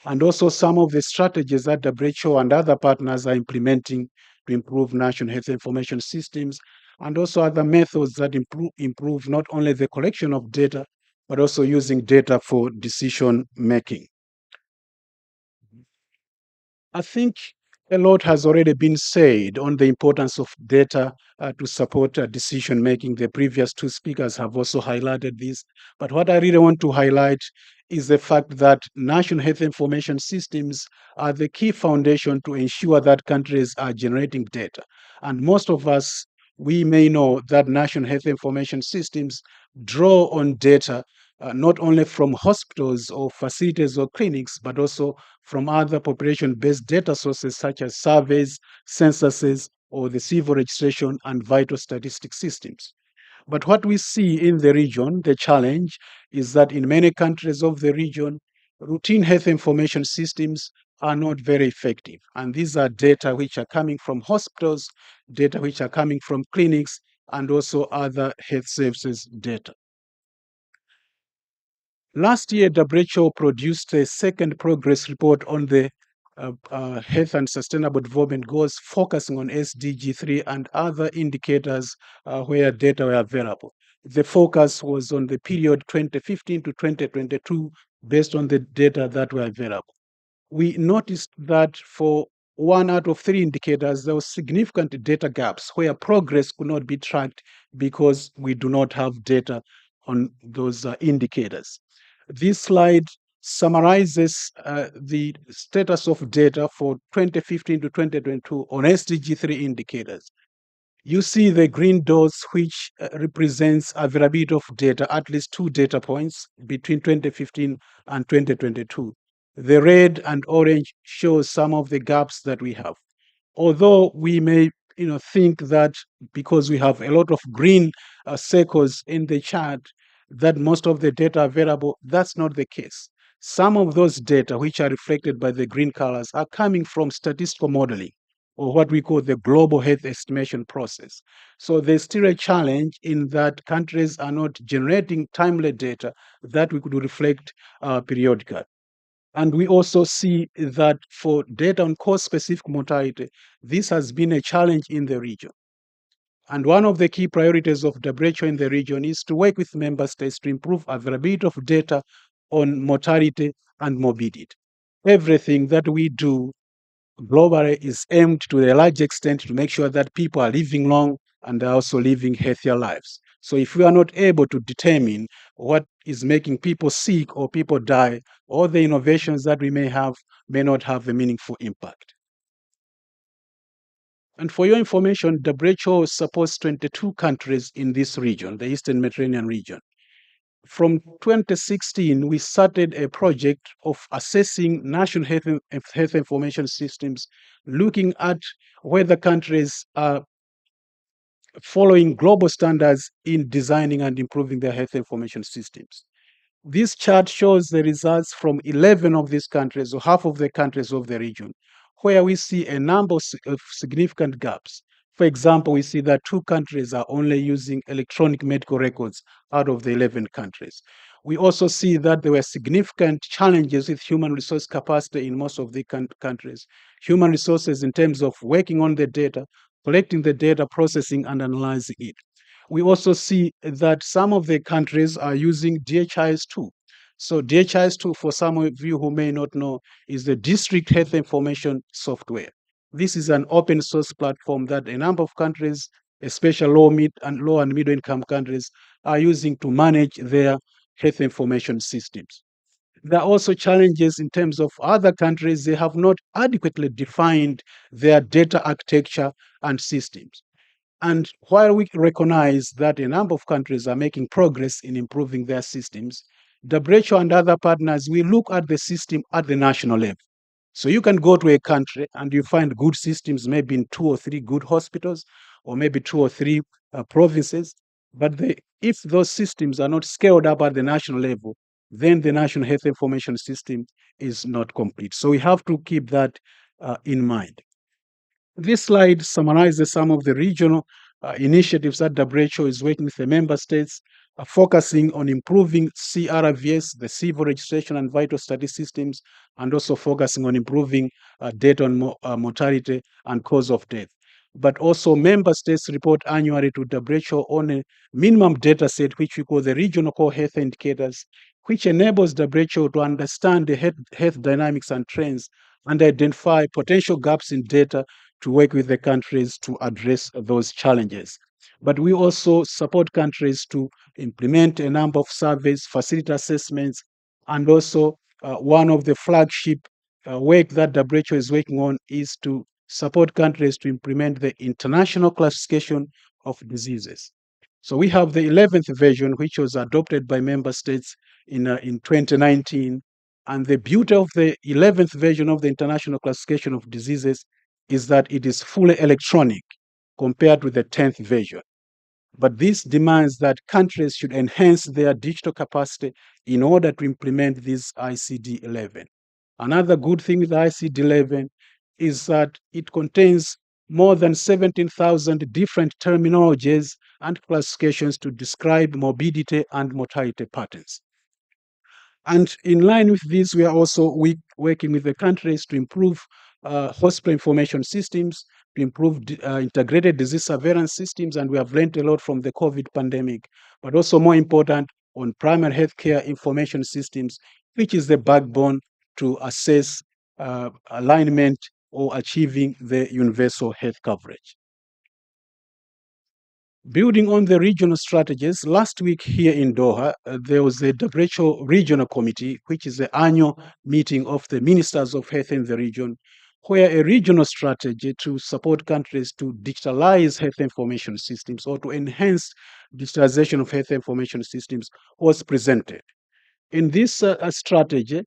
and also some of the strategies that WHO and other partners are implementing to improve national health information systems, and also other methods that improve not only the collection of data, but also using data for decision making. I think a lot has already been said on the importance of data to support decision making. The previous two speakers have also highlighted this. But what I really want to highlight is the fact that national health information systems are the key foundation to ensure that countries are generating data. And most of us, we may know that national health information systems draw on data not only from hospitals or facilities or clinics, but also from other population-based data sources such as surveys, censuses, or the civil registration and vital statistic systems. But what we see in the region, the challenge is that in many countries of the region, routine health information systems are not very effective. And these are data which are coming from hospitals, data which are coming from clinics, and also other health services data. Last year, WHO produced a second progress report on the health and sustainable development goals, focusing on SDG 3 and other indicators where data were available. The focus was on the period 2015 to 2022 based on the data that were available. We noticed that for 1 out of 3 indicators, there were significant data gaps where progress could not be tracked because we do not have data on those indicators. This slide summarizes the status of data for 2015 to 2022 on SDG3 indicators. You see the green dots, which represents availability of data, at least 2 data points between 2015 and 2022. The red and orange shows some of the gaps that we have. Although we may think that because we have a lot of green circles in the chart, that most of the data available, that's not the case. Some of those data, which are reflected by the green colors, are coming from statistical modeling, or what we call the global health estimation process. So there's still a challenge in that countries are not generating timely data that we could reflect periodically. And we also see that for data on cause-specific mortality, this has been a challenge in the region. And one of the key priorities of WHO in the region is to work with member states to improve availability of data on mortality and morbidity. Everything that we do globally is aimed to a large extent to make sure that people are living long and are also living healthier lives. So if we are not able to determine what is making people sick or people die, all the innovations that we may have may not have a meaningful impact. And for your information, WHO supports 22 countries in this region, the Eastern Mediterranean region. From 2016, we started a project of assessing national health information systems, looking at whether countries are following global standards in designing and improving their health information systems. This chart shows the results from 11 of these countries, or half of the countries of the region, where we see a number of significant gaps. For example, we see that 2 countries are only using electronic medical records out of the 11 countries. We also see that there were significant challenges with human resource capacity in most of the countries. Human resources in terms of working on the data, collecting the data, processing and analyzing it. We also see that some of the countries are using DHIS2. So DHIS2, for some of you who may not know, is the district health information software. This is an open source platform that a number of countries, especially low and middle income countries, are using to manage their health information systems. There are also challenges in terms of other countries. They have not adequately defined their data architecture and systems. And while we recognize that a number of countries are making progress in improving their systems, WHO and other partners, we look at the system at the national level. So you can go to a country and you find good systems, maybe in 2 or 3 good hospitals, or maybe 2 or 3 provinces. But if those systems are not scaled up at the national level, then the national health information system is not complete. So we have to keep that in mind. This slide summarizes some of the regional initiatives that WHO is working with the member states, focusing on improving CRVS, the civil registration and vital study systems, and also focusing on improving data on mortality and cause of death. But also member states report annually to WHO on a minimum data set, which we call the regional core health indicators, which enables WHO to understand the health dynamics and trends and identify potential gaps in data to work with the countries to address those challenges. But we also support countries to implement a number of surveys, facility assessments, and also one of the flagship work that WHO is working on is to support countries to implement the international classification of diseases. So we have the 11th version, which was adopted by member states in 2019. And the beauty of the 11th version of the international classification of diseases is that it is fully electronic compared with the 10th version. But this demands that countries should enhance their digital capacity in order to implement this ICD-11. Another good thing with ICD-11 is that it contains more than 17,000 different terminologies and classifications to describe morbidity and mortality patterns. And in line with this, we are also working with the countries to improve hospital information systems, to improve integrated disease surveillance systems, and we have learned a lot from the COVID pandemic, but also more important, on primary healthcare information systems, which is the backbone to assess alignment or achieving the universal health coverage. Building on the regional strategies, last week here in Doha, there was a WHO Regional Committee, which is the annual meeting of the ministers of health in the region, where a regional strategy to support countries to digitalize health information systems or to enhance digitalization of health information systems was presented. In this strategy,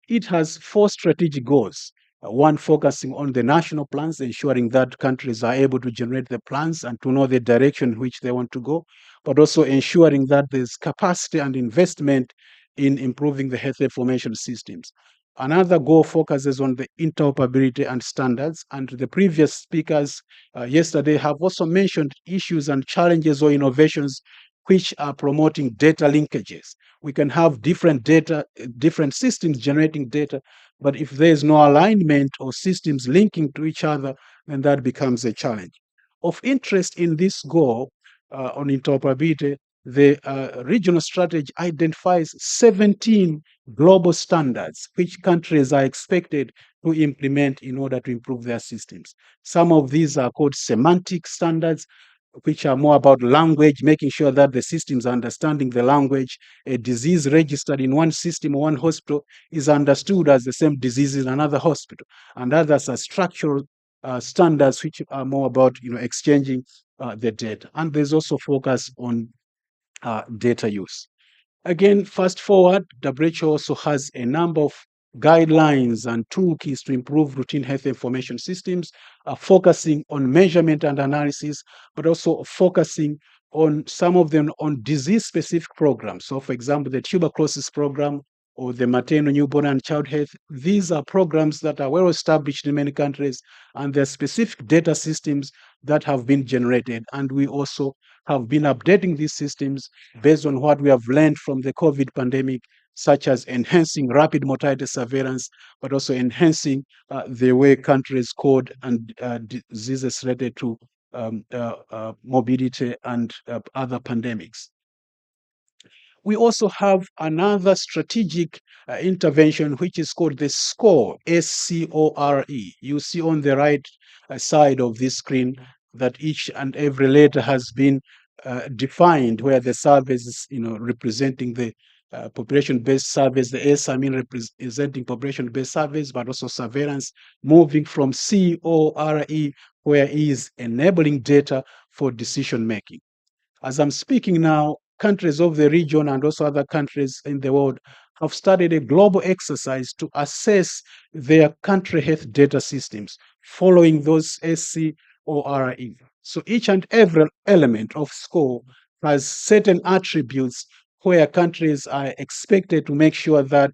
it has 4 strategic goals. One focusing on the national plans, ensuring that countries are able to generate the plans and to know the direction in which they want to go, but also ensuring that there's capacity and investment in improving the health information systems. Another goal focuses on the interoperability and standards, and the previous speakers yesterday have also mentioned issues and challenges or innovations which are promoting data linkages. We can have different data, different systems generating data, but if there's no alignment or systems linking to each other, then that becomes a challenge. Of interest in this goal on interoperability, the regional strategy identifies 17 global standards which countries are expected to implement in order to improve their systems. Some of these are called semantic standards, which are more about language, making sure that the systems are understanding the language. A disease registered in one system or one hospital is understood as the same disease in another hospital. And others are structural standards, which are more about exchanging the data. And there's also focus on data use. Again, fast forward, WHO also has a number of guidelines and toolkits to improve routine health information systems, focusing on measurement and analysis, but also focusing on some of them on disease-specific programs. So, for example, the tuberculosis program or the maternal, newborn, and child health. These are programs that are well established in many countries, and there are specific data systems that have been generated. And we also have been updating these systems based on what we have learned from the COVID pandemic, such as enhancing rapid mortality surveillance, but also enhancing the way countries code and diseases related to mobility and other pandemics. We also have another strategic intervention, which is called the SCORE, S-C-O-R-E. You see on the right side of this screen that each and every letter has been defined, where the surveys is, representing the population-based surveys. The S, representing population-based surveys, but also surveillance, moving from C-O-R-E, where E is enabling data for decision-making. As I'm speaking now, countries of the region and also other countries in the world have started a global exercise to assess their country health data systems following those SCORE. So each and every element of SCORE has certain attributes where countries are expected to make sure that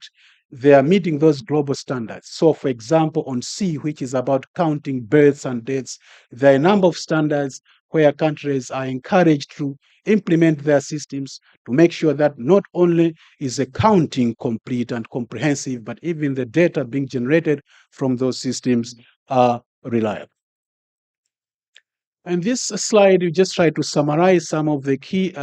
they are meeting those global standards. So, for example, on C, which is about counting births and deaths, there are a number of standards where countries are encouraged to implement their systems to make sure that not only is the counting complete and comprehensive, but even the data being generated from those systems are reliable. And this slide, we just try to summarize some of the key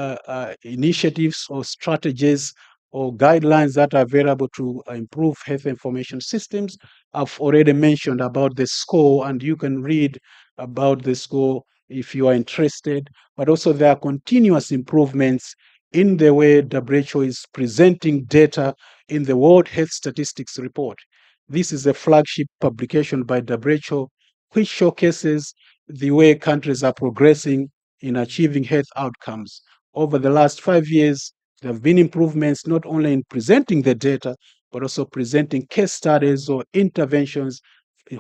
initiatives or strategies or guidelines that are available to improve health information systems. I've already mentioned about the SCORE, and you can read about the SCORE if you are interested, but also there are continuous improvements in the way WHO is presenting data in the World Health Statistics Report. This is a flagship publication by WHO, which showcases the way countries are progressing in achieving health outcomes. Over the last 5 years, there have been improvements not only in presenting the data, but also presenting case studies or interventions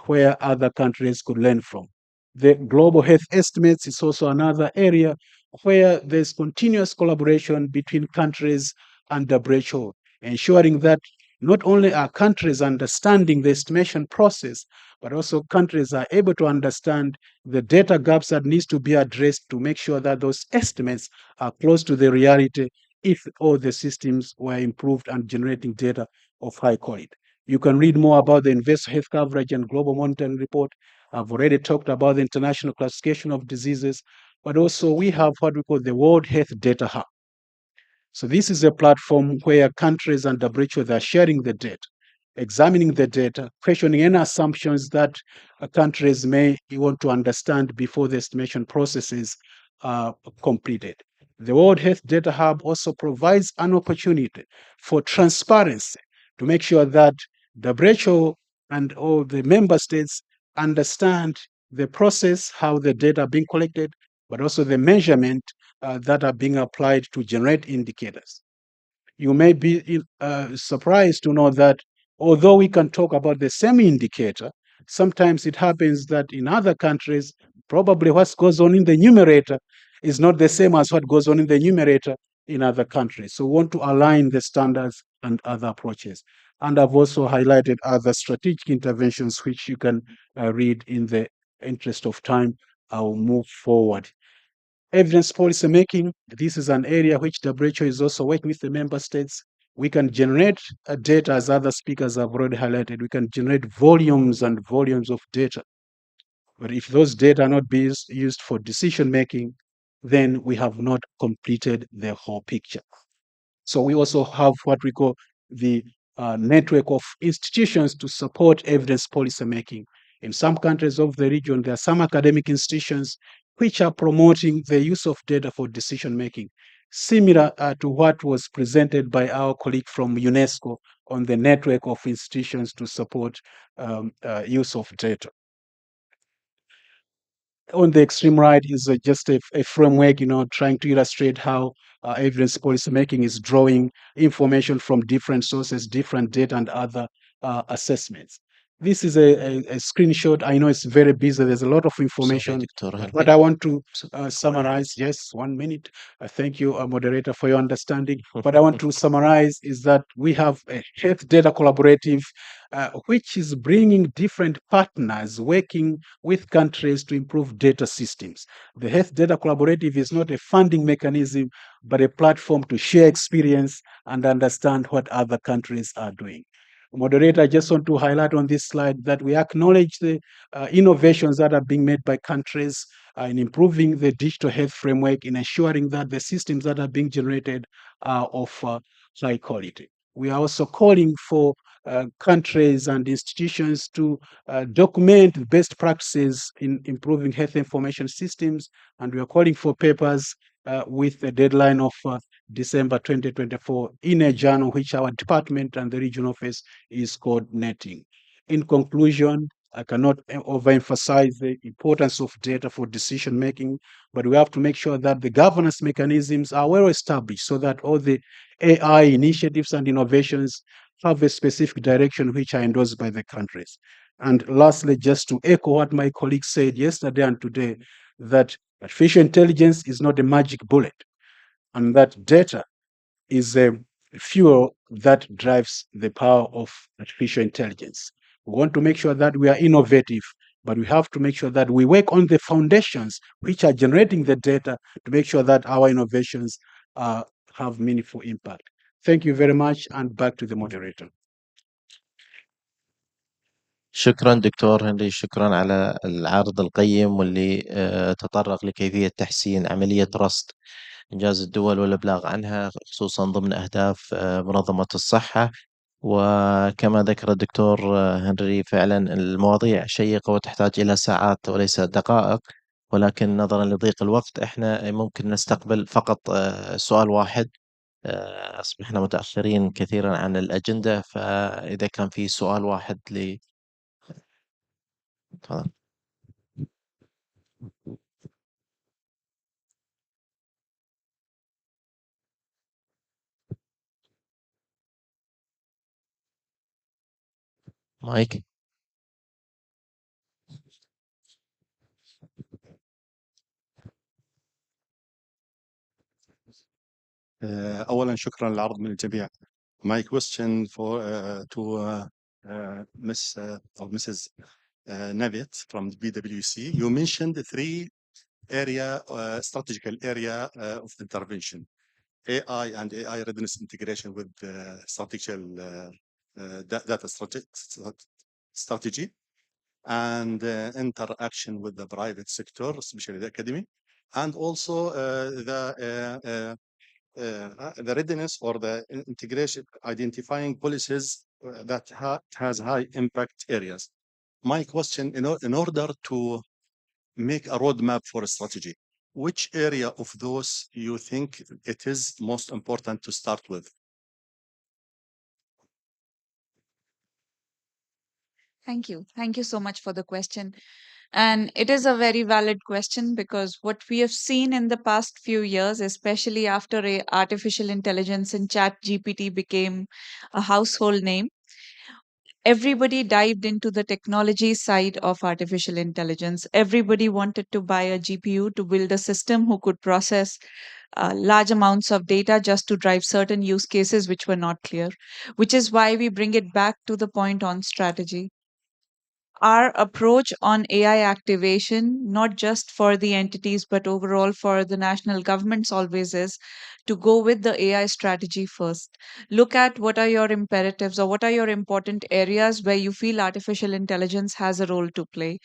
where other countries could learn from. The global health estimates is also another area where there's continuous collaboration between countries and WHO, ensuring that not only are countries understanding the estimation process, but also countries are able to understand the data gaps that needs to be addressed to make sure that those estimates are close to the reality if all the systems were improved and generating data of high quality. You can read more about the Universal Health Coverage and Global Monitoring Report. I've already talked about the International Classification of Diseases, but also we have what we call the World Health Data Hub. So this is a platform where countries and WHO are sharing the data, examining the data, questioning any assumptions that countries may want to understand before the estimation processes, completed. The World Health Data Hub also provides an opportunity for transparency to make sure that WHO and all the member states understand the process, how the data are being collected, but also the measurement that are being applied to generate indicators. You may be surprised to know that although we can talk about the same indicator, sometimes it happens that in other countries, probably what goes on in the numerator is not the same as what goes on in the numerator in other countries. So we want to align the standards and other approaches. And I've also highlighted other strategic interventions, which you can read in the interest of time. I'll move forward. Evidence policy making, this is an area which WHO is also working with the member states. We can generate data, as other speakers have already highlighted. We can generate volumes and volumes of data. But if those data are not being used for decision making, then we have not completed the whole picture. So we also have what we call the network of institutions to support evidence policy making. In some countries of the region, there are some academic institutions which are promoting the use of data for decision making, similar to what was presented by our colleague from UNESCO on the network of institutions to support use of data. On the extreme right is just a framework, trying to illustrate how evidence policy making is drawing information from different sources, different data, and other assessments. This is a screenshot. I know it's very busy. There's a lot of information. But I want to summarize. Yes, 1 minute. Thank you, moderator, for your understanding. What I want to summarize is that we have a health data collaborative, which is bringing different partners working with countries to improve data systems. The Health Data Collaborative is not a funding mechanism, but a platform to share experience and understand what other countries are doing. Moderator, I just want to highlight on this slide that we acknowledge the innovations that are being made by countries in improving the digital health framework, in ensuring that the systems that are being generated are of high quality. We are also calling for countries and institutions to document best practices in improving health information systems, and we are calling for papers with a deadline of December 2024 in a journal which our department and the regional office is coordinating. In conclusion, I cannot overemphasize the importance of data for decision making, but we have to make sure that the governance mechanisms are well established so that all the AI initiatives and innovations have a specific direction which are endorsed by the countries. And lastly, just to echo what my colleagues said yesterday and today, that artificial intelligence is not a magic bullet, and that data is a fuel that drives the power of artificial intelligence. We want to make sure that we are innovative, but we have to make sure that we work on the foundations which are generating the data to make sure that our innovations have meaningful impact. Thank you very much, and back to the moderator. شكرا دكتور هنري، شكرا على العرض القيم واللي تطرق لكيفية تحسين عملية رصد إنجاز الدول والإبلاغ عنها، خصوصا ضمن أهداف منظمة الصحة. وكما ذكر الدكتور هنري، فعلا المواضيع شيقة وتحتاج إلى ساعات وليس دقائق، ولكن نظرا لضيق الوقت احنا ممكن نستقبل فقط سؤال واحد. أصبحنا متأخرين كثيرا عن الأجندة، فإذا كان في سؤال واحد تفضل. مايك. أولا شكرا للعرض من الجميع. My question to Miss or Mrs. Navet from the BWC. You mentioned the three strategical area of intervention: AI and AI readiness integration with strategical data strategy, and interaction with the private sector, especially the academy, and also the readiness or the integration, identifying policies that has high impact areas. My question, in order to make a roadmap for a strategy, which area of those you think it is most important to start with? Thank you. Thank you so much for the question. And it is a very valid question because what we have seen in the past few years, especially after artificial intelligence and chat GPT became a household name, everybody dived into the technology side of artificial intelligence. Everybody wanted to buy a GPU to build a system who could process large amounts of data just to drive certain use cases which were not clear, which is why we bring it back to the point on strategy. Our approach on AI activation, not just for the entities, but overall for the national governments, always is to go with the AI strategy first. Look at what are your imperatives or what are your important areas where you feel artificial intelligence has a role to play,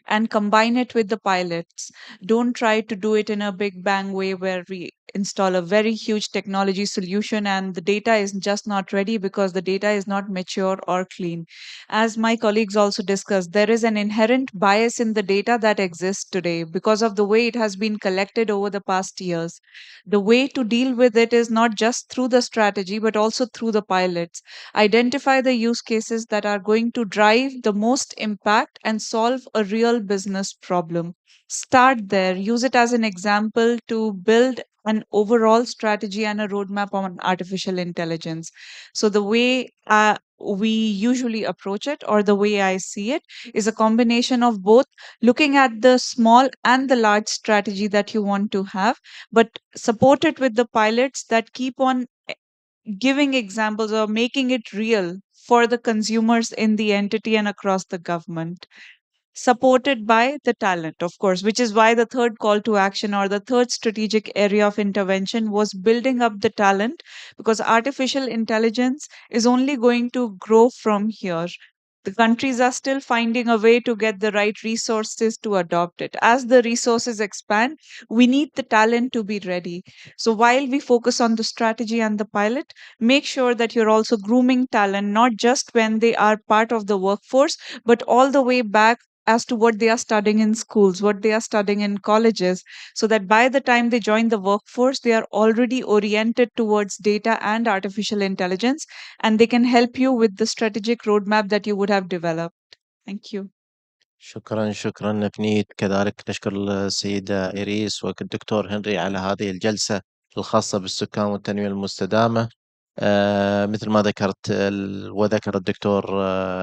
and combine it with the pilots. Don't try to do it in a big bang way where we install a very huge technology solution and the data is just not ready because the data is not mature or clean. As my colleagues also discussed, there is an inherent bias in the data that exists today because of the way it has been collected over the past years. The way to deal with it is not just through the strategy, but also through the pilots. Identify the use cases that are going to drive the most impact and solve a real business problem. Start there, use it as an example to build an overall strategy and a roadmap on artificial intelligence. So, the way we usually approach it, or the way I see it, is a combination of both looking at the small and the large strategy that you want to have, but support it with the pilots that keep on giving examples or making it real for the consumers in the entity and across the government, supported by the talent, of course, which is why the third call to action or the third strategic area of intervention was building up the talent, because artificial intelligence is only going to grow from here. The countries are still finding a way to get the right resources to adopt it. As the resources expand, we need the talent to be ready. So while we focus on the strategy and the pilot, make sure that you're also grooming talent, not just when they are part of the workforce, but all the way back as to what they are studying in schools, what they are studying in colleges, so that by the time they join the workforce, they are already oriented towards data and artificial intelligence, and they can help you with the strategic roadmap that you would have developed. Thank you. شكرا نفنيت. كذلك نشكر السيدة إيريس والدكتور هنري على هذه الجلسة الخاصة بالسكان والتنمية المستدامة. مثل ما ذكرت وذكر الدكتور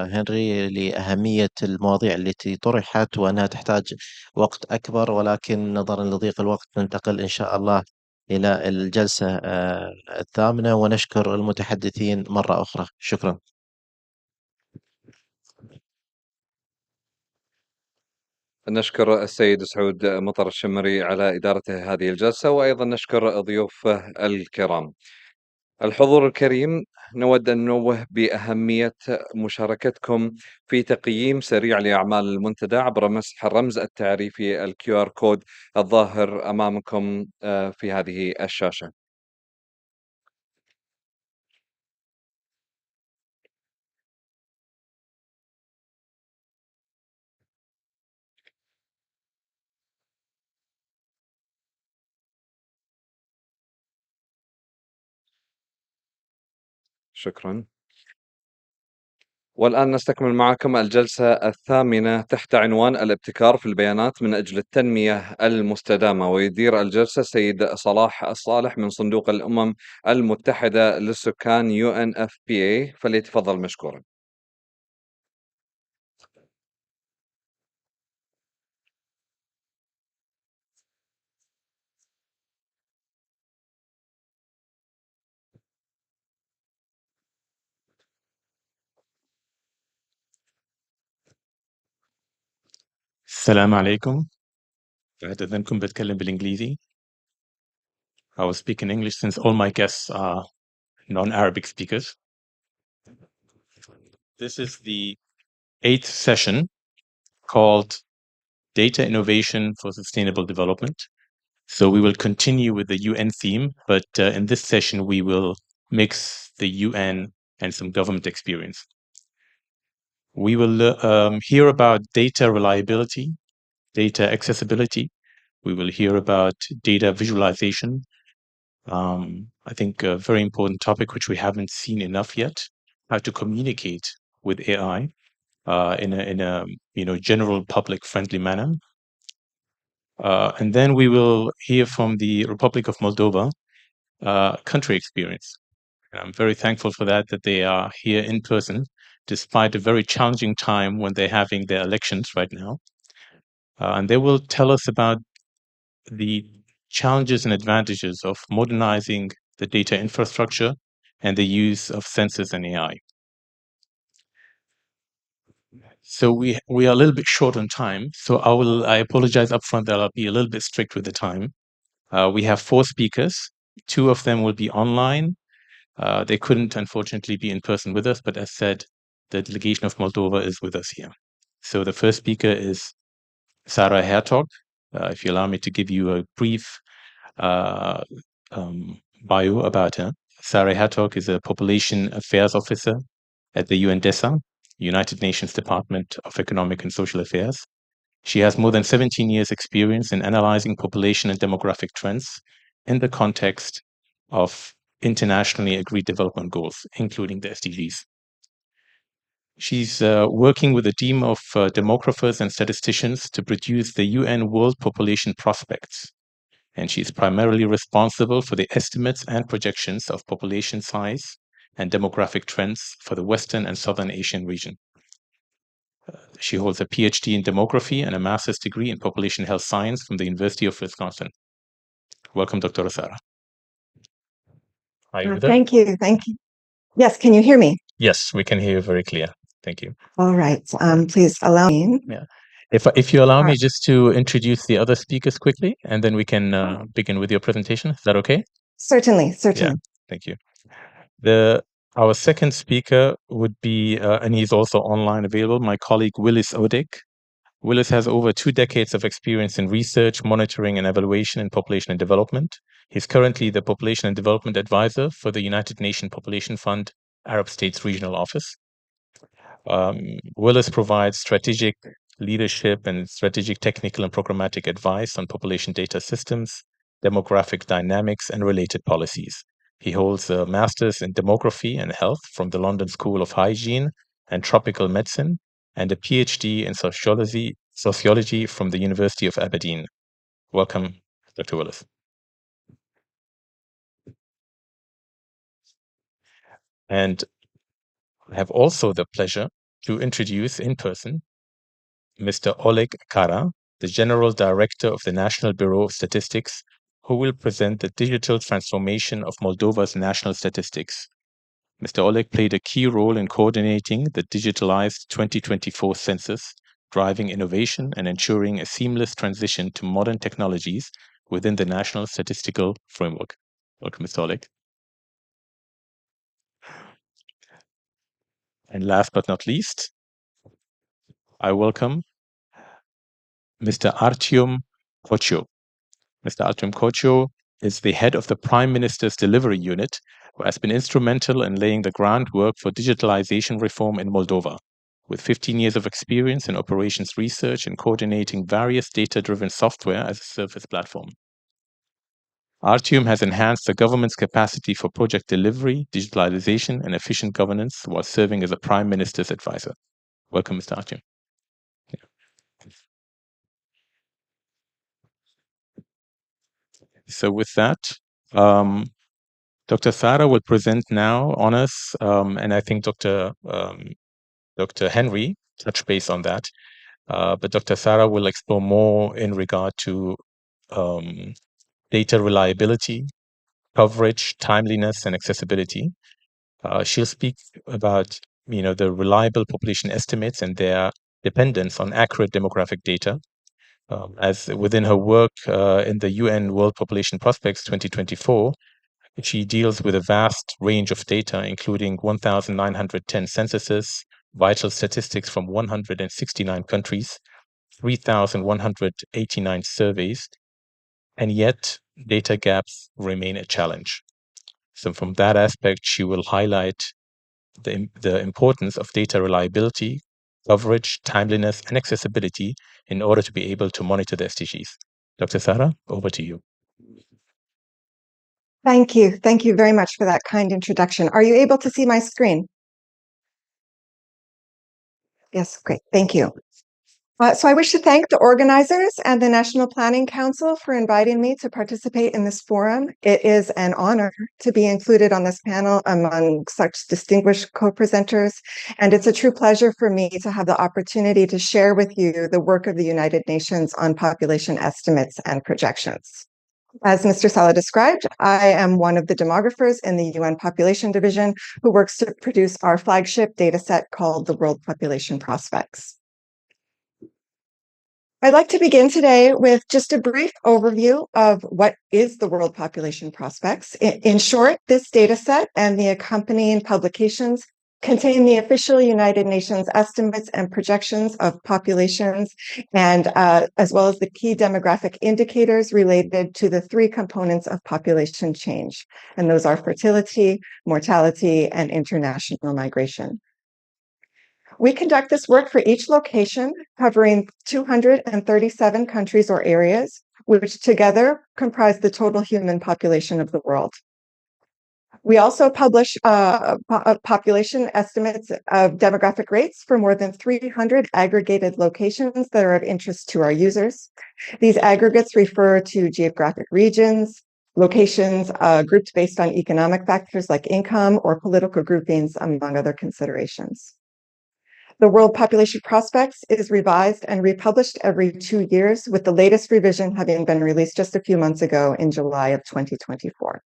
هنري لأهمية المواضيع التي طرحت وأنها تحتاج وقت أكبر، ولكن نظرا لضيق الوقت ننتقل إن شاء الله إلى الجلسة الثامنة، ونشكر المتحدثين مرة أخرى. شكرا. نشكر السيد سعود مطر الشمري على إدارته هذه الجلسة، وأيضا نشكر ضيوفه الكرام. الحضور الكريم، نود أن ننوه بأهمية مشاركتكم في تقييم سريع لأعمال المنتدى عبر مسح الرمز التعريفي الQR كود الظاهر أمامكم في هذه الشاشة. شكرا. والآن نستكمل معكم الجلسة الثامنة تحت عنوان الابتكار في البيانات من أجل التنمية المستدامة، ويدير الجلسة السيد صلاح الصالح من صندوق الأمم المتحدة للسكان UNFPA، فليتفضل مشكورا. السلام عليكم. بعد إذنكم بتكلم بالإنجليزي. I will speak in English since all my guests are non-Arabic speakers. This is the 8th session called Data Innovation for Sustainable Development. So we will continue with the UN theme, but in this session we will mix the UN and some government experience. We will hear about data reliability, data accessibility, We will hear about data visualization. I think a very important topic which we haven't seen enough yet, how to communicate with AI in a general public friendly manner. And then we will hear from the Republic of Moldova country experience. I'm very thankful for that they are here in person, despite a very challenging time when they're having their elections right now. And they will tell us about the challenges and advantages of modernizing the data infrastructure and the use of sensors and AI. So we are a little bit short on time. So I apologize upfront that I'll be a little bit strict with the time. We have 4 speakers. 2 of them will be online. They couldn't, unfortunately, be in person with us, but as said, the delegation of Moldova is with us here. So the first speaker is Sarah Hertog. If you allow me to give you a brief bio about her. Sarah Hertog is a Population Affairs Officer at the UNDESA, United Nations Department of Economic and Social Affairs. She has more than 17 years' experience in analyzing population and demographic trends in the context of internationally agreed development goals, including the SDGs. She's working with a team of demographers and statisticians to produce the UN World Population Prospects. And she's primarily responsible for the estimates and projections of population size and demographic trends for the Western and Southern Asian region. She holds a PhD in demography and a master's degree in population health science from the University of Wisconsin. Welcome, Dr. Sarah. Are you with us? Thank you. Thank you. Yes, can you hear me? Yes, we can hear you very clear. Thank you. All right. Please allow me. Yeah. If you allow me just to introduce the other speakers quickly, and then we can begin with your presentation. Is that okay? Certainly, certainly. Yeah, thank you. Our second speaker would be, and he's also online available, my colleague Willis Odek. Willis has over 2 decades of experience in research, monitoring, and evaluation in population and development. He's currently the Population and Development Advisor for the United Nations Population Fund Arab States Regional Office. Willis provides strategic leadership and strategic technical and programmatic advice on population data systems, demographic dynamics, and related policies. He holds a master's in demography and health from the London School of Hygiene and Tropical Medicine, and a PhD in sociology from the University of Aberdeen. Welcome, Dr. Willis. And I have also the pleasure to introduce in person Mr. Oleg Kara, the General Director of the National Bureau of Statistics, who will present the digital transformation of Moldova's national statistics. Mr. Oleg played a key role in coordinating the digitalized 2024 census, driving innovation and ensuring a seamless transition to modern technologies within the national statistical framework. Welcome, Mr. Oleg. And last but not least, I welcome Mr. Artyom Kocho. Mr. Artyom Kocho is the head of the Prime Minister's Delivery Unit, who has been instrumental in laying the groundwork for digitalization reform in Moldova, with 15 years of experience in operations research and coordinating various data-driven software as a service platform. Artyom has enhanced the government's capacity for project delivery, digitalization, and efficient governance while serving as a Prime Minister's advisor. Welcome, Mr. Artyom. So with that, Dr. Sarah will present now on us, and I think Dr. Henry touched base on that. But Dr. Sarah will explore more in regard to data reliability, coverage, timeliness, and accessibility. She'll speak about the reliable population estimates and their dependence on accurate demographic data. As within her work in the UN World Population Prospects 2024, she deals with a vast range of data, including 1,910 censuses, vital statistics from 169 countries, 3,189 surveys, and yet data gaps remain a challenge. So from that aspect, she will highlight the importance of data reliability, coverage, timeliness, and accessibility in order to be able to monitor the SDGs. Dr. Thara, over to you. Thank you. Thank you very much for that kind introduction. Are you able to see my screen? Yes, great. Thank you. So I wish to thank the organizers and the National Planning Council for inviting me to participate in this forum. It is an honor to be included on this panel among such distinguished co-presenters, and it's a true pleasure for me to have the opportunity to share with you the work of the United Nations on population estimates and projections. As Mr. Sala described, I am one of the demographers in the UN Population Division who works to produce our flagship dataset called the World Population Prospects. I'd like to begin today with just a brief overview of what is the World Population Prospects. In short, this data set and the accompanying publications contain the official United Nations estimates and projections of populations, and as well as the key demographic indicators related to the three components of population change. And those are fertility, mortality, and international migration. We conduct this work for each location, covering 237 countries or areas, which together comprise the total human population of the world. We also publish population estimates of demographic rates for more than 300 aggregated locations that are of interest to our users. These aggregates refer to geographic regions, locations grouped based on economic factors like income or political groupings, among other considerations. The World Population Prospects is revised and republished every 2 years, with the latest revision having been released just a few months ago in July of 2024.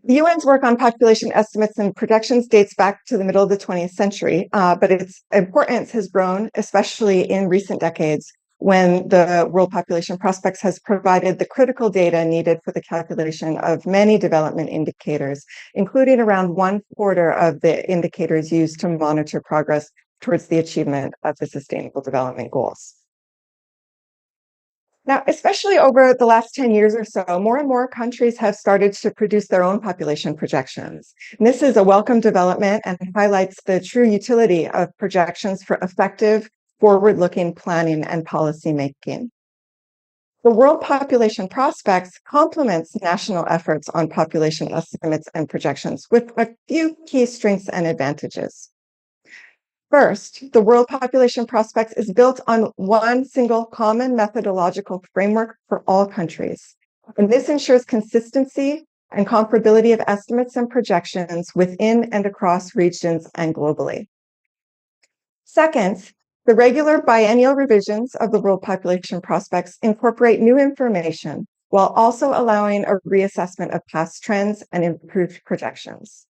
The UN's work on population estimates and projections dates back to the middle of the 20th century, but its importance has grown, especially in recent decades, when the World Population Prospects has provided the critical data needed for the calculation of many development indicators, including around 1/4 of the indicators used to monitor progress towards the achievement of the Sustainable Development Goals. Now, especially over the last 10 years or so, more and more countries have started to produce their own population projections. And this is a welcome development and highlights the true utility of projections for effective, forward-looking planning and policymaking. The World Population Prospects complements national efforts on population estimates and projections with a few key strengths and advantages. First, the World Population Prospects is built on one single common methodological framework for all countries. And this ensures consistency and comparability of estimates and projections within and across regions and globally. Second, the regular biennial revisions of the World Population Prospects incorporate new information while also allowing a reassessment of past trends and improved projections.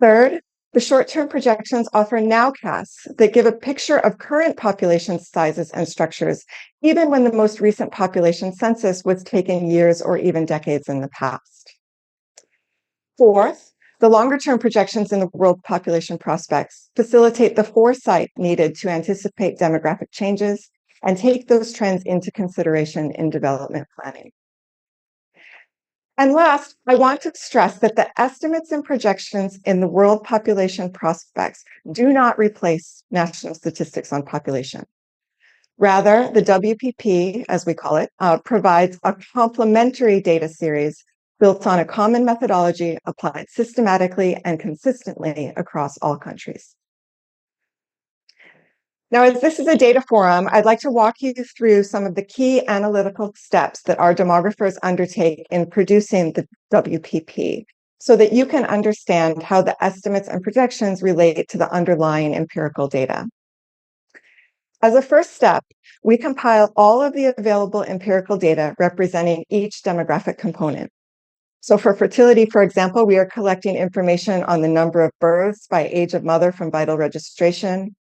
Third, the short-term projections offer nowcasts that give a picture of current population sizes and structures, even when the most recent population census was taken years or even decades in the past. Fourth, the longer-term projections in the World Population Prospects facilitate the foresight needed to anticipate demographic changes and take those trends into consideration in development planning. And last, I want to stress that the estimates and projections in the World Population Prospects do not replace national statistics on population. Rather, the WPP, as we call it, provides a complementary data series built on a common methodology applied systematically and consistently across all countries. Now, as this is a data forum, I'd like to walk you through some of the key analytical steps that our demographers undertake in producing the WPP so that you can understand how the estimates and projections relate to the underlying empirical data. As a first step, we compile all of the available empirical data representing each demographic component. So for fertility, for example, we are collecting information on the number of births by age of mother from vital registration,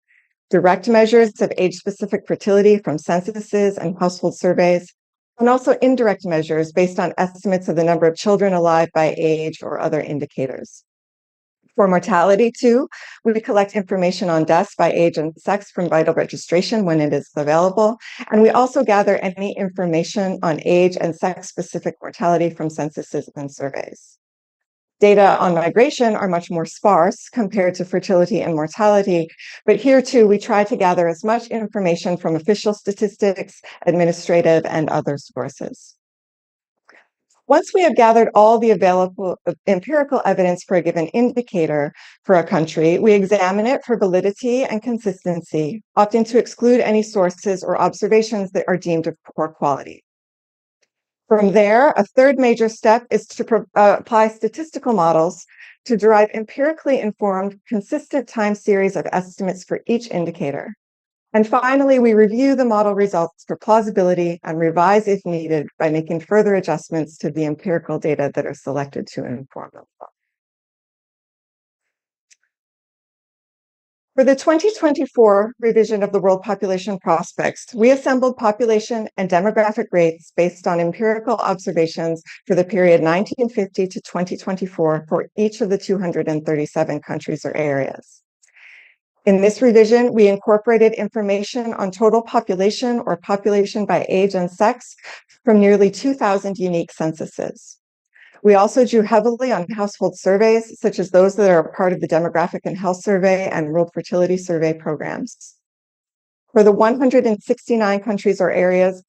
direct measures of age-specific fertility from censuses and household surveys, and also indirect measures based on estimates of the number of children alive by age or other indicators. For mortality, too, we collect information on deaths by age and sex from vital registration when it is available, and we also gather any information on age and sex-specific mortality from censuses and surveys. Data on migration are much more sparse compared to fertility and mortality, but here too we try to gather as much information from official statistics, administrative, and other sources. Once we have gathered all the available empirical evidence for a given indicator for a country, we examine it for validity and consistency, opting to exclude any sources or observations that are deemed of poor quality. From there, a third major step is to apply statistical models to derive empirically informed, consistent time series of estimates for each indicator. And finally, we review the model results for plausibility and revise if needed by making further adjustments to the empirical data that are selected to inform them. For the 2024 revision of the World Population Prospects, we assembled population and demographic rates based on empirical observations for the period 1950 to 2024 for each of the 237 countries or areas. In this revision, we incorporated information on total population or population by age and sex from nearly 2,000 unique censuses. We also drew heavily on household surveys, such as those that are part of the Demographic and Health Survey and World Fertility Survey programs. For the 169 countries or areas,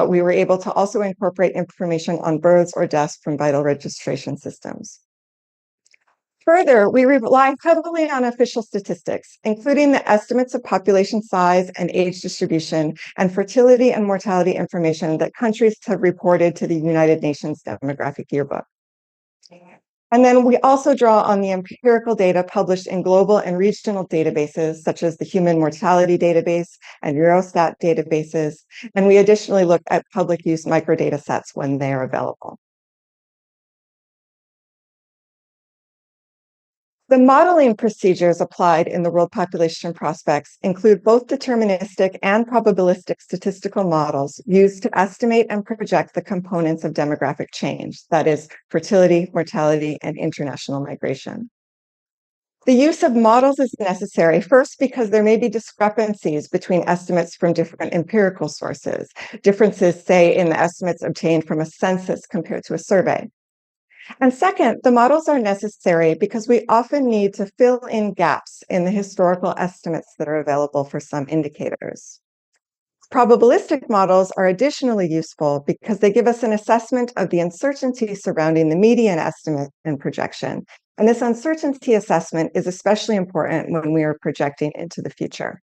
we were able to also incorporate information on births or deaths from vital registration systems. Further, we rely heavily on official statistics, including the estimates of population size and age distribution and fertility and mortality information that countries have reported to the United Nations Demographic Yearbook. And then we also draw on the empirical data published in global and regional databases, such as the Human Mortality Database and Eurostat databases. And we additionally look at public use microdata sets when they are available. The modeling procedures applied in the World Population Prospects include both deterministic and probabilistic statistical models used to estimate and project the components of demographic change, that is, fertility, mortality, and international migration. The use of models is necessary, first because there may be discrepancies between estimates from different empirical sources, differences, say, in the estimates obtained from a census compared to a survey. And second, the models are necessary because we often need to fill in gaps in the historical estimates that are available for some indicators. Probabilistic models are additionally useful because they give us an assessment of the uncertainty surrounding the median estimate and projection. And this uncertainty assessment is especially important when we are projecting into the future.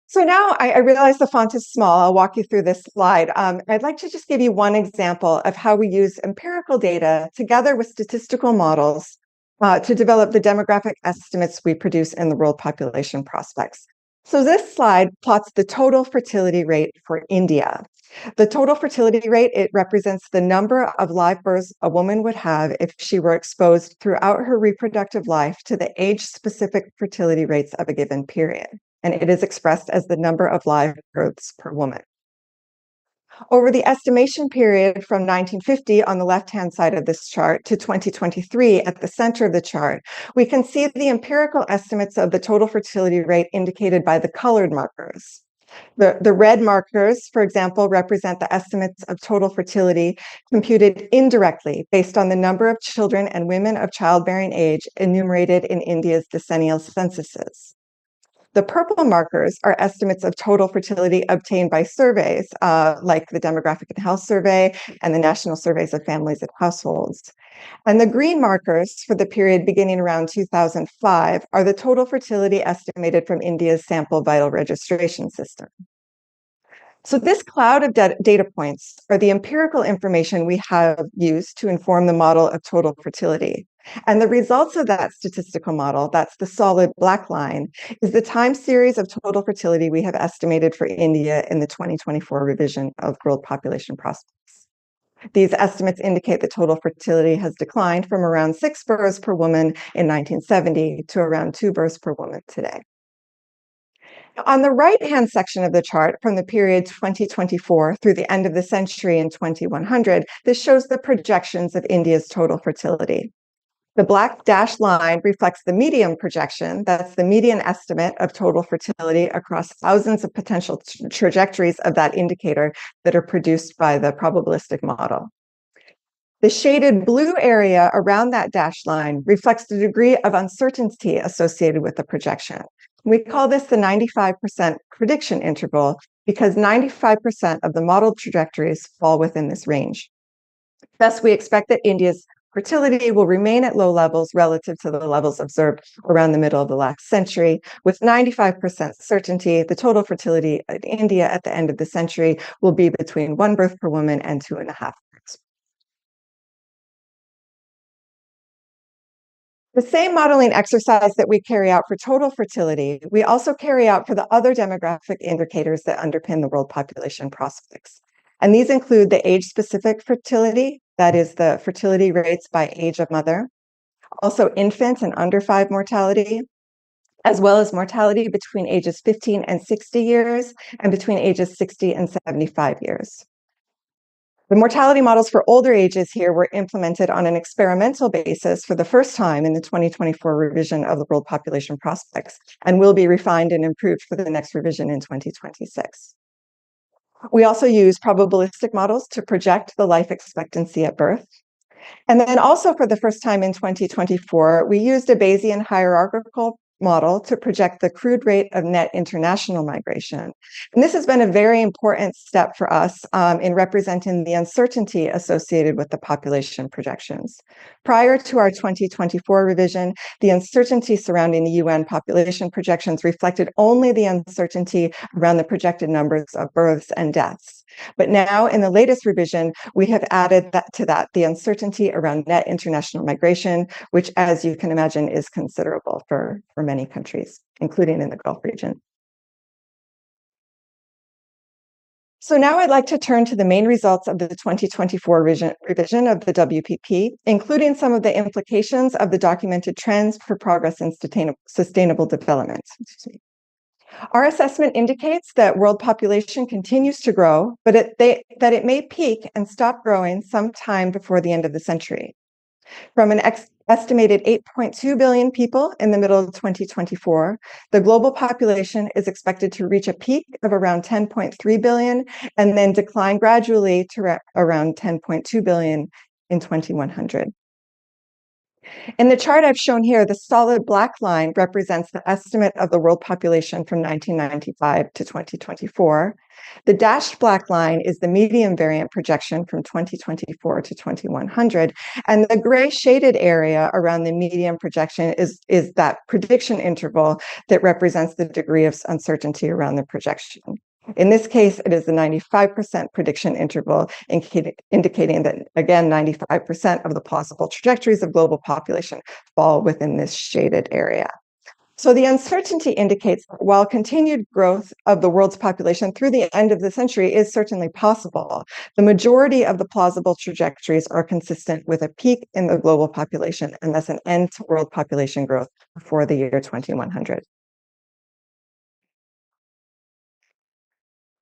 So now I realize the font is small. I'll walk you through this slide. I'd like to just give you one example of how we use empirical data together with statistical models to develop the demographic estimates we produce in the World Population Prospects. So this slide plots the total fertility rate for India. The total fertility rate, it represents the number of live births a woman would have if she were exposed throughout her reproductive life to the age-specific fertility rates of a given period. And it is expressed as the number of live births per woman. Over the estimation period from 1950 on the left-hand side of this chart to 2023 at the center of the chart, we can see the empirical estimates of the total fertility rate indicated by the colored markers. The red markers, for example, represent the estimates of total fertility computed indirectly based on the number of children and women of childbearing age enumerated in India's decennial censuses. The purple markers are estimates of total fertility obtained by surveys, like the Demographic and Health Survey and the National Surveys of Families and Households. And the green markers for the period beginning around 2005 are the total fertility estimated from India's sample vital registration system. So this cloud of data points are the empirical information we have used to inform the model of total fertility. And the results of that statistical model, that's the solid black line, is the time series of total fertility we have estimated for India in the 2024 revision of World Population Prospects. These estimates indicate that total fertility has declined from around 6 births per woman in 1970 to around 2 births per woman today. On the right-hand section of the chart, from the period 2024 through the end of the century in 2100, this shows the projections of India's total fertility. The black dashed line reflects the median projection. That's the median estimate of total fertility across thousands of potential trajectories of that indicator that are produced by the probabilistic model. The shaded blue area around that dashed line reflects the degree of uncertainty associated with the projection. We call this the 95% prediction interval because 95% of the modeled trajectories fall within this range. Thus, we expect that India's fertility will remain at low levels relative to the levels observed around the middle of the last century. With 95% certainty, the total fertility in India at the end of the century will be between 1 birth per woman and 2.5 births. The same modeling exercise that we carry out for total fertility, we also carry out for the other demographic indicators that underpin the world population prospects. And these include the age-specific fertility, that is the fertility rates by age of mother, also infant and under 5 mortality, as well as mortality between ages 15 and 60 years and between ages 60 and 75 years. The mortality models for older ages here were implemented on an experimental basis for the first time in the 2024 revision of the World Population Prospects and will be refined and improved for the next revision in 2026. We also use probabilistic models to project the life expectancy at birth. And then also for the first time in 2024, we used a Bayesian hierarchical model to project the crude rate of net international migration. And this has been a very important step for us in representing the uncertainty associated with the population projections. Prior to our 2024 revision, the uncertainty surrounding the UN population projections reflected only the uncertainty around the projected numbers of births and deaths. But now in the latest revision, we have added the uncertainty around net international migration, which, as you can imagine, is considerable for many countries, including in the Gulf region. So now I'd like to turn to the main results of the 2024 revision of the WPP, including some of the implications of the documented trends for progress in sustainable development. Our assessment indicates that world population continues to grow, but that it may peak and stop growing sometime before the end of the century. From an estimated 8.2 billion people in the middle of 2024, the global population is expected to reach a peak of around 10.3 billion and then decline gradually to around 10.2 billion in 2100. In the chart I've shown here, the solid black line represents the estimate of the world population from 1995 to 2024. The dashed black line is the medium variant projection from 2024 to 2100. And the gray shaded area around the medium projection is that prediction interval that represents the degree of uncertainty around the projection. In this case, it is the 95% prediction interval, indicating that, again, 95% of the possible trajectories of global population fall within this shaded area. So the uncertainty indicates that while continued growth of the world's population through the end of the century is certainly possible, the majority of the plausible trajectories are consistent with a peak in the global population and thus an end to world population growth before the year 2100.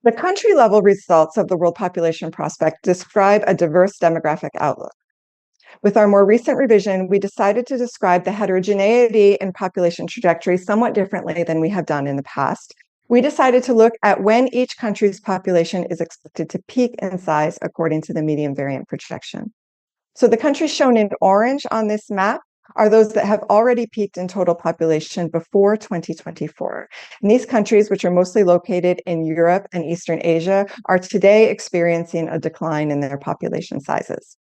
The country-level results of the World Population Prospect describe a diverse demographic outlook. With our more recent revision, we decided to describe the heterogeneity in population trajectory somewhat differently than we have done in the past. We decided to look at when each country's population is expected to peak in size according to the medium variant projection. So the countries shown in orange on this map are those that have already peaked in total population before 2024. And these countries, which are mostly located in Europe and Eastern Asia, are today experiencing a decline in their population sizes.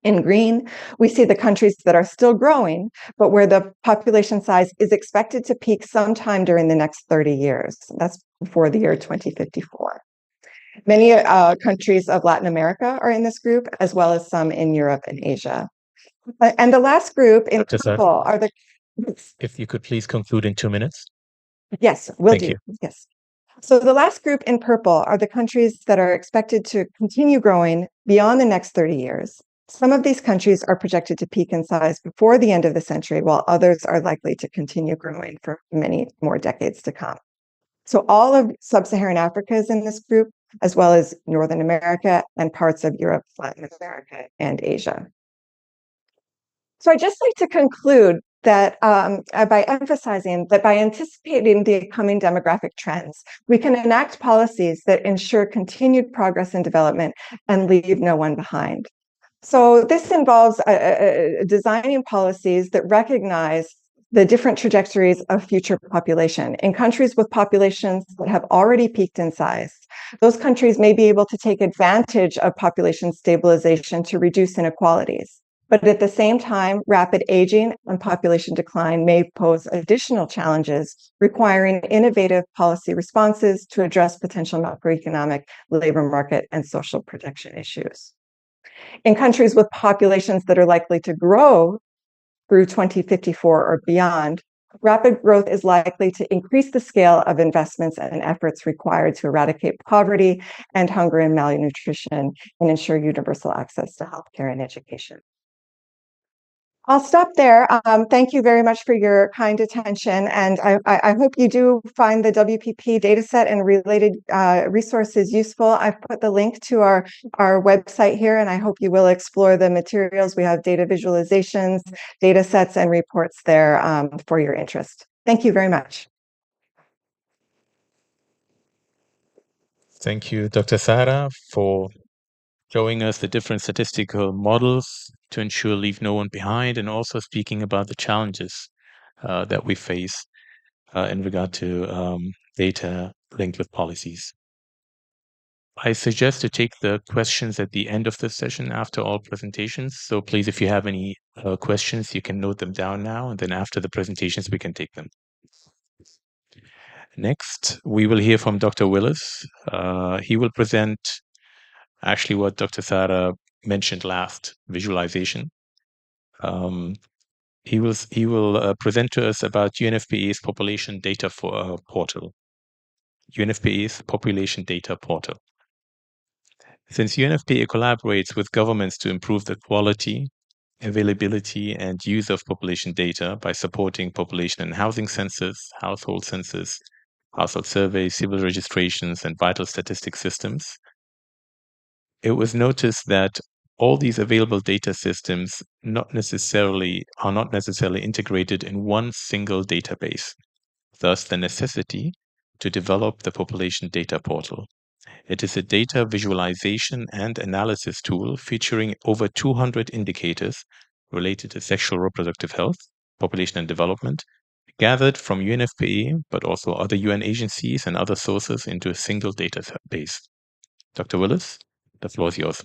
In green, we see the countries that are still growing, but where the population size is expected to peak sometime during the next 30 years. That's before the year 2054. Many countries of Latin America are in this group, as well as some in Europe and Asia. And the last group in purple are the... If you could please conclude in 2 minutes. Yes, will Thank do. you. Yes. So the last group in purple are the countries that are expected to continue growing beyond the next 30 years. Some of these countries are projected to peak in size before the end of the century, while others are likely to continue growing for many more decades to come. So all of sub-Saharan Africa is in this group, as well as Northern America and parts of Europe, Latin America, and Asia. So I'd just like to conclude that by emphasizing that by anticipating the coming demographic trends, we can enact policies that ensure continued progress and development and leave no one behind. So this involves designing policies that recognize the different trajectories of future population. In countries with populations that have already peaked in size, those countries may be able to take advantage of population stabilization to reduce inequalities. But at the same time, rapid aging and population decline may pose additional challenges, requiring innovative policy responses to address potential macroeconomic, labor market, and social protection issues. In countries with populations that are likely to grow through 2054 or beyond, rapid growth is likely to increase the scale of investments and efforts required to eradicate poverty and hunger and malnutrition and ensure universal access to healthcare and education. I'll stop there. Thank you very much for your kind attention. And I hope you do find the WPP dataset and related resources useful. I've put the link to our website here, and I hope you will explore the materials. We have data visualizations, data sets, and reports there for your interest. Thank you very much. Thank you, Dr. Sara, for showing us the different statistical models to ensure leave no one behind, and also speaking about the challenges that we face in regard to data linked with policies. I suggest to take the questions at the end of the session after all presentations. So please, if you have any questions, you can note them down now, and then after the presentations, we can take them. Next, we will hear from Dr. Willis. He will present actually what Dr. Sara mentioned last, visualization. He will present to us about UNFPA's population data portal. UNFPA's population data portal. Since UNFPA collaborates with governments to improve the quality, availability, and use of population data by supporting population and housing census, household census, household surveys, civil registrations, and vital statistics systems, it was noticed that all these available data systems are not necessarily integrated in one single database. Thus, the necessity to develop the population data portal. It is a data visualization and analysis tool featuring over 200 indicators related to sexual reproductive health, population and development, gathered from UNFPA, but also other UN agencies and other sources into a single database. Dr. Willis, the floor is yours.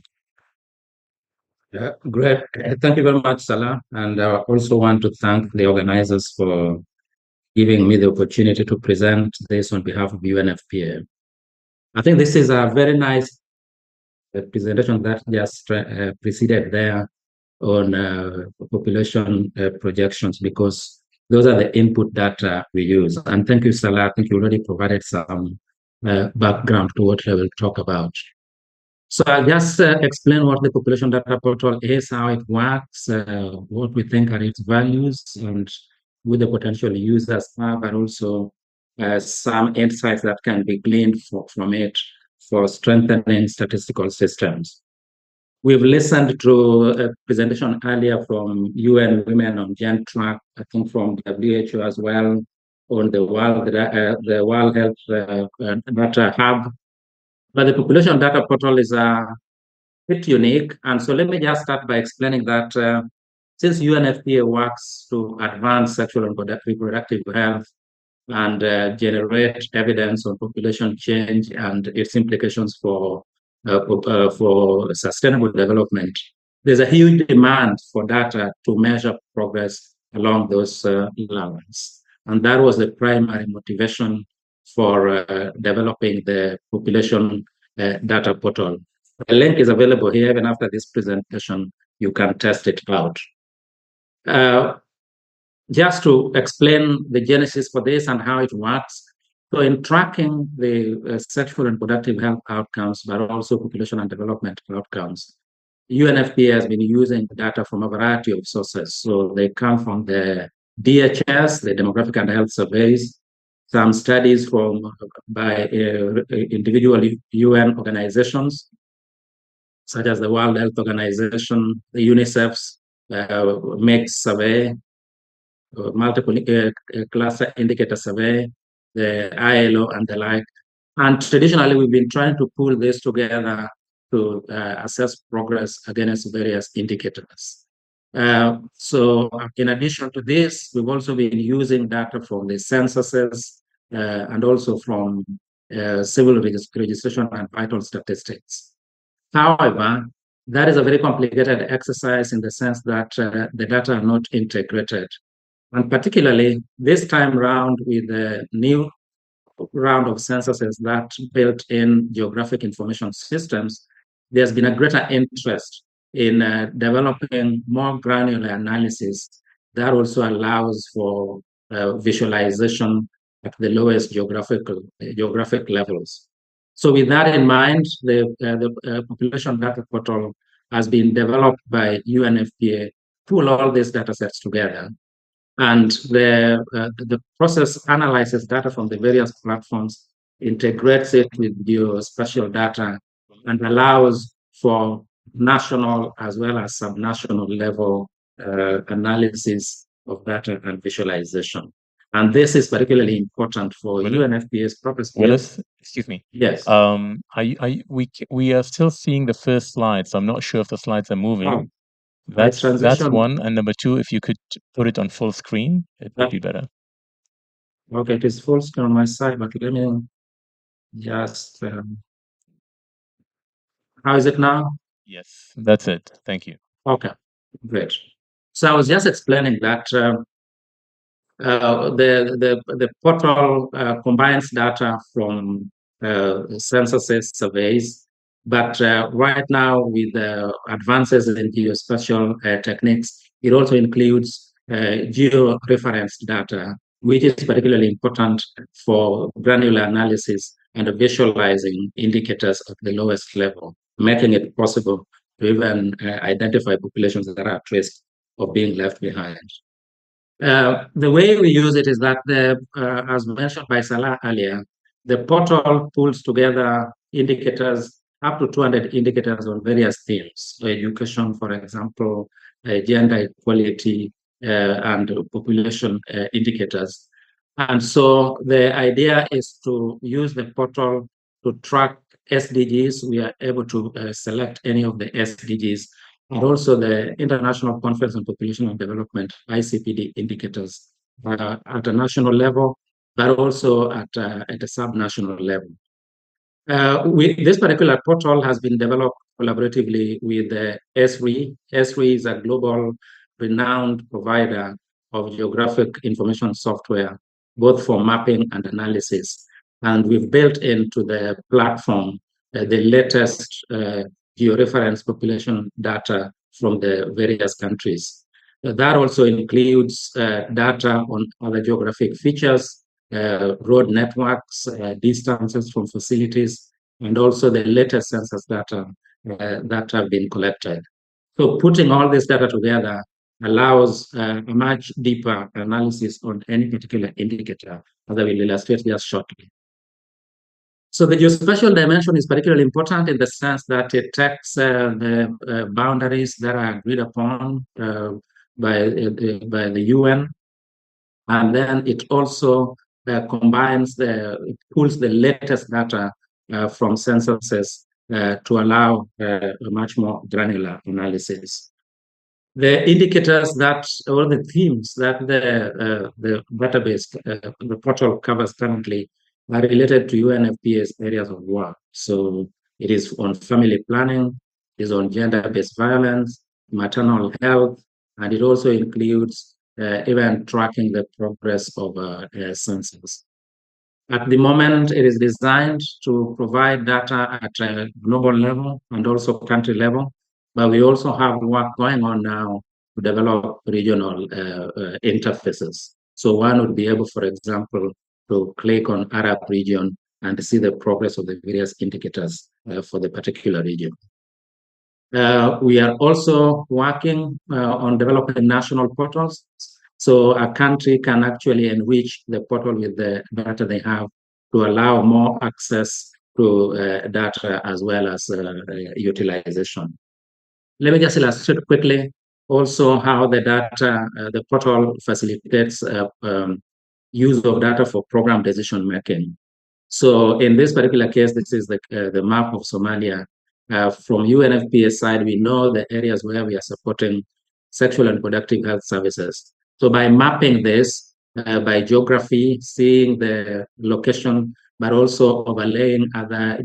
Yeah, great. Thank you very much, Salah. And I also want to thank the organizers for giving me the opportunity to present this on behalf of UNFPA. I think this is a very nice presentation that just preceded there on population projections, because those are the input that we use. And thank you, Salah. I think you already provided some background to what I will talk about. So I'll just explain what the population data portal is, how it works, what we think are its values, and who the potential users are, but also some insights that can be gleaned from it for strengthening statistical systems. We've listened to a presentation earlier from UN Women on Gen Track, I think from WHO as well, on the World Health Data Hub. But the population data portal is a bit unique. And so let me just start by explaining that since UNFPA works to advance sexual and reproductive health and generate evidence on population change and its implications for sustainable development, there's a huge demand for data to measure progress along those lines. And that was the primary motivation for developing the population data portal. The link is available here. Even after this presentation, you can test it out. Just to explain the genesis for this and how it works. So in tracking the sexual and reproductive health outcomes, but also population and development outcomes, UNFPA has been using data from a variety of sources. So they come from the DHS, the Demographic and Health Surveys, some studies by individual UN organizations, such as the World Health Organization, the UNICEF's MIX survey, multiple cluster indicator survey, the ILO and the like. And traditionally, we've been trying to pull this together to assess progress against various indicators. So in addition to this, we've also been using data from the censuses and also from civil registration and vital statistics. However, that is a very complicated exercise in the sense that the data are not integrated. And particularly this time round with the new round of censuses that built in geographic information systems, there's been a greater interest in developing more granular analysis that also allows for visualization at the lowest geographic levels. So with that in mind, the population data portal has been developed by UNFPA to pull all these data sets together. And the process analyzes data from the various platforms, integrates it with geospatial data, and allows for national as well as subnational level analysis of data and visualization. And this is particularly important for UNFPA's purpose. Willis, excuse me. Yes. We are still seeing the first slide, so I'm not sure if the slides are moving. Oh. That's one. And number two, if you could put it on full screen, it would be better. Okay, it is full screen on my side, but let me just... how is it now? Yes, that's it. Thank you. Okay, great. So I was just explaining that the portal combines data from censuses, surveys, but right now with the advances in geospatial techniques, it also includes geo-referenced data, which is particularly important for granular analysis and visualizing indicators at the lowest level, making it possible to even identify populations that are at risk of being left behind. The way we use it is that, as mentioned by Salah earlier, the portal pulls together indicators, up to 200 indicators on various themes. So education, for example, gender equality, and population indicators. And so the idea is to use the portal to track SDGs. We are able to select any of the SDGs, and also the International Conference on Population and Development, ICPD indicators at a national level, but also at a subnational level. This particular portal has been developed collaboratively with ESRI. ESRI is a global renowned provider of geographic information software, both for mapping and analysis. And we've built into the platform the latest georeference population data from the various countries. That also includes data on other geographic features, road networks, distances from facilities, and also the latest census data that have been collected. So putting all this data together allows a much deeper analysis on any particular indicator, as I will illustrate just shortly. So the geospatial dimension is particularly important in the sense that it takes the boundaries that are agreed upon by the UN, and then it also it pulls the latest data from censuses to allow a much more granular analysis. The indicators or the themes that the database, the portal covers currently are related to UNFPA's areas of work. So it is on family planning, it is on gender-based violence, maternal health, and it also includes even tracking the progress of census. At the moment, it is designed to provide data at a global level and also country level, but we also have work going on now to develop regional interfaces. So one would be able, for example, to click on Arab region and see the progress of the various indicators for the particular region. We are also working on developing national portals. So a country can actually enrich the portal with the data they have to allow more access to data as well as utilization. Let me just illustrate quickly also how the data, the portal facilitates use of data for program decision making. So in this particular case, this is the map of Somalia. from UNFPA side, we know the areas where we are supporting sexual and reproductive health services. So by mapping this by geography, seeing the location, but also overlaying other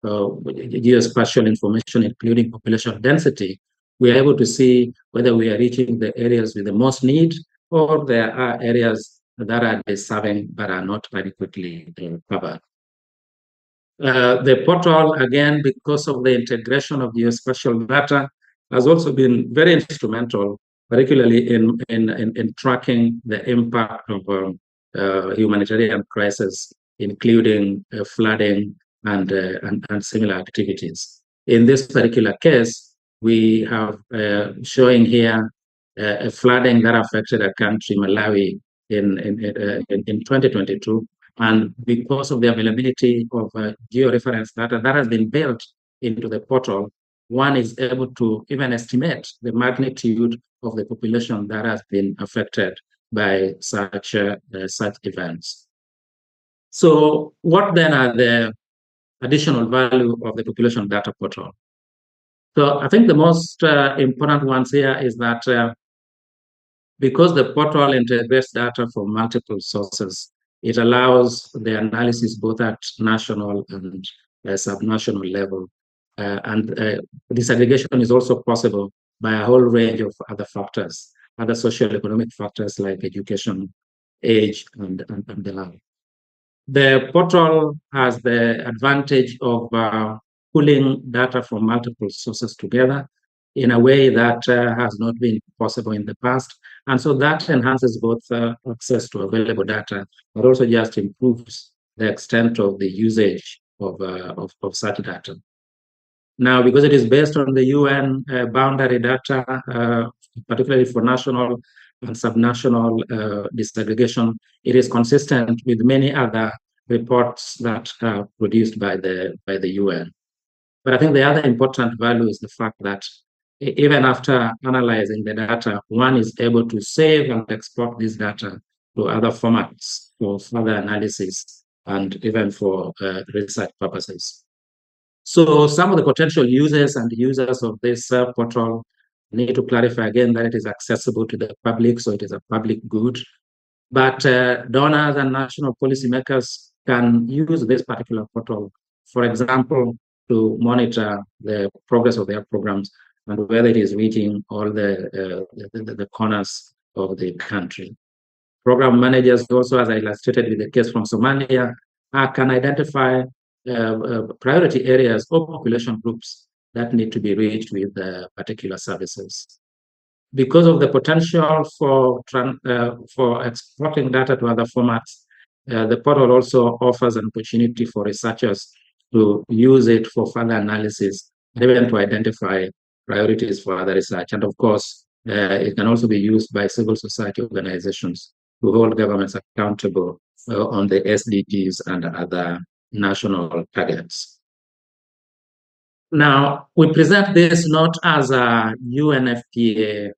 geospatial information, including population density, we are able to see whether we are reaching the areas with the most need, or there are areas that are deserving but are not adequately covered. The portal, again, because of the integration of geospatial data, has also been very instrumental, particularly in tracking the impact of humanitarian crisis, including flooding and similar activities. In this particular case, we have showing here a flooding that affected a country, Malawi, in 2022. And because of the availability of georeference data that has been built into the portal, one is able to even estimate the magnitude of the population that has been affected by such events. So what then are the additional value of the population data portal? So I think the most important ones here is that because the portal integrates data from multiple sources, it allows the analysis both at national and subnational level. Disaggregation is also possible by a whole range of other factors, other socio-economic factors like education, age, and the like. The portal has the advantage of pulling data from multiple sources together in a way that has not been possible in the past. And so that enhances both access to available data, but also just improves the extent of the usage of such data. Now, because it is based on the UN boundary data, particularly for national and subnational disaggregation, it is consistent with many other reports that are produced by the UN. But I think the other important value is the fact that even after analyzing the data, one is able to save and export this data to other formats for further analysis and even for research purposes. So some of the potential users and users of this portal need to clarify again that it is accessible to the public, so it is a public good. But donors and national policymakers can use this particular portal, for example, to monitor the progress of their programs and whether it is reaching all the corners of the country. Program managers also, as I illustrated with the case from Somalia, can identify priority areas or population groups that need to be reached with particular services. Because of the potential for exporting data to other formats, the portal also offers an opportunity for researchers to use it for further analysis and even to identify priorities for other research. And of course, it can also be used by civil society organizations to hold governments accountable on the SDGs and other national targets. Now, we present this not as a UNFPA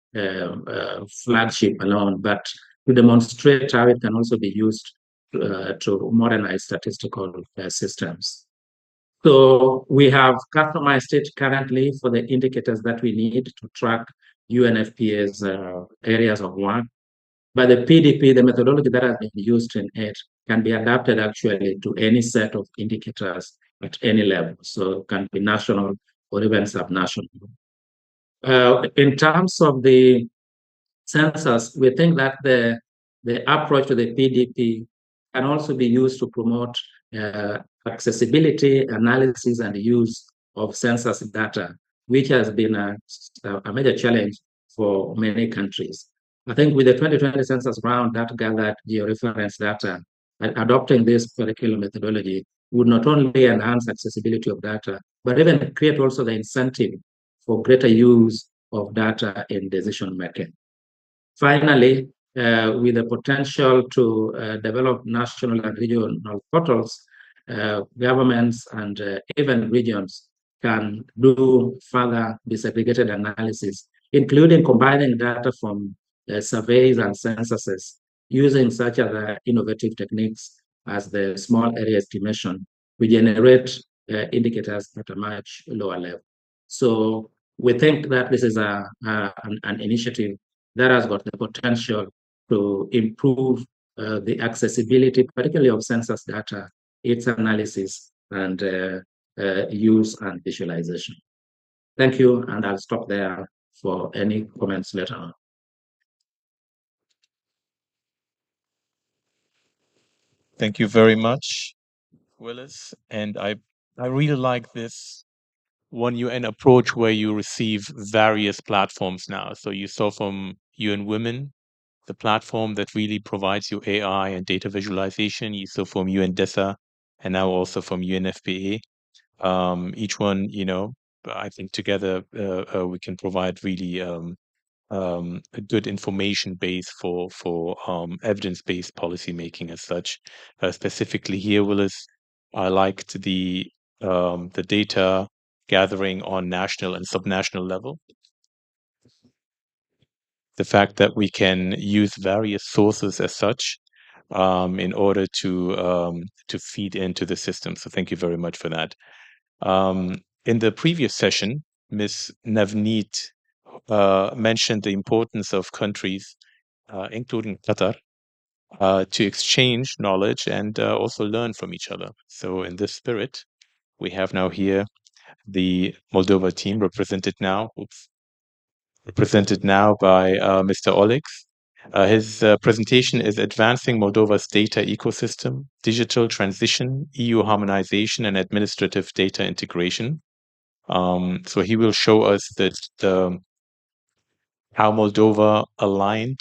flagship alone, but to demonstrate how it can also be used to modernize statistical systems. So we have customized it currently for the indicators that we need to track UNFPA's areas of work. But the PDP, the methodology that has been used in it, can be adapted actually to any set of indicators at any level. So it can be national or even subnational. In terms of the census, we think that the approach to the PDP can also be used to promote accessibility, analysis, and use of census data, which has been a major challenge for many countries. I think with the 2020 census round that gathered georeference data, adopting this particular methodology would not only enhance accessibility of data, but even create also the incentive for greater use of data in decision making. Finally, with the potential to develop national and regional portals, governments and even regions can do further disaggregated analysis, including combining data from surveys and censuses, using such other innovative techniques as the small area estimation to generate indicators at a much lower level. So we think that this is an initiative that has got the potential to improve the accessibility, particularly of census data, its analysis, and use and visualization. Thank you, and I'll stop there for any comments later on. Thank you very much, Willis. And I really like this One UN approach where you receive various platforms now. So you saw from UN Women, the platform that really provides you AI and data visualization. You saw from UN DESA, and now also from UNFPA. Each one, I think together we can provide really a good information base for evidence-based policy making as such. Specifically here, Willis, I liked the data gathering on national and subnational level. The fact that we can use various sources as such in order to feed into the system. So thank you very much for that. In the previous session, Ms. Navneet mentioned the importance of countries, including Qatar, to exchange knowledge and also learn from each other. So in this spirit, we have now here the Moldova team represented now by Mr. Olex. His presentation is Advancing Moldova's Data Ecosystem, Digital Transition, EU Harmonization, and Administrative Data Integration. So he will show us that how Moldova aligned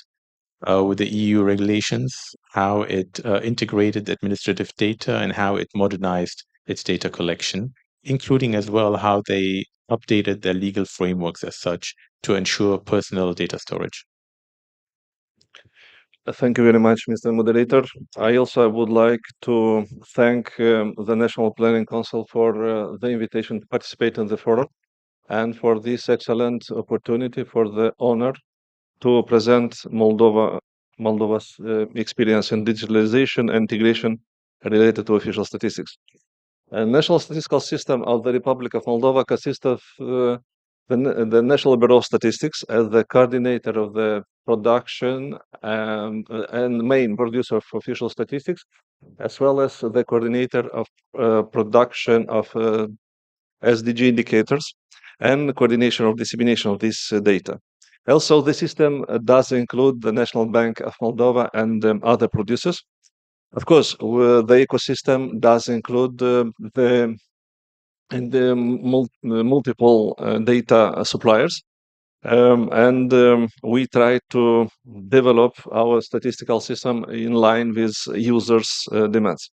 with the EU regulations, how it integrated administrative data, and how it modernized its data collection, including as well how they updated their legal frameworks as such to ensure personal data storage. Thank you very much, Mr. Moderator. I also would like to thank the National Planning Council for the invitation to participate in the forum and for this excellent opportunity, for the honor to present Moldova's experience in digitalization and integration related to official statistics. The National Statistical System of the Republic of Moldova consists of the National Bureau of Statistics as the coordinator of the production and main producer of official statistics, as well as the coordinator of production of SDG indicators and coordination of dissemination of this data. Also, the system does include the National Bank of Moldova and other producers. Of course, the ecosystem does include the multiple data suppliers, and we try to develop our statistical system in line with users' demands.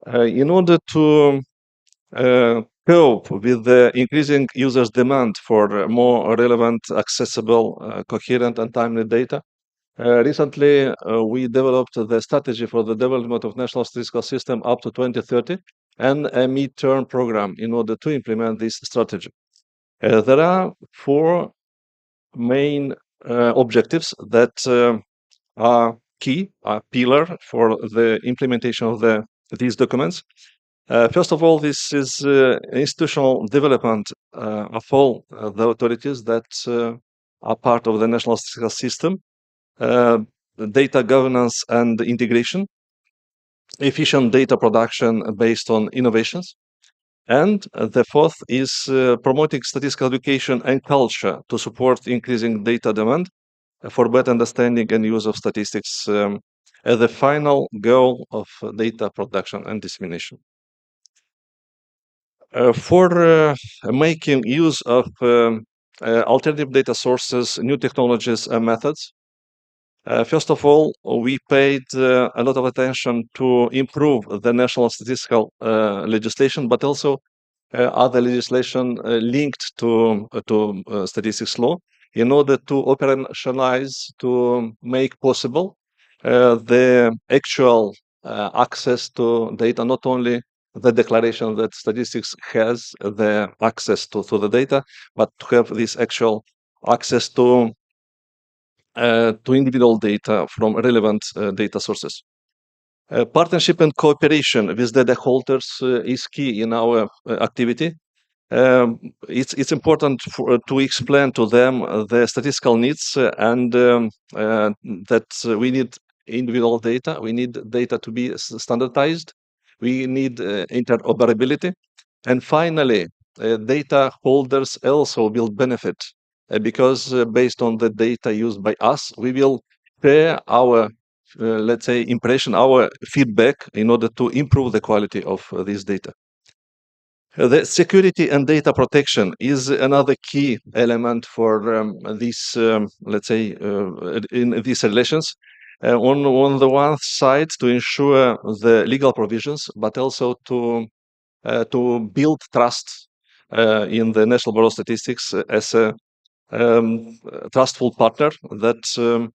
In order to cope with the increasing users' demand for more relevant, accessible, coherent, and timely data, recently we developed the strategy for the development of national statistical system up to 2030 and a mid-term program in order to implement this strategy. There are four main objectives that are key, are pillar for the implementation of these documents. First of all, this is institutional development of all the authorities that are part of the national statistical system, data governance and integration, efficient data production based on innovations. And the fourth is promoting statistical education and culture to support increasing data demand for better understanding and use of statistics as the final goal of data production and dissemination. For making use of alternative data sources, new technologies and methods, first of all, we paid a lot of attention to improve the national statistical legislation, but also other legislation linked to statistics law in order to operationalize, to make possible the actual access to data, not only the declaration that statistics has the access to the data, but to have this actual access to individual data from relevant data sources. Partnership and cooperation with data holders is key in our activity. It's important to explain to them the statistical needs and that we need individual data. We need data to be standardized. We need interoperability. And finally, data holders also will benefit because based on the data used by us, we will share our, let's say, impression, our feedback in order to improve the quality of this data. The security and data protection is another key element for these, let's say, in these relations. On the one side, to ensure the legal provisions, but also to build trust in the National Bureau of Statistics as a trustful partner that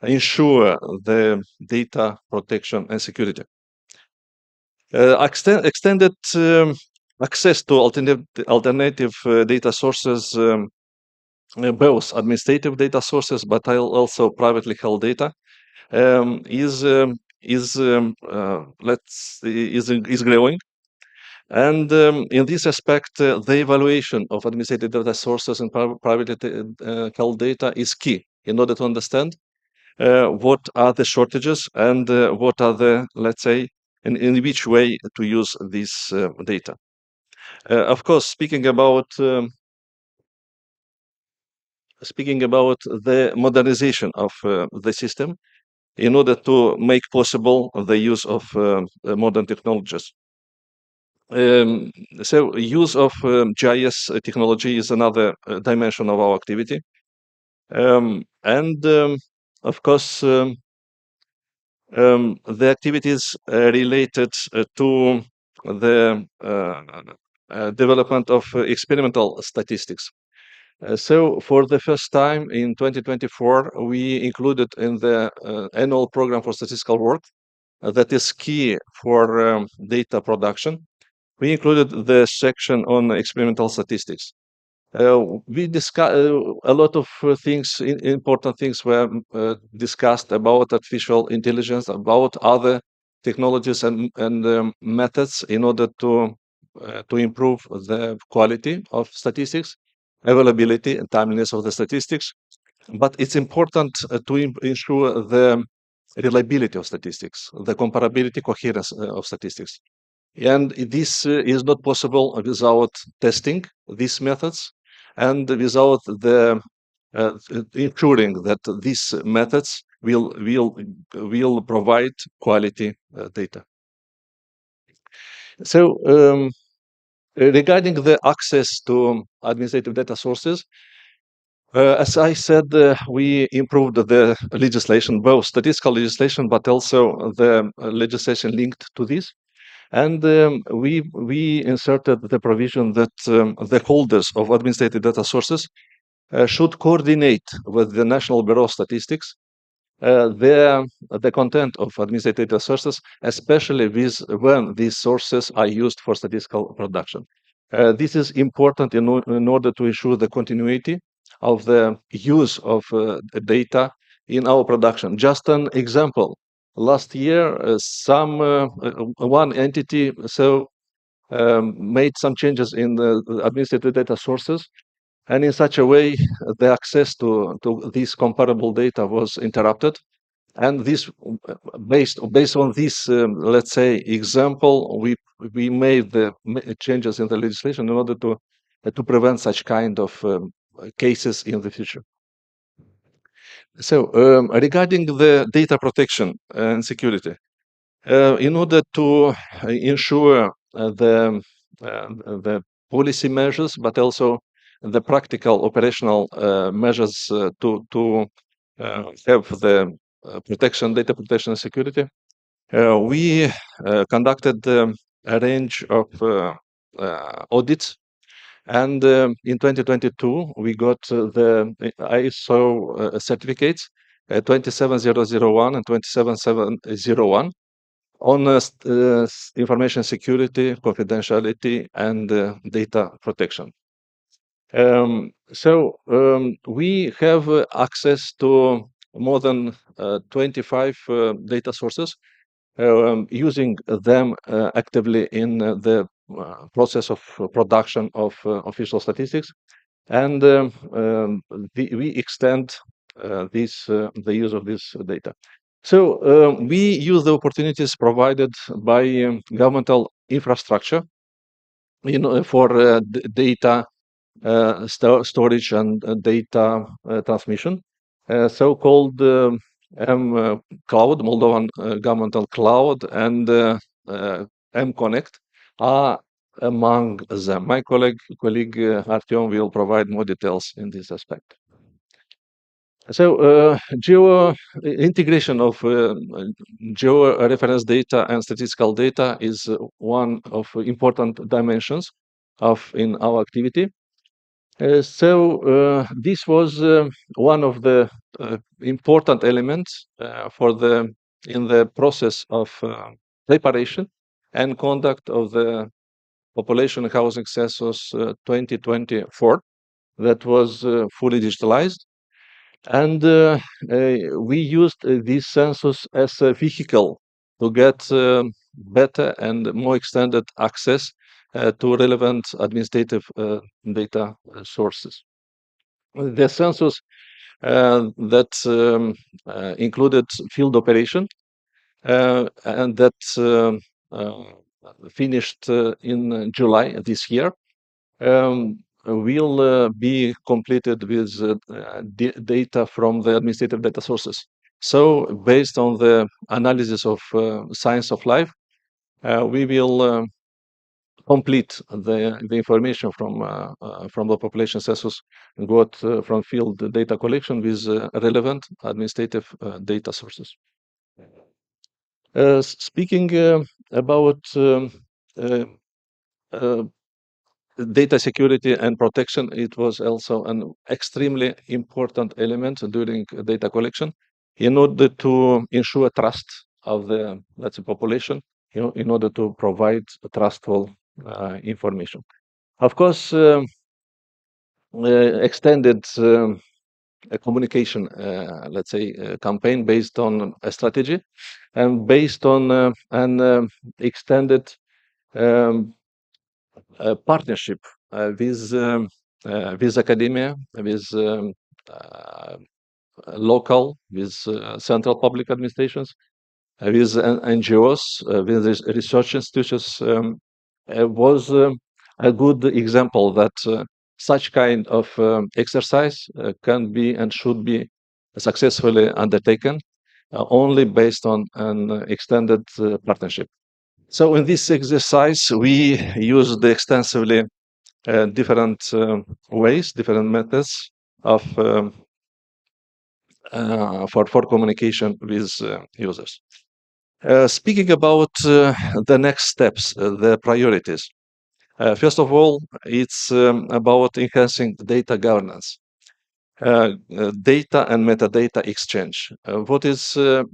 ensure the data protection and security. Extended access to alternative data sources, both administrative data sources, but also privately held data, is growing. And in this aspect, the evaluation of administrative data sources and privately held data is key in order to understand what are the shortages and what are the, let's say, in which way to use this data. Of course, speaking about the modernization of the system in order to make possible the use of modern technologies. So use of GIS technology is another dimension of our activity. Of course, the activities related to the development of experimental statistics. So for the first time in 2024, we included in the annual program for statistical work that is key for data production. We included the section on experimental statistics. We discussed a lot of things, important things were discussed about artificial intelligence, about other technologies and methods in order to improve the quality of statistics, availability and timeliness of the statistics. But it's important to ensure the reliability of statistics, the comparability, coherence of statistics. And this is not possible without testing these methods and without the ensuring that these methods will provide quality data. So regarding the access to administrative data sources, as I said, we improved the legislation, both statistical legislation, but also the legislation linked to this. And we inserted the provision that the holders of administrative data sources should coordinate with the National Bureau of Statistics the content of administrative data sources, especially when these sources are used for statistical production. This is important in order to ensure the continuity of the use of data in our production. Just an example. Last year, one entity made some changes in the administrative data sources, and in such a way, the access to these comparable data was interrupted. And this, based on this, let's say, example, we made the changes in the legislation in order to prevent such kind of cases in the future. So regarding the data protection and security, in order to ensure the policy measures, but also the practical operational measures to have the protection, data protection and security, we conducted a range of audits. And in 2022, we got the ISO certificates 27001 and 27701 on information security, confidentiality, and data protection. We have access to more than 25 data sources. using them actively in the process of production of official statistics, and we extend the use of this data. So we use the opportunities provided by governmental infrastructure, for data storage and data transmission. So-called cloud, Moldovan governmental cloud, and M-Connect are among them. My colleague Artyom will provide more details in this aspect. So integration of geo-reference data and statistical data is one of important dimensions in our activity. So this was one of the important elements in the process of preparation and conduct of the Population Housing Census 2024 that was fully digitalized. And we used this census as a vehicle to get better and more extended access to relevant administrative data sources. The census that included field operation and that finished in July this year will be completed with data from the administrative data sources. So based on the analysis of science of life, we will complete the information from the population census got from field data collection with relevant administrative data sources. Speaking about data security and protection, it was also an extremely important element during data collection in order to ensure trust of the, let's say, population, in order to provide trustful information. Of course, extended a communication, let's say, campaign based on a strategy and based on an extended partnership with academia, with local, with central public administrations, with NGOs, with research institutions, was a good example that such kind of exercise can be and should be successfully undertaken only based on an extended partnership. So in this exercise, we used extensively different ways, different methods of for communication with users. Speaking about the next steps, the priorities. First of all, it's about enhancing data governance. Data and metadata exchange. What is one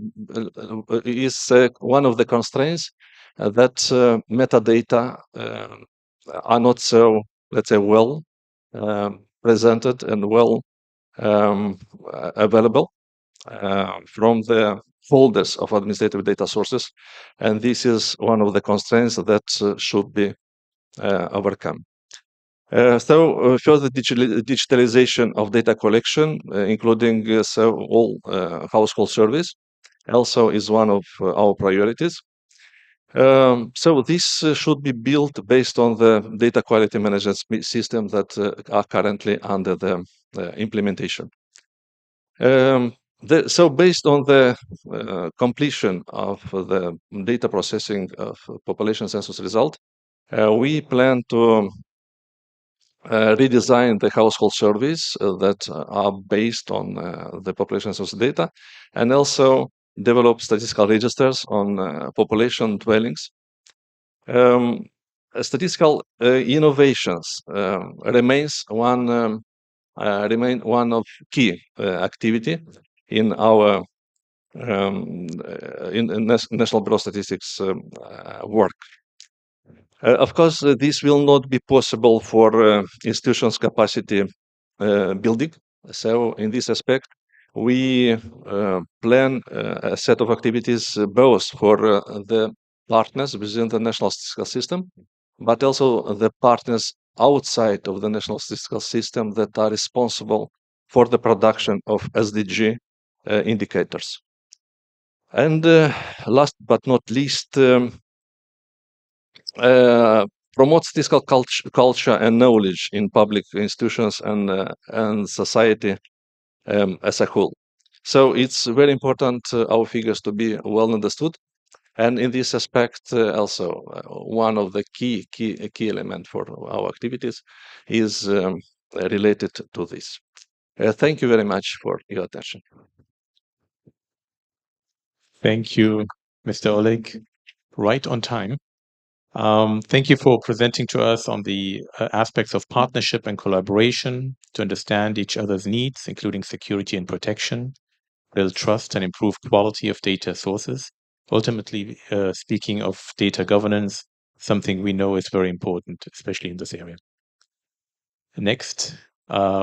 of the constraints that metadata are not so, let's say, well presented and well available from the holders of administrative data sources, and this is one of the constraints that should be overcome. So further digitalization of data collection, including all household surveys, also is one of our priorities. So this should be built based on the data quality management system that are currently under the implementation. So based on the completion of the data processing of population census result, we plan to redesign the household surveys that are based on the population census data, and also develop statistical registers on population dwellings. Statistical innovations remain one of key activity in our in National Bureau of Statistics work. Of course, this will not be possible for institutions' capacity building. So in this aspect, we plan a set of activities both for the partners within the national statistical system, but also the partners outside of the national statistical system that are responsible for the production of SDG indicators. And last but not least, promote statistical culture and knowledge in public institutions and society as a whole. So it's very important our figures to be well understood. And in this aspect, also one of the key element for our activities is related to this. Thank you very much for your attention. Thank you, Mr. Oleg. Right on time. Thank you for presenting to us on the aspects of partnership and collaboration to understand each other's needs, including security and protection, build trust and improve quality of data sources. Ultimately, speaking of data governance, something we know is very important, especially in this area. Next,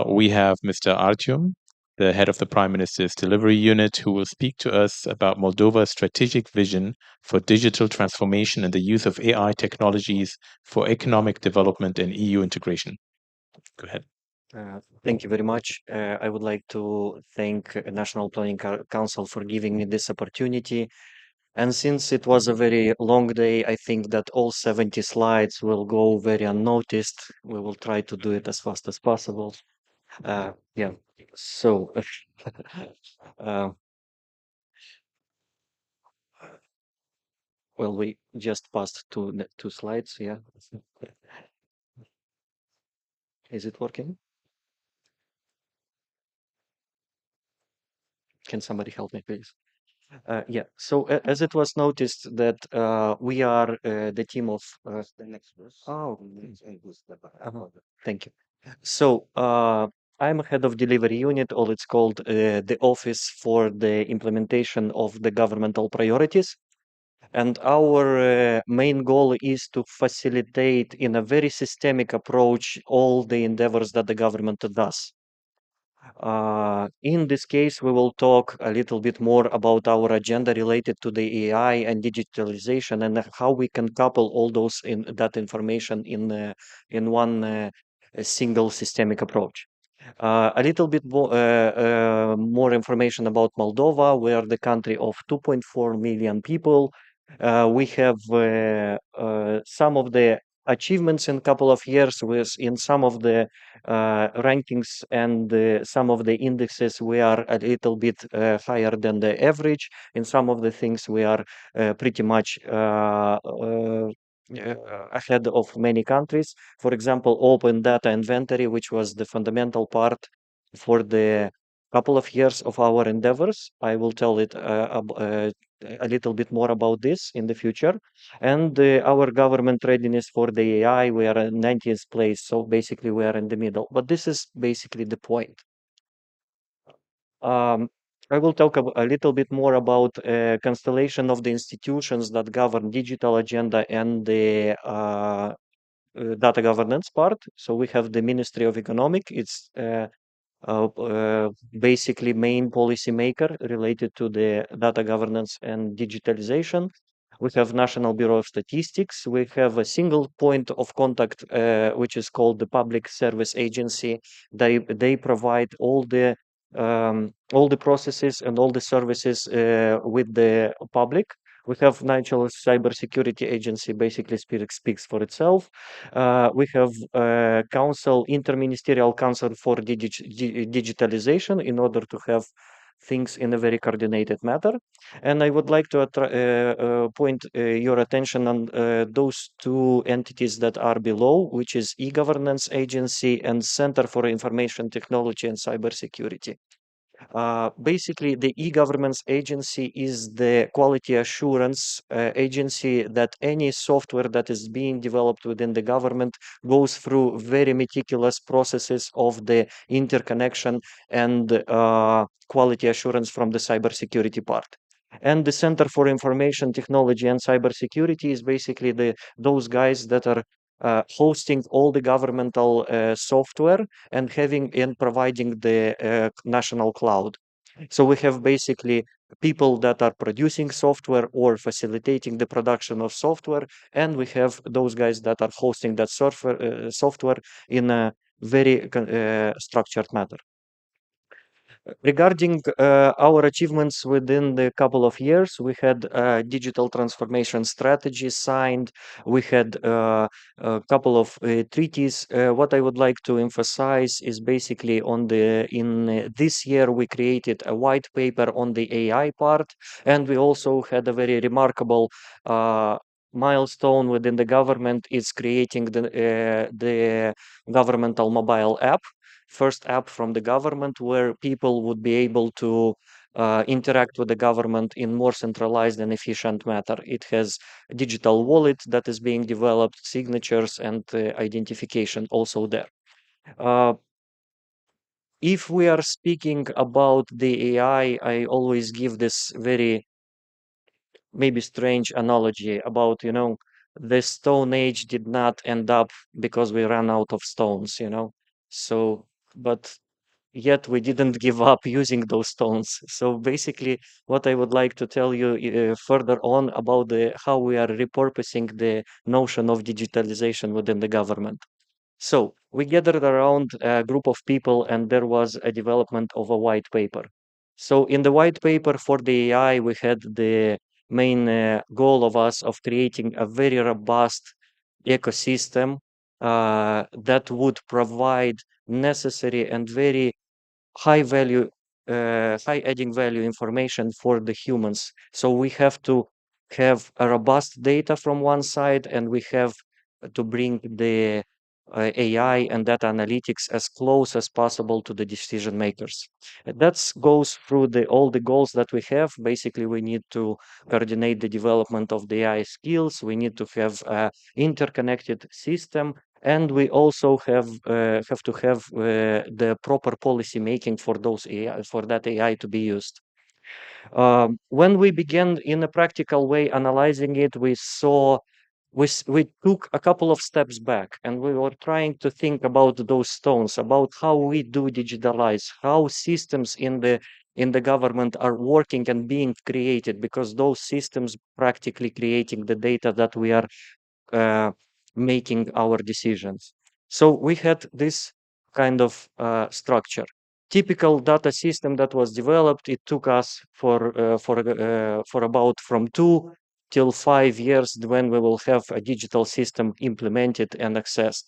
we have Mr. Artyom, the head of the Prime Minister's Delivery Unit, who will speak to us about Moldova's strategic vision for digital transformation and the use of AI technologies for economic development and EU integration. Go ahead. Thank you very much. I would like to thank National Planning Council for giving me this opportunity. And since it was a very long day, I think that all 70 slides will go very unnoticed. We will try to do it as fast as possible. Yeah, so well, we just passed two slides, yeah. Is it working? Can somebody help me, please? Yeah, so as it was noticed that we are the team of the next verse. Oh, thank you. So I'm head of delivery unit, or it's called the Office for the Implementation of the Governmental Priorities. And our main goal is to facilitate in a very systemic approach all the endeavors that the government does. In this case, we will talk a little bit more about our agenda related to the AI and digitalization and how we can couple all those that information in one single systemic approach. A little bit more information about Moldova. We are the country of 2.4 million people. We have some of the achievements in a couple of years in some of the rankings and some of the indexes we are a little bit higher than the average. In some of the things we are pretty much ahead of many countries. For example, open data inventory, which was the fundamental part for the couple of years of our endeavors. I will tell it a little bit more about this in the future. And our government readiness for the AI, we are in 90th place. So basically we are in the middle, but this is basically the point. I will talk a little bit more about constellation of the institutions that govern digital agenda and the data governance part. So we have the Ministry of Economic. It's basically main policy maker related to the data governance and digitalization. We have National Bureau of Statistics. We have a single point of contact, which is called the Public Service Agency. They provide all the processes and all the services with the public. We have National Cybersecurity Agency, basically speaks for itself. We have council, Interministerial Council for Digitalization, in order to have things in a very coordinated manner. And I would like to point your attention on those two entities that are below, which is e-governance agency and Center for Information Technology and Cybersecurity. Basically, the e-governance agency is the quality assurance agency that any software that is being developed within the government goes through very meticulous processes of the interconnection and quality assurance from the cybersecurity part. And the Center for Information Technology and Cybersecurity is basically those guys that are hosting all the governmental software and providing the national cloud. So we have basically people that are producing software or facilitating the production of software, and we have those guys that are hosting that software in a very structured manner. Regarding our achievements within the couple of years, we had a digital transformation strategy signed. We had a couple of treaties. What I would like to emphasize is basically in this year we created a white paper on the AI part, and we also had a very remarkable milestone within the government is creating the governmental mobile app, first app from the government where people would be able to interact with the government in more centralized and efficient manner. It has a digital wallet that is being developed, signatures and identification also there. If we are speaking about the AI, I always give this very maybe strange analogy about, the Stone Age did not end up because we ran out of stones, So, but yet we didn't give up using those stones. So basically, what I would like to tell you further on about how we are repurposing the notion of digitalization within the government. So we gathered around a group of people, and there was a development of a white paper. So in the white paper for the AI, we had the main goal of us of creating a very robust ecosystem that would provide necessary and very high value, high adding value information for the humans. So we have to have a robust data from one side, and we have to bring the AI and data analytics as close as possible to the decision makers. That goes through all the goals that we have. Basically, we need to coordinate the development of the AI skills. We need to have an interconnected system, and we also have to have the proper policy making for that AI to be used. When we began in a practical way analyzing it, we saw we took a couple of steps back, and we were trying to think about those stones, about how we do digitalize, how systems in the government are working and being created, because those systems practically creating the data that we are making our decisions. So we had this kind of structure. Typical data system that was developed, it took us for about from 2 till 5 years when we will have a digital system implemented and accessed.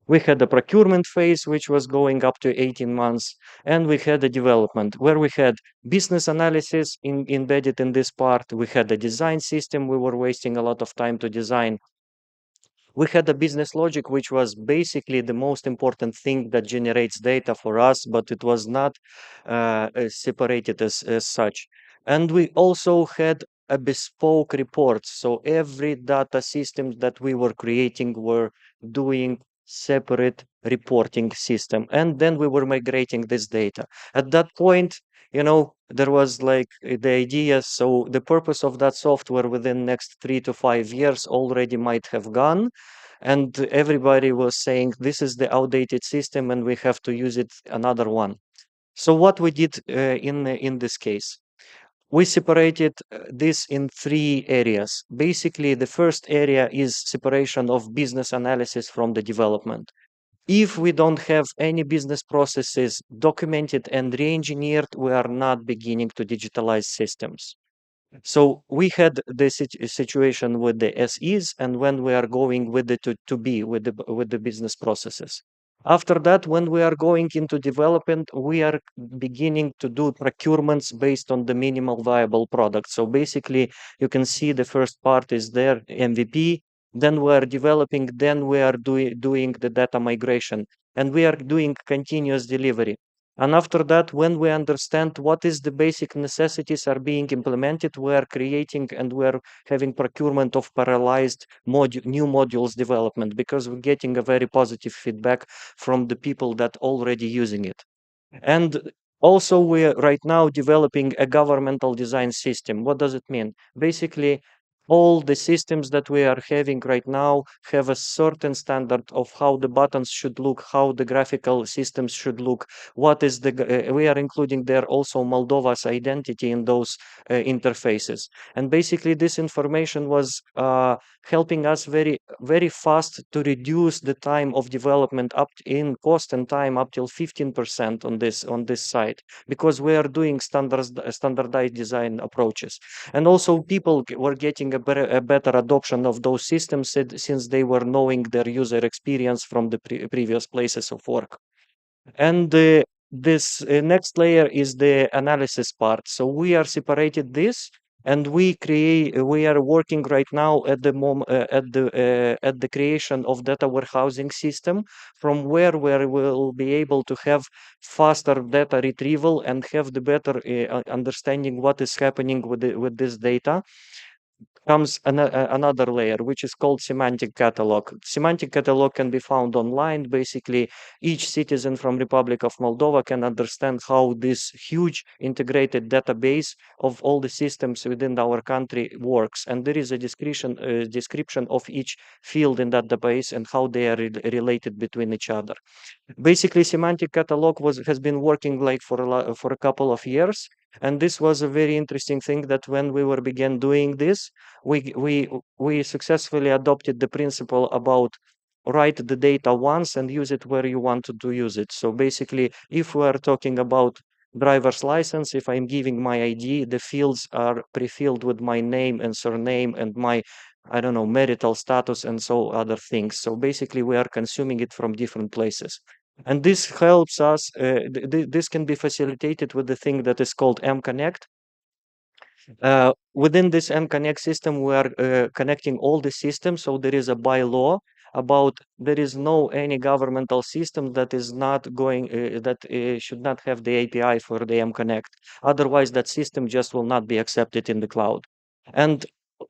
We had a procurement phase, which was going up to 18 months, and we had a development where we had business analysis embedded in this part. We had a design system. We were wasting a lot of time to design. We had a business logic, which was basically the most important thing that generates data for us, but it was not separated as such. And we also had a bespoke report. So every data system that we were creating were doing separate reporting system. And then we were migrating this data. At that point, there was like the idea. So the purpose of that software within next 3 to 5 years already might have gone. And everybody was saying, this is the outdated system and we have to use it another one. So what we did in this case, we separated this in 3 areas. Basically, the first area is separation of business analysis from the development. If we don't have any business processes documented and re-engineered, we are not beginning to digitalize systems. So we had the situation with the SEs, and when we are going with the to be with the business processes. After that, when we are going into development, we are beginning to do procurements based on the minimal viable product. So basically, you can see the first part is there, MVP. Then we are developing, then we are doing the data migration, and we are doing continuous delivery. And after that, when we understand what is the basic necessities are being implemented, we are creating and we are having procurement of parallelized new modules development, because we're getting a very positive feedback from the people that already using it. And also we are right now developing a governmental design system. What does it mean? Basically, all the systems that we are having right now have a certain standard of how the buttons should look, how the graphical systems should look, what is the, we are including there also Moldova's identity in those interfaces. And basically this information was helping us very fast to reduce the time of development up in cost and time up till 15% on this side, because we are doing standardized design approaches. And also people were getting a better adoption of those systems since they were knowing their user experience from the previous places of work. And this next layer is the analysis part. So we are separated this, and we are working right now at the at the creation of data warehousing system, from where we will be able to have faster data retrieval and have the better understanding what is happening with this data. Comes another layer, which is called semantic catalog. Semantic catalog can be found online. Basically, each citizen from Republic of Moldova can understand how this huge integrated database of all the systems within our country works. And there is a description of each field in that database and how they are related between each other. Basically, semantic catalog has been working like for a couple of years. And this was a very interesting thing, that when we began doing this, we successfully adopted the principle about write the data once and use it where you want to use it. So basically, if we are talking about driver's license, if I'm giving my ID, the fields are pre-filled with my name and surname and my, I don't know, marital status and so other things. So basically, we are consuming it from different places. And this helps us, this can be facilitated with the thing that is called mConnect. Within this mConnect system, we are connecting all the systems. So there is a bylaw about there is no any governmental system that is not going, should not have the API for the mConnect. Otherwise, that system just will not be accepted in the cloud. And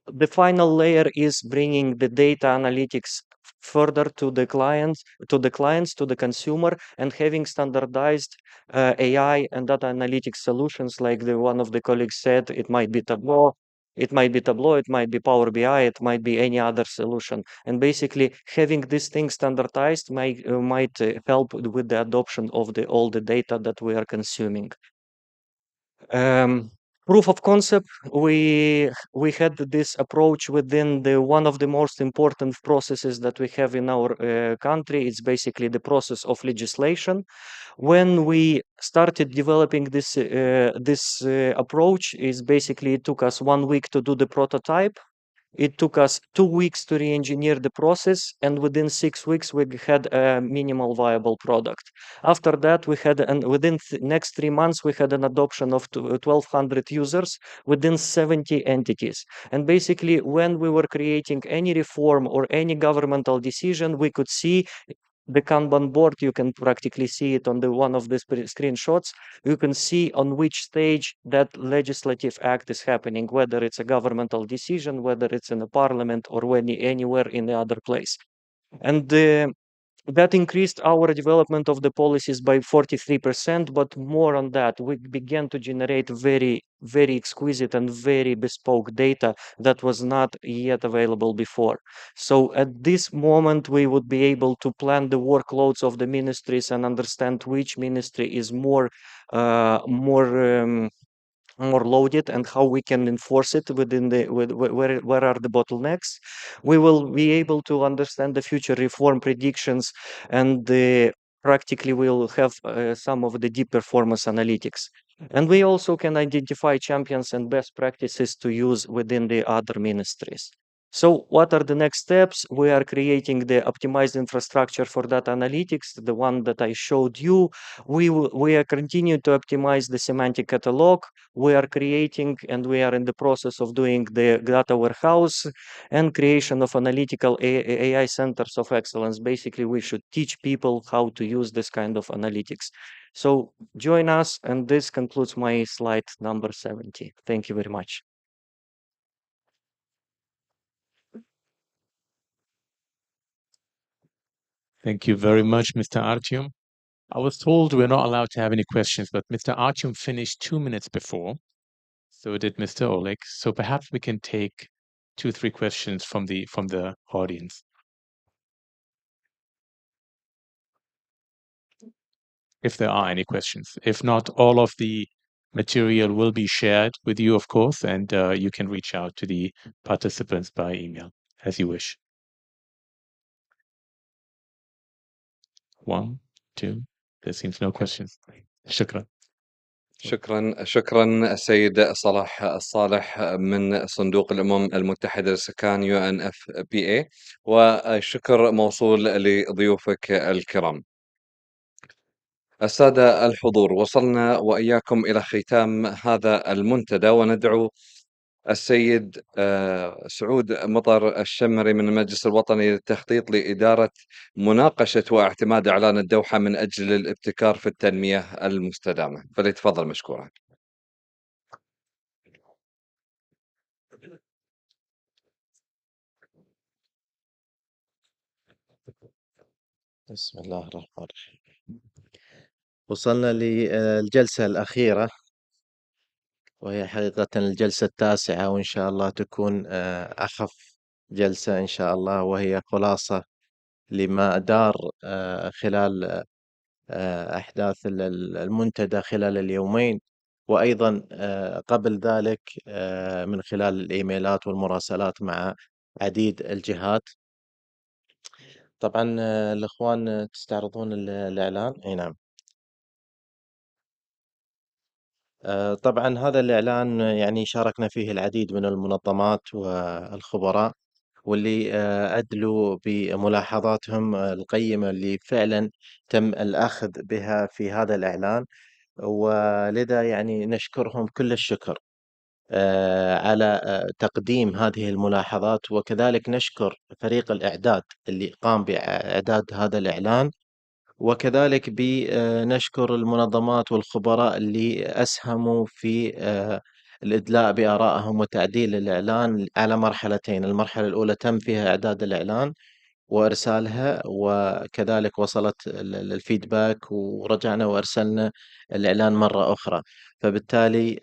the final layer is bringing the data analytics further to the clients, to the consumer, and having standardized AI and data analytics solutions, like the one of the colleagues said. It might be Tableau, it might be Power BI, it might be any other solution. And basically, having these things standardized might help with the adoption of all the data that we are consuming. Proof of concept, we had this approach within one of the most important processes that we have in our country. It's basically the process of legislation. When we started developing this approach, it took us 1 week to do the prototype. It took us 2 weeks to re-engineer the process, and within 6 weeks we had a minimal viable product. After that, we had, and within next 3 months, we had an adoption of 1,200 users within 70 entities. And basically, when we were creating any reform or any governmental decision, we could see the Kanban board. You can practically see it on one of the screenshots. You can see on which stage that legislative act is happening, whether it's a governmental decision, whether it's in a parliament, or anywhere in the other place. And that increased our development of the policies by 43%, but more on that, we began to generate very, very exquisite and very bespoke data that was not yet available before. So at this moment, we would be able to plan the workloads of the ministries and understand which ministry is more loaded and how we can enforce it within where are the bottlenecks. We will be able to understand the future reform predictions, and practically we will have some of the deep performance analytics. And we also can identify champions and best practices to use within the other ministries. So what are the next steps? We are creating the optimized infrastructure for data analytics, the one that I showed you. We are continuing to optimize the semantic catalog. We are creating, and we are in the process of doing the data warehouse and creation of analytical AI centers of excellence. Basically, we should teach people how to use this kind of analytics. So join us, and this concludes my slide number 70. Thank you very much. Thank you very much, Mr. Artyom. I was told we're not allowed to have any questions, but Mr. Artyom finished 2 minutes before. So did Mr. Oleg. So perhaps we can take 2-3 questions from the audience. If there are any questions. If not, all of the material will be shared with you, of course, and you can reach out to the participants by email as you wish. 1, 2. There seems no questions. شكرا. شكرا السيد صلاح الصالح من صندوق الأمم المتحدة للسكان UNFPA، والشكر موصول لضيوفك الكرام. السادة الحضور، وصلنا وإياكم إلى ختام هذا المنتدى، وندعو السيد سعود مطر الشمري من المجلس الوطني للتخطيط لإدارة مناقشة واعتماد إعلان الدوحة من أجل الابتكار في التنمية المستدامة، فليتفضل مشكورا. بسم الله الرحمن الرحيم. وصلنا للجلسة الأخيرة، وهي حقيقة الجلسة التاسعة، وإن شاء الله تكون أخف جلسة إن شاء الله، وهي خلاصة لما دار خلال أحداث المنتدى خلال اليومين، وأيضا قبل ذلك من خلال الإيميلات والمراسلات مع عديد الجهات. طبعا الإخوان تستعرضون الإعلان. أي نعم. طبعا هذا الإعلان يعني شاركنا فيه العديد من المنظمات والخبراء، واللي أدلوا بملاحظاتهم القيمة اللي فعلا تم الأخذ بها في هذا الإعلان، ولذا يعني نشكرهم كل الشكر على تقديم هذه الملاحظات، وكذلك نشكر فريق الإعداد اللي قام بإعداد هذا الإعلان، وكذلك نشكر المنظمات والخبراء اللي أسهموا في الإدلاء بآرائهم وتعديل الإعلان على مرحلتين. المرحلة الأولى تم فيها إعداد الإعلان وإرسالها، وكذلك وصلت الفيدباك ورجعنا وأرسلنا الإعلان مرة أخرى. فبالتالي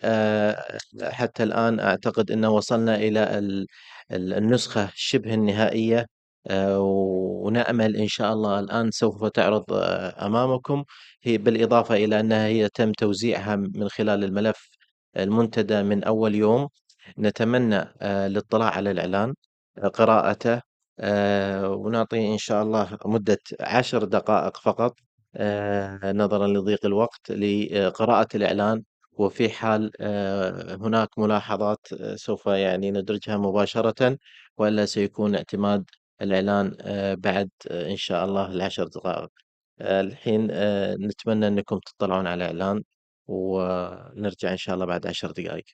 حتى الآن أعتقد أنه وصلنا إلى النسخة شبه النهائية، ونأمل إن شاء الله الآن سوف تعرض أمامكم، هي بالإضافة إلى أنها هي تم توزيعها من خلال الملف المنتدى من أول يوم. نتمنى الاطلاع على الإعلان، قراءته، ونعطي إن شاء الله مدة 10 دقائق فقط نظرا لضيق الوقت لقراءة الإعلان، وفي حال هناك ملاحظات سوف يعني ندرجها مباشرة، وإلا سيكون اعتماد الإعلان بعد إن شاء الله 10 دقائق. الحين نتمنى أنكم تطلعون على الإعلان، ونرجع إن شاء الله بعد 10 دقائق.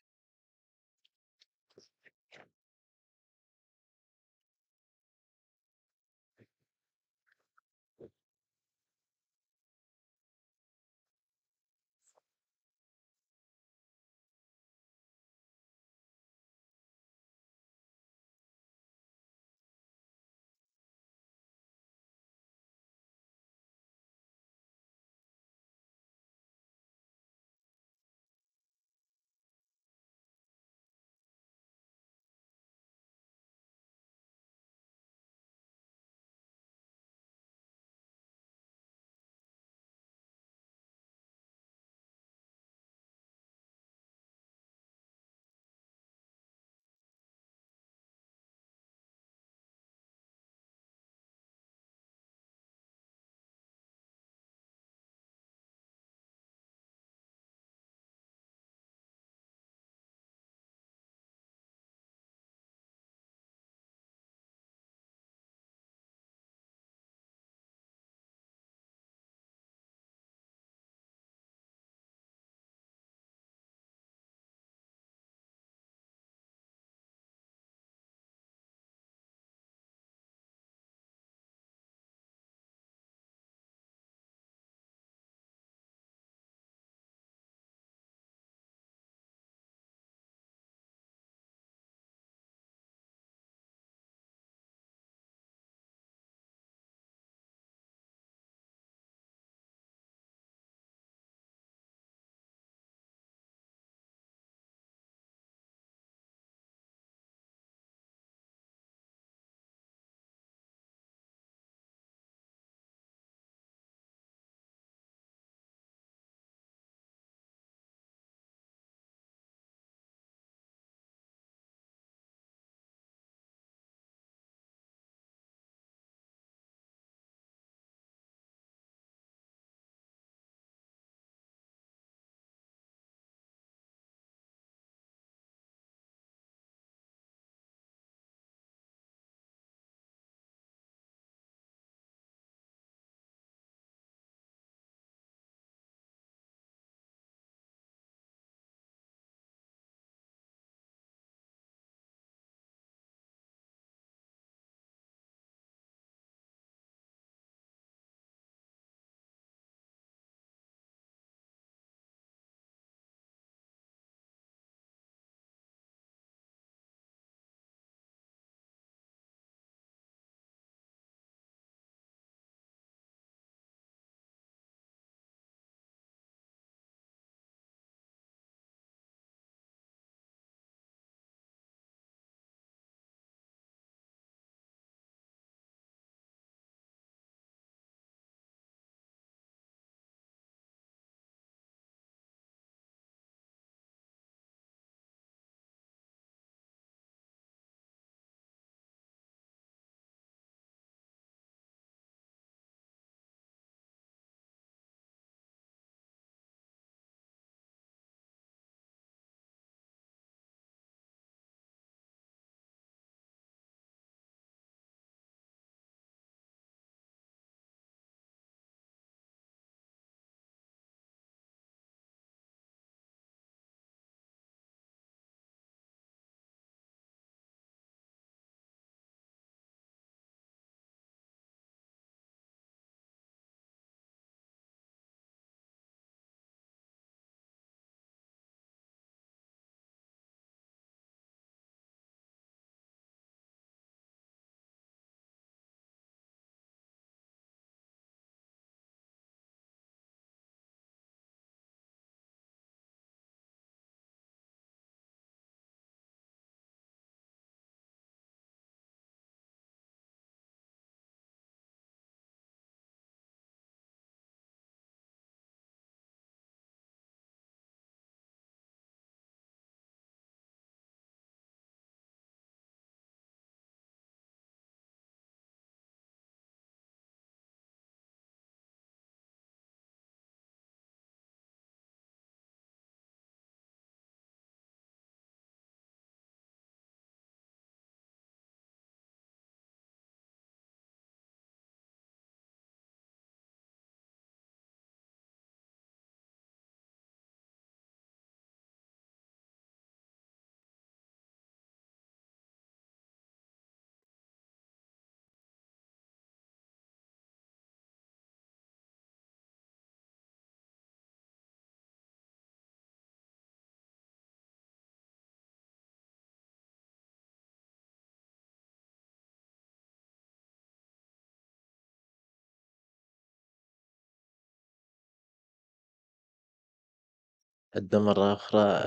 أبدأ مرة أخرى.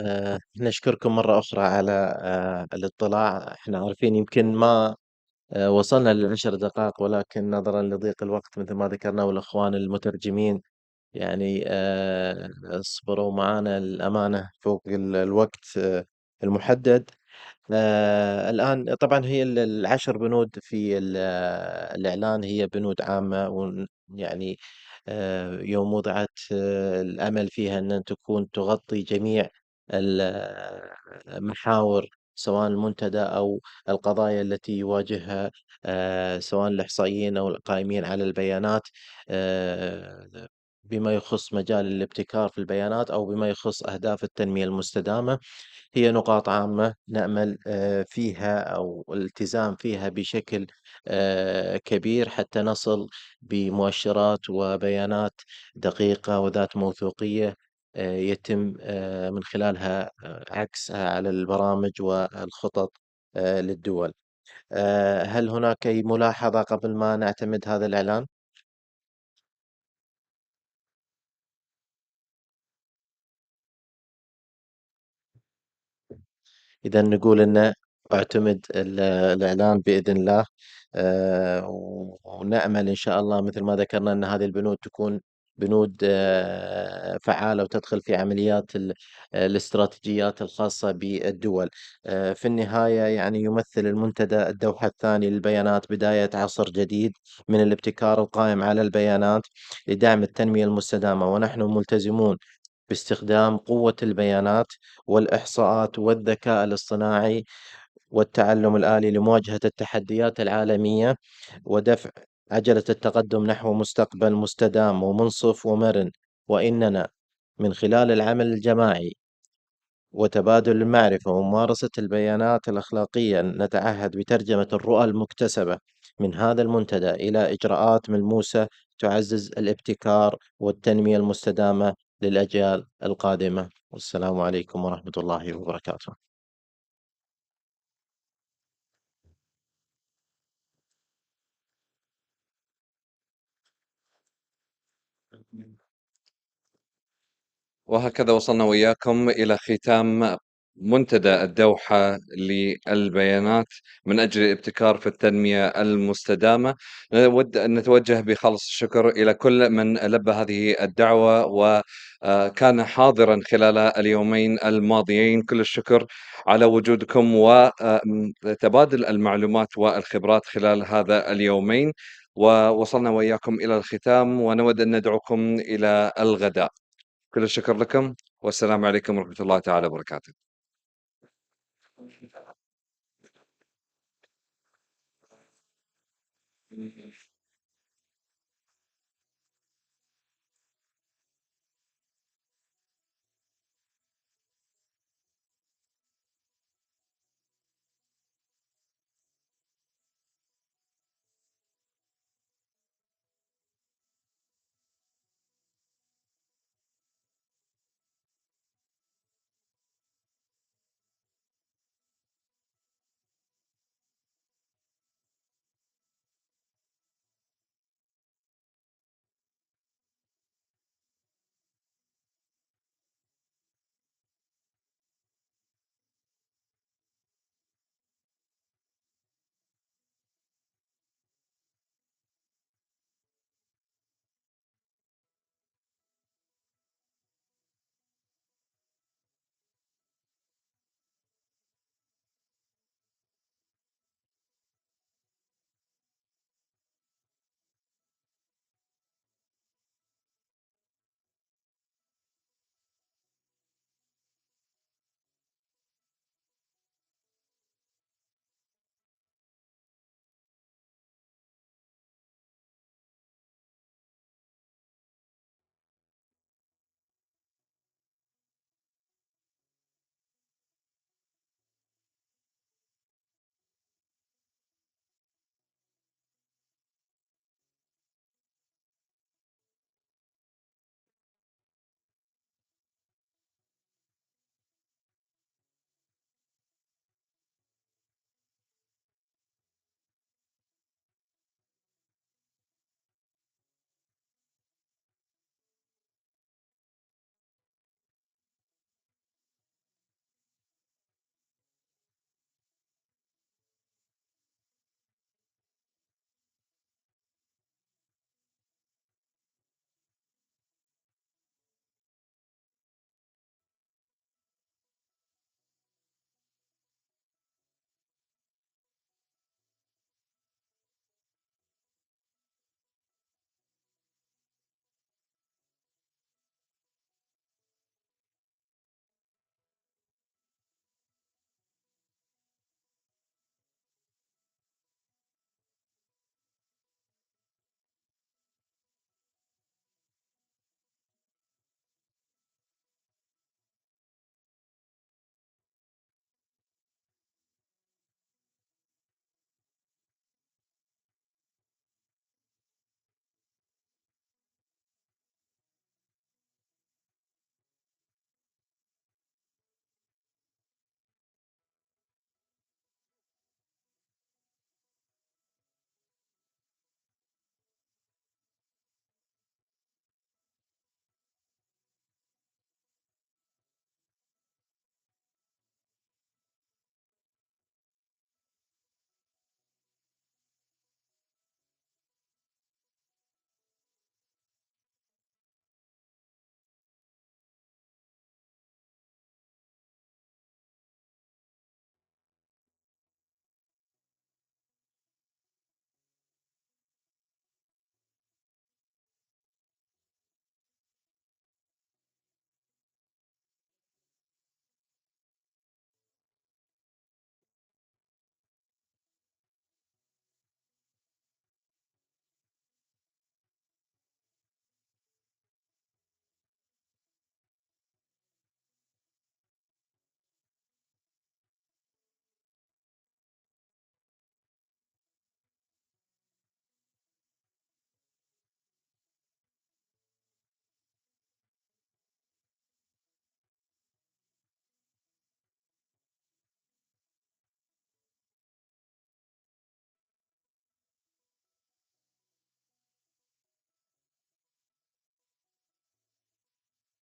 نشكركم مرة أخرى على الاطلاع. إحنا عارفين يمكن ما وصلنا للعشر دقائق، ولكن نظرا لضيق الوقت مثل ما ذكرنا، والإخوان المترجمين يعني صبروا معنا الأمانة فوق الوقت المحدد. الآن طبعا هي العشر بنود في الإعلان هي بنود عامة، يعني يوم وضعت الأمل فيها أن تكون تغطي جميع المحاور، سواء المنتدى أو القضايا التي يواجهها سواء الإحصائيين أو القائمين على البيانات، بما يخص مجال الابتكار في البيانات أو بما يخص أهداف التنمية المستدامة. هي نقاط عامة نأمل فيها أو الالتزام فيها بشكل كبير حتى نصل بمؤشرات وبيانات دقيقة وذات موثوقية يتم من خلالها عكسها على البرامج والخطط للدول. هل هناك أي ملاحظة قبل ما نعتمد هذا الإعلان؟ إذا نقول إنه اعتمد الإعلان بإذن الله. ونأمل إن شاء الله مثل ما ذكرنا أن هذه البنود تكون بنود فعالة وتدخل في عمليات الاستراتيجيات الخاصة بالدول. في النهاية يعني يمثل المنتدى الدوحة الثاني للبيانات بداية عصر جديد من الابتكار القائم على البيانات لدعم التنمية المستدامة، ونحن ملتزمون باستخدام قوة البيانات والإحصاءات والذكاء الاصطناعي والتعلم الآلي لمواجهة التحديات العالمية ودفع عجلة التقدم نحو مستقبل مستدام ومنصف ومرن. وإننا من خلال العمل الجماعي وتبادل المعرفة وممارسة البيانات الأخلاقية نتعهد بترجمة الرؤى المكتسبة من هذا المنتدى إلى إجراءات ملموسة تعزز الابتكار والتنمية المستدامة للأجيال القادمة. والسلام عليكم ورحمة الله وبركاته. وهكذا وصلنا وإياكم إلى ختام منتدى الدوحة للبيانات من أجل الابتكار في التنمية المستدامة. نود أن نتوجه بخالص الشكر إلى كل من لبى هذه الدعوة وكان حاضرا خلال اليومين الماضيين. كل الشكر على وجودكم وتبادل المعلومات والخبرات خلال هذا اليومين. ووصلنا وإياكم إلى الختام ونود أن ندعوكم إلى الغداء. كل الشكر لكم والسلام عليكم ورحمة الله تعالى وبركاته.